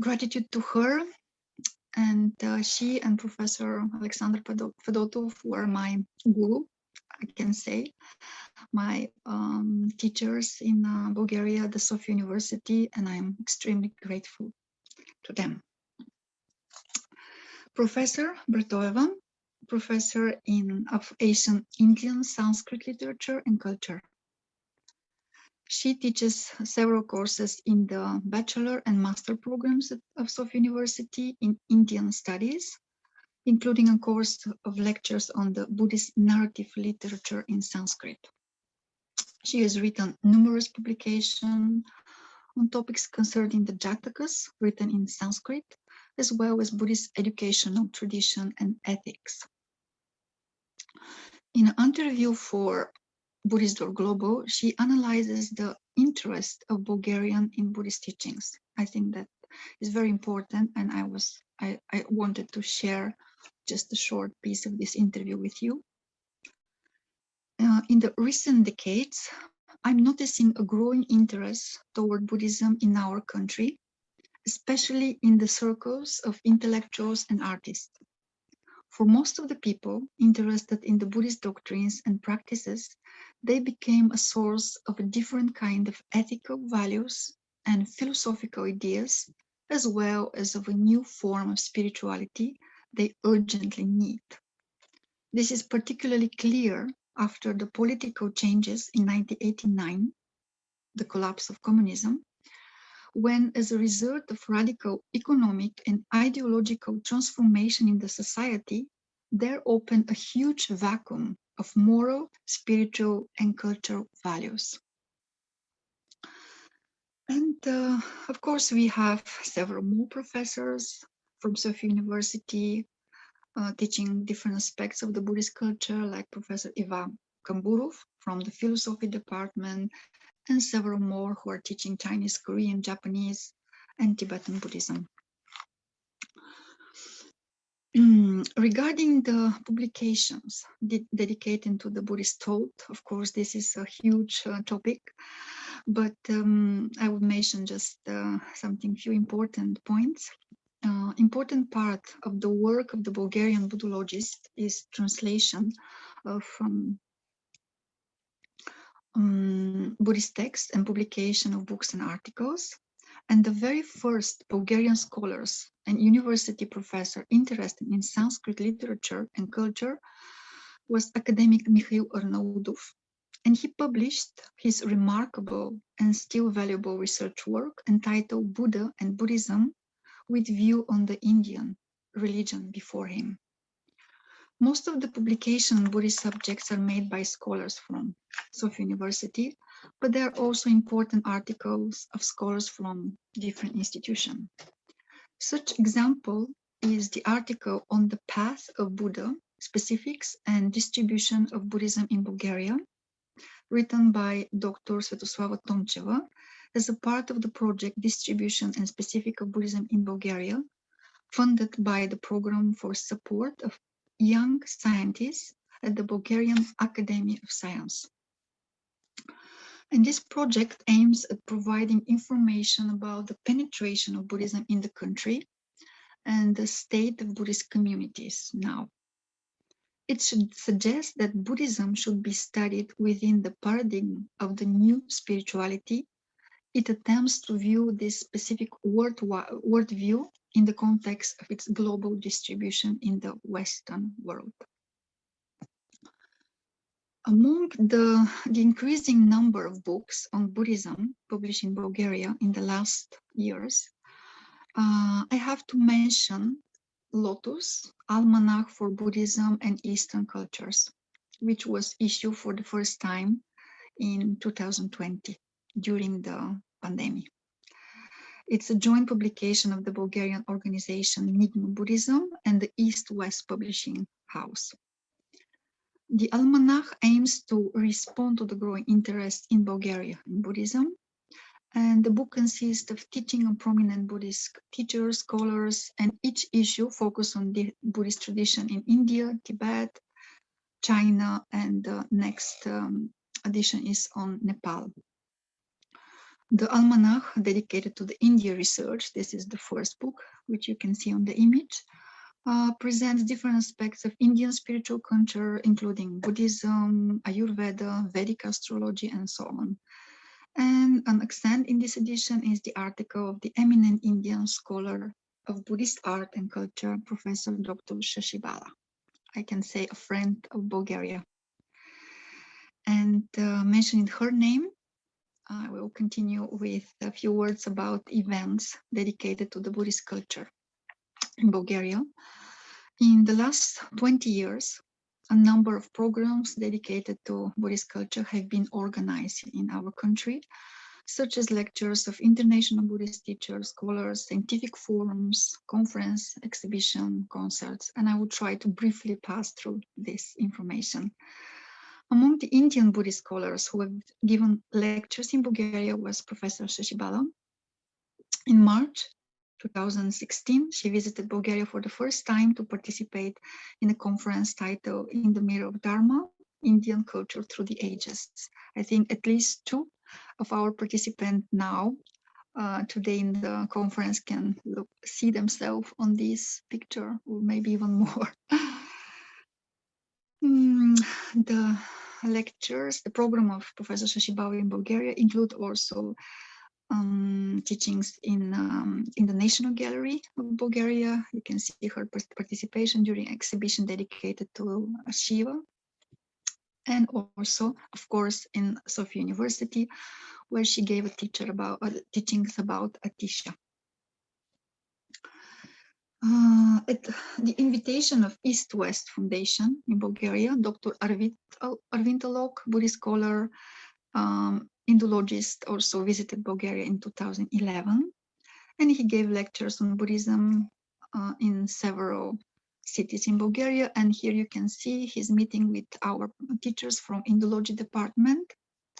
gratitude to her. And she and Professor Alexander Fedotov were my guru, I can say, my teachers in Bulgaria, the Sofia University, and I'm extremely grateful to them. Professor Bartoeva, professor of Asian Indian Sanskrit literature and culture. She teaches several courses in the bachelor and master programs of Sofia University in Indian studies, including a course of lectures on the Buddhist narrative literature in Sanskrit. She has written numerous publications on topics concerning the Jatakas, written in Sanskrit, as well as Buddhist educational tradition and ethics. In an interview for Buddhist.global, she analyzes the interest of Bulgarian in Buddhist teachings. I think that is very important, and I wanted to share just a short piece of this interview with you. In the recent decades, I'm noticing a growing interest toward Buddhism in our country, especially in the circles of intellectuals and artists. For most of the people interested in the Buddhist doctrines and practices, they became a source of a different kind of ethical values and philosophical ideas, as well as of a new form of spirituality they urgently need. This is particularly clear after the political changes in 1989, the collapse of communism, when, as a result of radical economic and ideological transformation in the society, there opened a huge vacuum of moral, spiritual, and cultural values. And of course, we have several more professors from Sofia University teaching different aspects of the Buddhist culture, like Professor Ivan Kamburov from the Philosophy Department, and several more who are teaching Chinese, Korean, Japanese, and Tibetan Buddhism. Regarding the publications dedicated to the Buddhist thought, of course, this is a huge topic, but I will mention just few important points. Important part of the work of the Bulgarian Buddhologist is translation of Buddhist texts and publication of books and articles. And the very first Bulgarian scholars and university professor interested in Sanskrit literature and culture was academic Mikhail Arnaudov, and he published his remarkable and still valuable research work entitled Buddha and Buddhism, with view on the Indian religion before him. Most of the publication on Buddhist subjects are made by scholars from Sofia University, but there are also important articles of scholars from different institutions. Such example is the article on the path of Buddha, specifics and distribution of Buddhism in Bulgaria, written by Dr. Svetoslava Tomcheva as a part of the project Distribution and Specific of Buddhism in Bulgaria, funded by the Program for Support of Young Scientists at the Bulgarian Academy of Science. And this project aims at providing information about the penetration of Buddhism in the country and the state of Buddhist communities now. It should suggest that Buddhism should be studied within the paradigm of the new spirituality. It attempts to view this specific worldview in the context of its global distribution in the Western world. Among the increasing number of books on Buddhism published in Bulgaria in the last years, I have to mention Lotus, Almanac for Buddhism and Eastern Cultures, which was issued for the first time in 2020 during the pandemic. It's a joint publication of the Bulgarian organization Nigma Buddhism and the East-West Publishing House. The Almanac aims to respond to the growing interest in Bulgaria in Buddhism, and the book consists of teaching on prominent Buddhist teachers, scholars, and each issue focuses on the Buddhist tradition in India, Tibet, China, and the next edition is on Nepal. The Almanac, dedicated to the India research, this is the first book, which you can see on the image, presents different aspects of Indian spiritual culture, including Buddhism, Ayurveda, Vedic astrology, and so on. And an accent in this edition is the article of the eminent Indian scholar of Buddhist art and culture, Professor Dr. Shashibala. I can say a friend of Bulgaria. And mentioning her name, I will continue with a few words about events dedicated to the Buddhist culture in Bulgaria. In the last 20 years, a number of programs dedicated to Buddhist culture have been organized in our country, such as lectures of international Buddhist teachers, scholars, scientific forums, conference, exhibition, concerts, and I will try to briefly pass through this information. Among the Indian Buddhist scholars who have given lectures in Bulgaria was Professor Shashibala. In March 2016, she visited Bulgaria for the first time to participate in a conference titled In the Mirror of Dharma, Indian Culture Through the Ages. I think at least two of our participants now today in the conference can see themselves on this picture, or maybe even more. The lectures, the program of Professor Shashibala in Bulgaria include also teachings in the National Gallery of Bulgaria. You can see her participation during exhibition dedicated to Shiva. And also, of course, in Sofia University, where she gave teachings about Atisha. At the invitation of East-West Foundation in Bulgaria, Dr. Arvintalok, Buddhist scholar, Indologist, also visited Bulgaria in 2011, and he gave lectures on Buddhism in several cities in Bulgaria. And here you can see his meeting with our teachers from Indology department,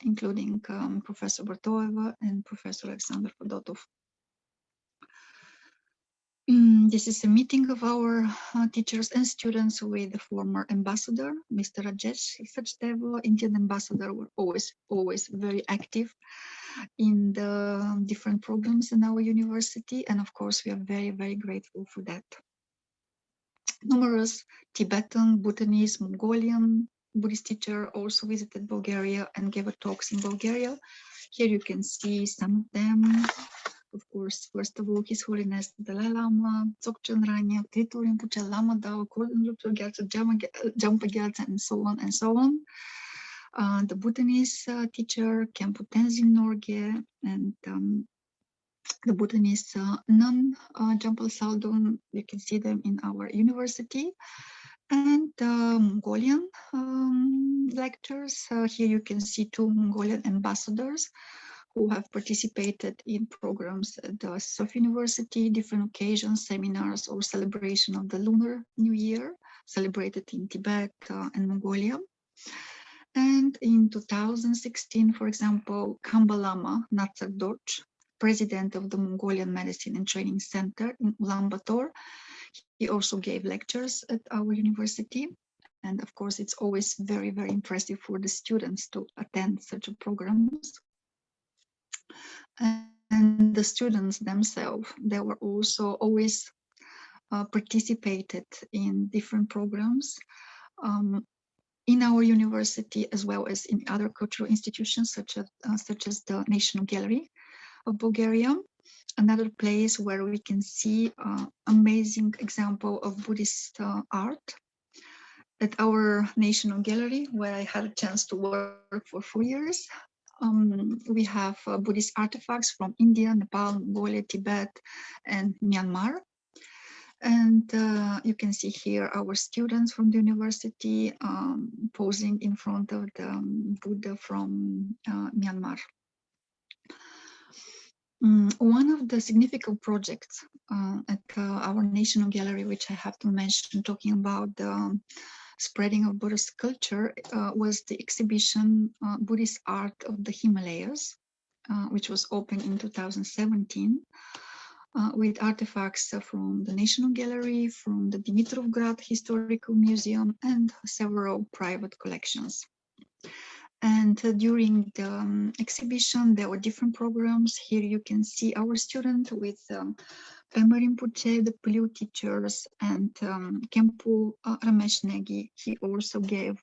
including Professor Bartoeva and Professor Alexander Fedotov. This is a meeting of our teachers and students with the former ambassador, Mr. Rajesh Sachdev. Indian ambassador were always very active in the different programs in our university. And of course, we are very, very grateful for that. Numerous Tibetan, Bhutanese, Mongolian Buddhist teachers also visited Bulgaria and gave talks in Bulgaria. Here you can see some of them. Of course, first of all, His Holiness the Dalai Lama, Dzogchen Ranya, Untitled Rinpoche, Lama Dao, Choden Rinpoche, Jampa Gyaltsen, and so on and so on. The Bhutanese teacher, Khenpo Tenzin Norgye, and the Bhutanese nun, Jampal Saldon. You can see them in our university. And Mongolian lectures. Here you can see two Mongolian ambassadors who have participated in programs at the Sofia University, different occasions, seminars, or celebration of the Lunar New Year, celebrated in Tibet and Mongolia. And in 2016, for example, Khamba Lama Natsar Dorje, president of the Mongolian Medicine and Training Center in Ulaanbaatar, he also gave lectures at our university. And of course, it's always very, very impressive for the students to attend such programs. And the students themselves, they were also always participated in different programs in our university, as well as in other cultural institutions, such as the National Gallery of Bulgaria, another place where we can see amazing example of Buddhist art. at our National Gallery, where I had a chance to work for 4 years. We have Buddhist artifacts from India, Nepal, Mongolia, Tibet, and Myanmar. And you can see here our students from the university posing in front of the Buddha from Myanmar. One of the significant projects at our National Gallery, which I have to mention, talking about the spreading of Buddhist culture, was the exhibition Buddhist Art of the Himalayas, which was opened in 2017. With artifacts from the National Gallery, from the Dimitrovgrad Historical Museum, and several private collections. And during the exhibition, there were different programs. Here you can see our student with Clement Rinpoche, the Polo teachers, and Kempu Ramesh Negi. He also gave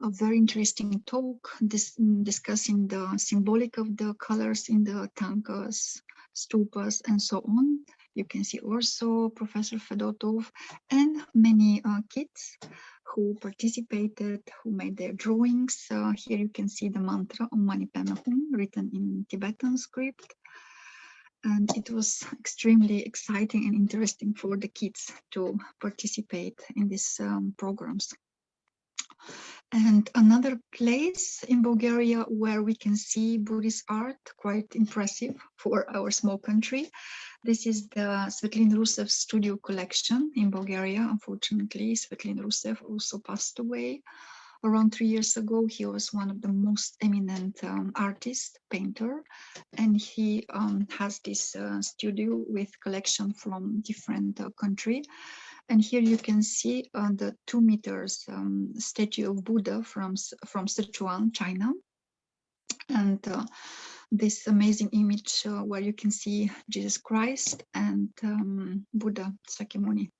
a very interesting talk discussing the symbolic of the colors in the tankas, stupas, and so on. You can see also Professor Fedotov and many kids who participated, who made their drawings. Here you can see the mantra Om Mani Padme Hum written in Tibetan script. And it was extremely exciting and interesting for the kids to participate in these programs. And another place in Bulgaria where we can see Buddhist art, quite impressive for our small country. This is the Svetlin Rusev studio collection in Bulgaria. Unfortunately, Svetlin Rusev also passed away around 3 years ago. He was one of the most eminent artist, painter, and he has this studio with collection from different countries. And here you can see the 2 meters statue of Buddha from Sichuan, China. And this amazing image where you can see Jesus Christ and Buddha Sakyamuni.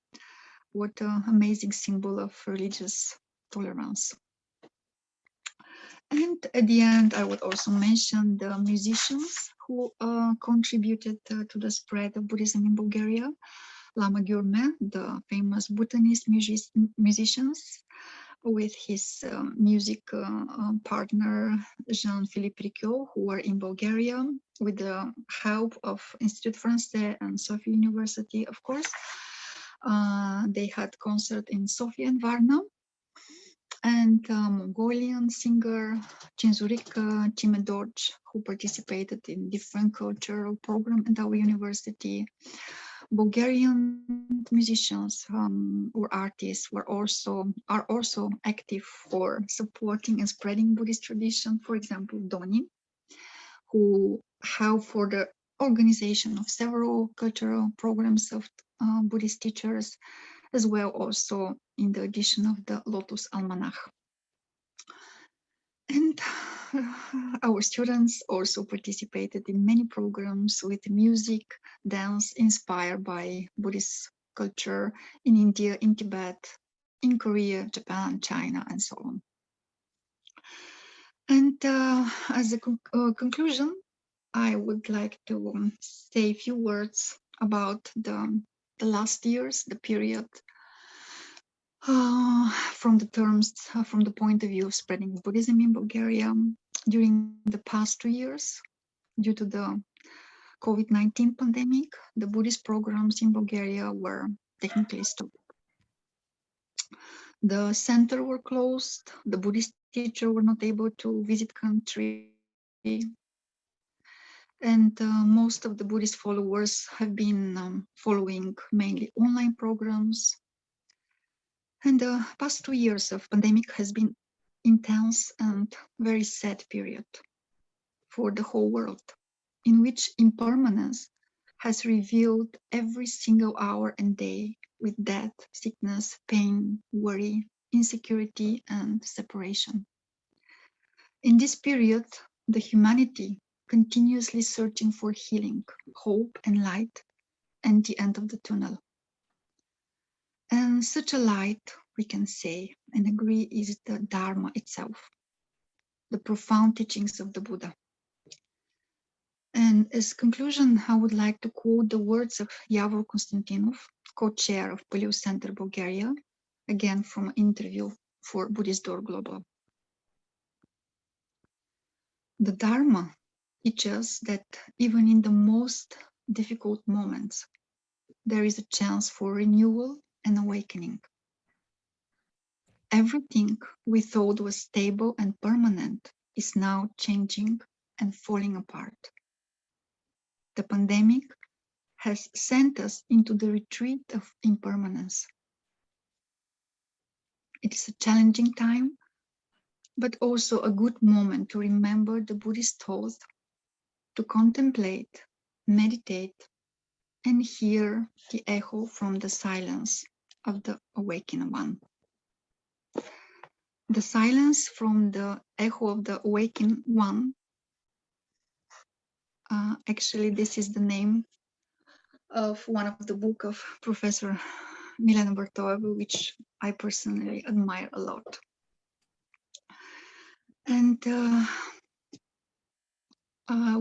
What an amazing symbol of religious tolerance. And at the end, I would also mention the musicians who contributed to the spread of Buddhism in Bulgaria. Lama Gyurme, the famous Bhutanese musicians, with his music partner Jean-Philippe Riquot, who were in Bulgaria with the help of Institut Français and Sofia University, of course. They had concert in Sofia and Varna. And Mongolian singer Chinzurika Chimedorj, who participated in different cultural programs at our university. Bulgarian musicians or artists are also active for supporting and spreading Buddhist tradition. For example, Doni, who helped for the organization of several cultural programs of Buddhist teachers, as well also in the edition of the Lotus Almanach. And our students also participated in many programs with music, dance inspired by Buddhist culture in India, in Tibet, in Korea, Japan, China, and so on. And as a conclusion, I would like to say a few words about the last years, the period, from the point of view of spreading Buddhism in Bulgaria. During the past 2 years, due to the COVID-19 pandemic, the Buddhist programs in Bulgaria were technically stopped. The center were closed, the Buddhist teachers were not able to visit country, and most of the Buddhist followers have been following mainly online programs. And the past 2 years of pandemic has been intense and very sad period for the whole world, in which impermanence has revealed every single hour and day with death, sickness, pain, worry, insecurity, and separation. In this period, the humanity continuously searching for healing, hope, and light, and the end of the tunnel. And such a light, we can say and agree, is the Dharma itself, the profound teachings of the Buddha. And as conclusion, I would like to quote the words of Yavor Konstantinov, co-chair of Polo Center Bulgaria, again from an interview for Buddhist Door Global. The Dharma teaches that even in the most difficult moments, there is a chance for renewal and awakening. Everything we thought was stable and permanent is now changing and falling apart. The pandemic has sent us into the retreat of impermanence. It is a challenging time, but also a good moment to remember the Buddhist thought, to contemplate, meditate, and hear the echo from the silence of the awakened one. The silence from the echo of the awakened one, actually this is the name of one of the book of Professor Milena Bartoeva, which I personally admire a lot. And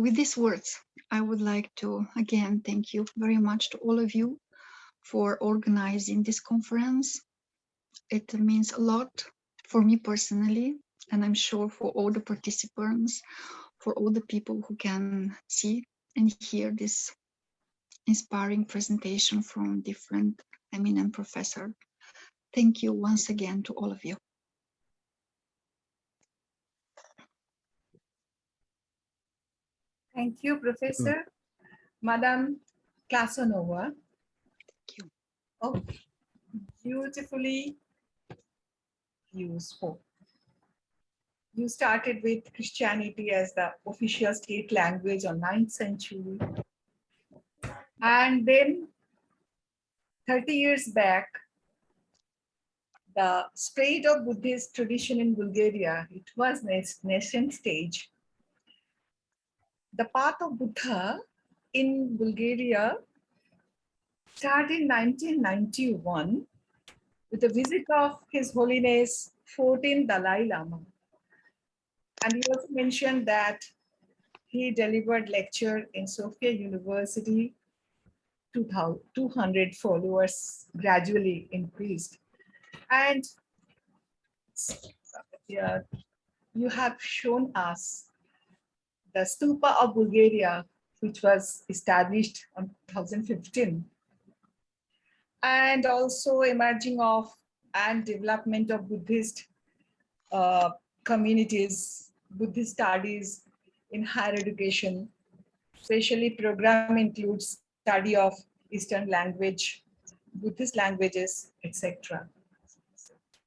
with these words, I would like to again thank you very much to all of you for organizing this conference. It means a lot for me personally, and I'm sure for all the participants, for all the people who can see and hear this inspiring presentation from different eminent professors. Thank you once again to all of you. Thank you, Professor. Madam Klasonova. Thank you. Oh, beautifully you spoke. You started with Christianity as the official state language on 9th century. And then 30 years back, the spread of Buddhist tradition in Bulgaria, it was nascent stage. The path of Buddha in Bulgaria started in 1991 with the visit of His Holiness 14th Dalai Lama. And he also mentioned that he delivered lecture in Sofia University, 200 followers gradually increased. And yeah, you have shown us the stupa of Bulgaria, which was established in 2015. And also emerging of and development of Buddhist communities, Buddhist studies in higher education, especially program includes study of Eastern language, Buddhist languages, etc.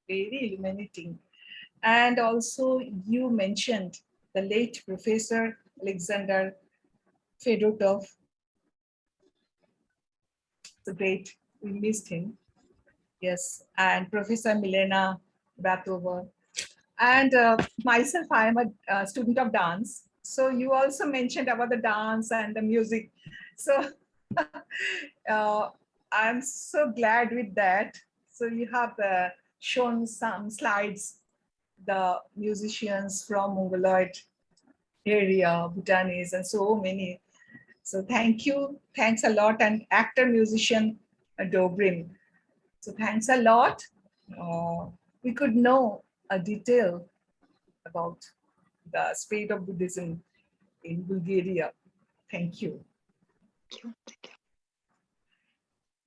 Very illuminating. And also you mentioned the late Professor Alexander Fedotov. So great, we missed him. Yes, and Professor Milena Batova. And myself, I am a student of dance. So you also mentioned about the dance and the music. So I'm so glad with that. So you have shown some slides, the musicians from Mongoloid area, Bhutanese, and so many. So thank you. Thanks a lot. And actor, musician, Dobrin. So thanks a lot. We could know a detail about the spread of Buddhism in Bulgaria. Thank you. Thank you. Thank you.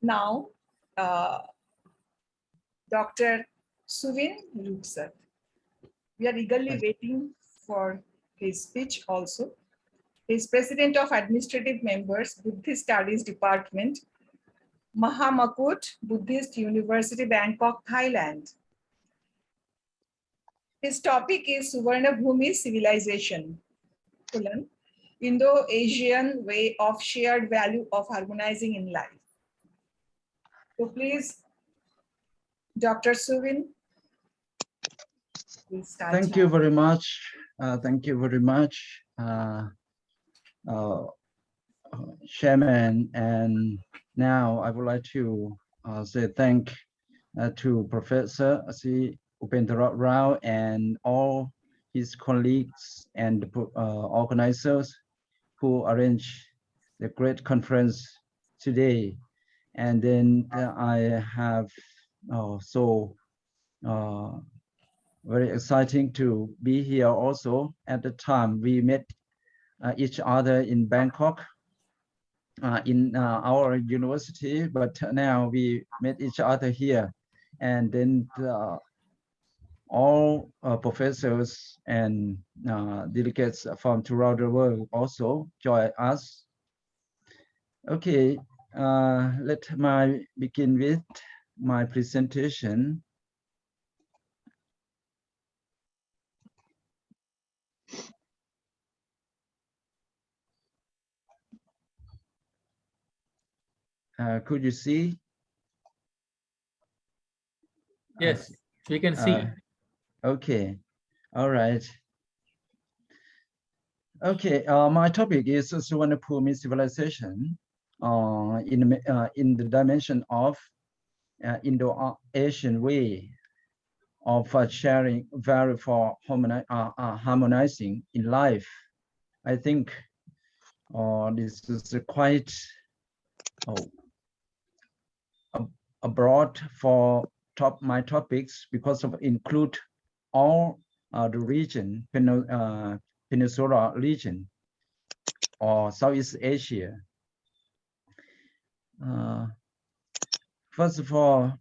Now, Dr. Suvin Ruksat. We are eagerly waiting for his speech also. He is President of Administrative Members, Buddhist Studies Department, Mahamakut Buddhist University, Bangkok, Thailand. His topic is Suvarnabhumi Civilization, Indo-Asian way of shared value of harmonizing in life. So please, Dr. Suvin, please start. Thank you very much. Thank you very much, Chairman. And now I would like to say thank to Professor C. Upendra Rao and all his colleagues and organizers who arranged the great conference today. And then I have so very exciting to be here also. At the time we met each other in Bangkok in our university, but now we met each other here, and then all professors and delegates from throughout the world also join us. Okay, let me begin with my presentation. Could you see? Yes, we can see. Okay, all right. Okay, my topic is Suvarnabhumi civilization in the dimension of Indo-Asian way of sharing value for harmonizing in life. I think this is quite broad for my topics because of include all the region, Peninsula region or Southeast Asia. First of all,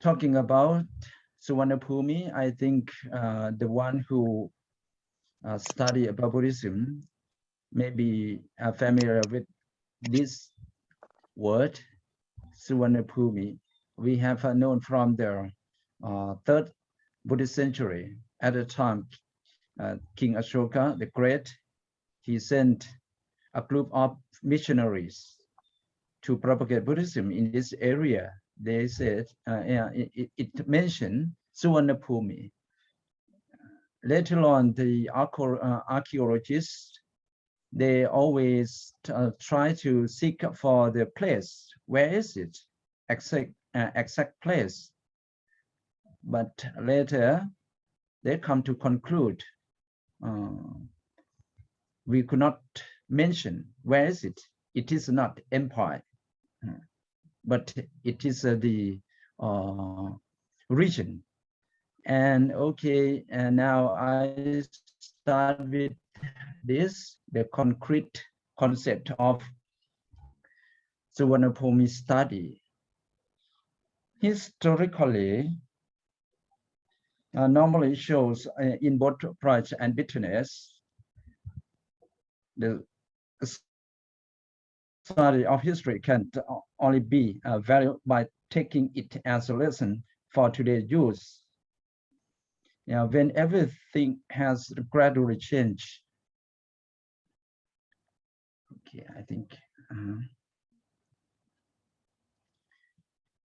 talking about Suvarnabhumi, I think the one who study about Buddhism may be familiar with this word, Suvarnabhumi. We have known from the 3rd Buddhist century. At the time, King Ashoka the Great, he sent a group of missionaries to propagate Buddhism in this area. They said, it mentioned Suvarnabhumi. Later on, the archaeologists, they always try to seek for the place. Where is it? Exact place. But later, they come to conclude, we could not mention where is it. It is not empire, but it is the region. And okay, and now I start with this, the concrete concept of Suvarnabhumi study. Historically, normally shows in both pride and bitterness, the study of history can only be valued by taking it as a lesson for today's use. When everything has gradually changed. Okay, I think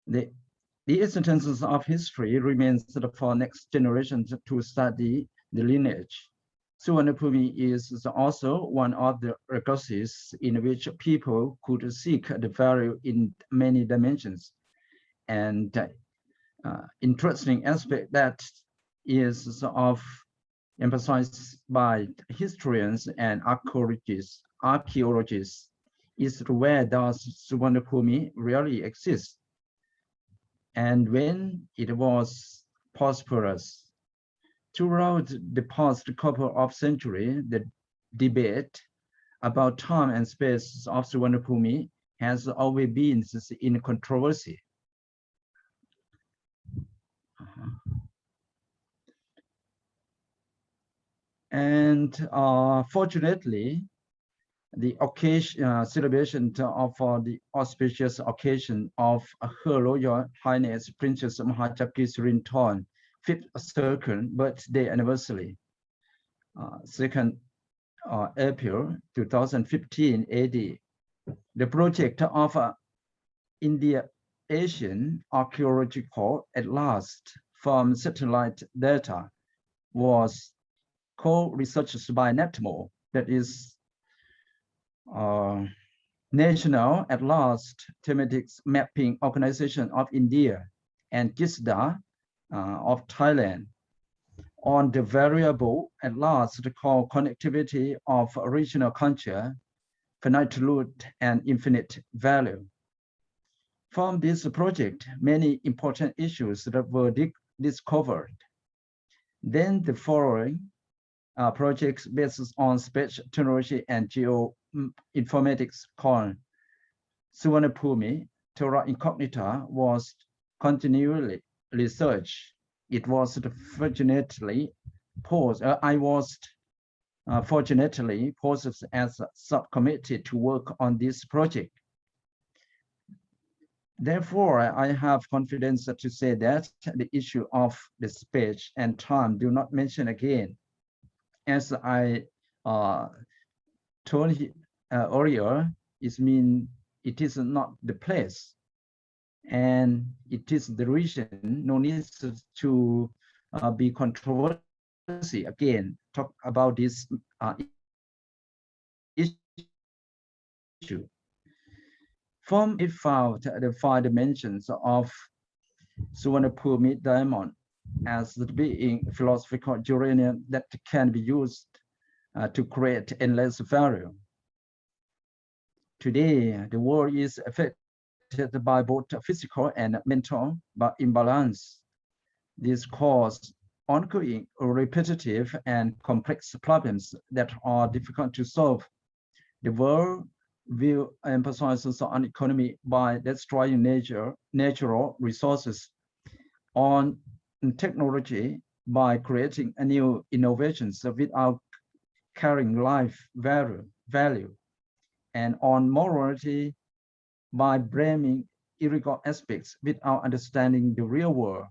the essence of history remains for next generations to study the lineage. Suvarnabhumi is also one of the resources in which people could seek the value in many dimensions. And interesting aspect that is of emphasized by historians and archaeologists is where does Suvarnabhumi really exist, and when it was prosperous. Throughout the past couple of centuries, the debate about time and space of Suvarnabhumi has always been in controversy. And fortunately, the occasion celebration of the auspicious occasion of Her Royal Highness Princess Mahachakisrinthorn 5th Circle birthday anniversary, 2nd April 2015 AD. The project of India-Asian Archaeological Atlas from satellite data was co-researched by NATMO, that is National Atlas Thematics Mapping Organization of India, and GISDA of Thailand, on the variable atlas called connectivity of original Concha, finitude and infinite value. From this project, many important issues that were discovered. Then the following projects based on space technology and geoinformatics called Suvarnabhumi, Terra Incognita was continually researched. It was fortunately paused. I was fortunately paused as a subcommittee to work on this project. Therefore, I have confidence to say that the issue of the space and time do not mention again. As I told earlier, it is not the place, and it is the region. No need to be controversy again. Talk about this issue. From it found the 5 dimensions of Suvarnabhumi diamond as the being philosophical uranium that can be used to create endless value. Today, the world is affected by both physical and mental imbalance. This causes ongoing, repetitive, and complex problems that are difficult to solve. The world will emphasize on economy by destroying natural resources, on technology by creating new innovations without carrying life value, and on morality by blaming illegal aspects without understanding the real world.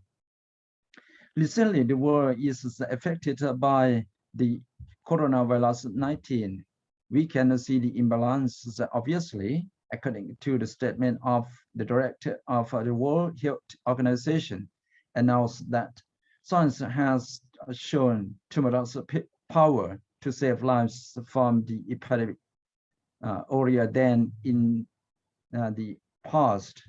Recently, the world is affected by the coronavirus 19. We can see the imbalance obviously, according to the statement of the director of the World Health Organization, announced that science has shown tremendous power to save lives from the epidemic earlier than in the past.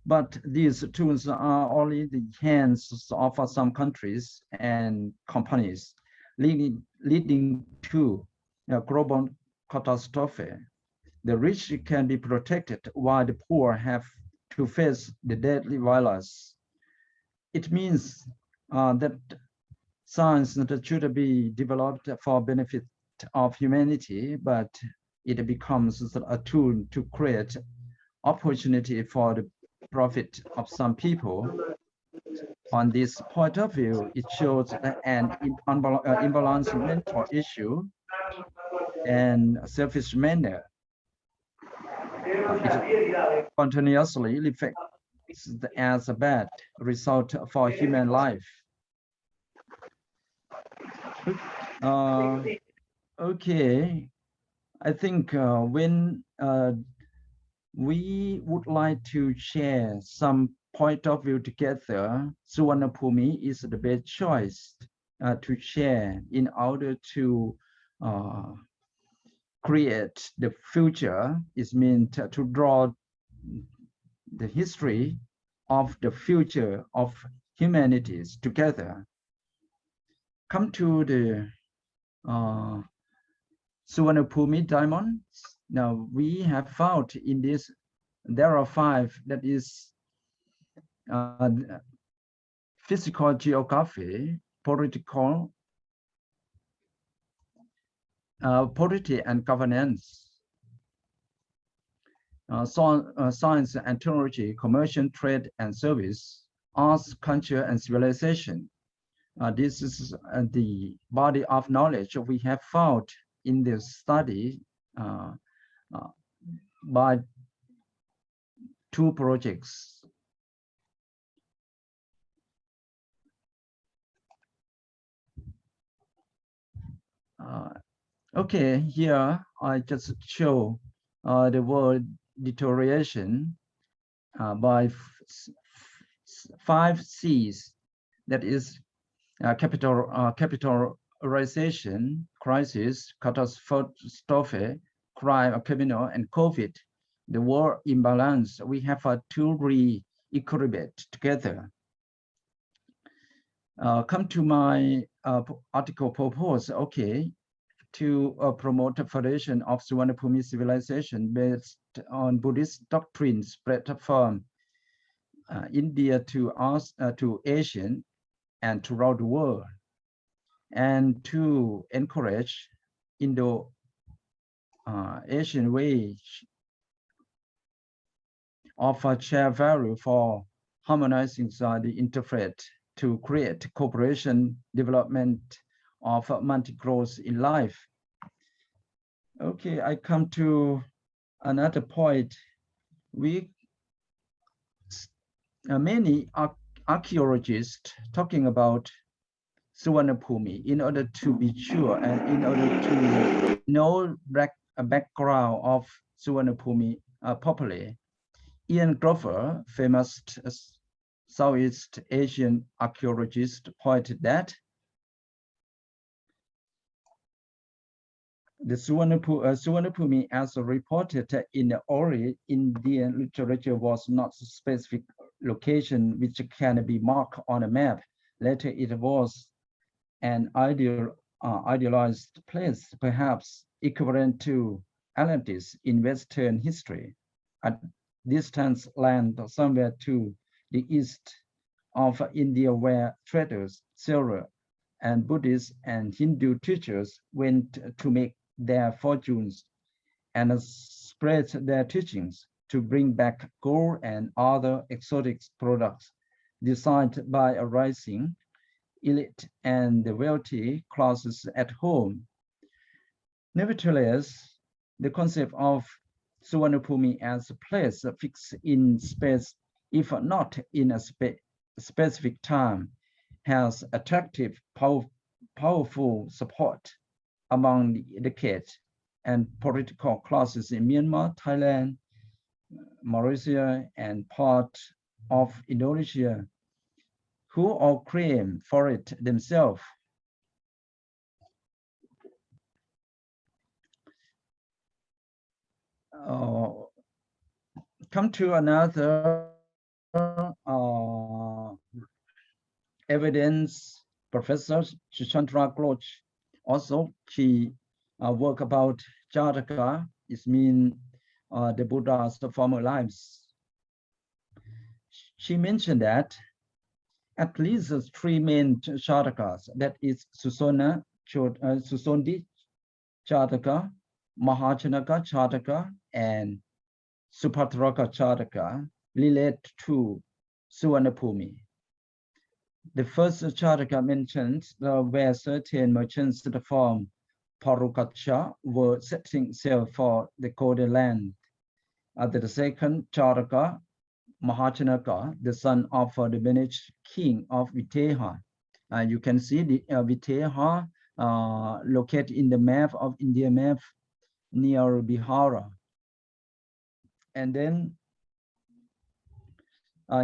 But these tools are only the hands of some countries and companies, leading to a global catastrophe. The rich can be protected while the poor have to face the deadly virus. It means that science should be developed for benefit of humanity, but it becomes a tool to create opportunity for the profit of some people. On this point of view, it shows an imbalanced mental issue and selfish manner. It continuously reflects as a bad result for human life. Okay, I think when we would like to share some point of view together, Suvarnabhumi is the best choice to share in order to create the future. Is meant to draw the history of the future of humanities together. Come to the Suvarnabhumi diamonds. Now we have found in this, there are 5, that is physical geography, political, polity and governance, science and technology, commercial, trade and service, arts, culture and civilization. This is the body of knowledge we have found in this study by 2 projects. Okay, here I just show the word deterioration by 5 C's. That is capitalization, crisis, catastrophe, crime, criminal, and COVID. The world imbalance. We have to re-equilibrate together. Come to my article purpose. Okay, to promote the foundation of Suvarnabhumi civilization based on Buddhist doctrines spread from India to Asian and throughout the world. and to encourage Indo-Asian way of a shared value for harmonizing the interfaith to create cooperation development of multi-growth in life. Okay, I come to another point. Many archaeologists talking about Suvarnabhumi in order to be sure and in order to know a background of Suvarnabhumi properly. Ian Grover, famous Southeast Asian archaeologist, pointed that the Suvarnabhumi, as reported in the early Indian literature, was not a specific location which can be marked on a map. Later, it was an idealized place, perhaps equivalent to Atlantis in Western history, a distant land somewhere to the east of India where traders, sailors, and Buddhist and Hindu teachers went to make their fortunes and spread their teachings to bring back gold and other exotic products designed by a rising elite and the wealthy classes at home. Nevertheless, the concept of Suvarnabhumi as a place fixed in space, if not in a specific time, has attractive, powerful support among the educated and political classes in Myanmar, Thailand, Malaysia, and part of Indonesia, who all claim for it themselves. Come to another evidence. Professor Chandra Gloch, also she work about Jataka, it means the Buddha's former lives. She mentioned that at least 3 main Jatakas, that is Susona, Susondi Jataka, Mahachanaka Jataka, and Supatraka Jataka, relate to Suvarnabhumi. The first Jataka mentioned where certain merchants from Parukacha were setting sail for the Golden Land. The second Jataka, Mahachanaka, the son of the managed king of Viteha. You can see the Viteha located in the map of India map near Bihara. And then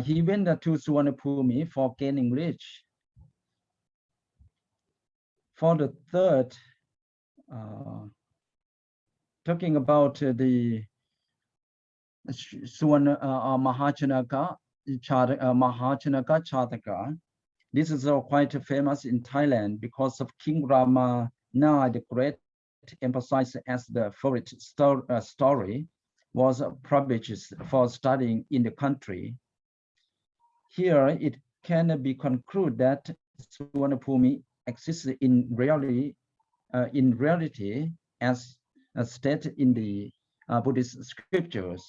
he went to Suvarnabhumi for gaining rich. For the third, talking about the Mahachanaka Jataka. This is quite famous in Thailand because of King Rama IX the Great, emphasized as the favorite story, was published for studying in the country. Here it can be concluded that Suvarnabhumi exists in reality as stated in the Buddhist scriptures.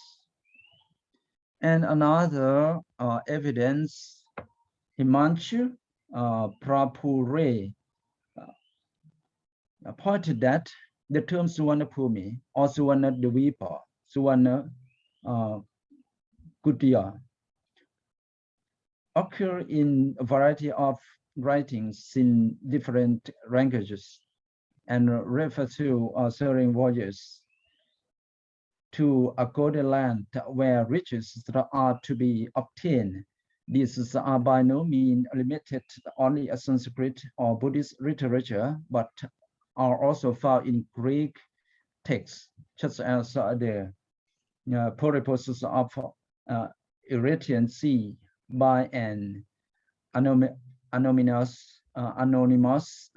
And another evidence, Himanshu Prapure pointed that the term Suvarnabhumi or Suvarnadvipa, Suvarna Gudya, occur in a variety of writings in different languages and refer to certain voyages to a golden land where riches are to be obtained. These are by no means limited only to Sanskrit or Buddhist literature, but are also found in Greek texts, such as the Purposes of Eretan Sea by an anonymous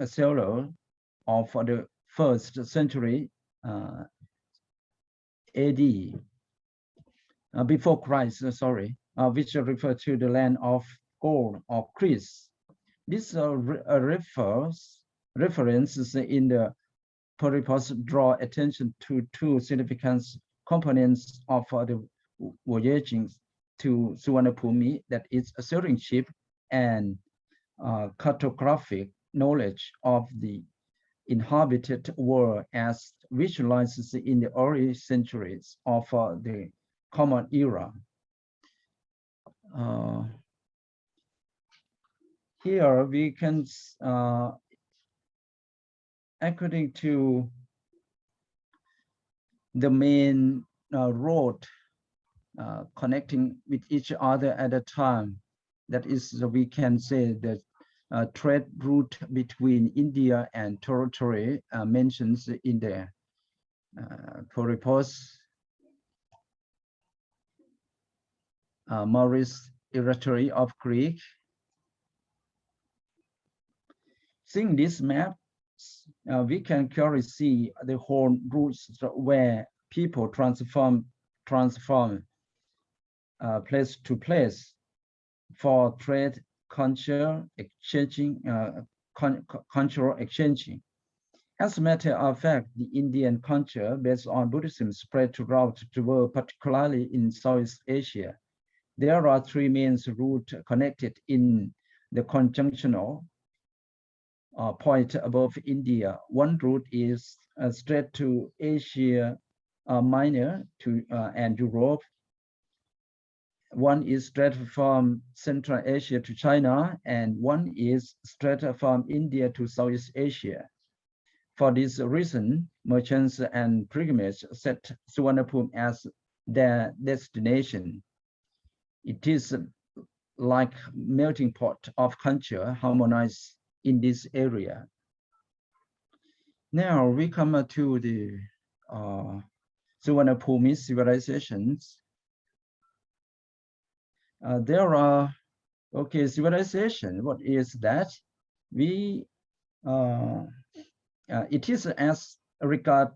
sailor of the 1st century AD, before Christ, which refer to the land of gold or Greece. This refers references in the purpose draw attention to two significant components of the voyaging to Suvarnabhumi, that is a sailing ship and cartographic knowledge of the inhabited world as visualized in the early centuries of the Common Era. Here we can, according to the main road connecting with each other at a time, that is, we can say that trade route between India and territory mentions in the purpose, Maurice Iratory of Greek. Seeing this map, we can clearly see the whole routes where people transform place to place for trade, cultural exchanging, cultural exchanging. As a matter of fact, the Indian culture based on Buddhism spread throughout the world, particularly in Southeast Asia. There are three main routes connected in the conjunctional point above India. One route is straight to Asia Minor and Europe. One is straight from Central Asia to China, and one is straight from India to Southeast Asia. For this reason, merchants and pilgrims set Suvarnabhumi as their destination. It is like melting pot of culture harmonized in this area. Now we come to the Suvarnabhumi civilizations. There are, civilization, what is that? It is as regarded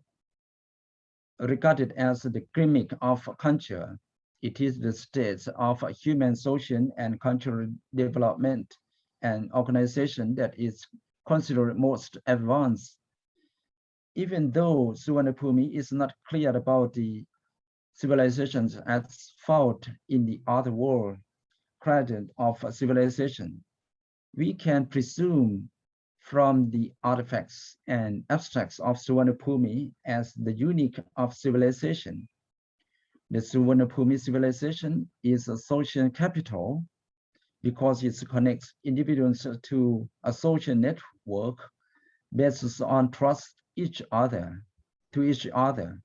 as the clinic of culture. It is the state of human social and cultural development and organization that is considered most advanced. Even though Suvarnabhumi is not clear about the civilizations as found in the other world, cradle of civilization, we can presume from the artifacts and abstracts of Suvarnabhumi as the unique of civilization. The Suvarnabhumi civilization is a social capital because it connects individuals to a social network based on trust to each other.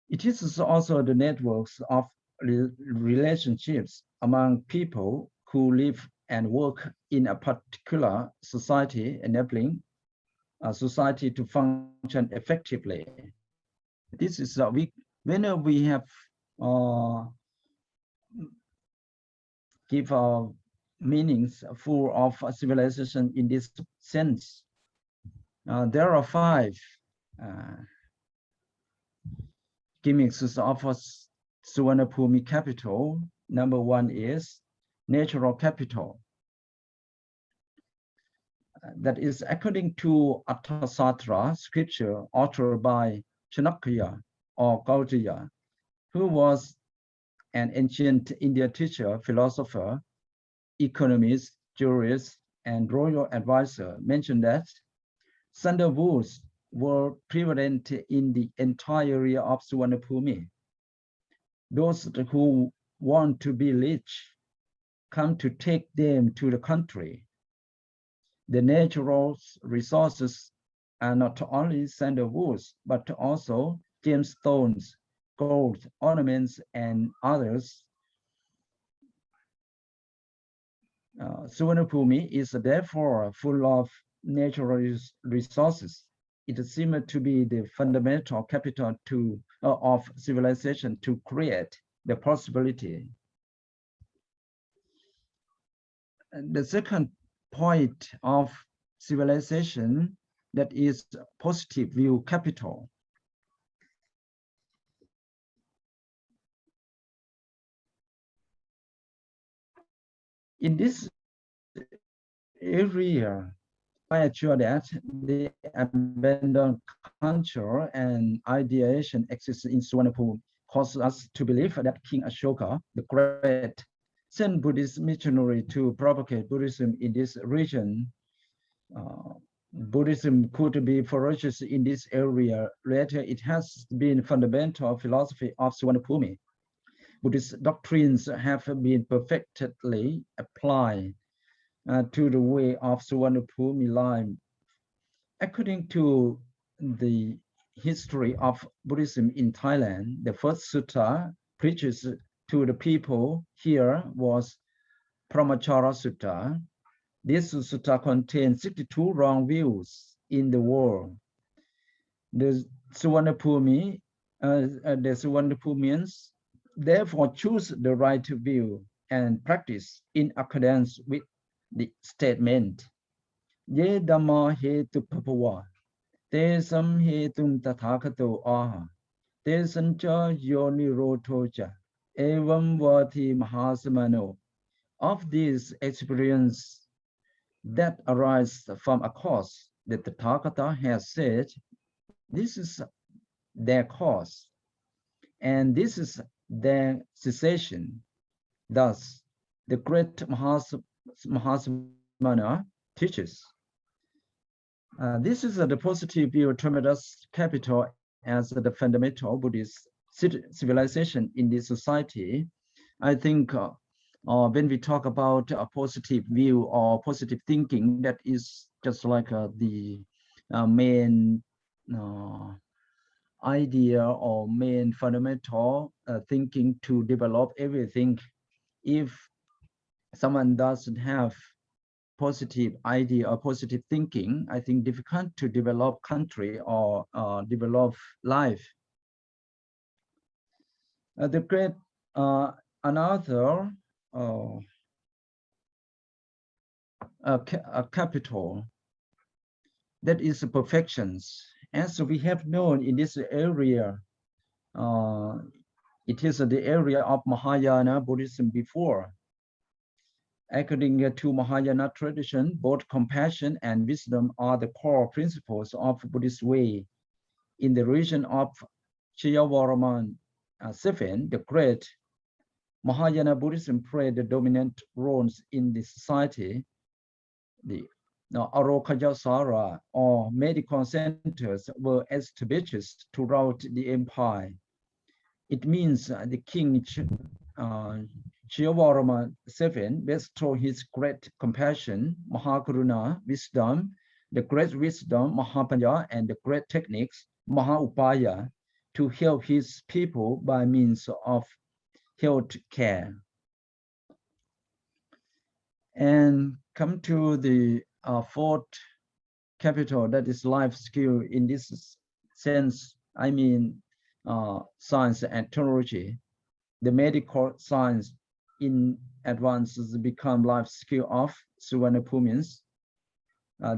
It is also the networks of relationships among people who live and work in a particular society, enabling a society to function effectively. This is whenever we have give meanings full of civilization in this sense. There are 5 gimmicks of Suvarnabhumi capital. Number 1 is natural capital. That is according to Atthasatra scripture authored by Chanakya or Kaguya, who was an ancient Indian teacher, philosopher, economist, jurist, and royal advisor, mentioned that sandalwoods were prevalent in the entire area of Suvarnabhumi. Those who want to be rich come to take them to the country. The natural resources are not only sandalwoods, but also gemstones, gold, ornaments, and others. Suvarnabhumi is therefore full of natural resources. It seems to be the fundamental capital of civilization to create the possibility. The second point of civilization, that is positive view capital. In this area, assure that the abandoned culture and ideation exists in Suvarnabhumi causes us to believe that King Ashoka, the great, sent Buddhist missionary to propagate Buddhism in this region. Buddhism could be ferocious in this area. Later, it has been fundamental philosophy of Suvarnabhumi. Buddhist doctrines have been perfectly applied to the way of Suvarnabhumi life. According to the history of Buddhism in Thailand, the first sutta preached to the people here was Brahmacharya Sutta. This sutta contains 62 wrong views in the world. The Suvarnabhumians therefore choose the right view and practice in accordance with the statement. Ye dhamma hetu papava, te sam hetum tathakato aha, te sancha yoni rotocha, evam vati mahasamano. Of this experience that arise from a cause that the Tathagata has said, this is their cause, and this is their cessation. Thus, the great Mahasamana teaches. This is the positive view termed as capital as the fundamental Buddhist civilization in this society. I think when we talk about a positive view or positive thinking, that is just like the main idea or main fundamental thinking to develop everything. If someone doesn't have positive idea or positive thinking, I think difficult to develop country or develop life. The great another a capital that is perfections. As we have known in this area, it is the area of Mahayana Buddhism before. According to Mahayana tradition, both compassion and wisdom are the core principles of Buddhist way. In the region of Jawaharlal VII, the great, Mahayana Buddhism played the dominant roles in the society. The Arokayasara or medical centers were established throughout the empire. It means the king Jawaharlal VII bestowed his great compassion, Mahakaruna, wisdom, the great wisdom, Mahapanya, and the great techniques, Mahaupaya, to help his people by means of health care. And come to the fourth capital, that is life skill. In this sense, I mean science and technology. The medical science in advances become life skill of Suvarnabhumians.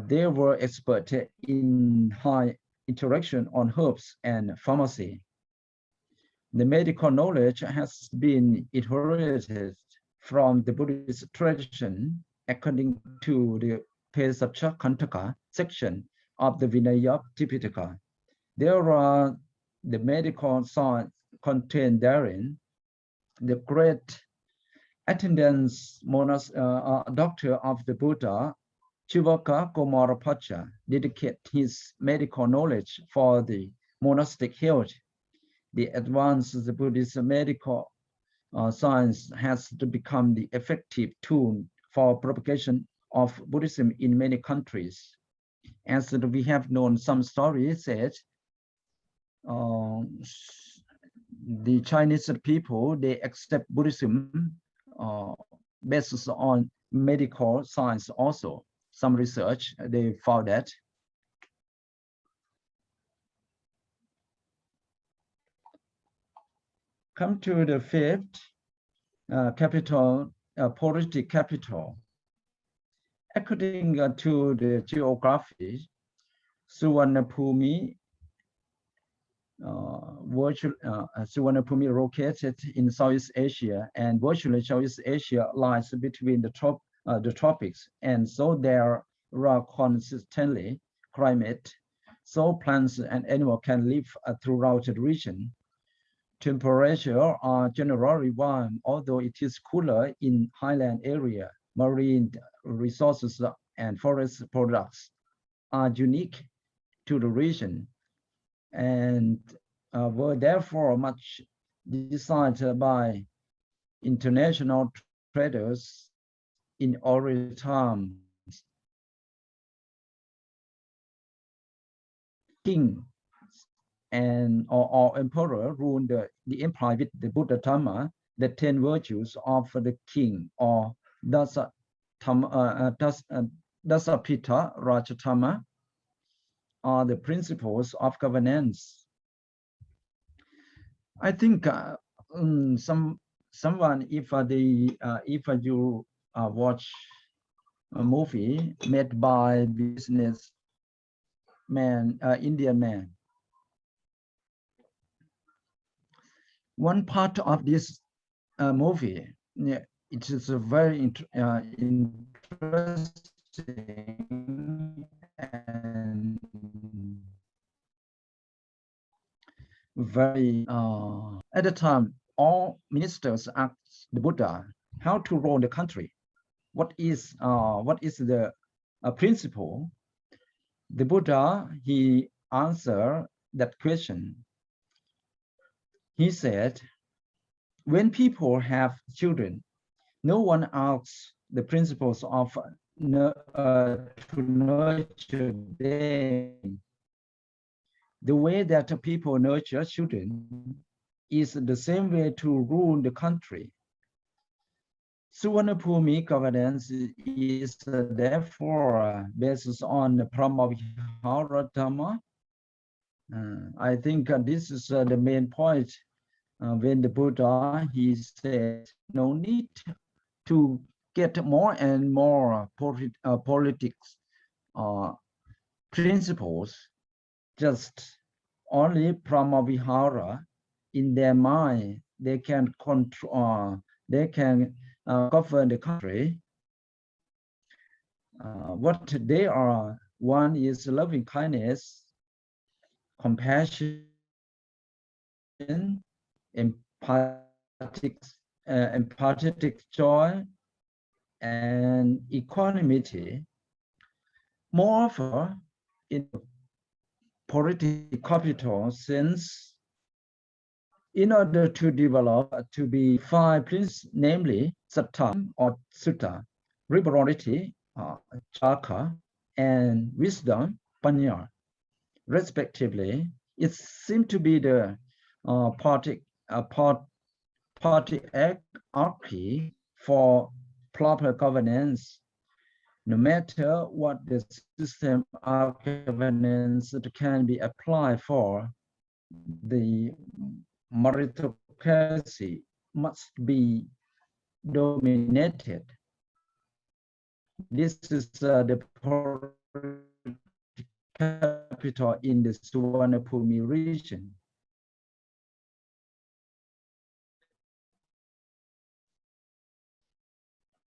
They were expert in high interaction on herbs and pharmacy. The medical knowledge has been inherited from the Buddhist tradition according to the Pesapcha Kantaka section of the Vinaya Tipitaka. There are the medical science contained therein. The great attendance doctor of the Buddha, Chivaka Kumarapacha, dedicated his medical knowledge for the monastic health. The advanced Buddhist medical science has to become the effective tool for propagation of Buddhism in many countries. As we have known, some stories said the Chinese people, they accept Buddhism based on medical science also. Some research, they found that. Come to the fifth capital, political capital. According to the geography, Suvarnabhumi Suvarnabhumi located in Southeast Asia, and virtually Southeast Asia lies between the tropics, and so there consistently climate, so plants and animals can live throughout the region. Temperature are generally warm, although it is cooler in highland area. Marine resources and forest products are unique to the region and were therefore much desired by international traders in early times. King or emperor ruled the empire with the Buddha Dhamma, the 10 virtues of the king, or Dasapita Rajatama, are the principles of governance. I think someone, if you watch a movie made by business man, Indian man, one part of this movie, it is a very interesting and very at the time all ministers asked the Buddha how to rule the country, what is the principle. The Buddha, he answered that question. He said, when people have children, no one asks the principles of to nurture them. The way that people nurture children is the same way to rule the country. Suvarnabhumi governance is therefore based on the Brahmavihara Dhamma. I think this is the main point when the Buddha, he said, no need to get more and more politics principles, just only Brahmavihara in their mind, they can control, they can govern the country. What they are, one is loving kindness, compassion, empathetic joy, and equanimity. Moreover, in political capital sense, in order to develop to be 5 principles, namely sattva or sutta, liberality, chaka, and wisdom, panya, respectively, it seems to be the patriarchy for proper governance. No matter what the system of governance that can be applied for, the meritocracy must be dominated. This is the capital in the Suvarnabhumi region.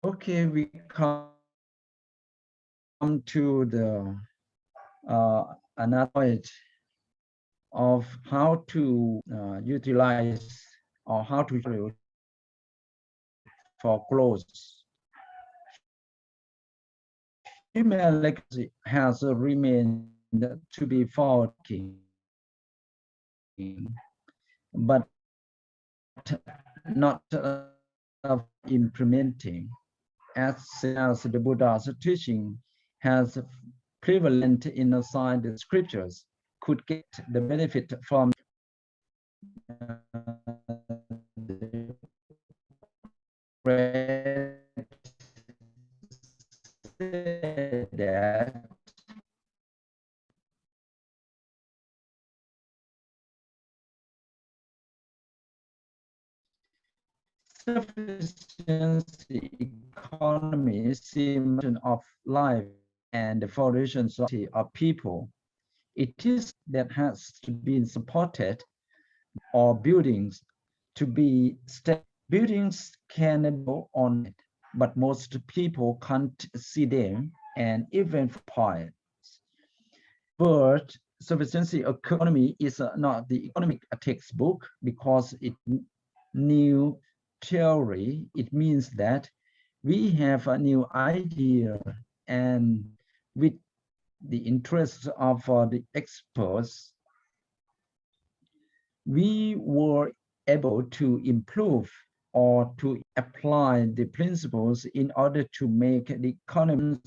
Okay, we come to the another point of how to utilize or how to for clothes. Human legacy has remained to be found, but not implementing, as the Buddha's teaching has prevalent inside the scriptures, could get the benefit from that sufficiency economy seems of life and the foundation of people. It is that has to be supported, or buildings to be stable. Buildings can go on it, but most people can't see them and even for poets. But sufficiency economy is not the economic textbook because it new theory. It means that we have a new idea, and with the interest of the experts, we were able to improve or to apply the principles in order to make the economy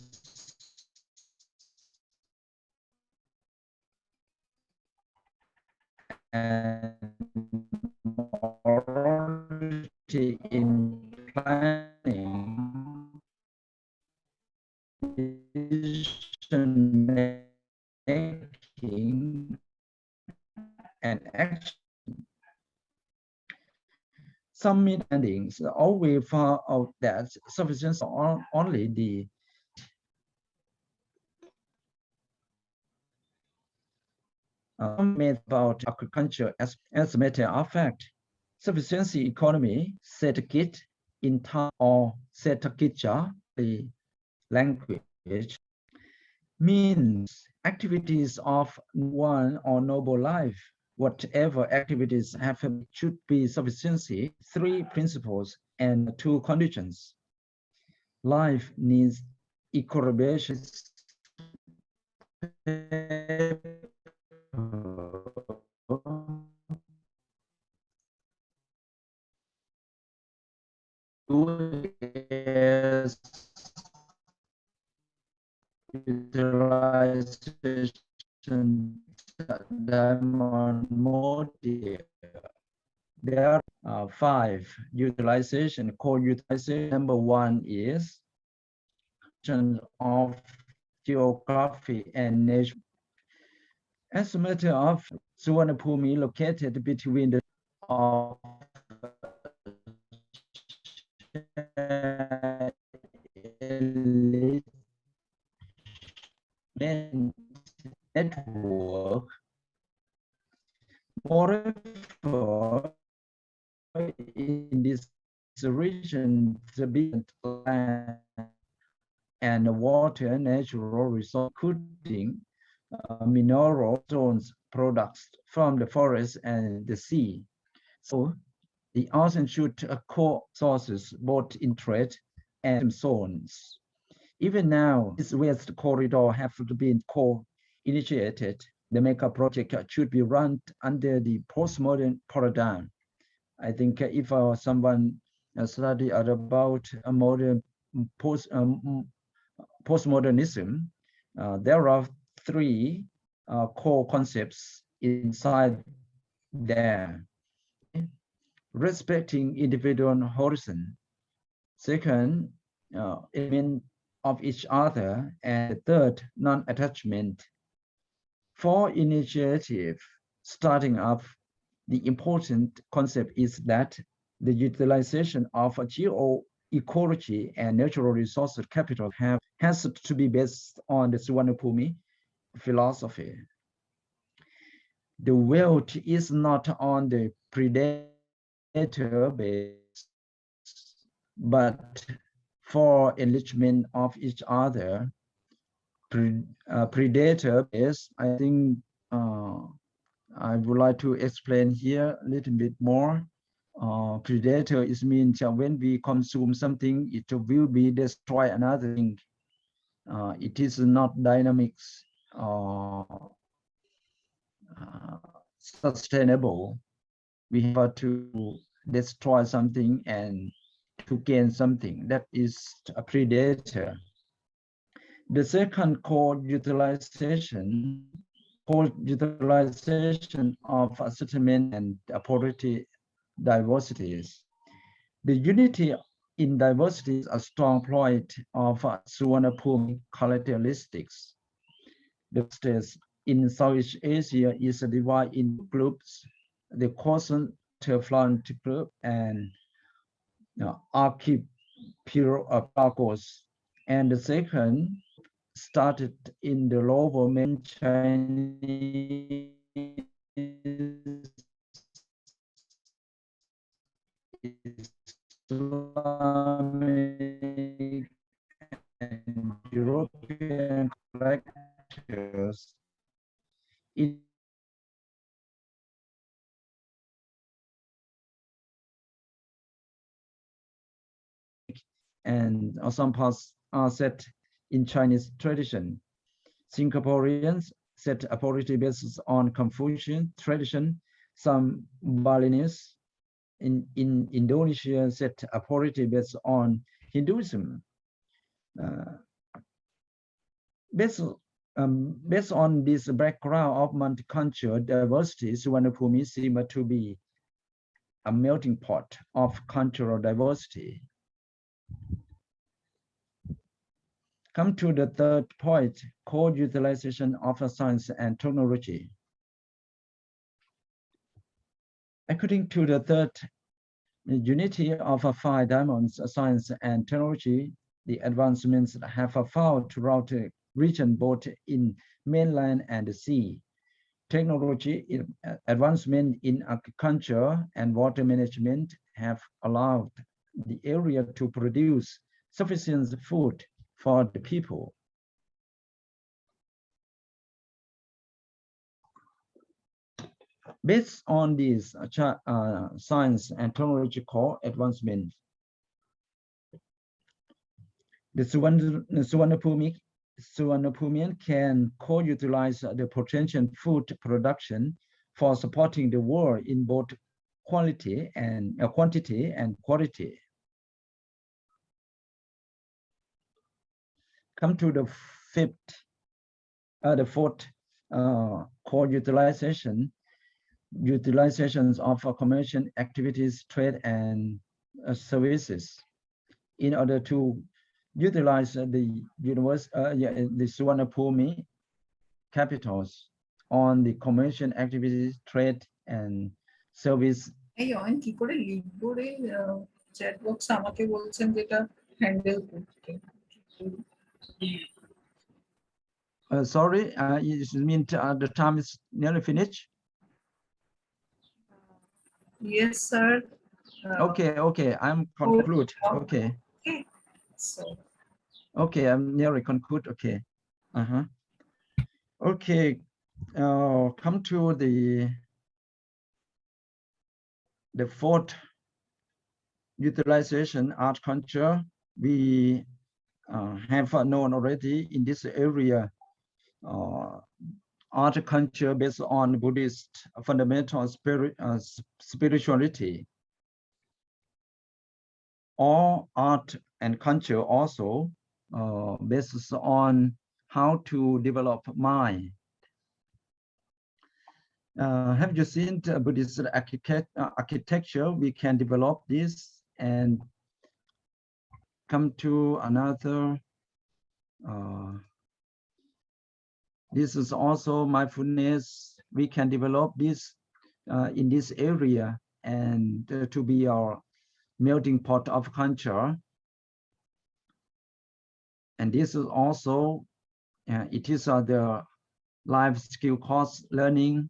and morality in planning, decision making, and action. Some endings always found out that sufficiency only the made about agriculture as a matter of fact. Sufficiency economy, Setakit in Thai or Setakitja, the language, means activities of one or noble life. Whatever activities have should be sufficiency, 3 principles and 2 conditions. Life needs equilibration. Is utilization diamond model. There are 5 utilization, co-utilization. Number 1 is of geography and nature. As a matter of Suvarnabhumi located between the network. Moreover, in this region, the big land and water, natural resource, including mineral zones, products from the forest and the sea. So the ocean should core sources both in trade and zones. Even now, this West Corridor have to be co-initiated. The mega project should be run under the postmodern paradigm. I think if someone study about a modern postmodernism, there are 3 core concepts inside there. Respecting individual horizon. Second, element of each other, and third, non-attachment. For initiative starting up, the important concept is that the utilization of a geo-ecology and natural resource capital has to be based on the Suvarnabhumi philosophy. The wealth is not on the predator base, but for enrichment of each other. Predator base, I think I would like to explain here a little bit more. Predator is means when we consume something, it will be destroy another thing. It is not dynamics sustainable. We have to destroy something and to gain something. That is a predator. The second core utilization of a settlement and poverty diversities. The unity in diversity is a strong point of Suvarnabhumi characteristics. The states in Southeast Asia is divided into groups, the Cosmopolitan group and archipelagos. And the second started in the lower main Chinese Islamic and European and some parts are set in Chinese tradition. Singaporeans set authority based on Confucian tradition. Some Balinese in Indonesia set authority based on Hinduism. Based on this background of multicultural diversity, Suvarnabhumi seems to be a melting pot of cultural diversity. Come to the third point, co-utilization of science and technology. According to the third unity of five dimensions, science and technology, the advancements have found throughout the region, both in mainland and the sea. Technology advancement in agriculture and water management have allowed the area to produce sufficient food for the people. Based on these science and technological advancements, the Suvarnabhumian can co-utilize the potential food production for supporting the world in both quantity and quality. Come to the fourth utilizations of commercial activities, trade, and services. In order to utilize the Suvarnabhumi capitals on the commercial activities, trade, and service. কি করে লিখবরে chat box আমাকে বলছেন যেটা handle করতে Sorry, it means the time is nearly finished. Yes, sir. Okay, I'm conclude. Okay. So. Okay, I'm nearly conclude. Okay. Okay. Come to the fourth utilization, art culture. We have known already in this area. Art culture based on Buddhist fundamental spirituality. All art and culture also based on how to develop mind. Have you seen the Buddhist architecture? We can develop this and come to another. This is also mindfulness. We can develop this in this area and to be our melting pot of culture. And this is also, it is the life skill course learning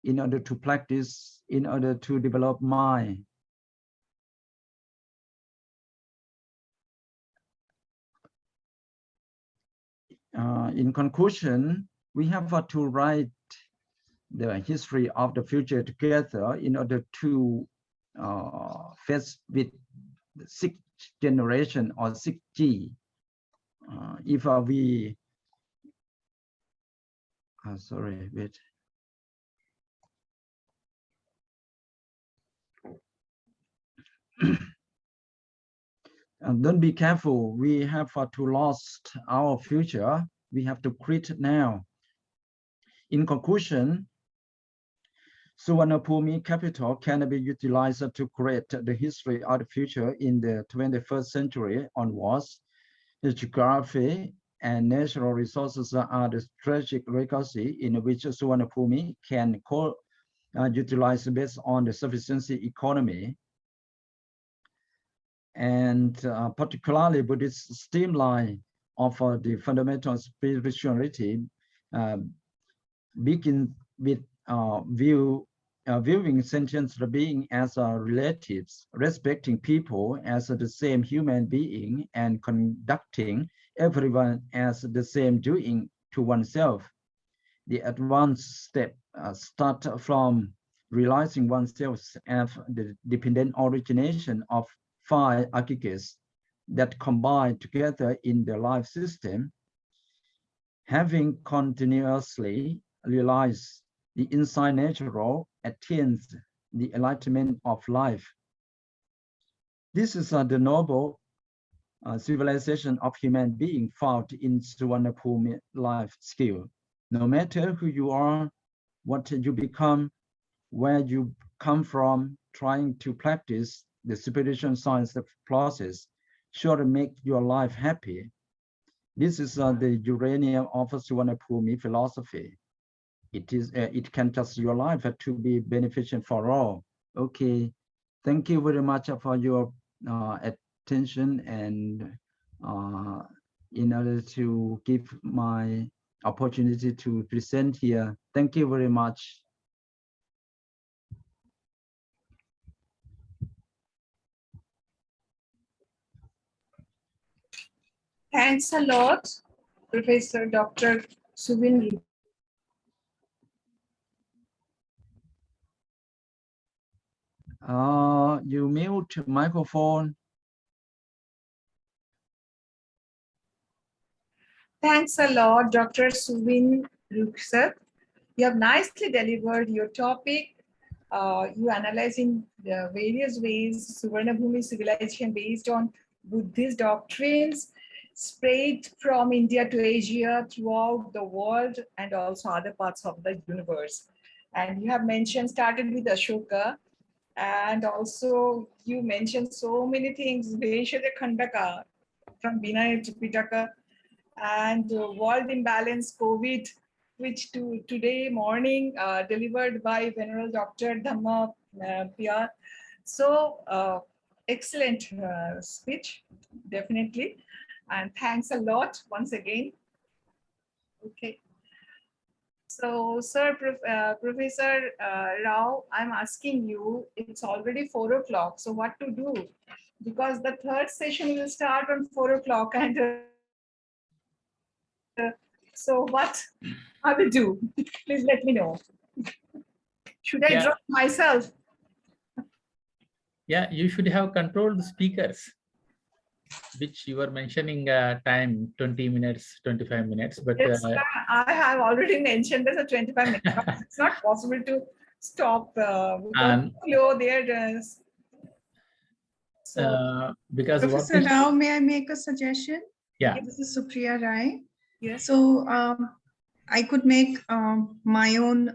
in order to practice, in order to develop mind. In conclusion, we have to write the history of the future together in order to face with the sixth generation or 6G. If we, sorry, wait. Don't be careful. We have to lost our future. We have to quit now. In conclusion, Suvarnabhumi capital can be utilized to create the history of the future in the 21st century onwards. The geography and natural resources are the strategic legacy in which Suvarnabhumi can utilize based on the sufficiency economy. And particularly Buddhist streamline of the fundamental spirituality begin with viewing sentient being as relatives, respecting people as the same human being, and conducting everyone as the same doing to oneself. The advanced step start from realizing oneself as the dependent origination of five aggregates that combine together in the life system, having continuously realized the inside natural attains the enlightenment of life. This is the noble civilization of human being found in Suvarnabhumi life skill. No matter who you are, what you become, where you come from, trying to practice the spiritual science of process should make your life happy. This is the uranium of Suvarnabhumi philosophy. It can touch your life to be beneficial for all. Okay, thank you very much for your attention, and in order to give my opportunity to present here. Thank you very much. Thanks a lot, Professor Dr. Subin. You mute microphone. Thanks a lot, Dr. Subin Ruksat. You have nicely delivered your topic. You analyze in the various ways Suvarnabhumi civilization based on Buddhist doctrines spread from India to Asia, throughout the world, and also other parts of the universe. And you have mentioned, started with Ashoka, and also you mentioned so many things, Veshada Khandaka from Vinaya Tripitaka, and world imbalance, COVID, which today morning delivered by Venerable Dr. Dhamma Piyar. So excellent speech, definitely. And thanks a lot once again. Okay. So, Sir, Professor Rao, I'm asking you, it's already 4 o'clock. So what to do? Because the third session will start on 4 o'clock, and so what I will do? Please let me know. Should I drop myself? Yeah, you should have controlled the speakers, which you were mentioning time 20 minutes, 25 minutes. But yes, I have already mentioned there's a 25 minutes. It's not possible to stop because there. Because Professor Rao, may I make a suggestion? Yeah. This is Supriya Rai. Yes. So I could make my own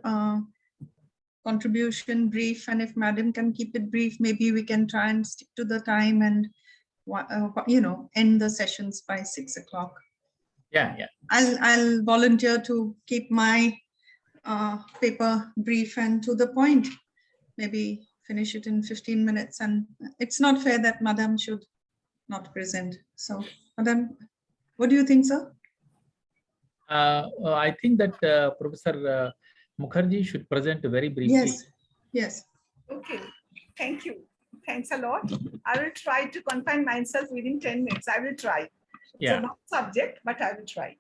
contribution brief, and if Madam can keep it brief, maybe we can try and stick to the time and end the sessions by 6 o'clock. Yeah, yeah. I'll volunteer to keep my paper brief and to the point. Maybe finish it in 15 minutes, and it's not fair that Madam should not present. So, Madam, what do you think, sir? I think that Professor Mukherjee should present very briefly. Yes, yes. Okay, thank you. Thanks a lot. I will try to confine myself within 10 minutes. I will try. Yeah. It's a long subject, but I will try.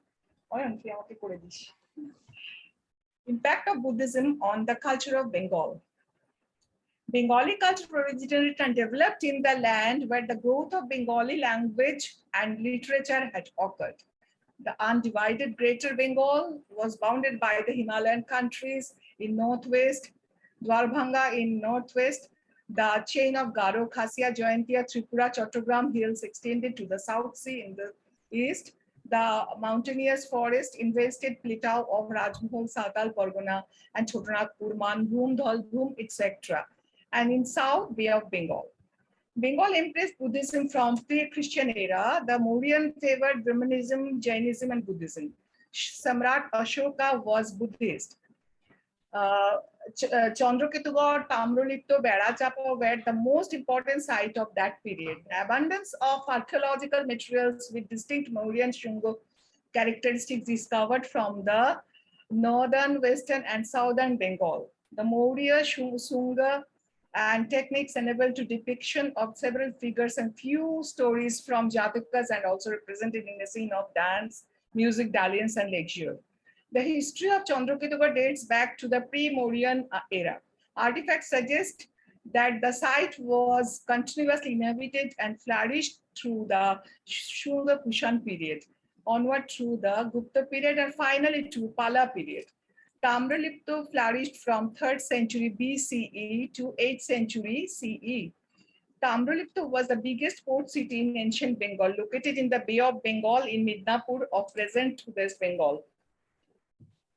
Impact of Buddhism on the culture of Bengal. Bengali culture originated and developed in the land where the growth of Bengali language and literature had occurred. The undivided Greater Bengal was bounded by the Himalayan countries in northwest, Dwarbhanga in northwest, the chain of Garo, Khasia, Jayantia, Tripura, Chattogram hills extended to the South Sea in the east. The mountainous forest invested Plitao of Rajmahal, Satal, Pargana, and Chotanagpur, Manbhum, Dhalbhum, etc. And in south, Bay of Bengal. Bengal embraced Buddhism from pre-Christian era. The Mauryan favored Brahmanism, Jainism, and Buddhism. Samrat Ashoka was Buddhist. Chandraketugad, Tamrolipto, Berachapa were the most important site of that period. The abundance of archaeological materials with distinct Mauryan Shunga characteristics discovered from the northern, western, and southern Bengal. The Maurya Shunga and techniques enabled to depiction of several figures and few stories from Jatakas, and also represented in a scene of dance, music, dalliance, and leisure. The history of Chandraketugad dates back to the pre-Mauryan era. Artifacts suggest that the site was continuously inhabited and flourished through the Shunga Kushan period, onward through the Gupta period, and finally to Pala period. Tamralipto flourished from 3rd century BCE to 8th century CE. Tamralipto was the biggest port city in ancient Bengal, located in the Bay of Bengal in Midnapur of present West Bengal.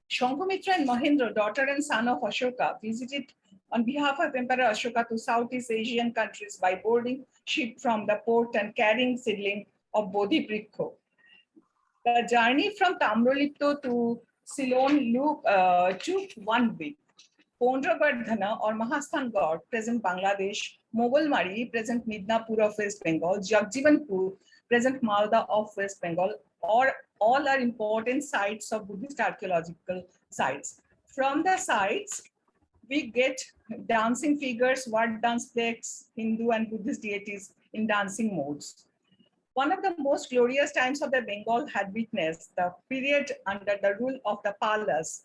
Shankhamitra and Mahendra, daughter and son of Ashoka, visited on behalf of Emperor Ashoka to Southeast Asian countries by boarding ship from the port and carrying seedling of Bodhi Brikho. The journey from Tamralipto to Ceylon took 1 week. Pondragardhana or Mahasthangarh, present Bangladesh, Mogolmari, present Midnapur of West Bengal, Jagjivanpur, present Malda of West Bengal, all are important sites of Buddhist archaeological sites. From the sites, we get dancing figures, word dance flags, Hindu and Buddhist deities in dancing modes. One of the most glorious times of the Bengal had witnessed the period under the rule of the Palas,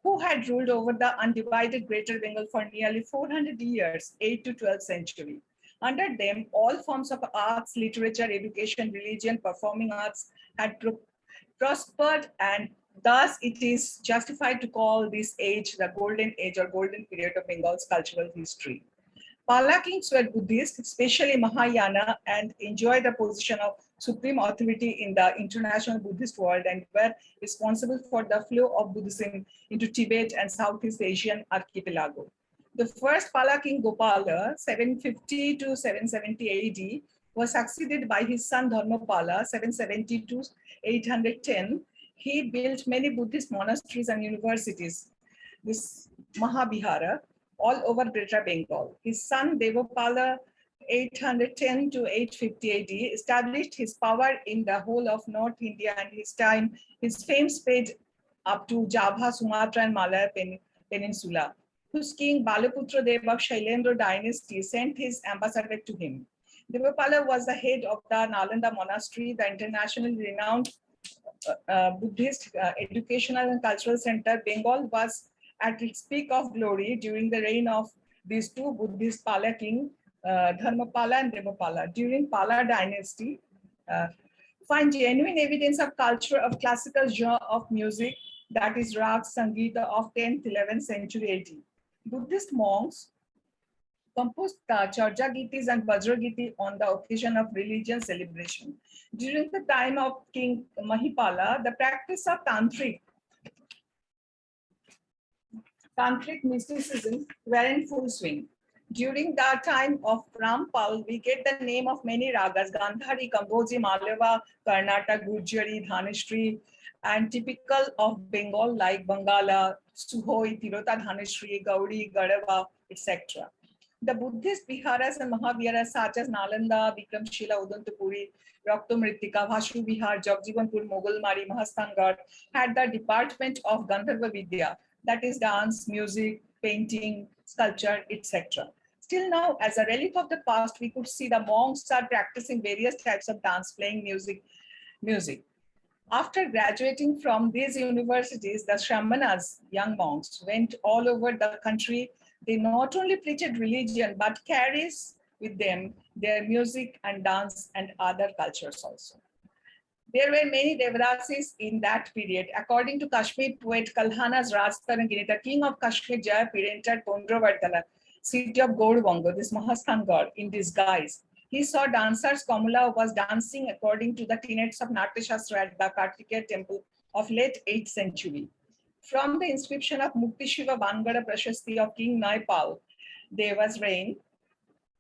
who had ruled over the undivided Greater Bengal for nearly 400 years, 8th to 12th century. Under them, all forms of arts, literature, education, religion, performing arts had prospered, and thus it is justified to call this age the golden age or golden period of Bengal's cultural history. Pala kings were Buddhist, especially Mahayana, and enjoyed the position of supreme authority in the international Buddhist world and were responsible for the flow of Buddhism into Tibet and Southeast Asian archipelago. The first Pala king Gopala, 750 to 770 AD, was succeeded by his son Dharmapala, 770 to 810. He built many Buddhist monasteries and universities, this Mahabihara, all over Greater Bengal. His son Devapala, 810 to 850 AD, established his power in the whole of North India, and his fame spread up to Java, Sumatra, and Malaya Peninsula, whose king Balaputra Dev of Shailendra dynasty sent his ambassador to him. Devapala was the head of the Nalanda Monastery, the internationally renowned Buddhist educational and cultural center. Bengal was at its peak of glory during the reign of these two Buddhist Pala kings, Dharmapala and Devapala. During Pala dynasty, find genuine evidence of culture of classical genre of music, that is Rag Sangeeta of 10th, 11th century AD. Buddhist monks composed Charja Gitis and Vajra Giti on the occasion of religious celebration. During the time of King Mahipala, the practice of tantric mysticism were in full swing. During the time of Rampal, we get the name of many ragas: Gandhari, Kamboji, Malava, Karnataka, Gujari, Dhaneshri, and typical of Bengal like Bangala, Suhoi, Tirota, Dhaneshri, Gauri, Gadava, etc. The Buddhist Viharas and Mahaviharas such as Nalanda, Vikramshila, Udantapuri, Raktamritika, Vashu Vihar, Jagjivanpur, Mogolmari, Mahasthangarh had the department of Gandharva Vidya, that is dance, music, painting, sculpture, etc. Still now, as a relic of the past, we could see the monks are practicing various types of dance, playing music. After graduating from these universities, the Shramanas, young monks, went all over the country. They not only preached religion, but carries with them their music and dance and other cultures also. There were many Devadasis in that period. According to Kashmir poet Kalhana's Rajtarangini, the king of Kashmir, Jayapur, entered Pondravardhana, city of Gaurabanga, this Mahasthangarh, in disguise. He saw dancers. Kamala was dancing according to the tenets of Natya Shastra at the Kartikeya temple of late 8th century. From the inscription of Mukti Shiva Vangara Prashasti of King Naipal, Deva's reign,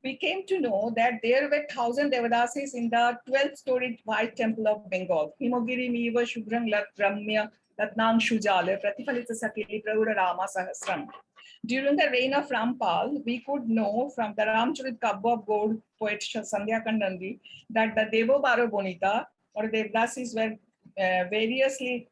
we came to know that there were 1,000 Devadasis in the 12th-storied white temple of Bengal. Himogiri Miva Shubrang Lat Ramya Ratnang Shujale Pratifalita Sakili Pravura Rama Sahasram. During the reign of Rampal, we could know from the Ramcharit Kabba of Gaud poet Sandhya Kandandi that the Devo Baro Bonita or Devadasis were vigorously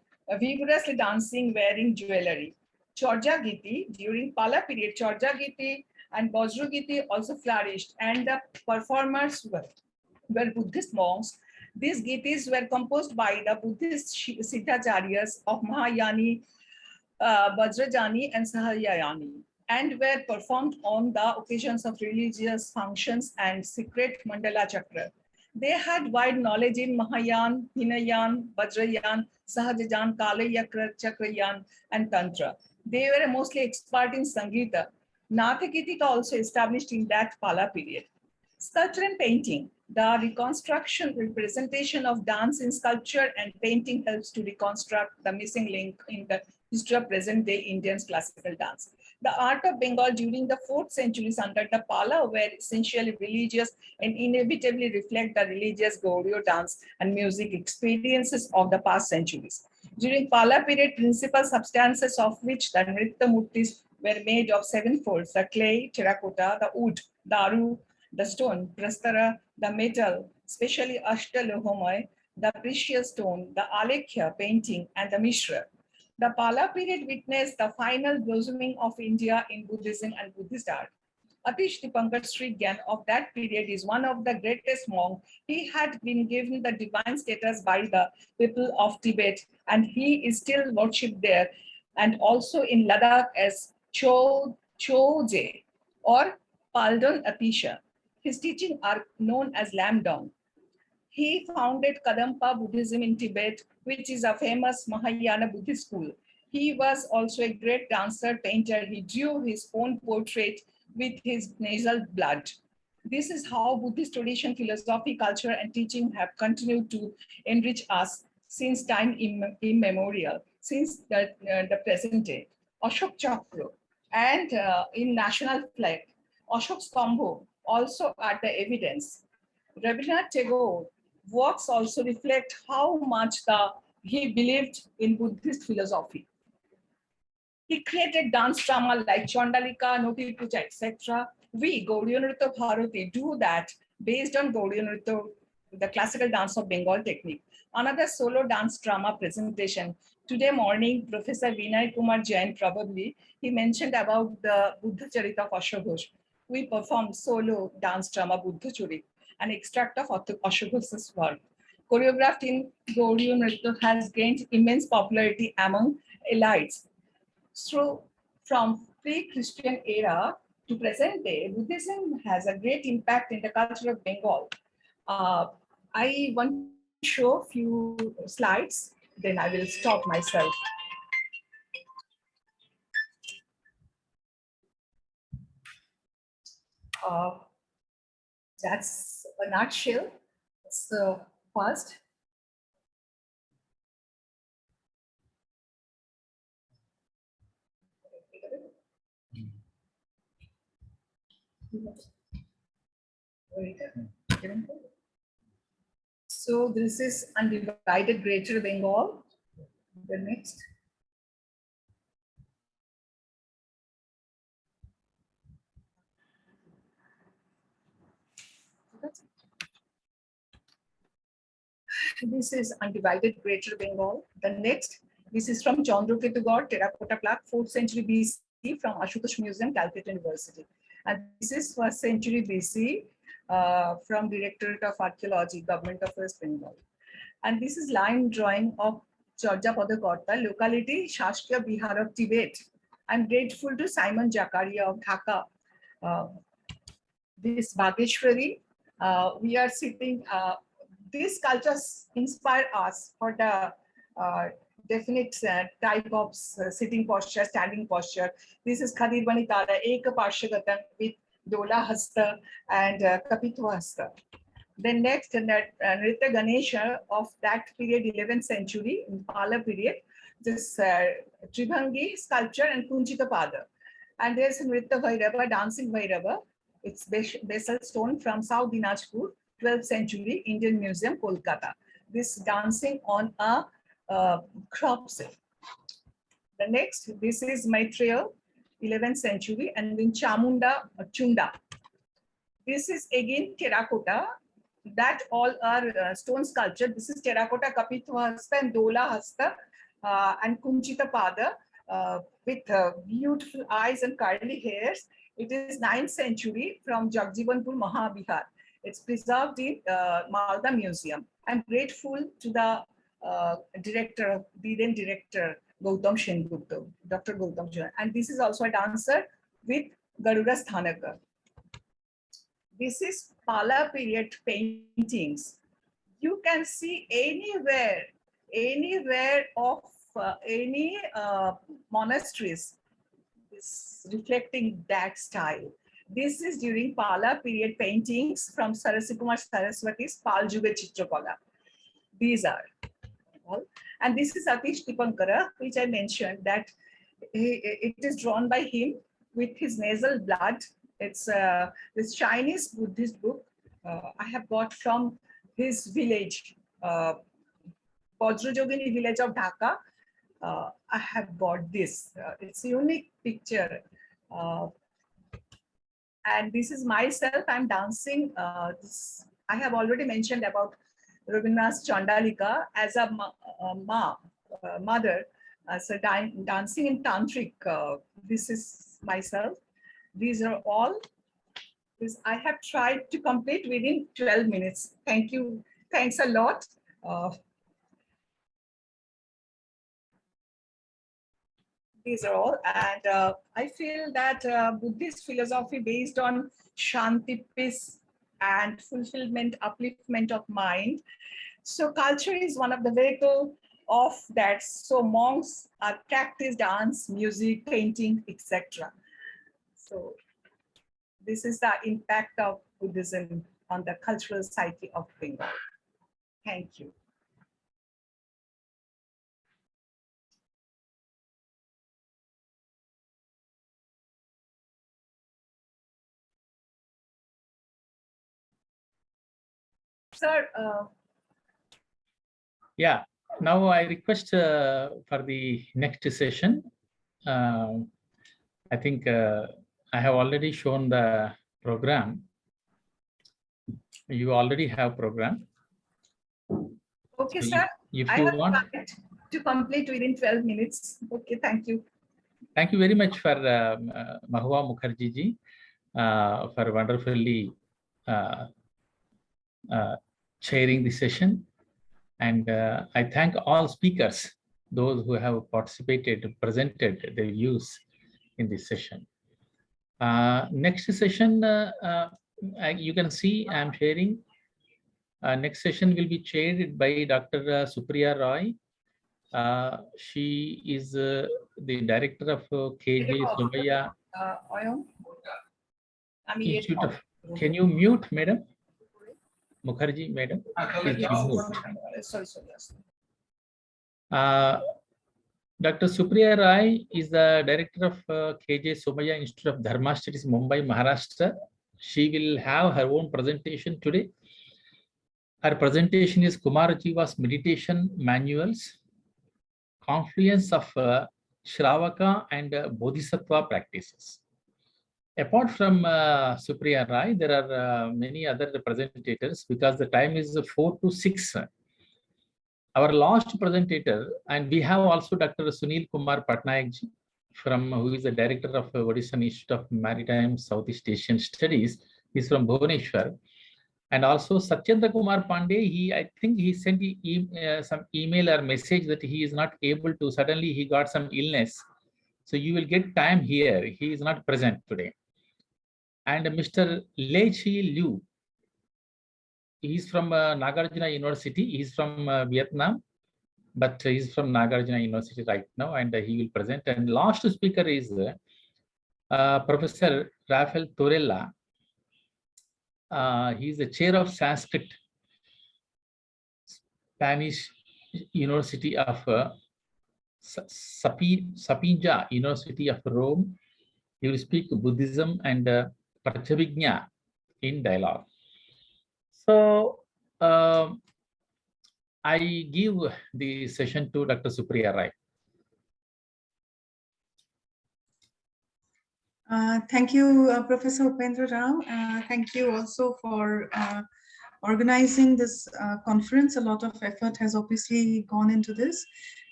dancing, wearing jewelry. Chorja Giti, during Pala period, Chorja Giti and Vajra Giti also flourished, and the performers were Buddhist monks. These Gitis were composed by the Buddhist Siddhacharyas of Mahayani, Vajrayani, and Sahayani, and were performed on the occasions of religious functions and secret mandala chakra. They had wide knowledge in Mahayana, Hinayan, Vajrayana, Sahajayan, Kalaya Chakrayan, and Tantra. They were mostly expert in Sangeeta. Nathakitika also established in that Pala period. Sculpture and painting. The reconstruction representation of dance in sculpture and painting helps to reconstruct the missing link in the history of present-day Indian classical dance. The art of Bengal during the 4th centuries under the Pala were essentially religious and inevitably reflect the religious Gaudiya dance and music experiences of the past centuries. During Pala period, principal substances of which the Nritta Murtis were made of 7 folds: the clay, terracotta, the wood, daru, the stone, prastara, the metal, especially Ashtalohamai, the precious stone, the Alekhya painting, and the Mishra. The Pala period witnessed the final blossoming of India in Buddhism and Buddhist art. Atish Dipankar Sri Gyan of that period is one of the greatest monks. He had been given the divine status by the people of Tibet, and he is still worshipped there and also in Ladakh as Choje or Paldon Atisha. His teachings are known as Lamdong. He founded Kadampa Buddhism in Tibet, which is a famous Mahayana Buddhist school. He was also a great dancer, painter. He drew his own portrait with his nasal blood. This is how Buddhist tradition, philosophy, culture, and teaching have continued to enrich us since time immemorial, since the present day. Ashok Chakra and in national flag, Ashok Stambho also are the evidence. Rabindranath Tagore works also reflect how much he believed in Buddhist philosophy. He created dance drama like Chandalika, Noti Puja, etc. We, Gaudiya Nritya Bharati, do that based on Gaudiya Nritya, the classical dance of Bengal technique. Another solo dance drama presentation. Today morning, Professor Vinay Kumar Jain, probably, he mentioned about the Buddha Charita of Ashok Ghosh. We performed solo dance drama Buddha Charit, an extract of Ashok Ghosh's work. Choreographed in Gaudiya Nritya has gained immense popularity among elites. So from pre-Christian era to present day, Buddhism has a great impact in the culture of Bengal. I want to show a few slides, then I will stop myself. That's a nutshell. So first, so this is undivided Greater Bengal. The next. This is undivided Greater Bengal. The next, this is from Chandraketu terracotta plaque, 4th century BC from Ashutosh Museum, Calcutta University. And this is 1st century BC from Directorate of Archaeology, Government of West Bengal. And this is line drawing of Chorjapada, locality Shashkia Bihar of Tibet. I'm grateful to Simon Jakaria of Dhaka. This Bageshwari, we are sitting, these cultures inspire us for the definite type of sitting posture, standing posture. This is Khadir Banitara, Eka Parshagatan with Dola Hasta and Kapitwa Hasta. Then next, Nritya Ganesha of that period, 11th century, in Pala period, this Tribhangi sculpture and Kunchita Pada. And there's Nritya Bhairava, dancing Bhairava. It's basal stone from South Dinajpur, 12th century, Indian Museum, Kolkata. This dancing on a crop set. The next, this is Maitreya, 11th century, and then Chamunda Chunda. This is again terracotta. That all are stone sculpture. This is terracotta Kapitwa Hasta and Dola Hasta and Kunchita Pada with beautiful eyes and curly hairs. It is 9th century from Jagjivanpur, Mahabihar. It's preserved in Malda Museum. I'm grateful to the then director, Gautam Sengupta, Dr. Gautam Sengupta. And this is also a dancer with Garuda Sthanaka. This is Pala period paintings. You can see anywhere of any monasteries is reflecting that style. This is during Pala period paintings from Sarasikumar Saraswati's Pal Juga Chitrapala. These are all. And this is Atish Dipankara, which I mentioned that it is drawn by him with his nasal blood. It's this Chinese Buddhist book I have got from his village, Vajrajogini village of Dhaka. I have bought this. It's a unique picture. And this is myself, I'm dancing. I have already mentioned about Rabindranath's Chandalika as a mother. So dancing in Tantric, this is myself. These are all. This I have tried to complete within 12 minutes. Thank you. Thanks a lot. These are all. And I feel that Buddhist philosophy based on Shanti, peace, and fulfillment, upliftment of mind. So culture is one of the vehicle of that. So monks practice dance, music, painting, etc. So this is the impact of Buddhism on the cultural psyche of Bengal. Thank you. Sir, yeah, now I request for the next session. I think I have already shown the program. You already have program. Okay, So sir. if I you have want tried to complete within 12 minutes. Okay, thank you. Thank you very much for Mahua Mukherjee ji for wonderfully chairing the session. And I thank all speakers, those who have participated, presented their views in this session. Next session, you can see I'm sharing. Next session will be chaired by Dr. Supriya Roy. She is the director of KJ Somaya Institute of. Can you mute, madam? Mukherjee, madam? Please mute. Sorry. Dr. Supriya Rai is the director of KJ Somaya Institute of Dharma Studies, Mumbai, Maharashtra. She will have her own presentation today. Her presentation is Kumarajiva's Meditation Manuals, Confluence of Shravaka and Bodhisattva Practices. Apart from Supriya Rai, there are many other presentators because the time is 4 to 6. Our last presentator, and we have also Dr. Sunil Kumar Patnaik ji, who is the director of Odisha Institute of Maritime Southeast Asian Studies. He's from Bhubaneswar. And also Satyendra Kumar Pandey, I think he sent some email or message that he is not able to, suddenly he got some illness. So you will get time here. He is not present today. And Mr. Lei Chi Liu, he is from Nagarjuna University. He is from Vietnam, but he is from Nagarjuna University right now, and he will present. And last speaker is Professor Rafael Torella. He is the chair of Sanskrit, Spanish University of Sapienza University of Rome. He will speak Buddhism and Prajna in dialogue. So I give the session to Dr. Supriya Rai. Thank you, Professor Upendra Rao. Thank you also for organizing this conference. A lot of effort has obviously gone into this,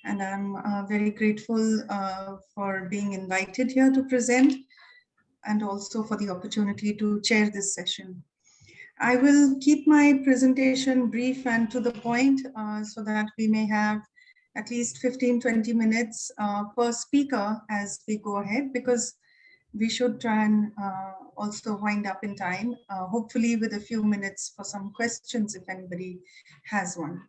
and I'm very grateful for being invited here to present and also for the opportunity to chair this session. I will keep my presentation brief and to the point so that we may have at least 15-20 minutes per speaker as we go ahead, because we should try and also wind up in time, hopefully with a few minutes for some questions if anybody has one.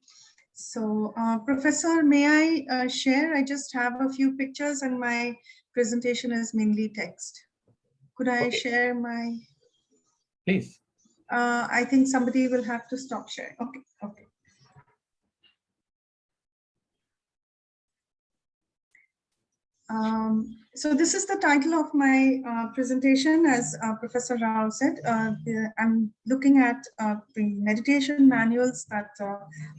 So, Professor, may I share? I just have a few pictures and my presentation is mainly text. Could I share my? Please. I think somebody will have to stop sharing. Okay, okay. So this is the title of my presentation, as Professor Rao said. I'm looking at the meditation manuals that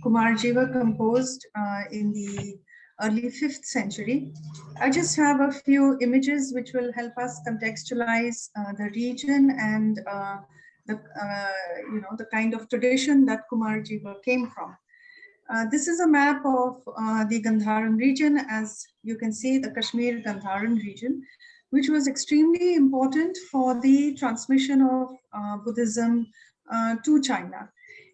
Kumar Jiva composed in the early 5th century. I just have a few images which will help us contextualize the region and the kind of tradition that Kumar Jiva came from. This is a map of the Gandharan region. As you can see, the Kashmir Gandharan region, which was extremely important for the transmission of Buddhism to China.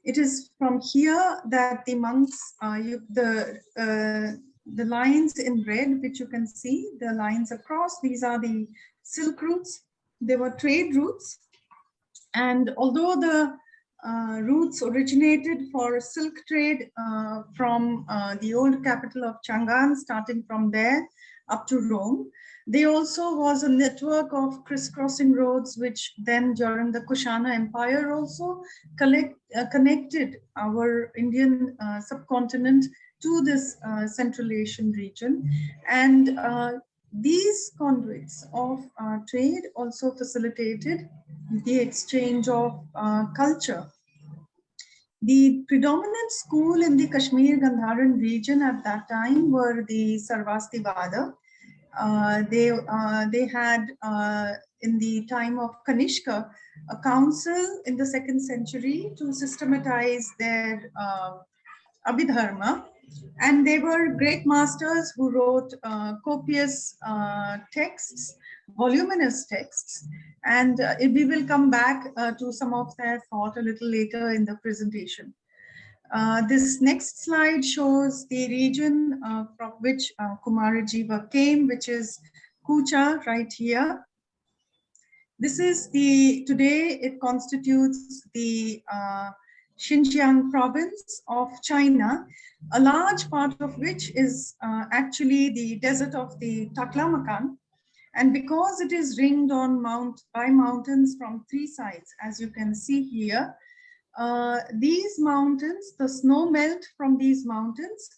It is from here that the monks, the lines in red, which you can see, the lines across, these are the silk routes. They were trade routes. And although the routes originated for silk trade from the old capital of Chang'an, starting from there up to Rome. There also was a network of crisscrossing roads, which then during the Kushana Empire also connected our Indian subcontinent to this Central Asian region. And these conduits of trade also facilitated the exchange of culture. The predominant school in the Kashmir Gandharan region at that time were the Sarvastivada. They had, in the time of Kanishka, a council in the 2nd century to systematize their Abhidharma. And they were great masters who wrote copious texts, voluminous texts. And we will come back to some of their thought a little later in the presentation. This next slide shows the region from which Kumarajiva came, which is Kucha right here. This is today it constitutes the Xinjiang province of China, a large part of which is actually the desert of the Taklamakan. And because it is ringed on by mountains from 3 sides, as you can see here, these mountains, the snow melt from these mountains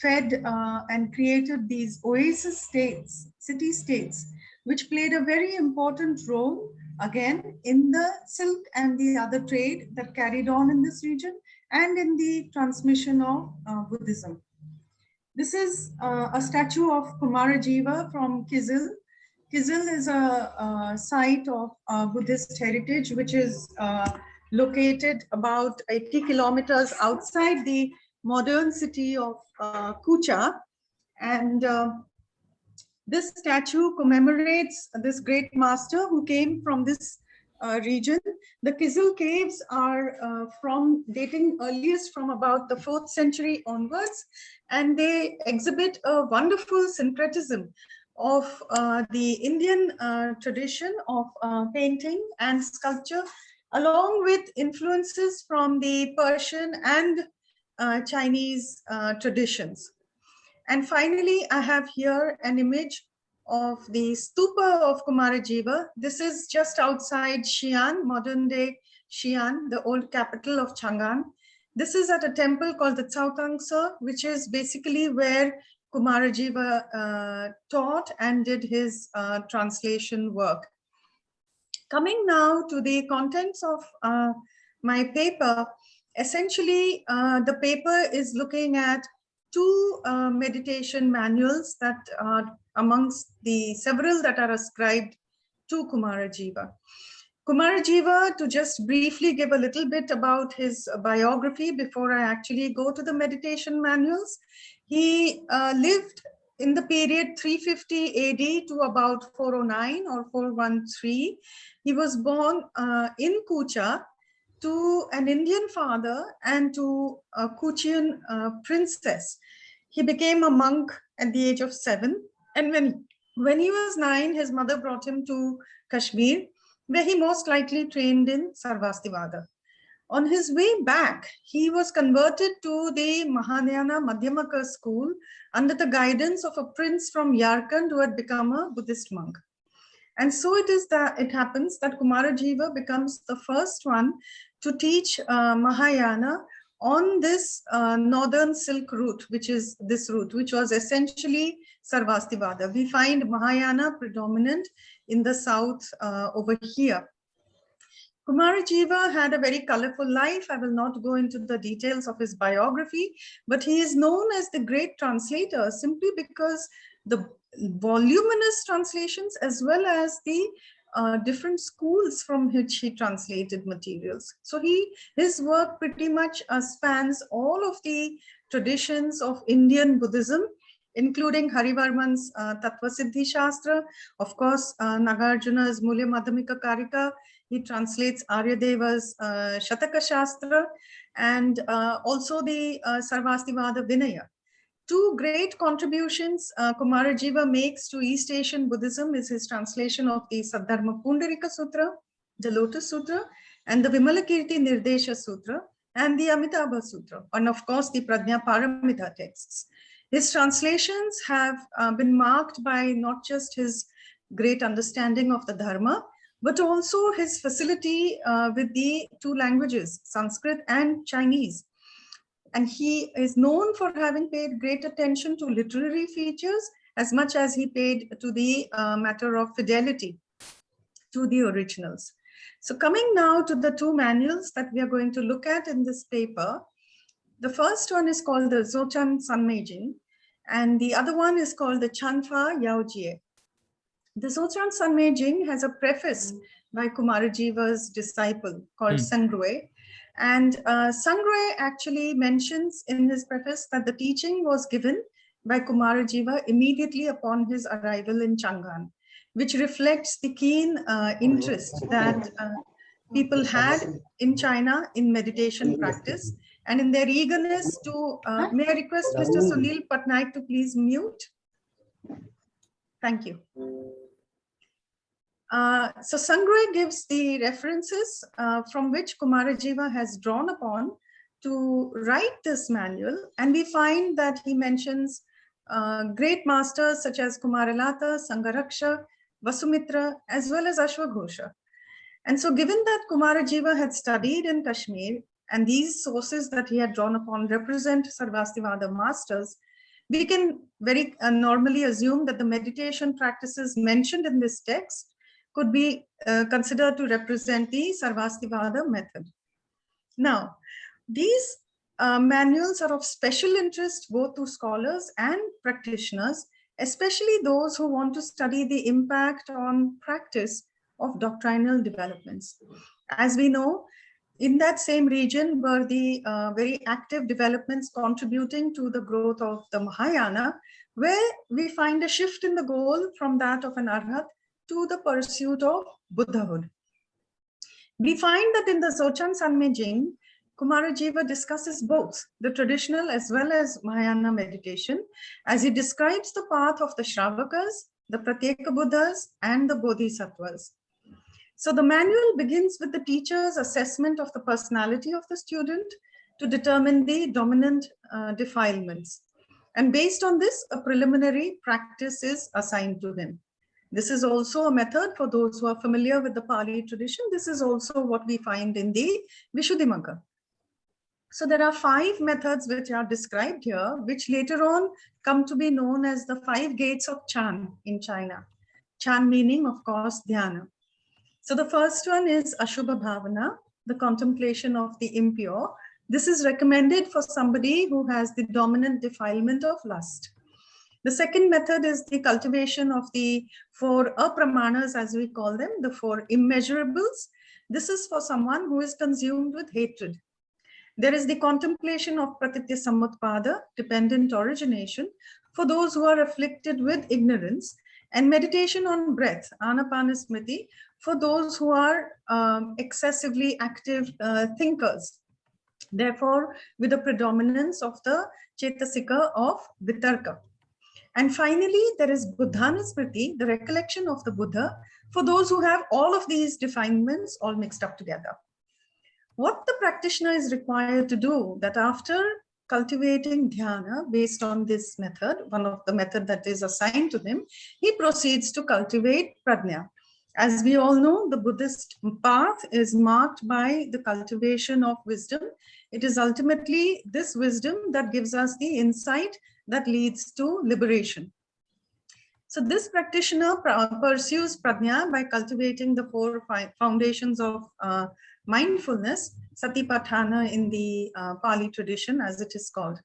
fed and created these oasis states, city-states, which played a very important role, again, in the silk and the other trade that carried on in this region and in the transmission of Buddhism. This is a statue of Kumarajiva from Kizil. Kizil is a site of Buddhist heritage, which is located about 80 kilometers outside the modern city of Kucha. And this statue commemorates this great master who came from this region. The Kizil caves are dating earliest from about the 4th century onwards, and they exhibit a wonderful syncretism of the Indian tradition of painting and sculpture, along with influences from the Persian and Chinese traditions. And finally, I have here an image of the stupa of Kumarajiva. This is just outside Xi'an, modern day Xi'an, the old capital of Chang'an. This is at a temple called the Cautangsa, which is basically where Kumarajiva taught and did his translation work. Coming now to the contents of my paper, essentially the paper is looking at 2 meditation manuals that are amongst the several that are ascribed to Kumarajiva. Kumarajiva, to just briefly give a little bit about his biography before I actually go to the meditation manuals. He lived in the period 350 AD to about 409 or 413. He was born in Kucha to an Indian father and to a Kuchian princess. He became a monk at the age of 7. And when When he was 9, his mother brought him to Kashmir, where he most likely trained in Sarvastivada. On his way back, he was converted to the Mahayana Madhyamaka school under the guidance of a prince from Yarkand who had become a Buddhist monk. And so it happens that Kumarajiva becomes the first one to teach Mahayana on this northern silk route, which is this route, which was essentially Sarvastivada. We find Mahayana predominant in the south over here. Kumarajiva had a very colorful life. I will not go into the details of his biography, but he is known as the great translator simply because the voluminous translations as well as the different schools from which he translated materials. So his work pretty much spans all of the traditions of Indian Buddhism, including Harivarman's Tattvasiddhi Shastra, of course, Nagarjuna's Mulya Madhyamika Karika. He translates Aryadeva's Shataka Shastra, and also the Sarvastivada Vinaya. Two great contributions Kumarajiva makes to East Asian Buddhism is his translation of the Saddharma Pundarika Sutra, the Lotus Sutra, and the Vimalakirti Nirdesha Sutra, and the Amitabha Sutra, and of course the Prajna Paramita texts. His translations have been marked by not just his great understanding of the Dharma, but also his facility with the two languages, Sanskrit and Chinese. And he is known for having paid great attention to literary features as much as he paid to the matter of fidelity to the originals. So coming now to the two manuals that we are going to look at in this paper, the first one is called the Dzogchen Sanmeijing, and the other one is called the Chanfa Yaojie. The Dzogchen Sanmeijing has a preface by Kumarajiva's disciple called Sangrue. And Sangrue actually mentions in his preface that the teaching was given by Kumarajiva immediately upon his arrival in Chang'an, which reflects the keen interest that people had in China in meditation practice and in their eagerness to, may I request Mr. Sunil Patnaik to please mute? Thank you. So Sangrue gives the references from which Kumarajiva has drawn upon to write this manual, and we find that he mentions great masters such as Kumaralata, Sangaraksha, Vasumitra, as well as Ashwaghosha. And so given that Kumarajiva had studied in Kashmir, and these sources that he had drawn upon represent Sarvastivada masters, we can very normally assume that the meditation practices mentioned in this text could be considered to represent the Sarvastivada method. Now, these manuals are of special interest both to scholars and practitioners, especially those who want to study the impact on practice of doctrinal developments. As we know, in that same region were the very active developments contributing to the growth of the Mahayana, where we find a shift in the goal from that of an Arhat to the pursuit of Buddhahood. We find that in the Dzogchen Sanmeijing, Kumarajiva discusses both the traditional as well as Mahayana meditation, as he describes the path of the Shravakas, the Pratyeka Buddhas, and the Bodhisattvas. So the manual begins with the teacher's assessment of the personality of the student to determine the dominant defilements. And based on this, a preliminary practice is assigned to him. This is also a method for those who are familiar with the Pali tradition. This is also what we find in the Vishuddhimagga. So there are 5 methods which are described here, which later on come to be known as the 5 gates of Chan in China. Chan meaning, of course, dhyana. So the first one is Ashubha Bhavana, the contemplation of the impure. This is recommended for somebody who has the dominant defilement of lust. The second method is the cultivation of the 4 apramanas, as we call them, the 4 immeasurables. This is for someone who is consumed with hatred. There is the contemplation of pratitya samutpada, dependent origination, for those who are afflicted with ignorance, and meditation on breath, anapanasmriti, for those who are excessively active thinkers. Therefore, with the predominance of the chetasika of vitarka. And finally, there is Buddhanusmriti, the recollection of the Buddha, for those who have all of these refinements all mixed up together. What the practitioner is required to do, that after cultivating dhyana based on this method, one of the method that is assigned to him, he proceeds to cultivate prajna. As we all know, the Buddhist path is marked by the cultivation of wisdom. It is ultimately this wisdom that gives us the insight that leads to liberation. So this practitioner pursues prajna by cultivating the four foundations of mindfulness, satipatthana in the Pali tradition, as it is called.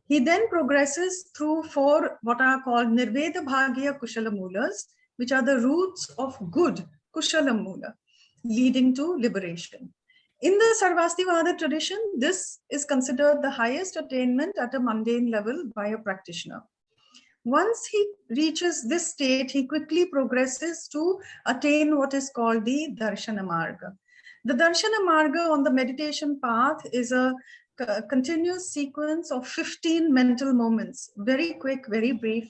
He then progresses through four what are called nirveda bhagya kushala mulas, which are the roots of good kushala mula, leading to liberation. In the Sarvastivada tradition, this is considered the highest attainment at a mundane level by a practitioner. Once he reaches this state, he quickly progresses to attain what is called the Darshana Marga. The Darshana Marga on the meditation path is a continuous sequence of 15 mental moments, very quick, very brief,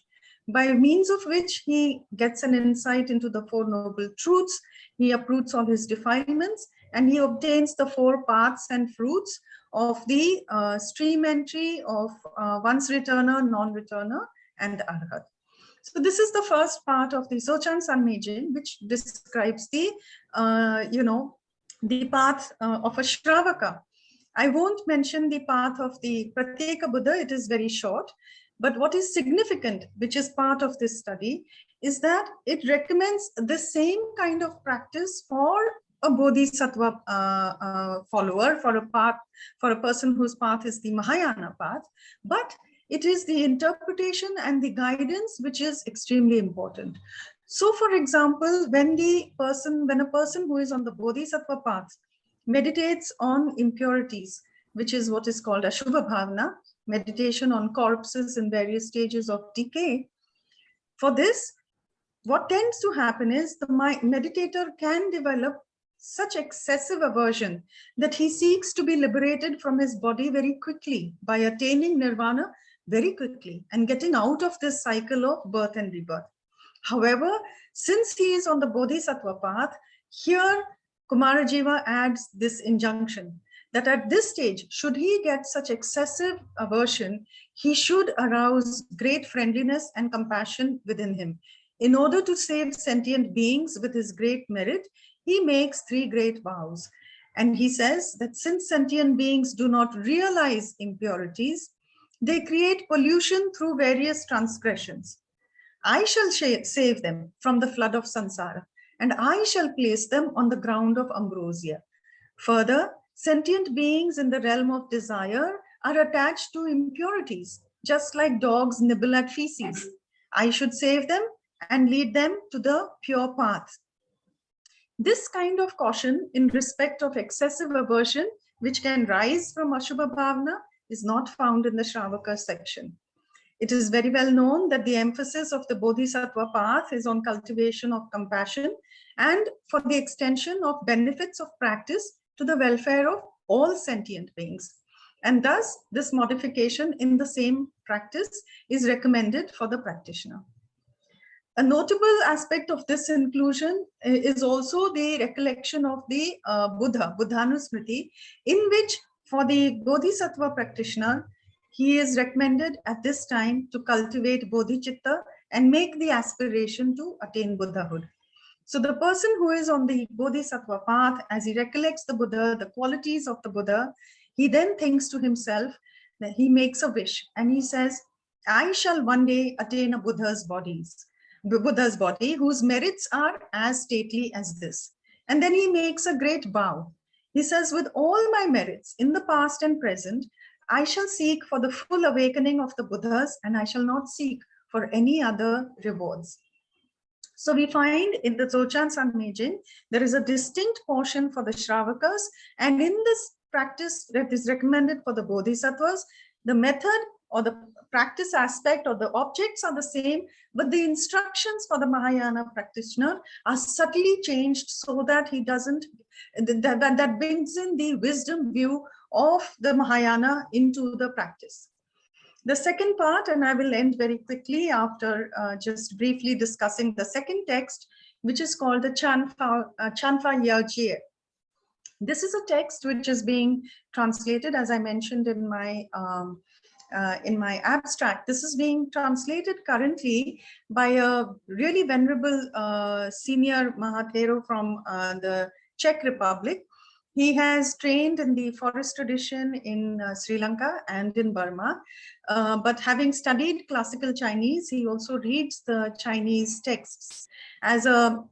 by means of which he gets an insight into the Four Noble Truths, he uproots all his defilements, and he obtains the four paths and fruits of the stream entry of once returner, non-returner, and arhat. So this is the first part of the Dzogchen Sanmyjin, which describes the, the path of a Shravaka. I won't mention the path of the Pratyeka Buddha, it is very short. But what is significant, which is part of this study, is that it recommends the same kind of practice for a bodhisattva follower, for a person whose path is the Mahayana path, but it is the interpretation and the guidance which is extremely important. So, for example, when a person who is on the bodhisattva path meditates on impurities, which is what is called Ashubha Bhavana, meditation on corpses in various stages of decay. For this, what tends to happen is the meditator can develop such excessive aversion that he seeks to be liberated from his body very quickly by attaining nirvana very quickly and getting out of this cycle of birth and rebirth. However, since he is on the bodhisattva path, here Kumarajiva adds this injunction that at this stage, should he get such excessive aversion, he should arouse great friendliness and compassion within him. In order to save sentient beings with his great merit, he makes three great vows. And he says that since sentient beings do not realize impurities, they create pollution through various transgressions. I shall save them from the flood of samsara, and I shall place them on the ground of ambrosia. Further, sentient beings in the realm of desire are attached to impurities, just like dogs nibble at feces. I should save them and lead them to the pure path. This kind of caution in respect of excessive aversion, which can rise from Ashubha Bhavana, is not found in the Shravaka section. It is very well known that the emphasis of the Bodhisattva path is on cultivation of compassion and for the extension of benefits of practice to the welfare of all sentient beings. And thus, this modification in the same practice is recommended for the practitioner. A notable aspect of this inclusion is also the recollection of the Buddha, Buddhanusmriti, in which for the Bodhisattva practitioner, he is recommended at this time to cultivate bodhicitta and make the aspiration to attain Buddhahood. So the person who is on the Bodhisattva path, as he recollects the Buddha, the qualities of the Buddha, he then thinks to himself that he makes a wish and he says, I shall one day attain a Buddha's body whose merits are as stately as this. And then he makes a great vow. He says, with all my merits in the past and present, I shall seek for the full awakening of the Buddhas and I shall not seek for any other rewards. So we find in the Dzogchen Sanmyjin, there is a distinct portion for the Shravakas, and in this practice that is recommended for the Bodhisattvas, the method or the practice aspect or the objects are the same, but the instructions for the Mahayana practitioner are subtly changed so that he doesn't, that brings in the wisdom view of the Mahayana into the practice. The second part, and I will end very quickly after just briefly discussing the second text, which is called the Chanfa Yajie. This is a text which is being translated, as I mentioned in my abstract. This is being translated currently by a really venerable senior Mahathero from the Czech Republic. He has trained in the forest tradition in Sri Lanka and in Burma, but having studied classical Chinese, he also reads the Chinese texts. As a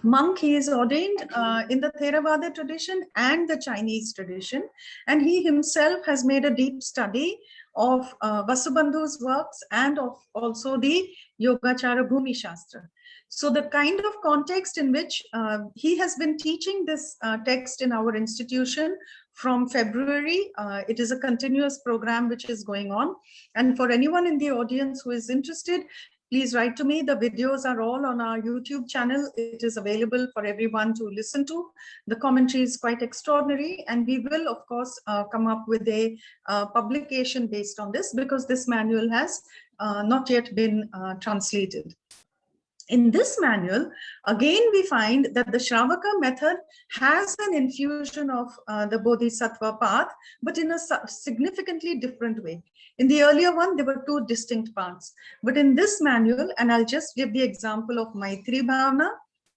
monk, he is ordained in the Theravada tradition and the Chinese tradition, and he himself has made a deep study of Vasubandhu's works and of also the Yogachara Bhumi Shastra. So the kind of context in which he has been teaching this text in our institution from February, it is a continuous program which is going on. And for anyone in the audience who is interested, please write to me. The videos are all on our YouTube channel. It is available for everyone to listen to. The commentary is quite extraordinary, and we will, of course, come up with a publication based on this, because this manual has not yet been translated. In this manual, again, we find that the Shravaka method has an infusion of the Bodhisattva path, but in a significantly different way. In the earlier one, there were two distinct paths. But in this manual, and I'll just give the example of Maitri Bhavana,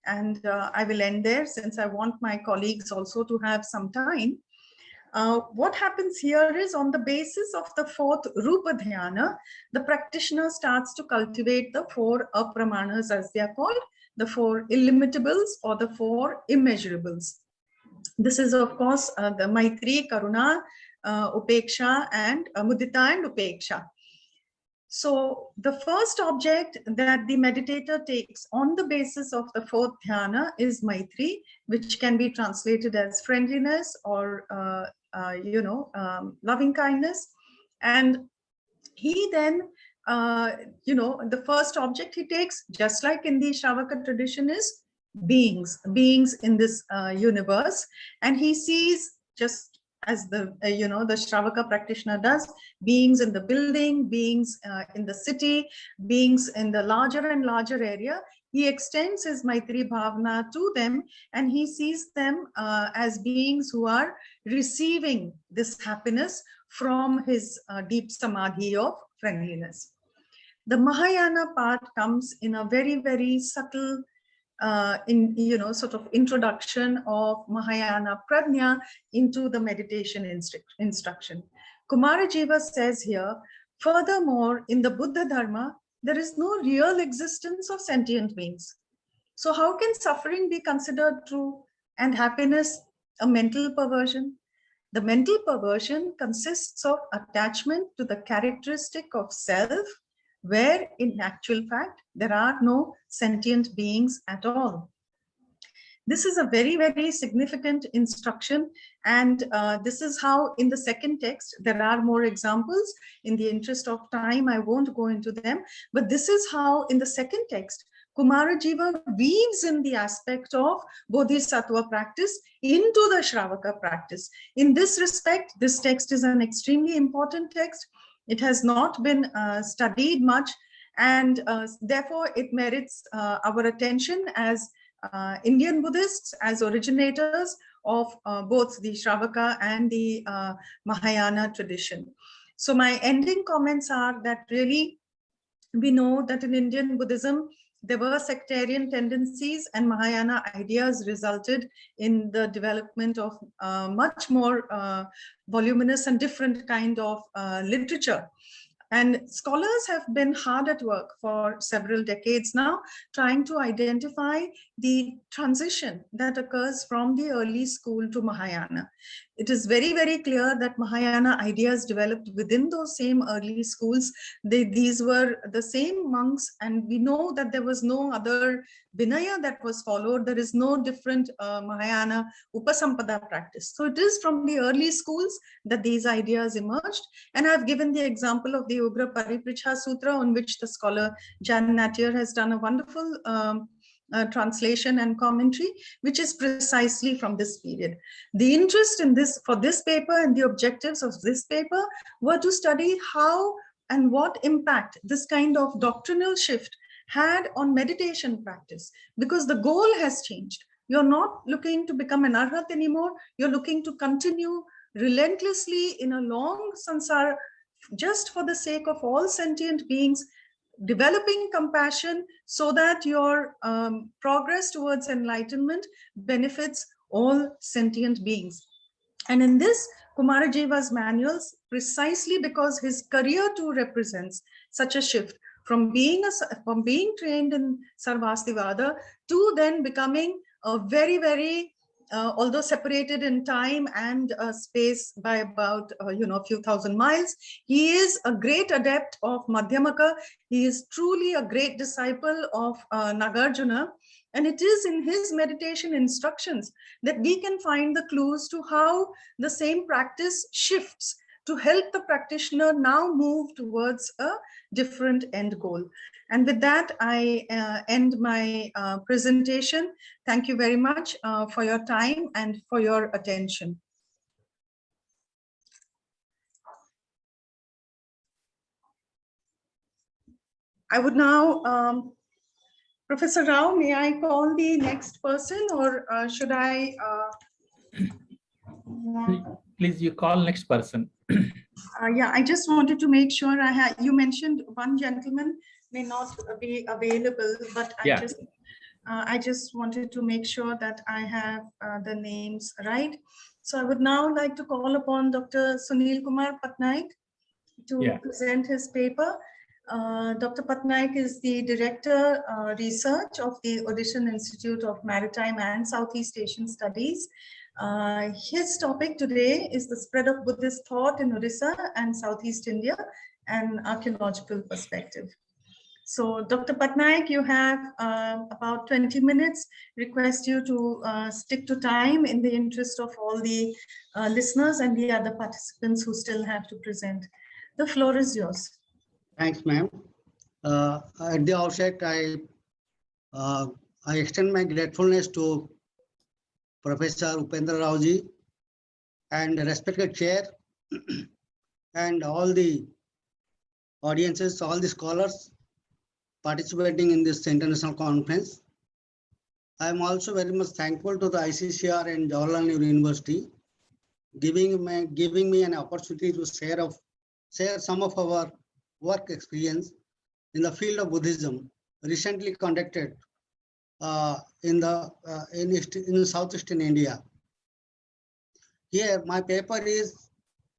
and I will end there since I want my colleagues also to have some time. What happens here is, on the basis of the fourth Rupa Dhyana, the practitioner starts to cultivate the four apramanas, as they are called, the four illimitables or the four immeasurables. This is, of course, the Maitri, Karuna, Upeksha, and Mudita and Upeksha. So the first object that the meditator takes on the basis of the fourth dhyana is Maitri, which can be translated as friendliness or loving kindness. And he then, the first object he takes, just like in the Shravaka tradition, is beings in this universe. And he sees, just as the Shravaka practitioner does, beings in the building, beings in the city, beings in the larger and larger area. He extends his Maitri Bhavana to them, and he sees them as beings who are receiving this happiness from his deep samadhi of friendliness. The Mahayana part comes in a very, very subtle sort of introduction of Mahayana Prajna into the meditation instruction. Kumarajiva says here, furthermore, in the Buddha Dharma, there is no real existence of sentient beings. So how can suffering be considered true and happiness a mental perversion? The mental perversion consists of attachment to the characteristic of self, where in actual fact, there are no sentient beings at all. This is a very, very significant instruction. And this is how in the second text, there are more examples. In the interest of time, I won't go into them. But this is how in the second text, Kumarajiva weaves in the aspect of Bodhisattva practice into the Shravaka practice. In this respect, this text is an extremely important text. It has not been studied much, and therefore it merits our attention as Indian Buddhists, as originators of both the Shravaka and the Mahayana tradition. So my ending comments are that really we know that in Indian Buddhism, there were sectarian tendencies, and Mahayana ideas resulted in the development of much more voluminous and different kind of literature. And scholars have been hard at work for several decades now, trying to identify the transition that occurs from the early school to Mahayana. It is very, very clear that Mahayana ideas developed within those same early schools. These were the same monks, and we know that there was no other Vinaya that was followed. There is no different Mahayana Upasampada practice. So it is from the early schools that these ideas emerged. And I've given the example of the Ugra Pariprichha Sutra, on which the scholar Jan Nattier has done a wonderful translation and commentary, which is precisely from this period. The interest in this, for this paper, and the objectives of this paper were to study how and what impact this kind of doctrinal shift had on meditation practice, because the goal has changed. You're not looking to become an arhat anymore. You're looking to continue relentlessly in a long samsara, just for the sake of all sentient beings, developing compassion so that your progress towards enlightenment benefits all sentient beings. And in this, Kumarajiva's manuals, precisely because his career too represents such a shift from being trained in Sarvastivada to then becoming a very, although separated in time and space by about a few thousand miles, he is a great adept of Madhyamaka. He is truly a great disciple of Nagarjuna. And it is in his meditation instructions that we can find the clues to how the same practice shifts to help the practitioner now move towards a different end goal. And with that, I end my presentation. Thank you very much for your time and for your attention. I would now, Professor Rao, may I call the next person, or should I? Please, you call next person. Yeah, I just wanted to make sure you mentioned one gentleman may not be available, but I just wanted to make sure that I have the names right. So I would now like to call upon Dr. Sunil Kumar Patnaik to present his paper. Dr. Patnaik is the Director Research of the Odishan Institute of Maritime and Southeast Asian Studies. His topic today is the spread of Buddhist thought in Odisha and Southeast India, an archaeological perspective. So Dr. Patnaik, you have about 20 minutes. Request you to stick to time in the interest of all the listeners and the other participants who still have to present. The floor is yours. Thanks, ma'am. At the outset, I extend my gratefulness to Professor Upendra Raoji and respected chair and all the audiences, all the scholars participating in this international conference. I am also very much thankful to the ICCR and Jawaharlal Nehru University giving me an opportunity to share some of our work experience in the field of Buddhism recently conducted in Southeastern India. Here, my paper is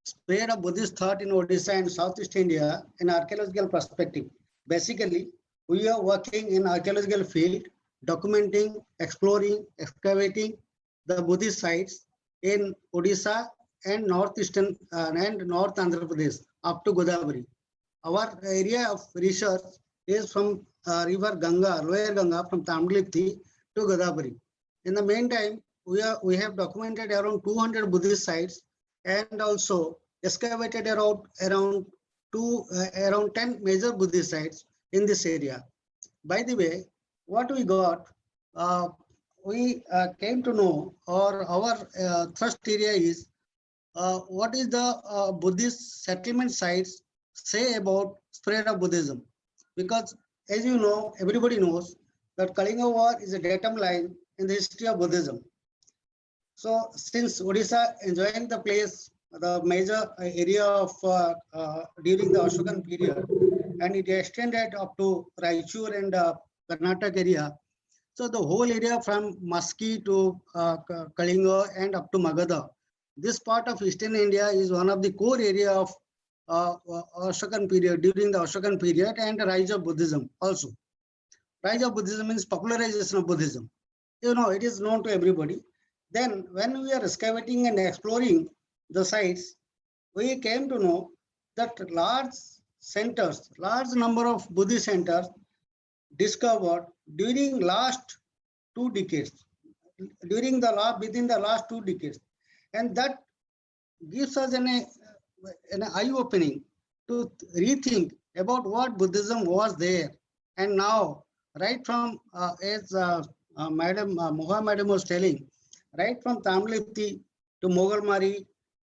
Spread of Buddhist Thought in Odisha and Southeast India in Archaeological Perspective. Basically, we are working in archaeological field, documenting, exploring, excavating the Buddhist sites in Odisha and northeastern and North Andhra Pradesh up to Godavari. Our area of research is from river Ganga, lower Ganga, from Tamdlipti to Godavari. In the meantime, we have documented around 200 Buddhist sites and also excavated around 10 major Buddhist sites in this area. By the way, what we got, we came to know, or our thrust area is what is the Buddhist settlement sites say about spread of Buddhism. Because as you know, everybody knows that Kalinga War is a datum line in the history of Buddhism. So since Odisha enjoying the place, the major area of during the Ashokan period, and it extended up to Raichur and Karnataka area. So the whole area from Maski to Kalinga and up to Magadha, this part of Eastern India is one of the core area of Ashokan period, during the Ashokan period, and the rise of Buddhism also. Rise of Buddhism means popularization of Buddhism. You know, it is known to everybody. Then when we are excavating and exploring the sites, we came to know that large number of Buddhist centers discovered during last 2 decades, within the last 2 decades. And that gives us an eye-opening to rethink about what Buddhism was there. And now, right from, as Moha Madam was telling, right from Tamlipti to Moghalmari,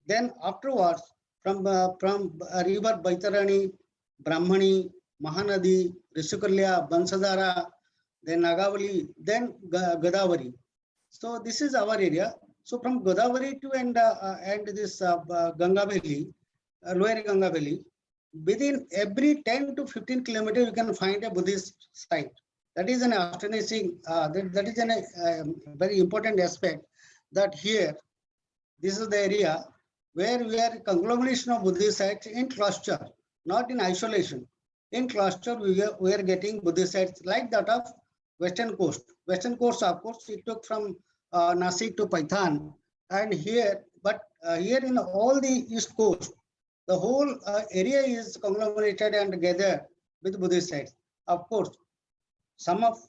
then afterwards from river Baitarani Brahmani, Mahanadi, Rishikulya, Bansadhara, then Nagavali, then Godavari. So this is our area. So from Godavari to and this Ganga Valley, Lower Ganga Valley, within every 10 to 15 kilometers, you can find a Buddhist site. That is an astonishing, that is a very important aspect, that here, this is the area where we are conglomeration of Buddhist sites in cluster, not in isolation. In cluster, we are getting Buddhist sites like that of Western Coast. Western Coast, of course, it took from Nasik to Paithan, and here, but here in all the East Coast, the whole area is conglomerated and gathered with Buddhist sites. Of course, some of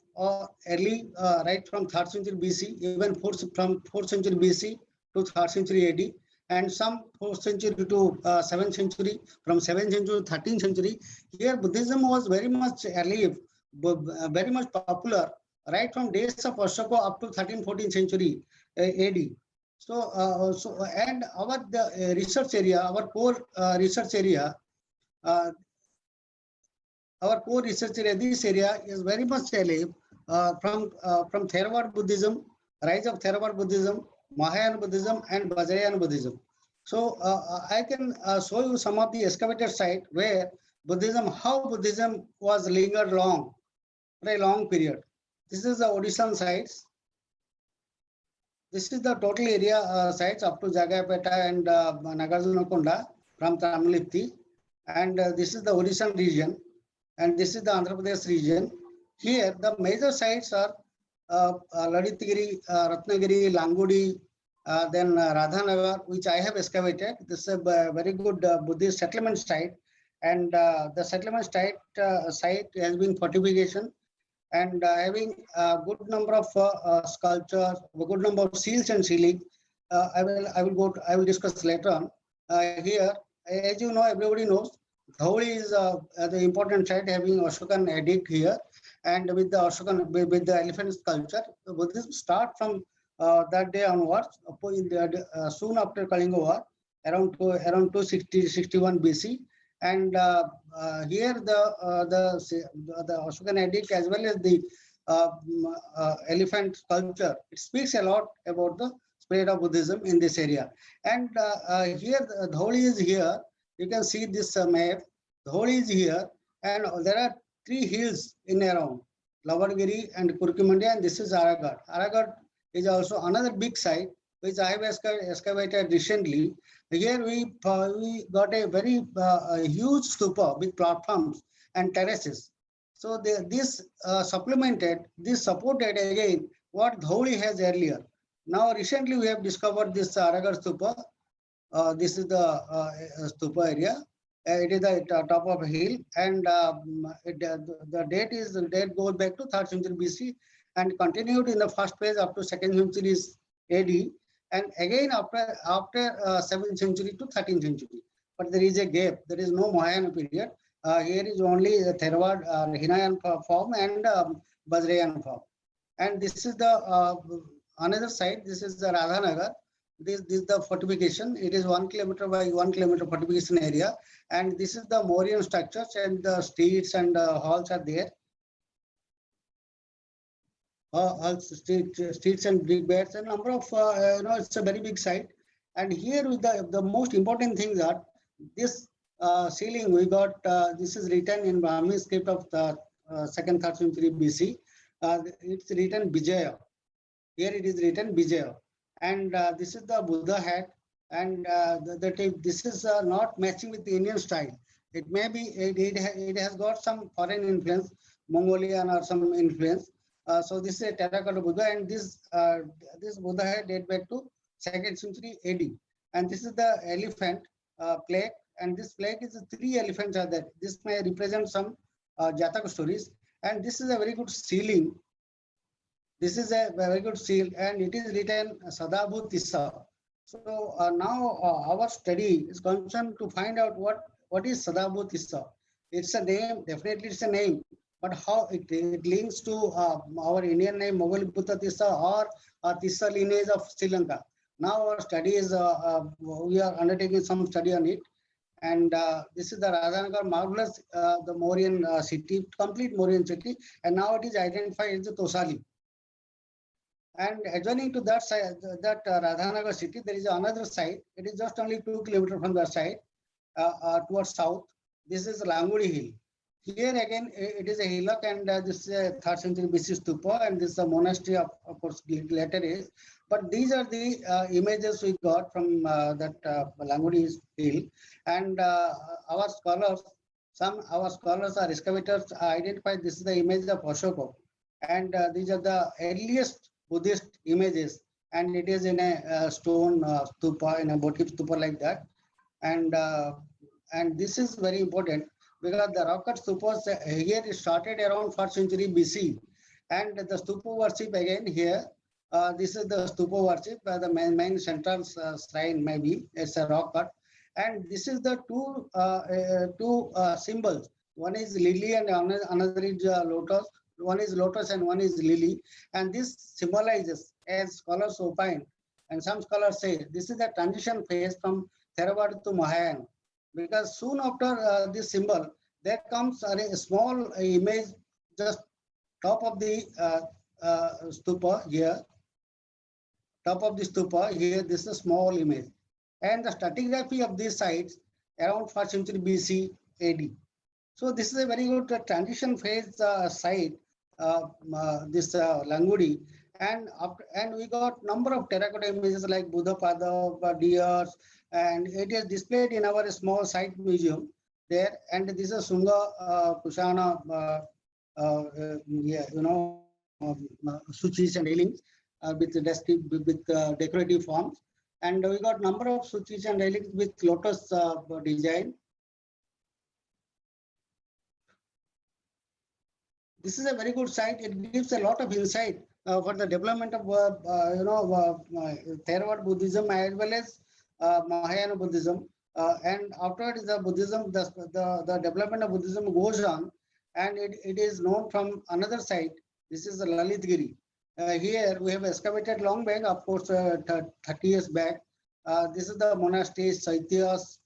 early, right from 3rd century BC, even from 4th century BC to 3rd century AD, and some 4th century to 7th century, from 7th century to 13th century. Here Buddhism was very much alive, very much popular, right from days of Ashoka up to 13th, 14th century AD. So, and our research area, our core research area, this area is very much alive from Theravada Buddhism, rise of Theravada Buddhism, Mahayana Buddhism, and Vajrayana Buddhism. So I can show you some of the excavated sites where Buddhism, how Buddhism was lingered long, for a long period. This is the Odishan sites. This is the total area sites up to Jagapeta and Nagarjuna Konda from Tamilipti. And this is the Odishan region. And this is the Andhra Pradesh region. Here, the major sites are Laditgiri, Ratnagiri, Langudi, then Radhanagar, which I have excavated. This is a very good Buddhist settlement site. And the settlement site has been fortification and having a good number of sculptures, a good number of seals and sealing. I will discuss later on. Here, as you know, everybody knows, Dhauli is the important site having Ashokan edict here, and with the Ashokan, with the elephant sculpture, Buddhism start from that day onwards. Soon after Kalinga War, around 261 BC, and here the Ashokan edict as well as the elephant sculpture, it speaks a lot about the spread of Buddhism in this area. And here Dhauli is here. You can see this map. Dhauli is here, and there are 3 hills in around Lavadgiri and Kurkimandi, and this is Aragat. Aragat is also another big site which I have excavated recently. Here we got a very huge stupa with platforms and terraces. So this supported again what Dhauli has earlier. Now recently we have discovered this Aragat stupa. This is the stupa area. It is the top of a hill, and the date goes back to 3rd century BC and continued in the first phase up to 2nd century AD, and again after 7th century to 13th century. But there is a gap. There is no Mahayana period. Here is only the Theravada, Hinayan form and Vajrayana form. And this is the another site. This is the Radhanagar. This is the fortification. It is 1 kilometer by 1 kilometer fortification area, and this is the Mauryan structures, and the streets and halls are there. Streets and brick beds, and number of it's a very big site. And here with the most important thing that this ceiling we got. This is written in Brahmi script of the 2nd, 3rd century BC. It's written Vijaya. Here it is written Vijaya. And this is the Buddha hat, and this is not matching with the Indian style. It may be, it has got some foreign influence, Mongolian or some influence. So this is a terracotta Buddha, and this Buddha hat dates back to 2nd century AD. And this is the elephant plaque, and this plaque is 3 elephants are there. This may represent some Jataka stories, and this is a very good sealing. This is a very good seal, and it is written Sadabhu Tissa. So now our study is concerned to find out what is Sadabhu Tissa. It's a name, definitely it's a name, but how it links to our Indian name Mogaliputta Tissa or Tissa lineage of Sri Lanka. Now our study is, we are undertaking some study on it, And this is the Radhanagar, marvelous, the Mauryan city, complete Mauryan city, and now it is identified as the Tosali. And adjoining to that side, that Radhanagar city, there is another site. It is just only 2 kilometers from the site towards south. This is Langudi Hill. Here again, it is a hillock, and this is a 3rd century BC stupa, and this is a monastery, of course, later is. But these are the images we got from that Langudi Hill, and our scholars or excavators identified this is the image of Ashoka, and these are the earliest Buddhist images, and it is in a stone stupa, in a motif stupa like that, and this is very important because the rock cut stupas here started around 4th century BC, and the stupa worship again here. This is the stupa worship, the main central shrine maybe, it's a rock cut, and this is the two symbols. One is lily and another is lotus. One is lotus and one is lily, and this symbolizes, as scholars opine, and some scholars say, this is the transition phase from Theravada to Mahayana, because soon after this symbol, there comes a small image just top of the stupa here. Top of the stupa here, this is a small image, and the stratigraphy of these sites around 1st century BC AD. So this is a very good transition phase site, this Langudi, and we got number of terracotta images like Buddha Pada, deers, and it is displayed in our small site museum there. And this is Sunga Kushana, suchis and railings with decorative forms, and we got number of suchis and railings with lotus design. This is a very good site. It gives a lot of insight for the development of Theravada Buddhism as well as Mahayana Buddhism. And afterwards, the Buddhism, the development of Buddhism goes on, and it is known from another site. This is the Lalitgiri. Here we have excavated long back, of course, 30 years back. This is the monastery, Chaityas.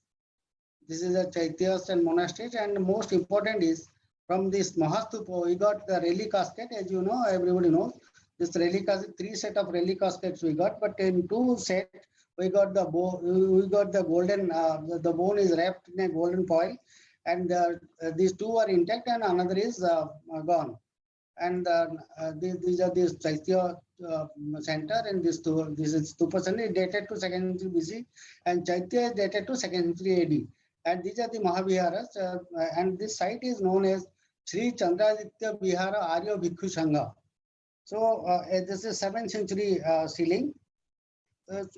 This is the Chaityas and monasteries, and most important is from this Mahastupa, we got the relic casket, as you know, everybody knows. This relic casket, 3 sets of relic caskets we got, but in 2 sets we got the golden. The bone is wrapped in a golden foil, and these 2 are intact, and another is gone. And these are this Chaitya center, and this is Stupa Center dated to 2nd century BC, and Chaitya is dated to 2nd century AD. And these are the Mahaviharas, and this site is known as Sri Chandraditya Vihara Arya Bhikkhu Sangha. So this is 7th century ceiling.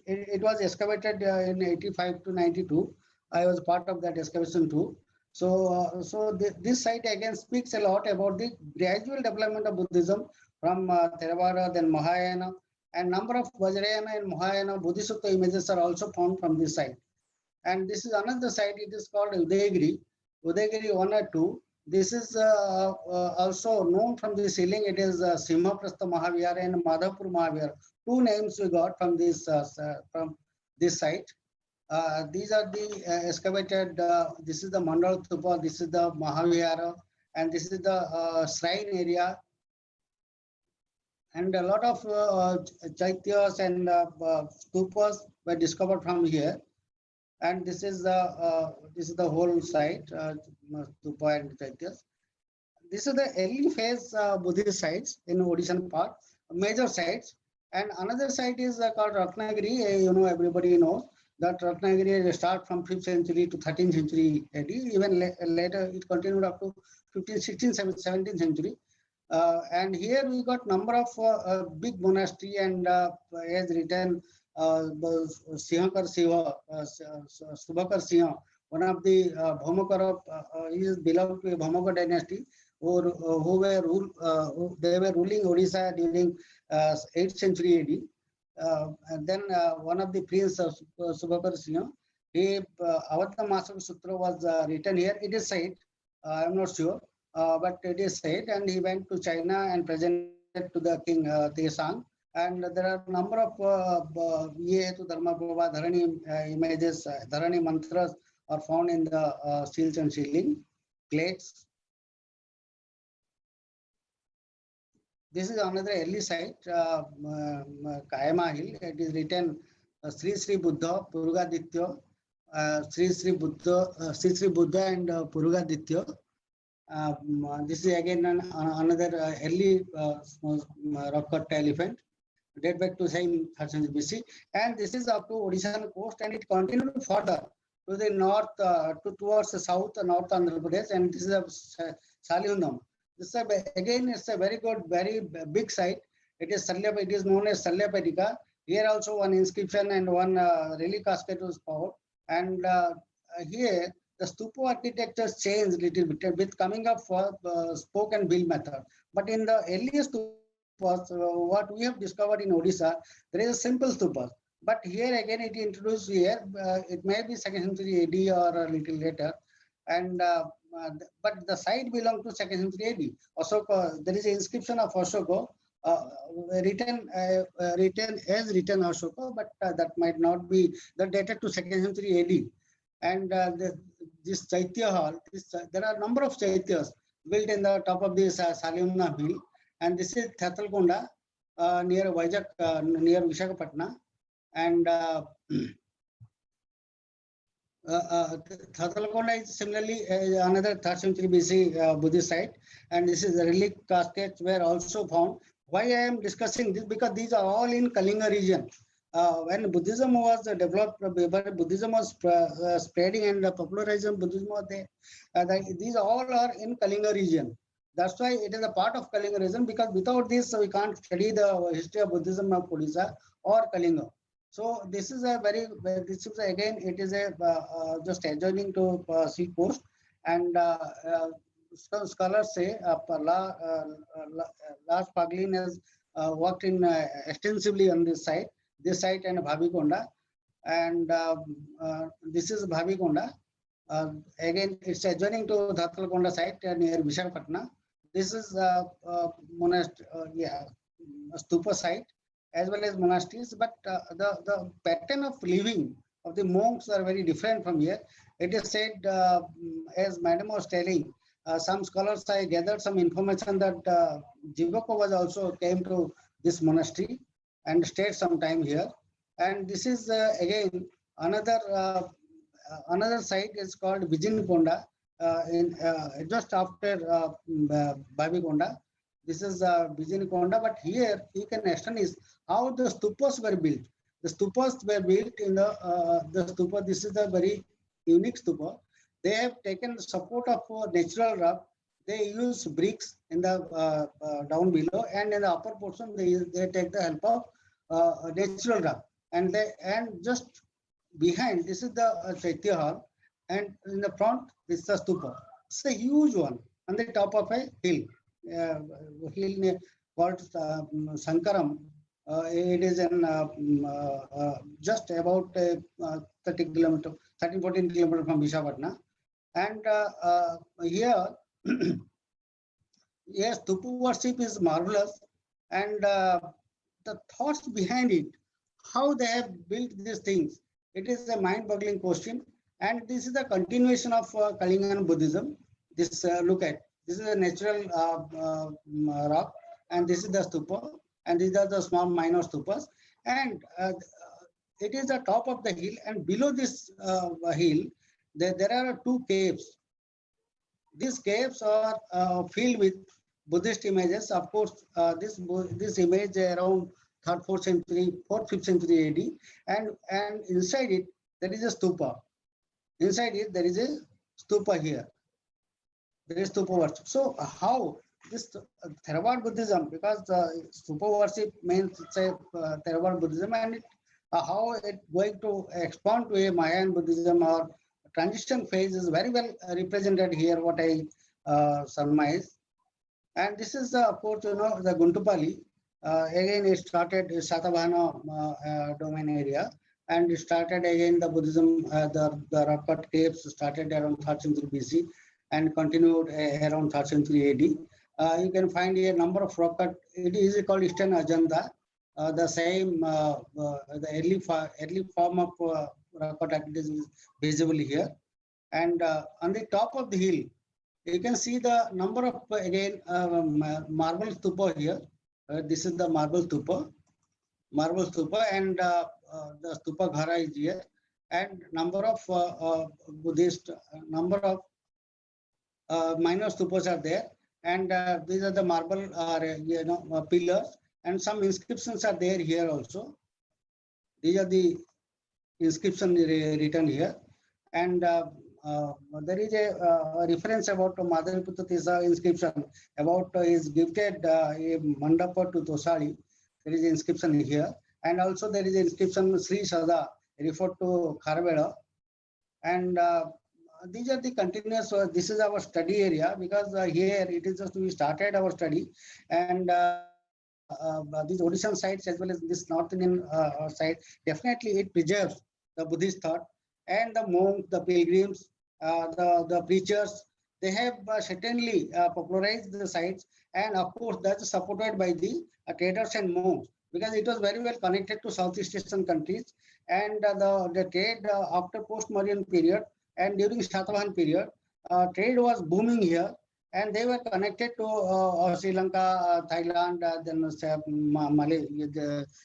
It was excavated in 85 to 92. I was part of that excavation too. So this site again speaks a lot about the gradual development of Buddhism from Theravada, then Mahayana, and number of Vajrayana and Mahayana Bodhisattva images are also found from this site. And this is another site, it is called Udayagiri 1 or 2. This is also known from the ceiling. It is Simhaprastha Mahavihara and Madhavpur Mahavihara. 2 names we got from this site. These are the excavated, this is the Mandal Stupa, this is the Mahavihara, and this is the shrine area. And a lot of chaityas and stupas were discovered from here. And this is the whole site, stupa and chaityas. This is the early phase Buddhist sites in Odishan part, major sites. And another site is called Ratnagiri. Everybody knows that Ratnagiri start from 5th century to 13th century AD. Even later, it continued up to 15th, 16th, 17th century. And here we got number of big monastery, and as written, Sinhakar Siva, Subhakar Singha, one of the Bhaumakara, he is belonged to a Bhaumakara dynasty, who they were ruling Odisha during 8th century AD. And then one of the prince of Subhakar Singha, Avadha Masaka Sutra was written here. It is said, I am not sure, but it is said, and he went to China and presented to the king Tesang. And there are a number of Dharma Prabha, Dharani images, Dharani mantras are found in the seals and sealing plates. This is another early site, Kayama Hill. It is written Sri Sri Buddha, Purugaditya, Sri Sri Buddha and Purugaditya. This is again another early rock cut elephant, date back to same 3rd century BC. And this is up to Odisha coast, and it continued further to the north, towards the south, North Andhra Pradesh, and this is a Salihundam. This is again, it's a very good, very big site. It is known as Salyapadika. Here also one inscription and one relic casket was found. And here the stupa architecture changed little bit with coming up for spoke and bill method. But in the earliest stupas, what we have discovered in Odisha, there is a simple stupa. But here again, it introduced here. It may be 2nd century AD or a little later. And but the site belongs to 2nd century AD. Ashoka, there is an inscription of Ashoka written as Ashoka, but that might not be the dated to 2nd century AD. And this Chaitya hall, there are a number of Chaityas built in the top of this Salihundam hill, and this is Thatalkonda near Vizag, near Visakhapatnam, and Thatalkonda is similarly another 3rd century BC Buddhist site, and this is the relic caskets were also found. Why I am discussing this? Because these are all in Kalinga region. When Buddhism was developed, Buddhism was spreading and popularizing Buddhism was there. These all are in Kalinga region. That's why it is a part of Kalinga region, because without this we can't study the history of Buddhism of Odisha or Kalinga. So this is a very, this is again, it is a just adjoining to sea coast, and scholars say Lars Paglin has worked in extensively on this site and Bhavikonda, and this is Bhavikonda. Again, it's adjoining to Thatalkonda site near Visakhapatnam. This is monastery, stupa site, as well as monasteries, but the pattern of living of the monks are very different from here. It is said, as Madam was telling, some scholars, I gathered some information that Jivaka was also came to this monastery and stayed some time here. And this is again another site is called Vijaykonda, in just after Bhavikonda. This is Vijaykonda, but here you can astonish how the stupas were built. The stupas were built in the stupa. This is a very unique stupa. They have taken the support of natural rock. They use bricks in the down below, and in the upper portion they take the help of natural rock. And just behind, this is the Chaitya hall, and in the front this is the stupa. It's a huge one on the top of a hill. Hill called Sankaram. It is in just about 13-14 kilometers from Visakhapatnam. And here, yes, Stupa worship is marvelous, and the thoughts behind it, how they have built these things, it is a mind-boggling question. And this is the continuation of Kalingan Buddhism. This look at, this is a natural rock, and this is the stupa, and these are the small minor stupas. And it is the top of the hill, and below this hill, there are two caves. These caves are filled with Buddhist images. Of course, this image around 3rd, 4th century, 4th, 5th century AD, and inside it there is a stupa. Inside it there is a stupa here. There is stupa worship. So how this Theravada Buddhism, because stupa worship means it's a Theravada Buddhism, and how it going to expand to a Mayan Buddhism or transition phase is very well represented here, what I surmise. And this is of course, the Guntupalli. Again, it started Satavahana domain area, and it started again the Buddhism, the rock cut caves started around 3rd century BC and continued around 3rd century AD. You can find a number of rock cut. It is called Eastern Ajanta. The same, the early form of rock cut activities is visible here. And on the top of the hill, you can see the number of, again, marble stupa here. This is the marble stupa, and the stupa ghara is here, and number of Buddhist, number of minor stupas are there, and these are the marble pillars, and some inscriptions are there here also. These are the inscription written here, and there is a reference about Madhaviputta Tisa inscription about is gifted a mandapa to Tosari. There is an inscription here, and also there is an inscription Sri Sada referred to Kharveda, and these are the continuous. This is our study area, because here it is just we started our study, and these Odishan sites as well as this North Indian side, definitely it preserves the Buddhist thought, and the monks, the pilgrims, the preachers, they have certainly popularized the sites, and of course that's supported by the traders and monks, because it was very well connected to Southeast Asian countries, and the trade after post-Mauryan period and during Satavahan period, trade was booming here, and they were connected to Sri Lanka, Thailand, then Malaysia,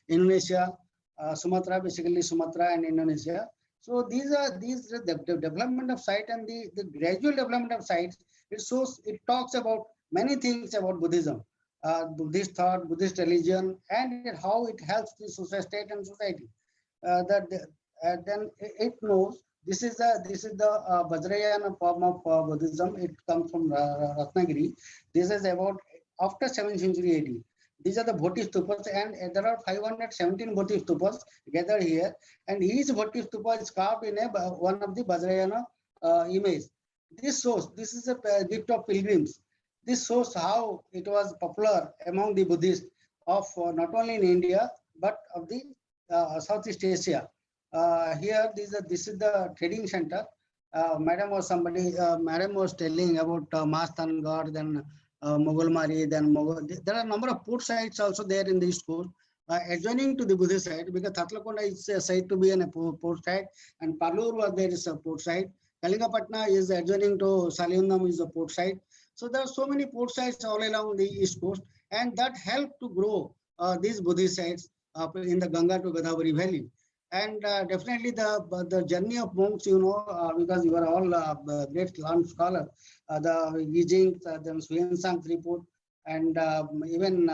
Indonesia, Sumatra, basically Sumatra and Indonesia. So these are the development of site, and the gradual development of sites. It talks about many things about Buddhism, Buddhist thought, Buddhist religion, and how it helps the state and society. Then it knows this is the Vajrayana form of Buddhism. It comes from Ratnagiri. This is about after 7th century AD. These are the Bodhi stupas, and there are 517 Bodhi stupas gathered here, and each Bodhi stupa is carved in one of the Vajrayana image. This shows, this is a gift of pilgrims. This shows how it was popular among the Buddhists of not only in India but of the Southeast Asia. Here, this is the trading center. Madam was telling about Mastangad, then Mogulmari, then there are a number of port sites also there in the East Coast, adjoining to the Buddhist site, because Thatlakonda is said to be a port site, and Parlour there is a port site. Kalingapatna is adjoining to Salihundam is a port site. So there are so many port sites all along the East Coast, and that helped to grow these Buddhist sites in the Ganga to Godavari Valley. And definitely the journey of monks, because you are all great learned scholars, the Yijing, then Suyensang report, and even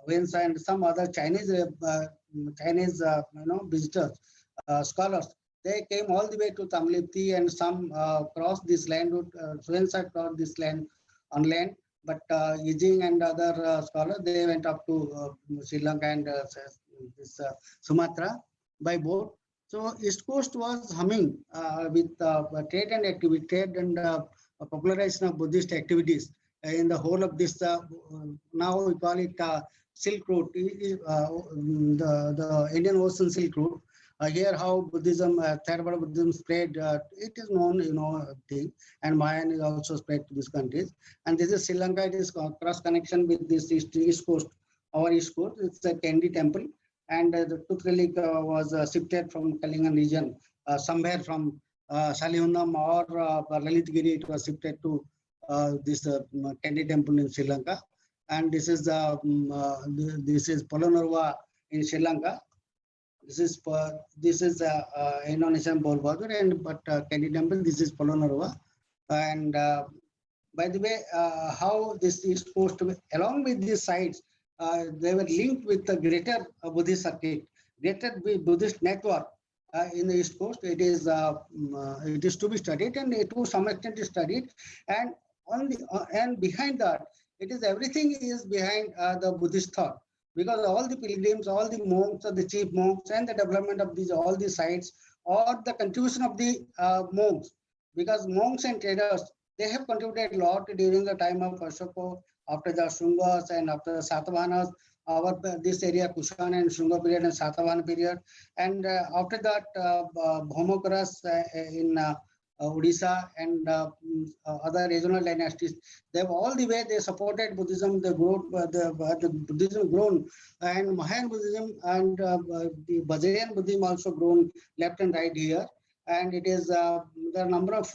Wensa and some other Chinese visitors, scholars, they came all the way to Tamlipti, and some crossed this land route. Suyensang crossed this land on land, but Yijing and other scholars, they went up to Sri Lanka and this Sumatra by boat. So East Coast was humming with trade and activity, trade and popularization of Buddhist activities in the whole of this. Now we call it Silk Route, the Indian Ocean Silk Route. Here, how Buddhism, Theravada Buddhism spread, it is known, thing, and Mayan is also spread to these countries. And this is Sri Lanka. It is cross connection with this East Coast, our East Coast. It's a Kandy temple. And the tooth relic was shifted from Kalingan region, somewhere from Salihundam or Lalitgiri. It was shifted to this Kandy temple in Sri Lanka. And this is Polo in Sri Lanka. This is Indonesian Borobudur, and but Kandy temple. This is Polo. And by the way, how this East Coast, along with these sites, they were linked with the greater Buddhist circuit, greater Buddhist network in the East Coast. It is to be studied, and to some extent is studied. And and behind that, it is everything is behind the Buddhist thought, because all the pilgrims, all the monks, or the chief monks, and the development of all these sites, or the contribution of the monks, because monks and traders, they have contributed a lot during the time of Ashoka, after the Shungas and after the Satavahanas, this area, Kushan and Shunga period and Satavahan period. And after that, Bhaumokaras in Odisha and other regional dynasties, they have all the way they supported Buddhism, the growth, the Buddhism grown, and Mahayan Buddhism and the Vajrayana Buddhism also grown left and right here. and it is the number of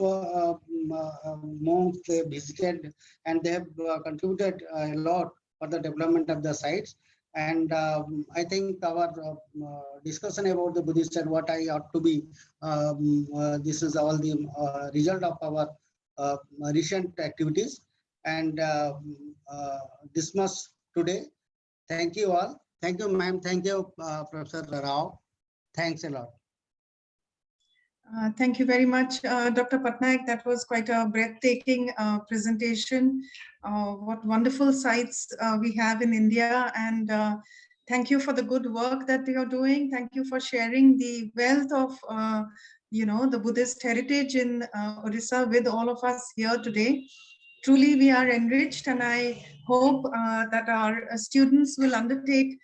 monks they visited, and they have contributed a lot for the development of the sites. And I think our discussion about the Buddhist and what I ought to be, this is all the result of our recent activities. And this much today. Thank you all. Thank you, ma'am. Thank you, Professor Rao. Thanks a lot. Thank you very much, Dr. Patnaik. That was quite a breathtaking presentation. What wonderful sites we have in India, and thank you for the good work that you're doing. Thank you for sharing the wealth of the Buddhist heritage in Odisha with all of us here today. Truly, we are enriched, and I hope that our students will undertake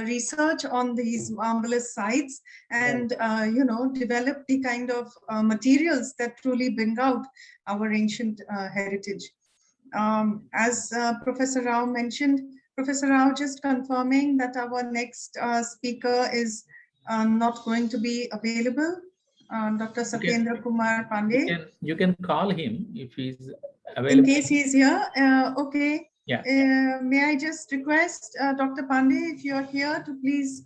research on these marvelous sites and develop the kind of materials that truly bring out our ancient heritage. As Professor Rao mentioned, Professor Rao just confirming that our next speaker is not going to be available. Dr. Satyendra Kumar Pandey. You can call him if he's available. In case he's here, okay. Yeah. May I just request Dr. Pandey, if you're here, to please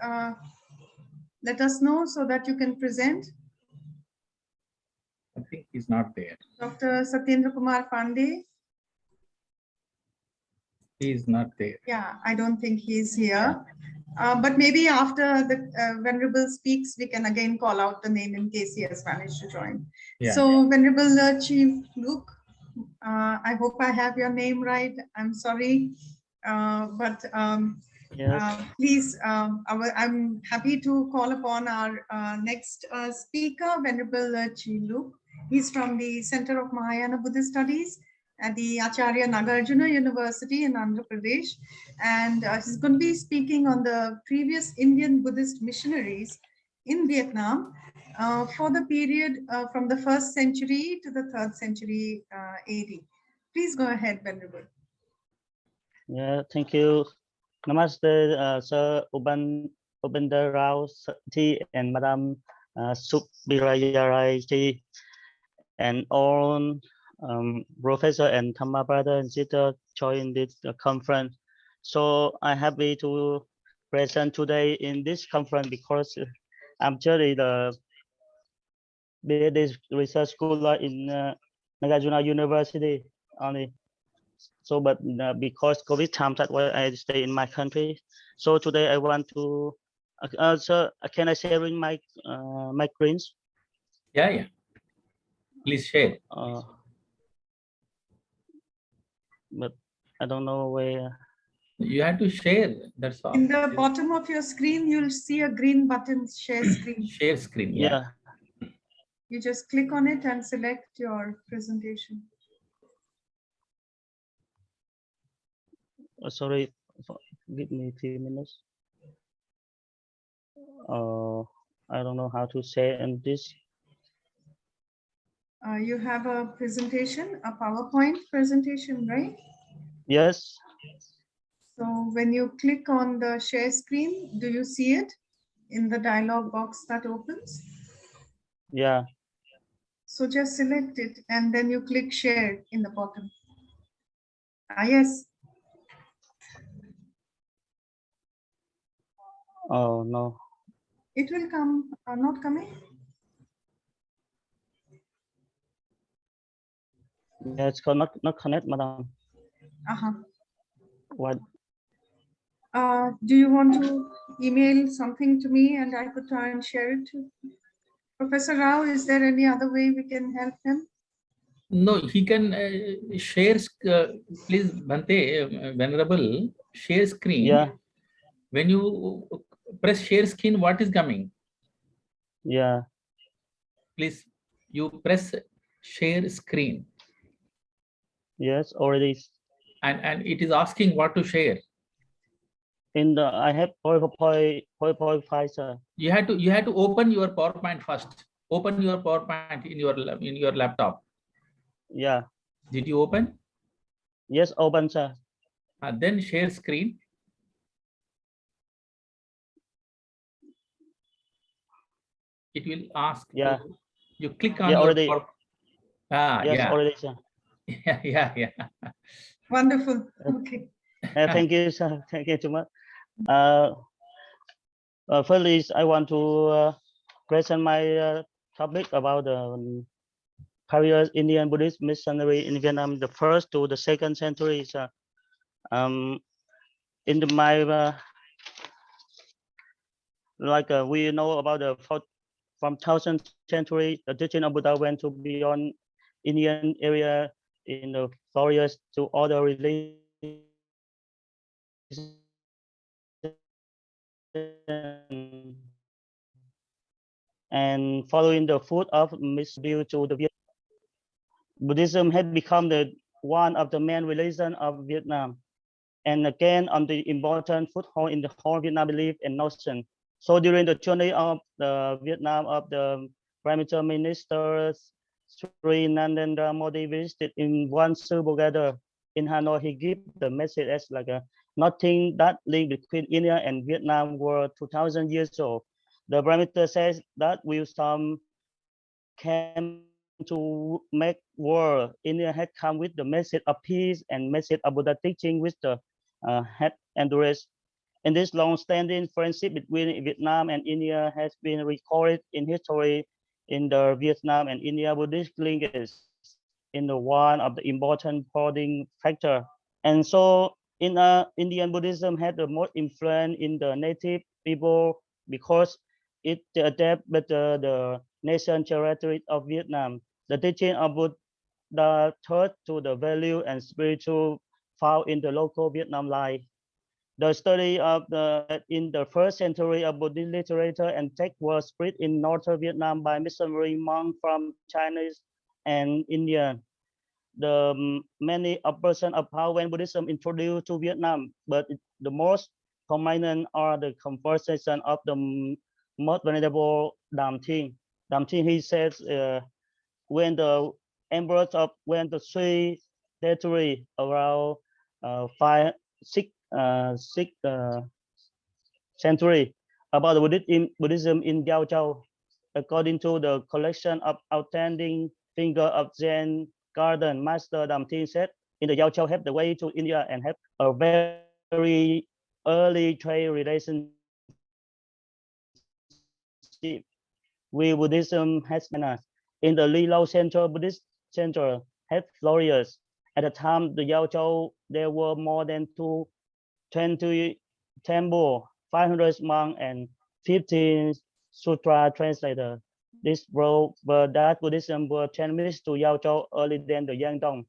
let us know so that you can present. I think he's not there. Dr. Satyendra Kumar Pandey. He is not there. Yeah, I don't think he's here. But maybe after the Venerable speaks, we can again call out the name in case he has managed to join. Yeah. So Venerable Chief Luke, I hope I have your name right. I'm sorry, but please, I'm happy to call upon our next speaker, Venerable Chief Luke. He's from the Center of Mahayana Buddhist Studies at the Acharya Nagarjuna University in Andhra Pradesh, and he's going to be speaking on the previous Indian Buddhist missionaries in Vietnam for the period from the 1st century to the 3rd century AD. Please go ahead, Venerable. Yeah, thank you. Namaste, Sir Ubender Rao and Madam Subirayarai and all Professor and Thamma brother and sister join this conference. So I'm happy to present today in this conference because I'm actually the Buddhist research scholar in Nagarjuna University only. So, but because COVID time, that's why I stay in my country. So today I want to, so can I share in my my screens? Yeah, yeah. Please share. But I don't know where. You have to share. That's all. In the bottom of your screen, you'll see a green button, share screen. Share screen. Yeah. You just click on it and select your presentation. Sorry, give me a few minutes. I don't know how to say in this. You have a presentation, a PowerPoint presentation, right? Yes. So when you click on the share screen, do you see it in the dialog box that opens? Yeah. So just select it and then you click share in the bottom. Yes. Oh, no. It will come, not coming? Yeah, it's not connect, madam. What? Do you want to email something to me and I could try and share it to Professor Rao? Is there any other way we can help him? No, he can share, please, Bhante, Venerable, share screen. Yeah. When you press share screen, what is coming? Yeah. Please, you press share screen. Yes, already. And it is asking what to share. In the I have PowerPoint file, sir. You had to open your PowerPoint first. Open your PowerPoint in your laptop. Yeah. Did you open? Yes, open, sir. Then share screen. It will ask. Yeah. You click on Yeah, your already. Yes, yeah. already, sir. Yeah. Wonderful. Okay. Thank you, sir. Thank you too much. Firstly, I want to present my topic about the various Indian Buddhist missionary in Vietnam, the first to the second centuries. In my we know about the from 1000th century, the teaching of Buddha went to beyond Indian area in the forests to other religions. And following the foot of due to the Buddhism had become the one of the main religion of Vietnam, and again on the important foothold in the whole Vietnam belief and notion. So during the journey of the Vietnam of the Prime Minister Sri Narendra Modi visited in one together in Hanoi, he gave the message as like a nothing that link between India and Vietnam were 2,000 years old. The Prime Minister says that wisdom came to make war. India had come with the message of peace and message of Buddha teaching with the had endured. And this long-standing friendship between Vietnam and India has been recorded in history in the Vietnam and India Buddhist lineage in the one of the important bonding factor. And so in Indian Buddhism had the most influence in the native people because it adapt better the nation territory of Vietnam. The teaching of Buddha taught to the value and spiritual found in the local Vietnam life. The study of in the first century of Buddhist literature and text was spread in northern Vietnam by missionary monks from Chinese and India. The many a person of how when Buddhism introduced to Vietnam, but the most prominent are the conversation of the most venerable Dam Thinh. Dam Thinh, he says, when the emperors of when the three territory around 6th century about the Buddhism in Giao Châu, according to the collection of outstanding finger of Zen garden, Master Dam Thinh said, in the Giao Châu have the way to India and have a very early trade relationship with Buddhism has manners. In the Lilo Central Buddhist Center had flourished. At the time, the Giao Châu, there were more than 20 temples, 500 monks, and 15 sutra translators. This brought that Buddhism were transmitted to Giao Châu earlier than the Yangdong.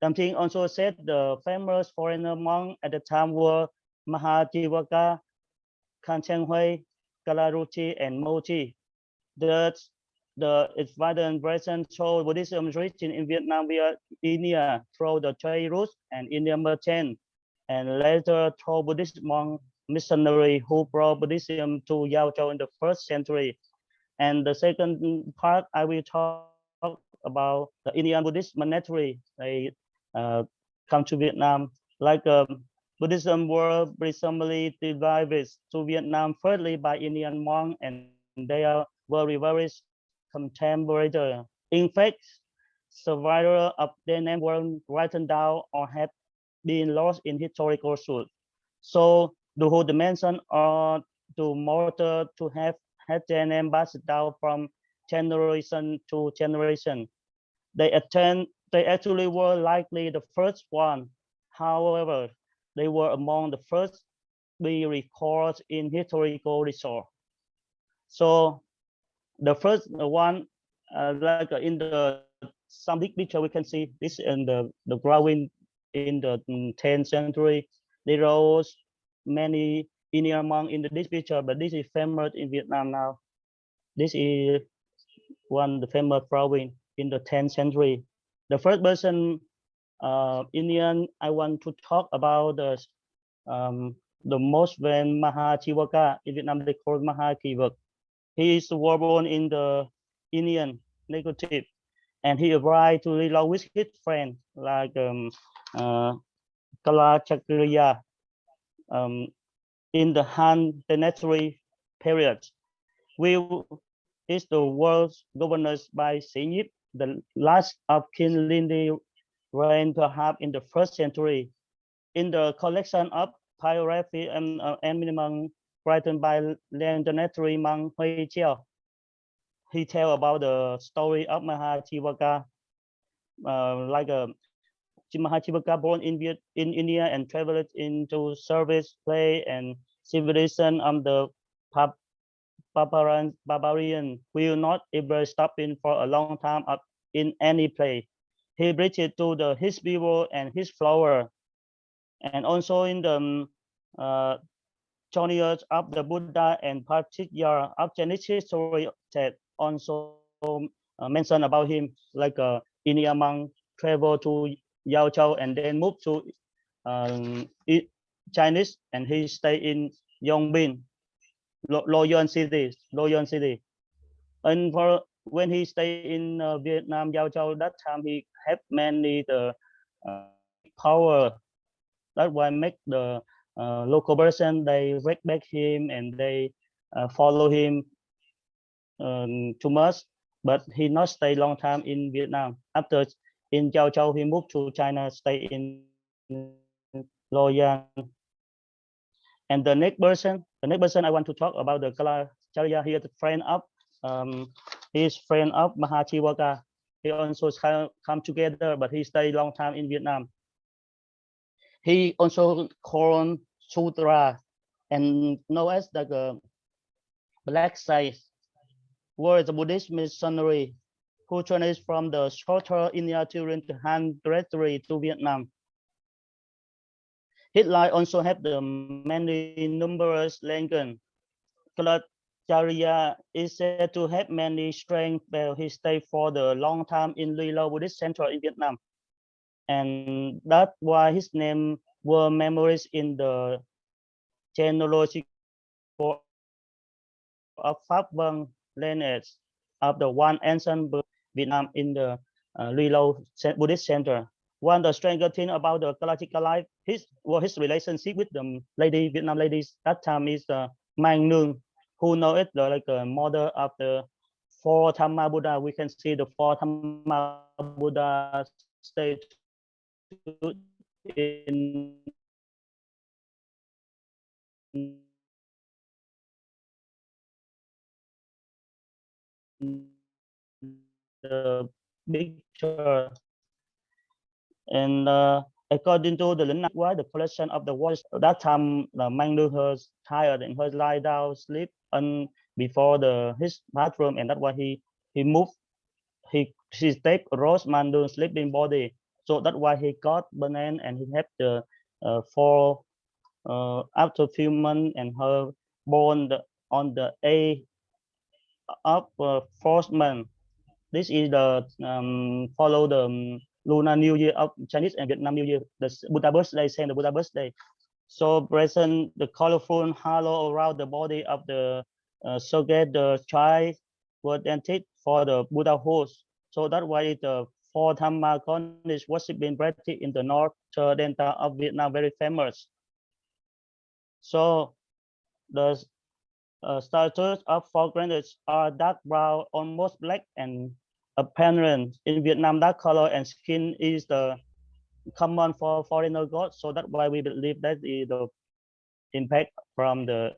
Something also said the famous foreigner monks at the time were Mahajivaka, Kanchenghui, Kalaruchi, and Mochi. Thus, the advanced present show Buddhism reaching in Vietnam via India through the trade routes and Indian merchant, and later through Buddhist monk missionary who brought Buddhism to Giao Châu in the first century. And the second part, I will talk about the Indian Buddhist monastery. They come to Vietnam. Like Buddhism were recently divided to Vietnam firstly by Indian monks, and they were very contemporary. In fact, survivors of their name were written down or have been lost in historical sources. So the whole dimension are to mortar to have had their name passed down from generation to generation. They actually were likely the first one. However, they were among the first be recorded in historical resource. So the first one, like in the some big picture, we can see this in the growing in the 10th century. There was many Indian monks in this picture, but this is famous in Vietnam now. This is one the famous province in the 10th century. The first person Indian I want to talk about the most famous Mahachivaka. In Vietnam they call Mahachivak. He is born in the Indian negative, and he arrived to Lilo with his friend like Kalachakriya in the Han dynasty period. is the world governed by Senyip, the last of King Lineage reigned perhaps in the first century. In the collection of biography and minimum written by legendary monk Hui Chiao, he tell about the story of Mahachivaka, like Mahachivaka born in India and traveled into service, play, and civilization of the barbarian will not ever stop in for a long time up in any place. He preached to his people and his flower, and also in the Choniers of the Buddha and particular of Chinese history that also mentioned about him, like India monk traveled to Yao Chou and then moved to Chinese, and he stayed in Yongbin, Loyon City. And for when he stayed in Vietnam, Yao Chou, that time he had many the power. That why make the local person they respect him and they follow him too much. But he not stay long time in Vietnam. After in Yao Chou, he moved to China, stay in Loyan. And the next person I want to talk about the Kalacharya. He is a friend of Mahachivaka. He also come together, but he stayed long time in Vietnam. He also called Sutra and known as the Black Sage, was a Buddhist missionary who journeyed from the shorter India during the Han territory to Vietnam. His life also had the many numerous legends. Kalacharya is said to have many strengths, but he stayed for the long time in Lilo Buddhist Center in Vietnam. And that's why his name were memories in the genealogy of Pháp Vân lineage of the one ancient Vietnam in the Lilo Buddhist Center. One of the stranger thing about the Kalachika life, his relationship with the Vietnam ladies that time is Mang Nương, who know it like a mother of the four Dhamma Buddha. We can see the four Dhamma Buddha statue in the picture. And according to the Lineage, the collection of the words that time, Mang Nương was tired and he lie down sleep and before his bathroom, and that's why he moved. He take Rose Mang Nương sleeping body, so that's why he got banana and he had the fall after a few months, and her born on the 8th of 4th month. This is the follow the Lunar New Year of Chinese and Vietnam New Year, the Buddha birthday, same the Buddha birthday. So present the colorful halo around the body of the surrogate, the child was dented for the Buddha host. So that's why the four Dhamma is worshiping practice in the north delta of Vietnam, very famous. So the statues of four granite are dark brown, almost black, and apparent in Vietnam. That color and skin is the common for foreigner gods. So that's why we believe that the impact from the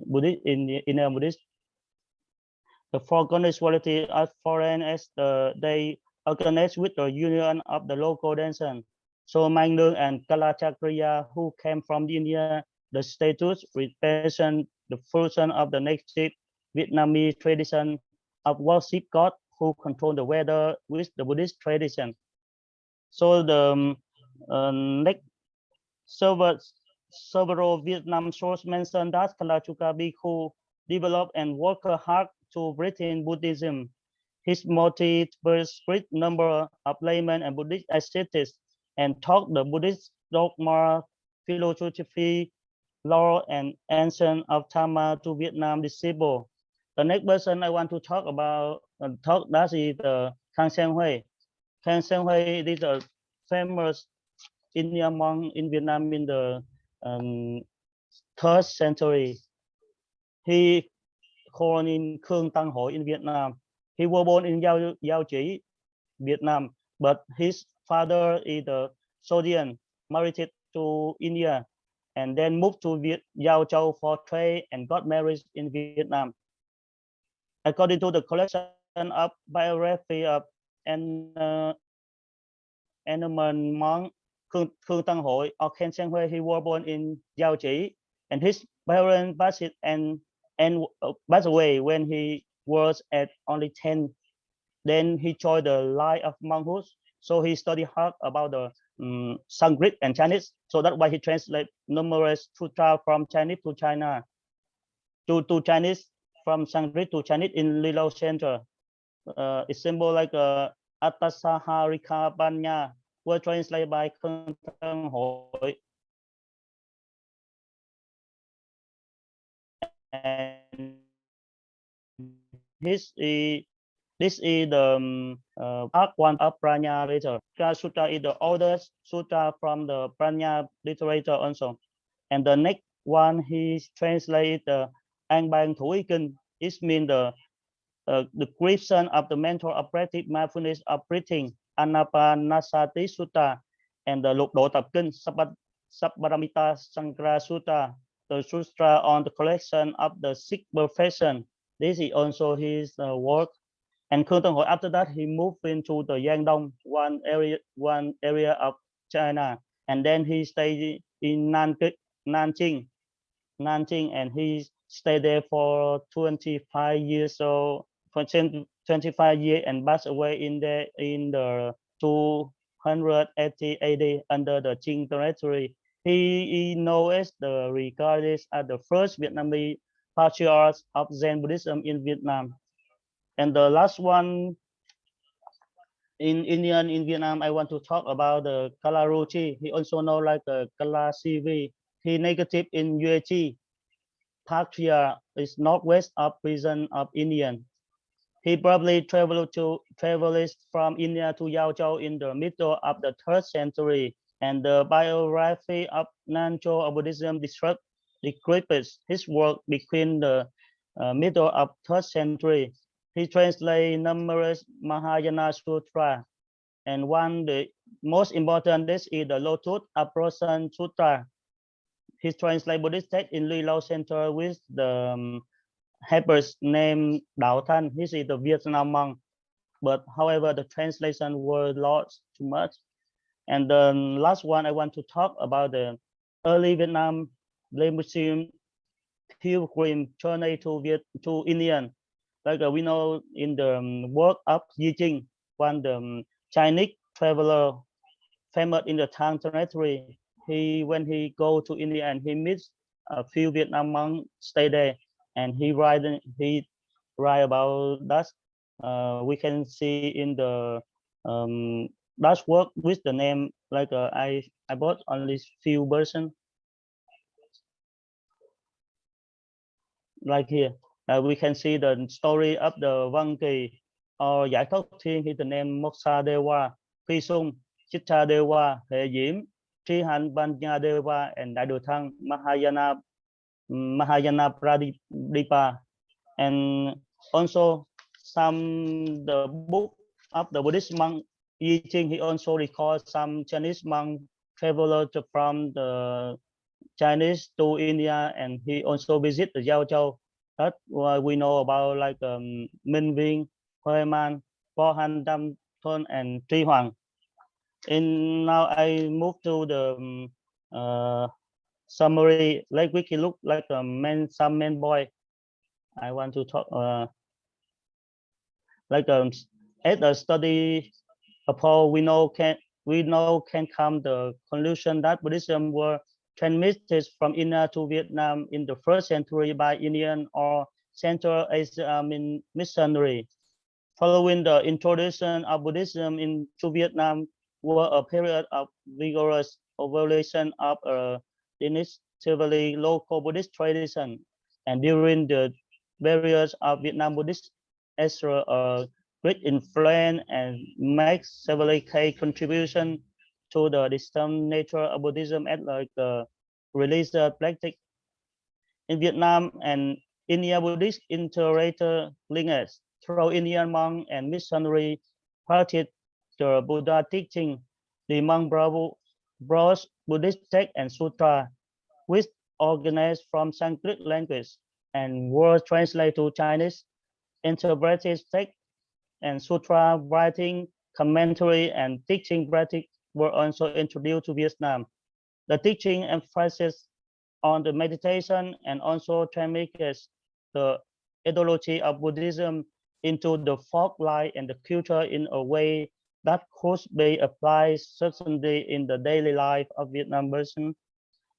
Buddhist in Buddhist. The four goddess quality are foreign as they organize with the union of the local dancer. So Mang Nương and Kalacharya, who came from India, the statues represent the fusion of the native Vietnamese tradition of worship God who control the weather with the Buddhist tradition. So the next several Vietnam sources mention that Kalachukka Bhikkhu developed and worked hard to retain Buddhism. His motive was great number of laymen and Buddhist ascetics and taught the Buddhist dogma, philosophy, law, and ancient of Dhamma to Vietnam disciples. The next person I want to talk about that is Khang Sen Hui. Khang Sen Hui is a famous Indian monk in Vietnam in the 3rd century. He born in Khương Tăng Hội in Vietnam. He was born in Giao Chỉ, Vietnam, but his father is a Saudi, married to India, and then moved to Giao Châu for trade and got married in Vietnam. According to the collection of biography of Eminent monk Khương Tăng Hội or Khen Sang Hui, he was born in Giao Chỉ, and his parents passed away when he was at only 10. Then he joined the life of monkhood. So he studied hard about the Sanskrit and Chinese. So that's why he translated numerous sutras from Chinese to China, to Chinese, from Sanskrit to Chinese in Lilo Center. It's symbol like Atasaharika Panya were translated by Khương Tăng Hội. And this is the part one of Prajna literature. Sutra is the oldest sutra from the Prajna literature also. And the next one he translated the An Bang Thủ Y Kinh. It means the description of the mental operative mindfulness of breathing, Anapanasati Sutta, and the Lục Độ Tập Kinh, Sabbaramita Sankara Sutta, the sutra on the collection of the six perfection. This is also his work. And Khương Tăng Hội, after that, he moved into the Yangdong, one area of China, and then he stayed in Nanjing, and he stayed there for 25 years. So for 25 years, and passed away in the 280 AD under the Qing territory. He known as regarded as the first Vietnamese patriarch of Zen Buddhism in Vietnam. And the last one in Indian in Vietnam, I want to talk about the Kalaruchi. He also known like Kala CV. He native in UAG. Pattaya is northwest of prison of Indian. He probably traveled from India to Yao Châu in the middle of the 3rd century. And the biography of Nancho of Buddhism describes his work between the middle of 3rd century. He translated numerous Mahayana Sutra, and the most important is the Lotus Approach Sutra. He translated Buddhist text in Lilo Center with the helpers named Dao Thanh. He is the Vietnam monk, but however the translation was lost too much. And the last one I want to talk about the early Vietnam Muslim pilgrim journey to Indian. Like we know in the work of Yi Jing, one the Chinese traveler famous in the Tang territory. When he go to India and he meets a few Vietnam monks stay there, and he write about that. We can see in the that work with the name like I bought only few versions. Like here, we can see the story of the Văn Kỳ or Giải Thoát Thiên. Is the name Moksa Dewa, Phi Sung, Chitta Dewa, Hệ Diễm, Tri Hạnh Banya Dewa, and Đại Thừa Thăng Mahayana Pradipa. And also the book of the Buddhist monk Yi Jing, he also records some Chinese monk travelers from the Chinese to India, and he also visit the Giao Châu. That's why we know about like Minh Viên, Huê Man, Võ Han Tam Thôn, and Tri Hoàng. And now I move to the summary. Like we can look like some man boy. I want to talk like as a study upon we know can come the conclusion that Buddhism were transmitted from India to Vietnam in the 1st century by Indian or Central Asian missionary. Following the introduction of Buddhism into Vietnam were a period of vigorous evolution of a initially local Buddhist tradition, and during the periods of Vietnam Buddhist extra a great influence and makes several key contribution to the distinct nature of Buddhism as like a religious practice in Vietnam. And Indian Buddhist interracial lineage through Indian monk and missionary practiced the Buddha teaching. The monk brought Buddhist text and sutra, which organized from Sanskrit language and were translated to Chinese, interpreted text and sutra writing, commentary, and teaching practice were also introduced to Vietnam. The teaching emphasis on the meditation and also transmits the ideology of Buddhism into the folk life and the culture in a way that could be applied certainly in the daily life of Vietnam person.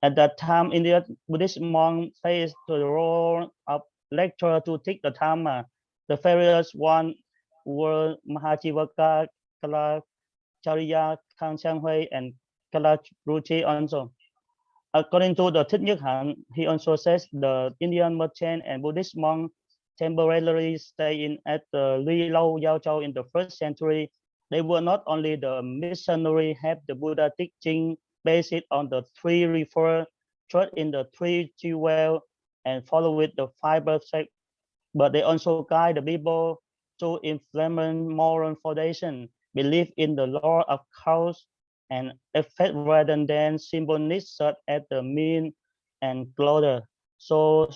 At that time, Indian Buddhist monks faced the role of lecturer to teach the Dhamma. The various ones were Mahajivaka, Kalacharya, Kang Sang Hui, and Kalachruchi also. According to the Thích Nhất Hạnh, he also says the Indian merchant and Buddhist monk temporarily staying at the Lui Lâu Giao Châu in the 1st century. They were not only the missionary have the Buddha teaching based on the three refer, trust in the three jewel, and follow with the 5 precepts, but they also guide the people to implement moral foundation, believe in the law of cause and effect rather than simple needs such as the mean and clothes. So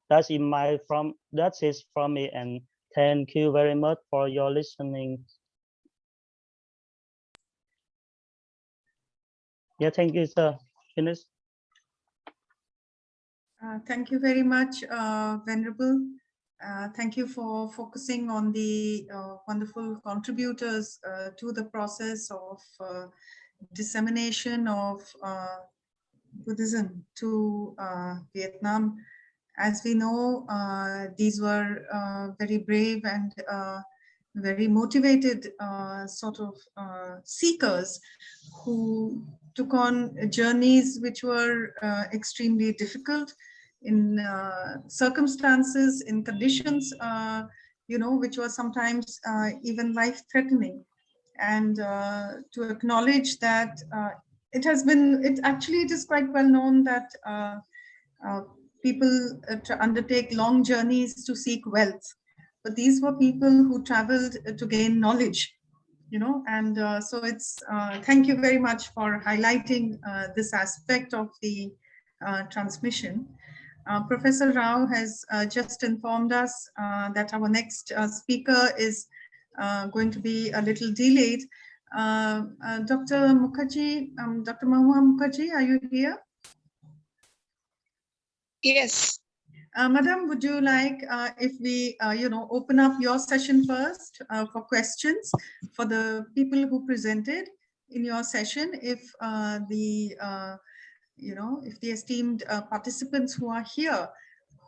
that's is from me, and thank you very much for your listening. Yeah, thank you, sir. Finish. Thank you very much, Venerable. Thank you for focusing on the wonderful contributors to the process of dissemination of Buddhism to Vietnam. As we know, these were very brave and very motivated sort of seekers who took on journeys which were extremely difficult in circumstances, in conditions, which were sometimes even life-threatening. And to acknowledge that it is quite well known that people undertake long journeys to seek wealth, but these were people who traveled to gain knowledge, and so it's thank you very much for highlighting this aspect of the transmission. Professor Rao has just informed us that our next speaker is going to be a little delayed. Dr. Mukherjee, Dr. Mahua Mukherjee, are you here? Yes. Madam, would you like if we, open up your session first for questions for the people who presented in your session? If if the esteemed participants who are here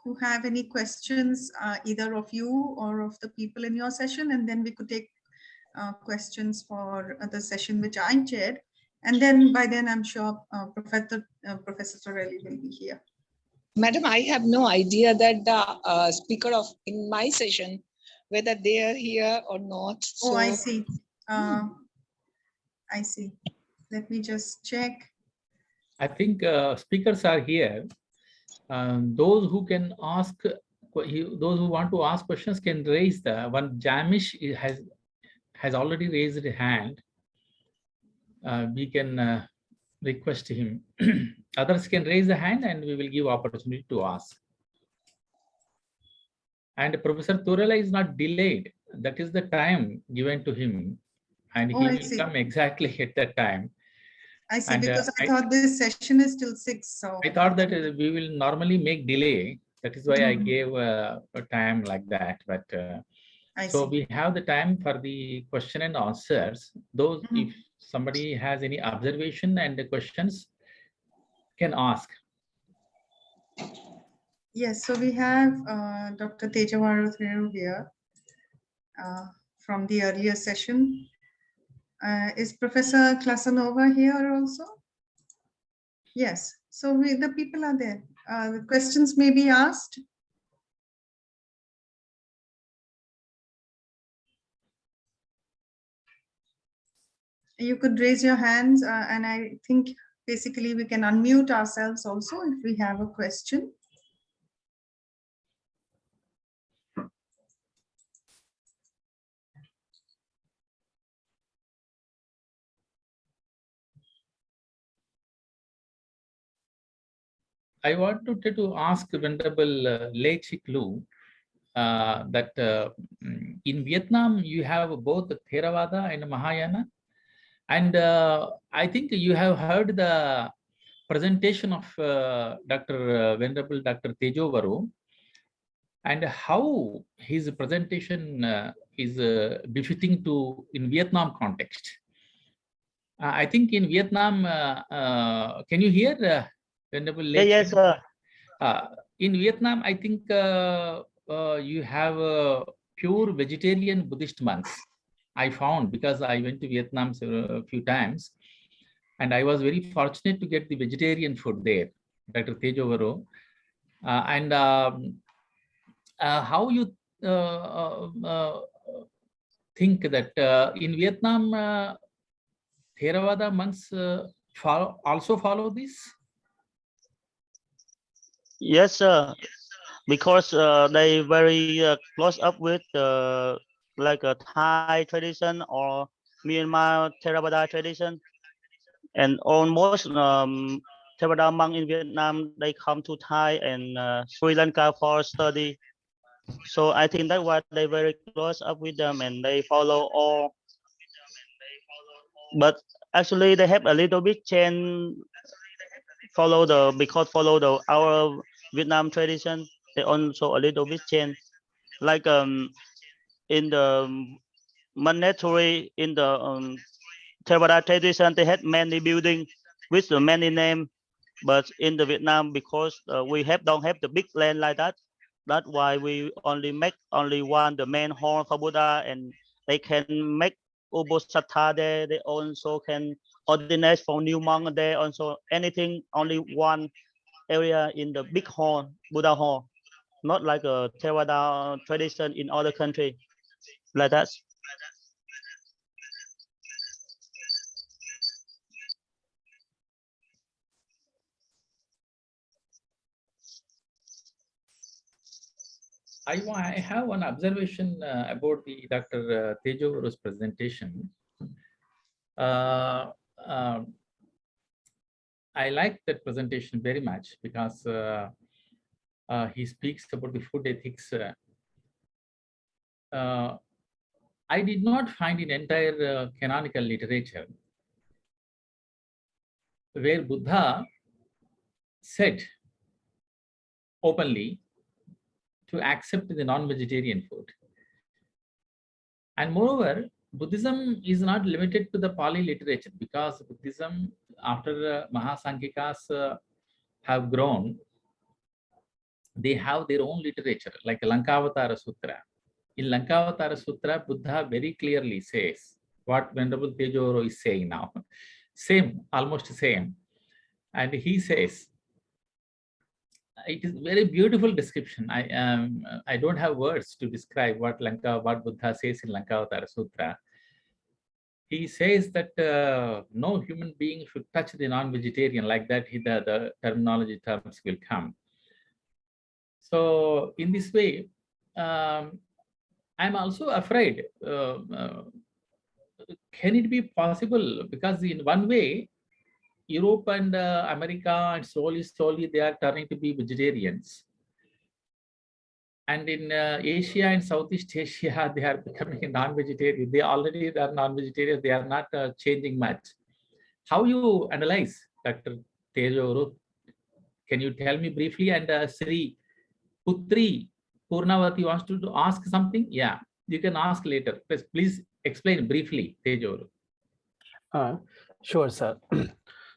who have any questions, either of you or of the people in your session, and then we could take questions for the session which I chaired, and then by then I'm sure Professor Torelli will be here. Madam, I have no idea that the speaker in my session, whether they are here or not. So, I see. I see. Let me just check. I think speakers are here. Those who can ask, those who want to ask questions can raise the one. Jamish has already raised a hand. We can request him. Others can raise the hand and we will give opportunity to ask. And Professor Torella is not delayed. That is the time given to him, and he will come exactly at that time. I see, and, because I thought this session is till 6. So I thought that we will normally make delay. That is why I gave a time like that. But so we have the time for the question and answers. Those, if somebody has any observation and the questions, can ask. Yes, so we have Dr. Jawaharlal here from the earlier session. Is Professor Klasanova here also? Yes, so the people are there. The questions may be asked. You could raise your hands, and I think basically we can unmute ourselves also if we have a question. I wanted to ask Venerable Lei Chik Lu that in Vietnam you have both Theravada and Mahayana, and I think you have heard the presentation of Venerable Dr. Tejo Varu, and how his presentation is befitting to in Vietnam context. I think in Vietnam, can you hear Venerable Lei Chik? Yes, sir. In Vietnam, I think you have pure vegetarian Buddhist monks. I found, because I went to Vietnam a few times, and I was very fortunate to get the vegetarian food there, Dr. Tejo Varu. And how you think that in Vietnam, Theravada monks also follow this? Yes, sir. Because they very close up with like a Thai tradition or Myanmar Theravada tradition, and almost Theravada monk in Vietnam, they come to Thai and Sri Lanka for study. So I think that why they very close up with them and they follow all. But actually they have a little bit change, follow the our Vietnam tradition. They also a little bit change, like in the monastery, in the Theravada tradition, they had many buildings with many names. But in the Vietnam, because we don't have the big land like that, that's why we only make only one the main hall for Buddha, and they can make Uposatha there. They also can ordinate for new monk there. Also anything, only one area in the big hall, Buddha hall, not like a Theravada tradition in other country like that. I have one observation about the Dr. Tejo Varu's presentation. I like that presentation very much because he speaks about the food ethics. I did not find in entire canonical literature where Buddha said openly to accept the non-vegetarian food. And moreover, Buddhism is not limited to the Pali literature, because Buddhism, after Mahasanghyikas have grown, they have their own literature, like Lankavatara Sutra. In Lankavatara Sutra, Buddha very clearly says what Venerable Tejo Varu is saying now. Same, almost same. And he says, it is very beautiful description. I don't have words to describe what Buddha says in Lankavatara Sutra. He says that no human being should touch the non-vegetarian, like that the terminology terms will come. So in this way, I'm also afraid, can it be possible? Because in one way, Europe and America and slowly they are turning to be vegetarians. And in Asia and Southeast Asia, they are becoming non-vegetarian. They already are non-vegetarian. They are not changing much. How you analyze, Dr. Tejo Varu? Can you tell me briefly? And Sri Putri Purnavati wants to ask something. Yeah, you can ask later. Please explain briefly, Tejo Varu. Sure, sir.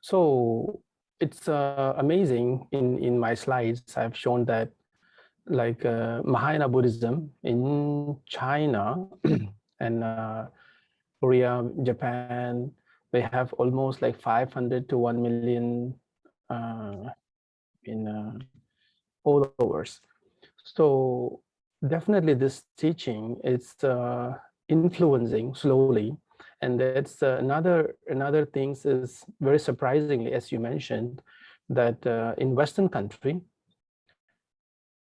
So it's amazing. In my slides, I've shown that like Mahayana Buddhism in China and Korea, Japan, they have almost like 500 to 1 million followers. So definitely this teaching is influencing slowly. And that's another thing is very surprisingly, as you mentioned, that in Western country,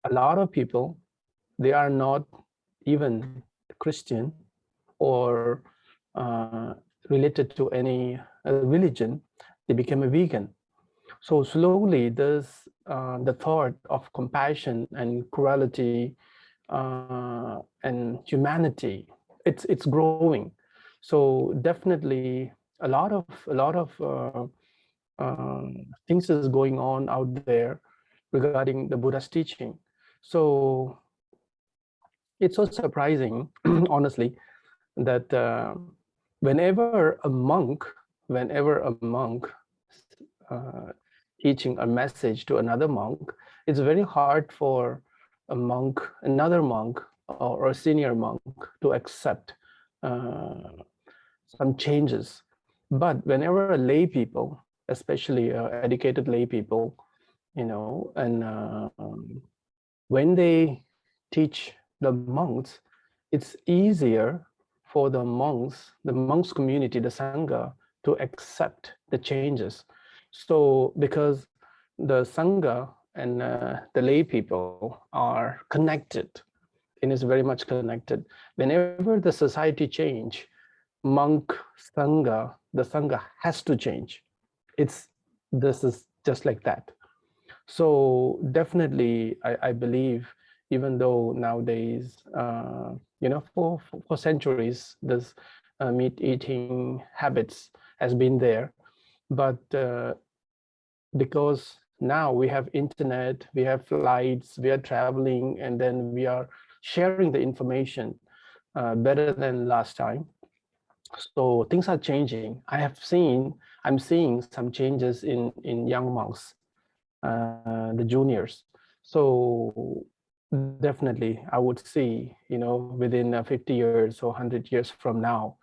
a lot of people, they are not even Christian or related to any religion. They became a vegan. So slowly, this the thought of compassion and cruelty and humanity, it's growing. So definitely a lot of things is going on out there regarding the Buddha's teaching. So it's so surprising, honestly, that whenever a monk teaching a message to another monk, it's very hard for another monk or a senior monk to accept some changes. But whenever a lay people, especially educated lay people, and when they teach the monks, it's easier for the monks community, the Sangha, to accept the changes. So because the Sangha and the lay people are connected, and is very much connected. Whenever the society change, monk Sangha, the Sangha has to change. This is just like that. So definitely, I believe, even though nowadays, for centuries, this meat eating habits has been there, but because now we have internet, we have flights, we are traveling, and then we are sharing the information better than last time. So things are changing. I'm seeing some changes in young monks, the juniors. So definitely, I would see, within 50 years or 100 years from now,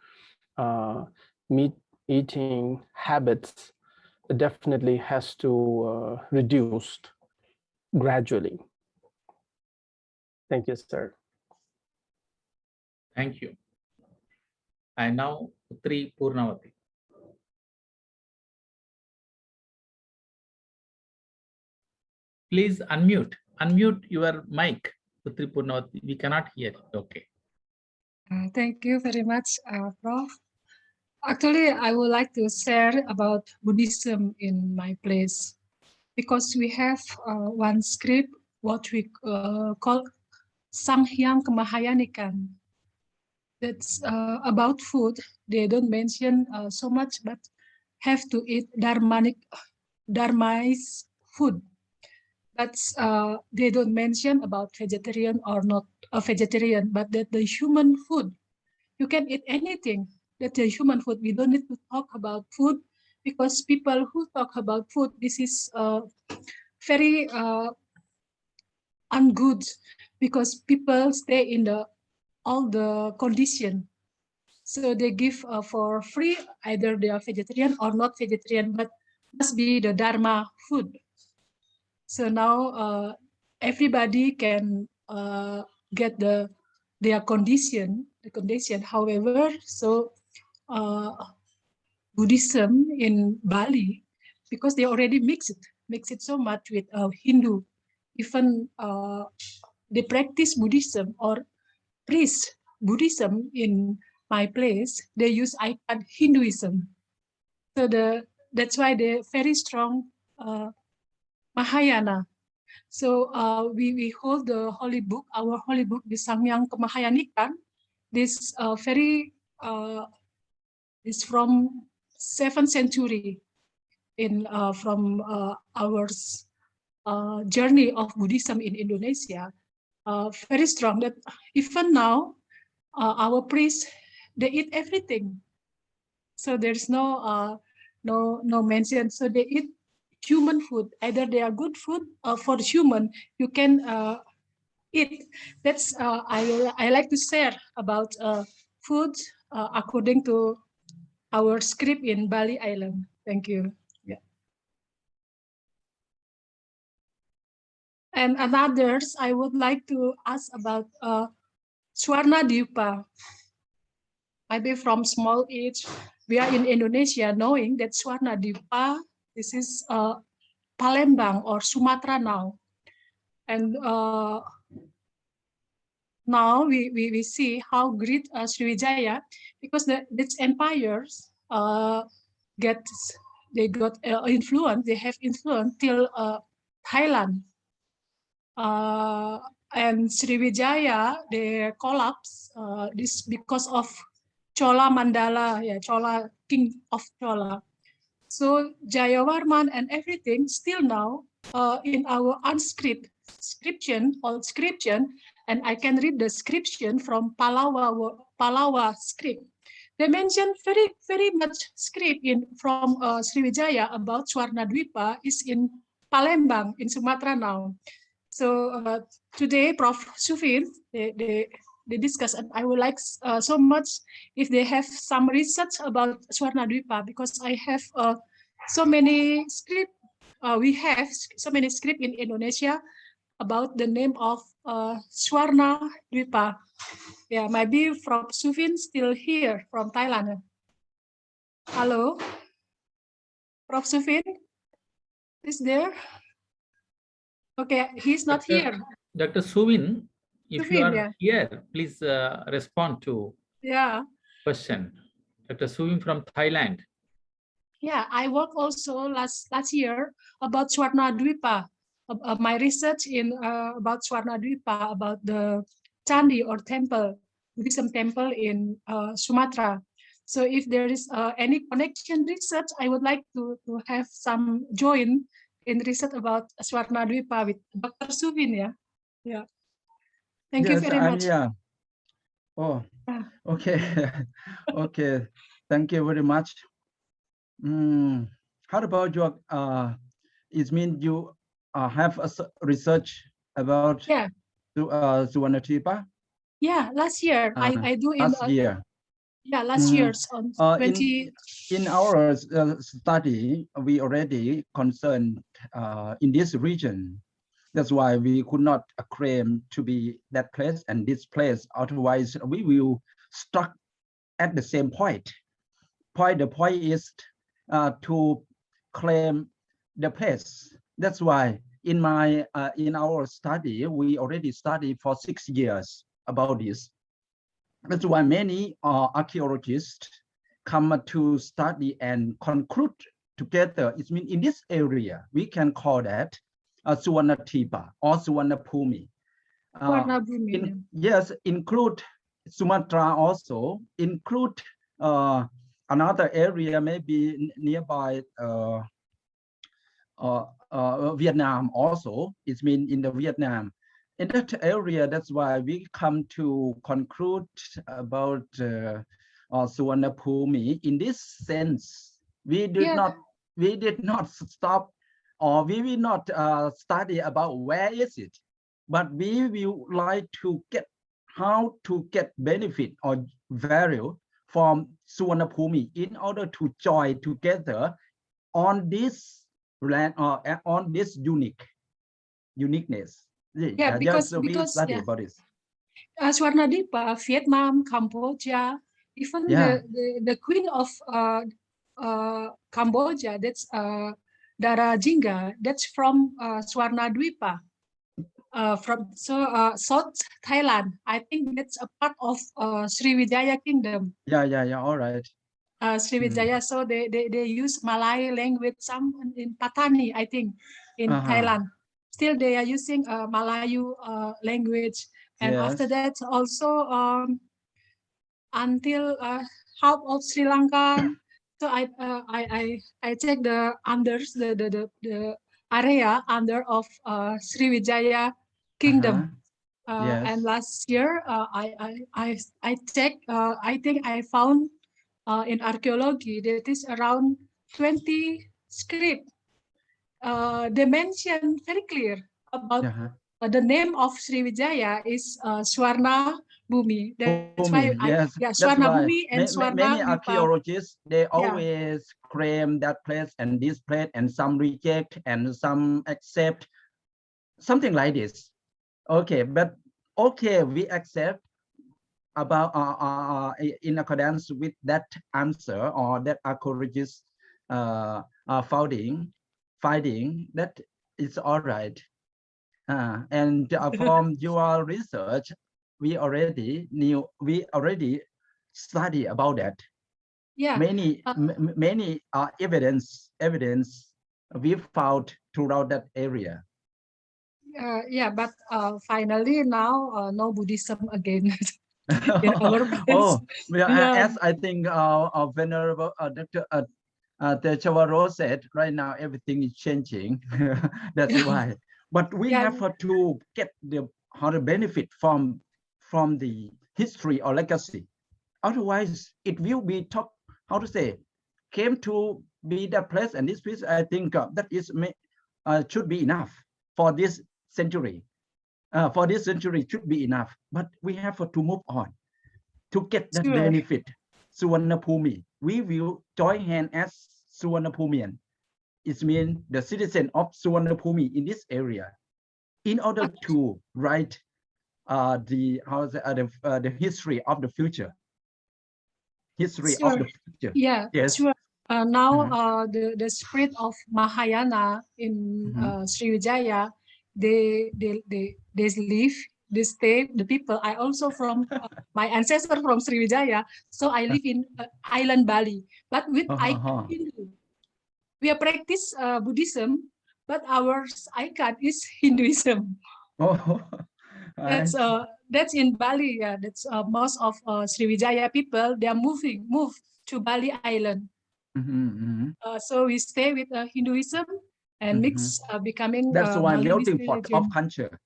meat eating habits definitely has to reduce gradually. Thank you, sir. Thank you. And now, Putri Purnavati. Please unmute your mic, Putri Purnavati. We cannot hear it. Okay. Thank you very much, Prof. Actually, I would like to share about Buddhism in my place, because we have one script, what we call Sanghyang Kemahayanikan. That's about food. They don't mention so much, but have to eat Dharmai's food. But they don't mention about vegetarian or not a vegetarian, but that the human food, you can eat anything. That's the human food. We don't need to talk about food, because people who talk about food, this is very ungood, because people stay in all the condition. So they give for free, either they are vegetarian or not vegetarian, but must be the Dharma food. So now everybody can get their condition. However, so Buddhism in Bali, because they already mix it so much with Hindu. Even they practice Buddhism or priest Buddhism in my place. They use icon Hinduism. So that's why they're very strong Mahayana. So we hold the holy book, our holy book, the Sanghyang Kemahayanikan. This very is from 7th century from our journey of Buddhism in Indonesia. Very strong that even now our priests, they eat everything. So there's no mention. So they eat human food. Either they are good food for human, you can eat. That's I like to share about food according to our script in Bali Island. Thank you. Yeah. And others, I would like to ask about Swarna Dipa. Maybe from small age, we are in Indonesia knowing that Swarna Dipa, this is Palembang or Sumatra now. And now we see how great Sriwijaya, because these empires get they got influence. They have influence till Thailand. And Sriwijaya, they collapse this because of Chola Mandala, Chola, king of Chola. So Jayavarman and everything still now in our unscript scription, old scription, and I can read the scription from Palawa script. They mention very much script from Sriwijaya about Swarnadwipa is in Palembang in Sumatra now. So today, Prof. Sufin, they discuss, and I would like so much if they have some research about Swarnadwipa, because I have so many script. We have so many script in Indonesia about the name of Swarnadwipa. Yeah, maybe Prof. Sufin still here from Thailand. Hello, Prof. Sufin is there? Okay, he's not here. Dr. Suvin, if you Sufin, are here, please respond to question. Dr. Suvin from Thailand. Yeah, I worked also last year about Swarnadwipa. My research in about Swarnadwipa, about the Candi or temple, Buddhism temple in Sumatra. So if there is any connection research, I would like to have some join in research about Swarnadwipa with Dr. Suvin. Yeah. Thank you very much. Yeah. Oh, okay. Okay. Thank you very much. How about your, it means you have a research about Swarnadwipa? Yeah, last year. I do in last year. Yeah, last year's on 20. In our study, we already concerned in this region. That's why we could not claim to be that place and this place. Otherwise, we will stuck at the same point. The point is to claim the place. That's why in our study, we already studied for 6 years about this. That's why many archaeologists come to study and conclude together. It means in this area, we can call that Suvarnadwipa or Suvarnabhumi. Yes, include Sumatra also, include another area maybe nearby Vietnam also. It means in the Vietnam. In that area, that's why we come to conclude about Suvarnabhumi. In this sense, we did not stop, or we will not study about where is it, but we will like to get how to get benefit or value from Suvarnabhumi in order to join together on this land or on this uniqueness. Yeah, because study about this. Swarnadwipa, Vietnam, Cambodia, even the queen of Cambodia, that's Dara Jingga, that's from Swarnadwipa, from South Thailand. I think that's a part of Sriwijaya Kingdom. Yeah, all right. Sriwijaya, so they use Malay language, some in Patani, I think, in Thailand. Still, they are using Malayu language, and after that, also until half of Sri Lanka. So I check the unders the area under of Sriwijaya Kingdom. And last year, I checked. I think I found in archaeology that is around 20 script. They mention very clear about the name of Sriwijaya is Swarnabhumi. That's why Swarnabhumi and Swarnadwipa. Many archaeologists, they always claim that place and this place, and some reject and some accept, something like this. Okay, but okay, we accept about in accordance with that answer or that archaeologist finding that it's all right. And from your research, we already study about that. Yeah. Many many evidence we found throughout that area. Yeah, but finally now no Buddhism again in our place. Oh, well, Yeah. as I think Venerable Dr. Jawaharlal said, right now everything is changing. That's why. But we have to get the how to benefit from the history or legacy. Otherwise, it will be talk. How to say? Came to be that place, and this place, I think that is should be enough for this century. For this century should be enough. But we have to move on to get that benefit. Suvarnabhumi, we will join hand as Suvarnabhumian. It means the citizen of Suvarnabhumi in this area, in order to write the history of the future. History of the future. Yeah. Yes. Sure. Now the spirit of Mahayana in Sriwijaya, they live, they stay, the people. I also from my ancestor from Sriwijaya, so I live in island Bali, but with Hindu. We practice Buddhism, but our icon is Hinduism. Oh, That's in Bali. Yeah, that's most of Sriwijaya people. They are move to Bali Island. So we stay with Hinduism and mix becoming that's why Balinese melting pot religion. of culture.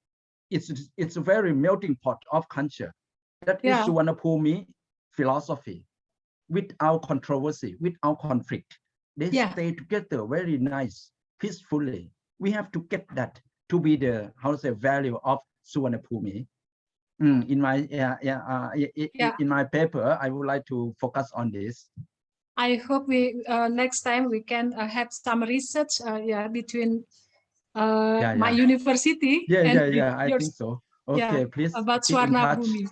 It's a very melting pot of culture. That is Suvarnabhumi philosophy, without controversy, without conflict. They stay together very nice, peacefully. We have to get that to be the value of Suvarnabhumi. In my in my paper, I would like to focus on this. I hope we next time we can have some research between my university and I yours. think so. Okay, please about keep in touch. Swarnabhumi.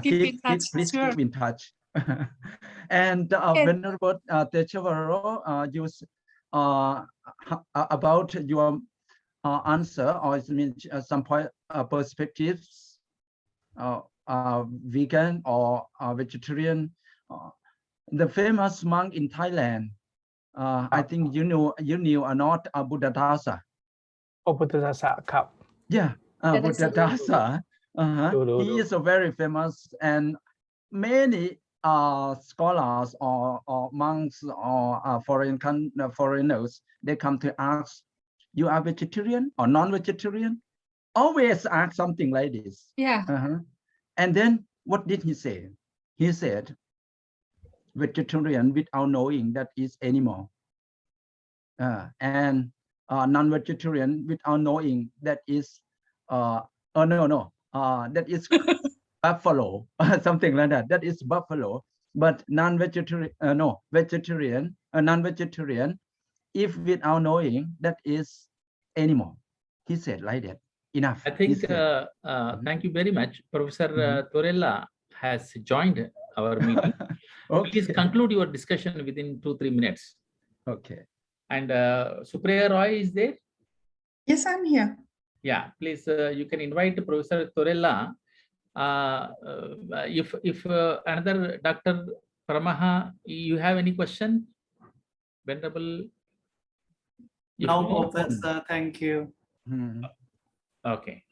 Keep in touch. please keep in touch. And Venerable Jawaharlal, use about your answer, or it means some perspectives, vegan or vegetarian. The famous monk in Thailand, I think you knew or not, Buddhadasa. Oh, Buddhadasa, Cup. Yeah, Buddhadasa. He is a very famous, and many scholars or monks or foreigners, they come to ask, you are vegetarian or non-vegetarian? Always ask something like this. Yeah. And then what did he say? He said, vegetarian without knowing that is animal. And non-vegetarian without knowing that is that is buffalo, something like that. That is buffalo. But non-vegetarian, vegetarian, non-vegetarian, if without knowing, that is animal. He said like that. Enough. I think, thank you very much. Professor Torella has joined our meeting. Please conclude your discussion within 2-3 minutes. Okay. And Supriya Roy is there? Yes, I'm here. Yeah, please, you can invite Professor Torella. If another Dr. Paramaha, you have any question? Venerable? No, Professor, thank you. Okay.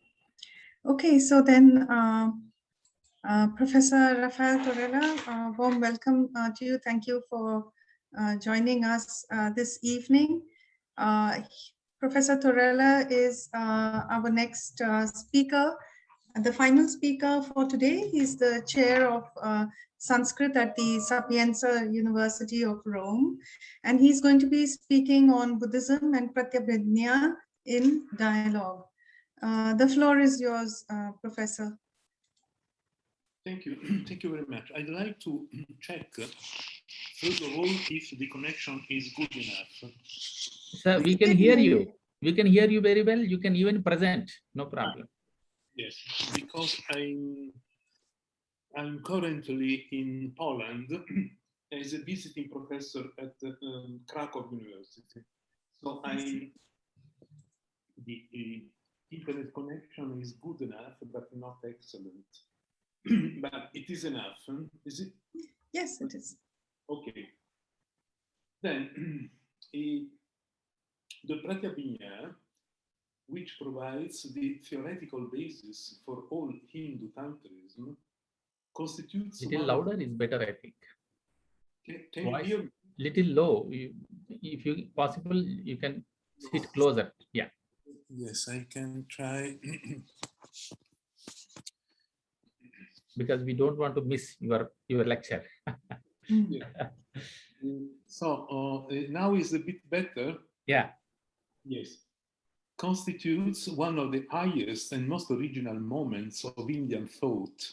Okay, so then Professor Rafael Torella, warm welcome to you. Thank you for joining us this evening. Professor Torella is our next speaker. The final speaker for today. He's the chair of Sanskrit at the Sapienza University of Rome. And he's going to be speaking on Buddhism and Pratyabhijna in dialogue. The floor is yours, Professor. Thank you. Thank you very much. I'd like to check, first of all, if the connection is good enough. Sir, we can hear you. We can hear you very well. You can even present, no problem. Yes, because I'm currently in Poland as a visiting professor at Krakow University. So the internet connection is good enough, but not excellent. But it is enough, is it? Yes, it is. Okay, Then the Pratyabhijna, which provides the theoretical basis for all Hindu Tantrism, constitutes Little one louder is better, I think. Can you Voice hear me? little low. If you possible, you can sit closer. Yeah. Yes, I can try. Because we don't want to miss your lecture. Yeah. So now is a bit better. Yeah. Yes. Constitutes one of the highest and most original moments of Indian thought.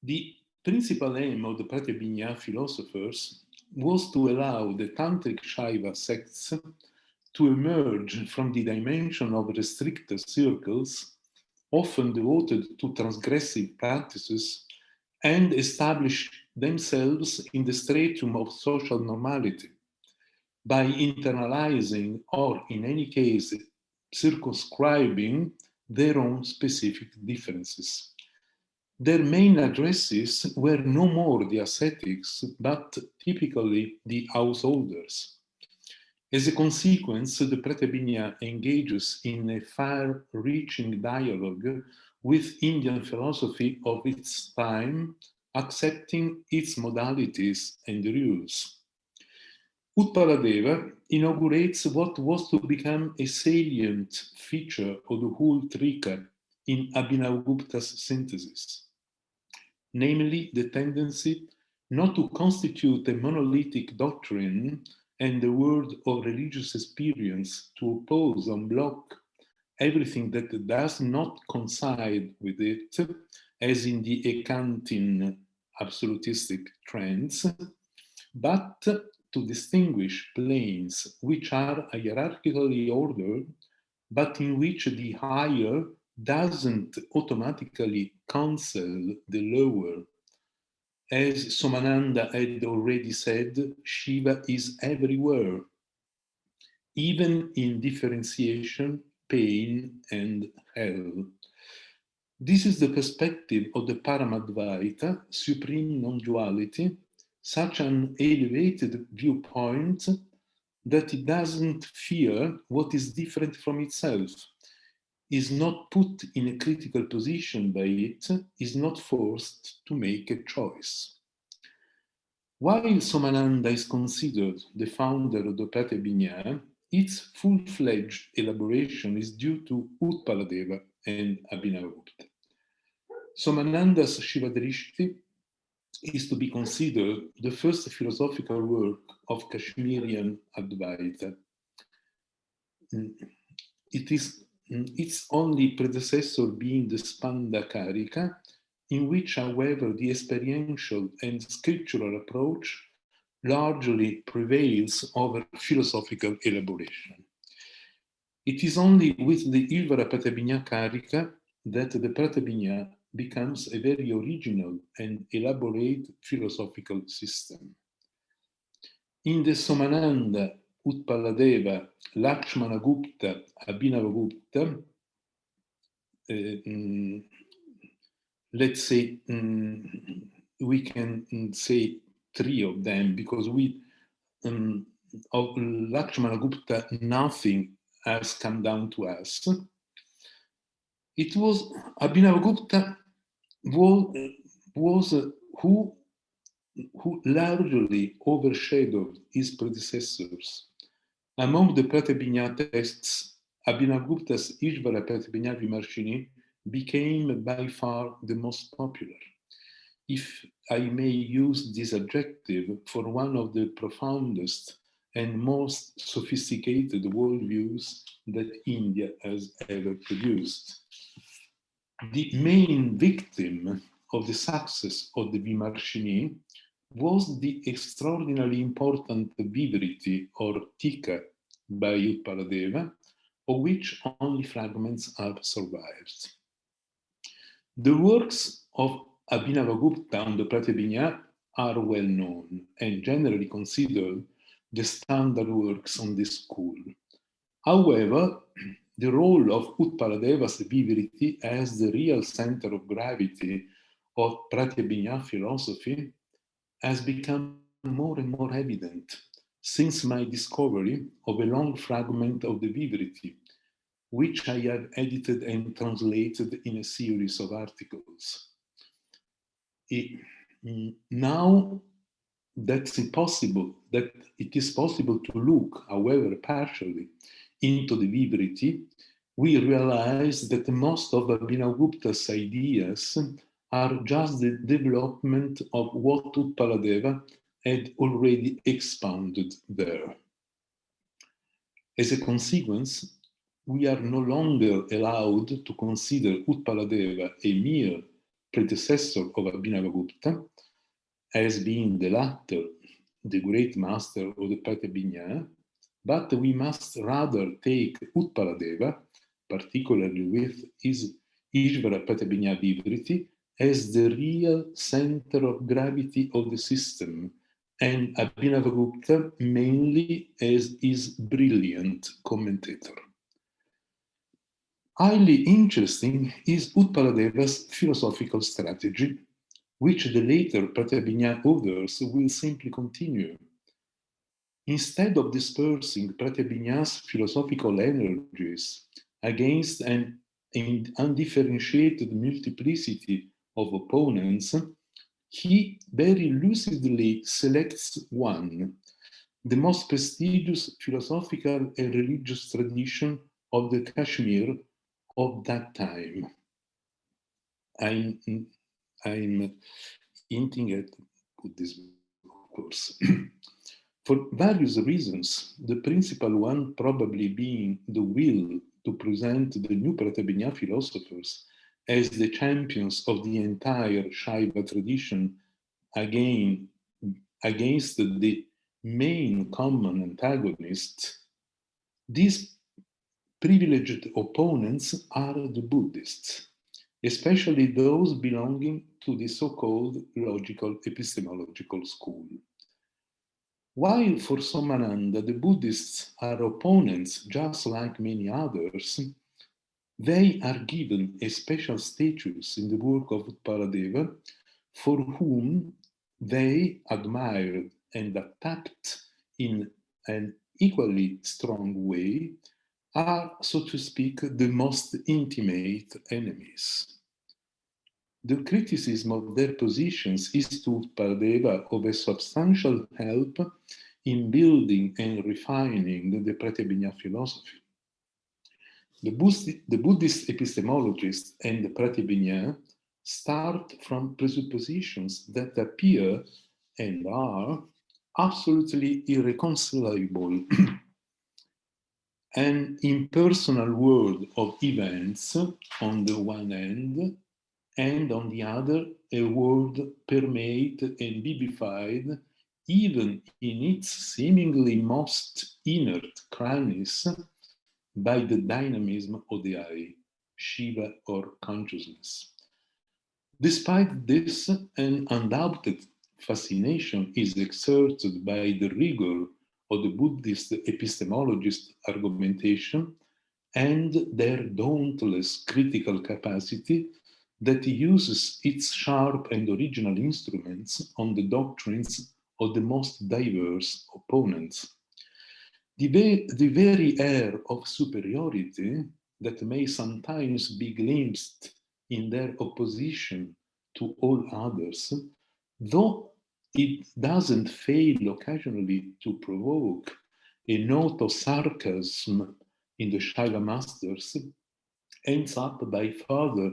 The principal aim of the Pratyabhijna philosophers was to allow the Tantric Shaiva sects to emerge from the dimension of restricted circles, often devoted to transgressive practices, and establish themselves in the stratum of social normality by internalizing, or in any case, circumscribing their own specific differences. Their main addresses were no more the ascetics, but typically the householders. As a consequence, the Pratyabhijna engages in a far-reaching dialogue with Indian philosophy of its time, accepting its modalities and rules. Utpaladeva inaugurates what was to become a salient feature of the whole Trika in Abhinavagupta's synthesis, namely the tendency not to constitute a monolithic doctrine and the world of religious experience to oppose en bloc everything that does not coincide with it, as in the Ekantine absolutistic trends, but to distinguish planes which are hierarchically ordered, but in which the higher doesn't automatically cancel the lower. As Somananda had already said, Shiva is everywhere, even in differentiation, pain, and hell. This is the perspective of the Paramadvaita, supreme non-duality, such an elevated viewpoint that it doesn't fear what is different from itself, is not put in a critical position by it, is not forced to make a choice. While Somananda is considered the founder of the Pratyabhijna, its full-fledged elaboration is due to Utpaladeva and Abhinavagupta. Somananda's Shivadrishti is to be considered the first philosophical work of Kashmirian Advaita. It is its only predecessor being the Spandakarika, in which, however, the experiential and scriptural approach largely prevails over philosophical elaboration. It is only with the Ivara Pratyabhijna Karika that the Pratyabhijna becomes a very original and elaborate philosophical system. In the Somananda, Utpaladeva, Lakshmanagupta, Abhinavagupta, let's say we can say three of them, because of Lakshmanagupta nothing has come down to us. It was Abhinavagupta was who largely overshadowed his predecessors. Among the Pratyabhijna texts, Abhinavagupta's Ishvara Pratyabhijna Vimarshini became by far the most popular, if I may use this adjective for one of the profoundest and most sophisticated worldviews that India has ever produced. The main victim of the success of the Vimarshini was the extraordinarily important Vivriti or Tika by Utpaladeva, of which only fragments have survived. The works of Abhinavagupta on the Pratyabhijna are well known and generally considered the standard works on this school. However, the role of Utpaladeva's Vivriti as the real center of gravity of Pratyabhijna philosophy has become more and more evident, since my discovery of a long fragment of the Vivriti, which I have edited and translated in a series of articles. Now that it is possible to look, however partially, into the Vivriti, we realize that most of Abhinavagupta's ideas are just the development of what Utpaladeva had already expounded there. As a consequence, we are no longer allowed to consider Utpaladeva a mere predecessor of Abhinavagupta, as being the latter, the great master of the Pratyabhijna, but we must rather take Utpaladeva, particularly with his Ishvara Pratyabhijna Vivriti, as the real center of gravity of the system, and Abhinavagupta mainly as his brilliant commentator. Highly interesting is Utpaladeva's philosophical strategy, which the later Pratyabhijna authors will simply continue. Instead of dispersing Pratyabhijna's philosophical energies against an undifferentiated multiplicity of opponents, he very lucidly selects one, the most prestigious philosophical and religious tradition of the Kashmir of that time. I'm hinting at Buddhism, of course. For various reasons, the principal one probably being the will to present the new Pratyabhijna philosophers as the champions of the entire Shaiva tradition against the main common antagonist. These privileged opponents are the Buddhists, especially those belonging to the so-called logical epistemological school. While for Somananda the Buddhists are opponents just like many others, they are given a special status in the work of Utpaladeva, for whom they admired and attacked in an equally strong way, are, so to speak, the most intimate enemies. The criticism of their positions is to Utpaladeva of a substantial help in building and refining the Pratyabhijna philosophy. The Buddhist epistemologists and the Pratyabhijna start from presuppositions that appear and are absolutely irreconcilable. An impersonal world of events on the one hand, and on the other, a world permeated and vivified, even in its seemingly most inert crannies, by the dynamism of the I, Shiva or consciousness. Despite this, an undoubted fascination is exerted by the rigor of the Buddhist epistemologist argumentation and their dauntless critical capacity that uses its sharp and original instruments on the doctrines of the most diverse opponents. The very air of superiority that may sometimes be glimpsed in their opposition to all others, though it doesn't fail occasionally to provoke a note of sarcasm in the Shaiva masters, ends up by further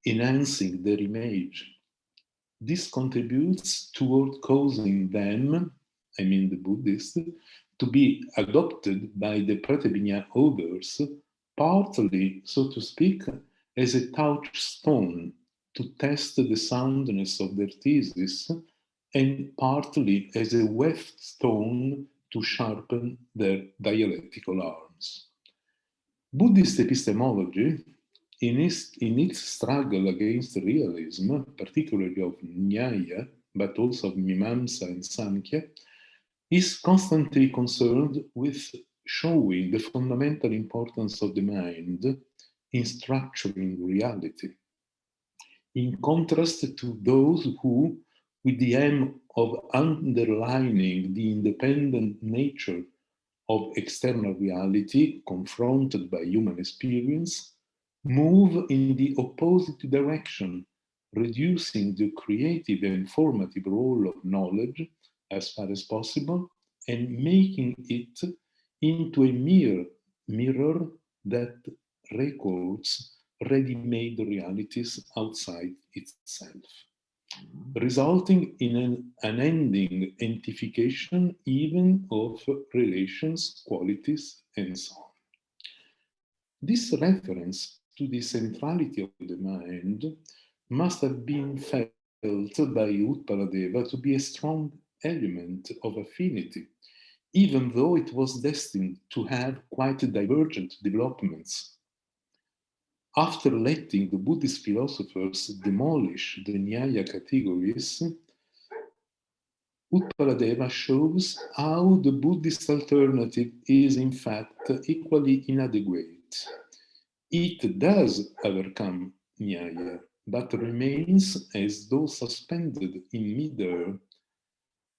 enhancing their image. This contributes toward causing them, I mean the Buddhists, to be adopted by the Pratyabhijna authors, partly, so to speak, as a touchstone to test the soundness of their thesis, and partly as a whetstone to sharpen their dialectical arms. Buddhist epistemology, in its struggle against realism, particularly of Nyaya, but also of Mimamsa and Sankhya, is constantly concerned with showing the fundamental importance of the mind in structuring reality, in contrast to those who, with the aim of underlining the independent nature of external reality confronted by human experience, move in the opposite direction, reducing the creative and formative role of knowledge as far as possible and making it into a mirror that records ready-made realities outside itself, resulting in an unending identification even of relations, qualities, and so on. This reference to the centrality of the mind must have been felt by Utpaladeva to be a strong element of affinity, even though it was destined to have quite divergent developments. After letting the Buddhist philosophers demolish the Nyaya categories, Utpaladeva shows how the Buddhist alternative is in fact equally inadequate. It does overcome Nyaya, but remains as though suspended in midair,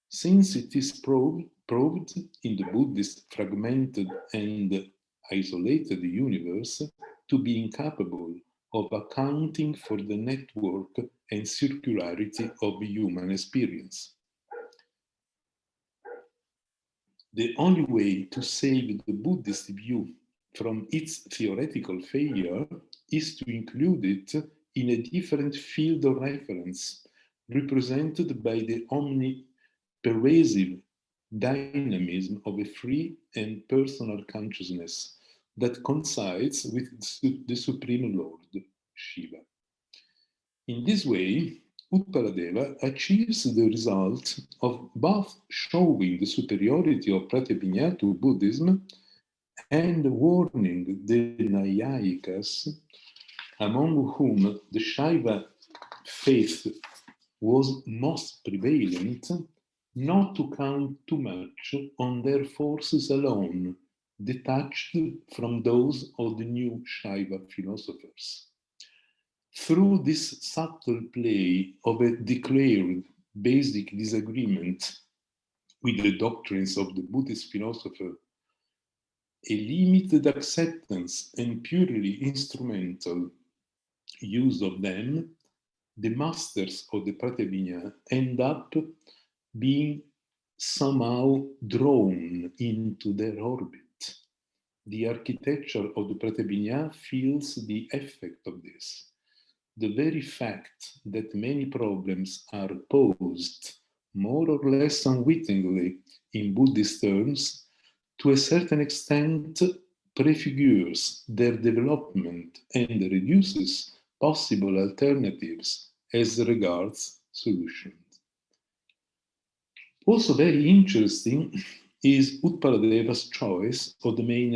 since it is proved in the Buddhist fragmented and isolated universe to be incapable of accounting for the network and circularity of human experience. The only way to save the Buddhist view from its theoretical failure is to include it in a different field of reference, represented by the omnipervasive dynamism of a free and personal consciousness that coincides with the Supreme Lord, Shiva. In this way, Utpaladeva achieves the result of both showing the superiority of Pratyabhijna to Buddhism and warning the Naiyayikas, among whom the Shaiva faith was most prevalent, not to count too much on their forces alone, detached from those of the new Shaiva philosophers. Through this subtle play of a declared basic disagreement with the doctrines of the Buddhist philosopher, a limited acceptance and purely instrumental use of them, the masters of the Pratyabhijna end up being somehow drawn into their orbit. The architecture of the Pratyabhijna feels the effect of this. The very fact that many problems are posed more or less unwittingly in Buddhist terms, to a certain extent prefigures their development and reduces possible alternatives as regards solutions. Also very interesting is Utpaladeva's choice of the main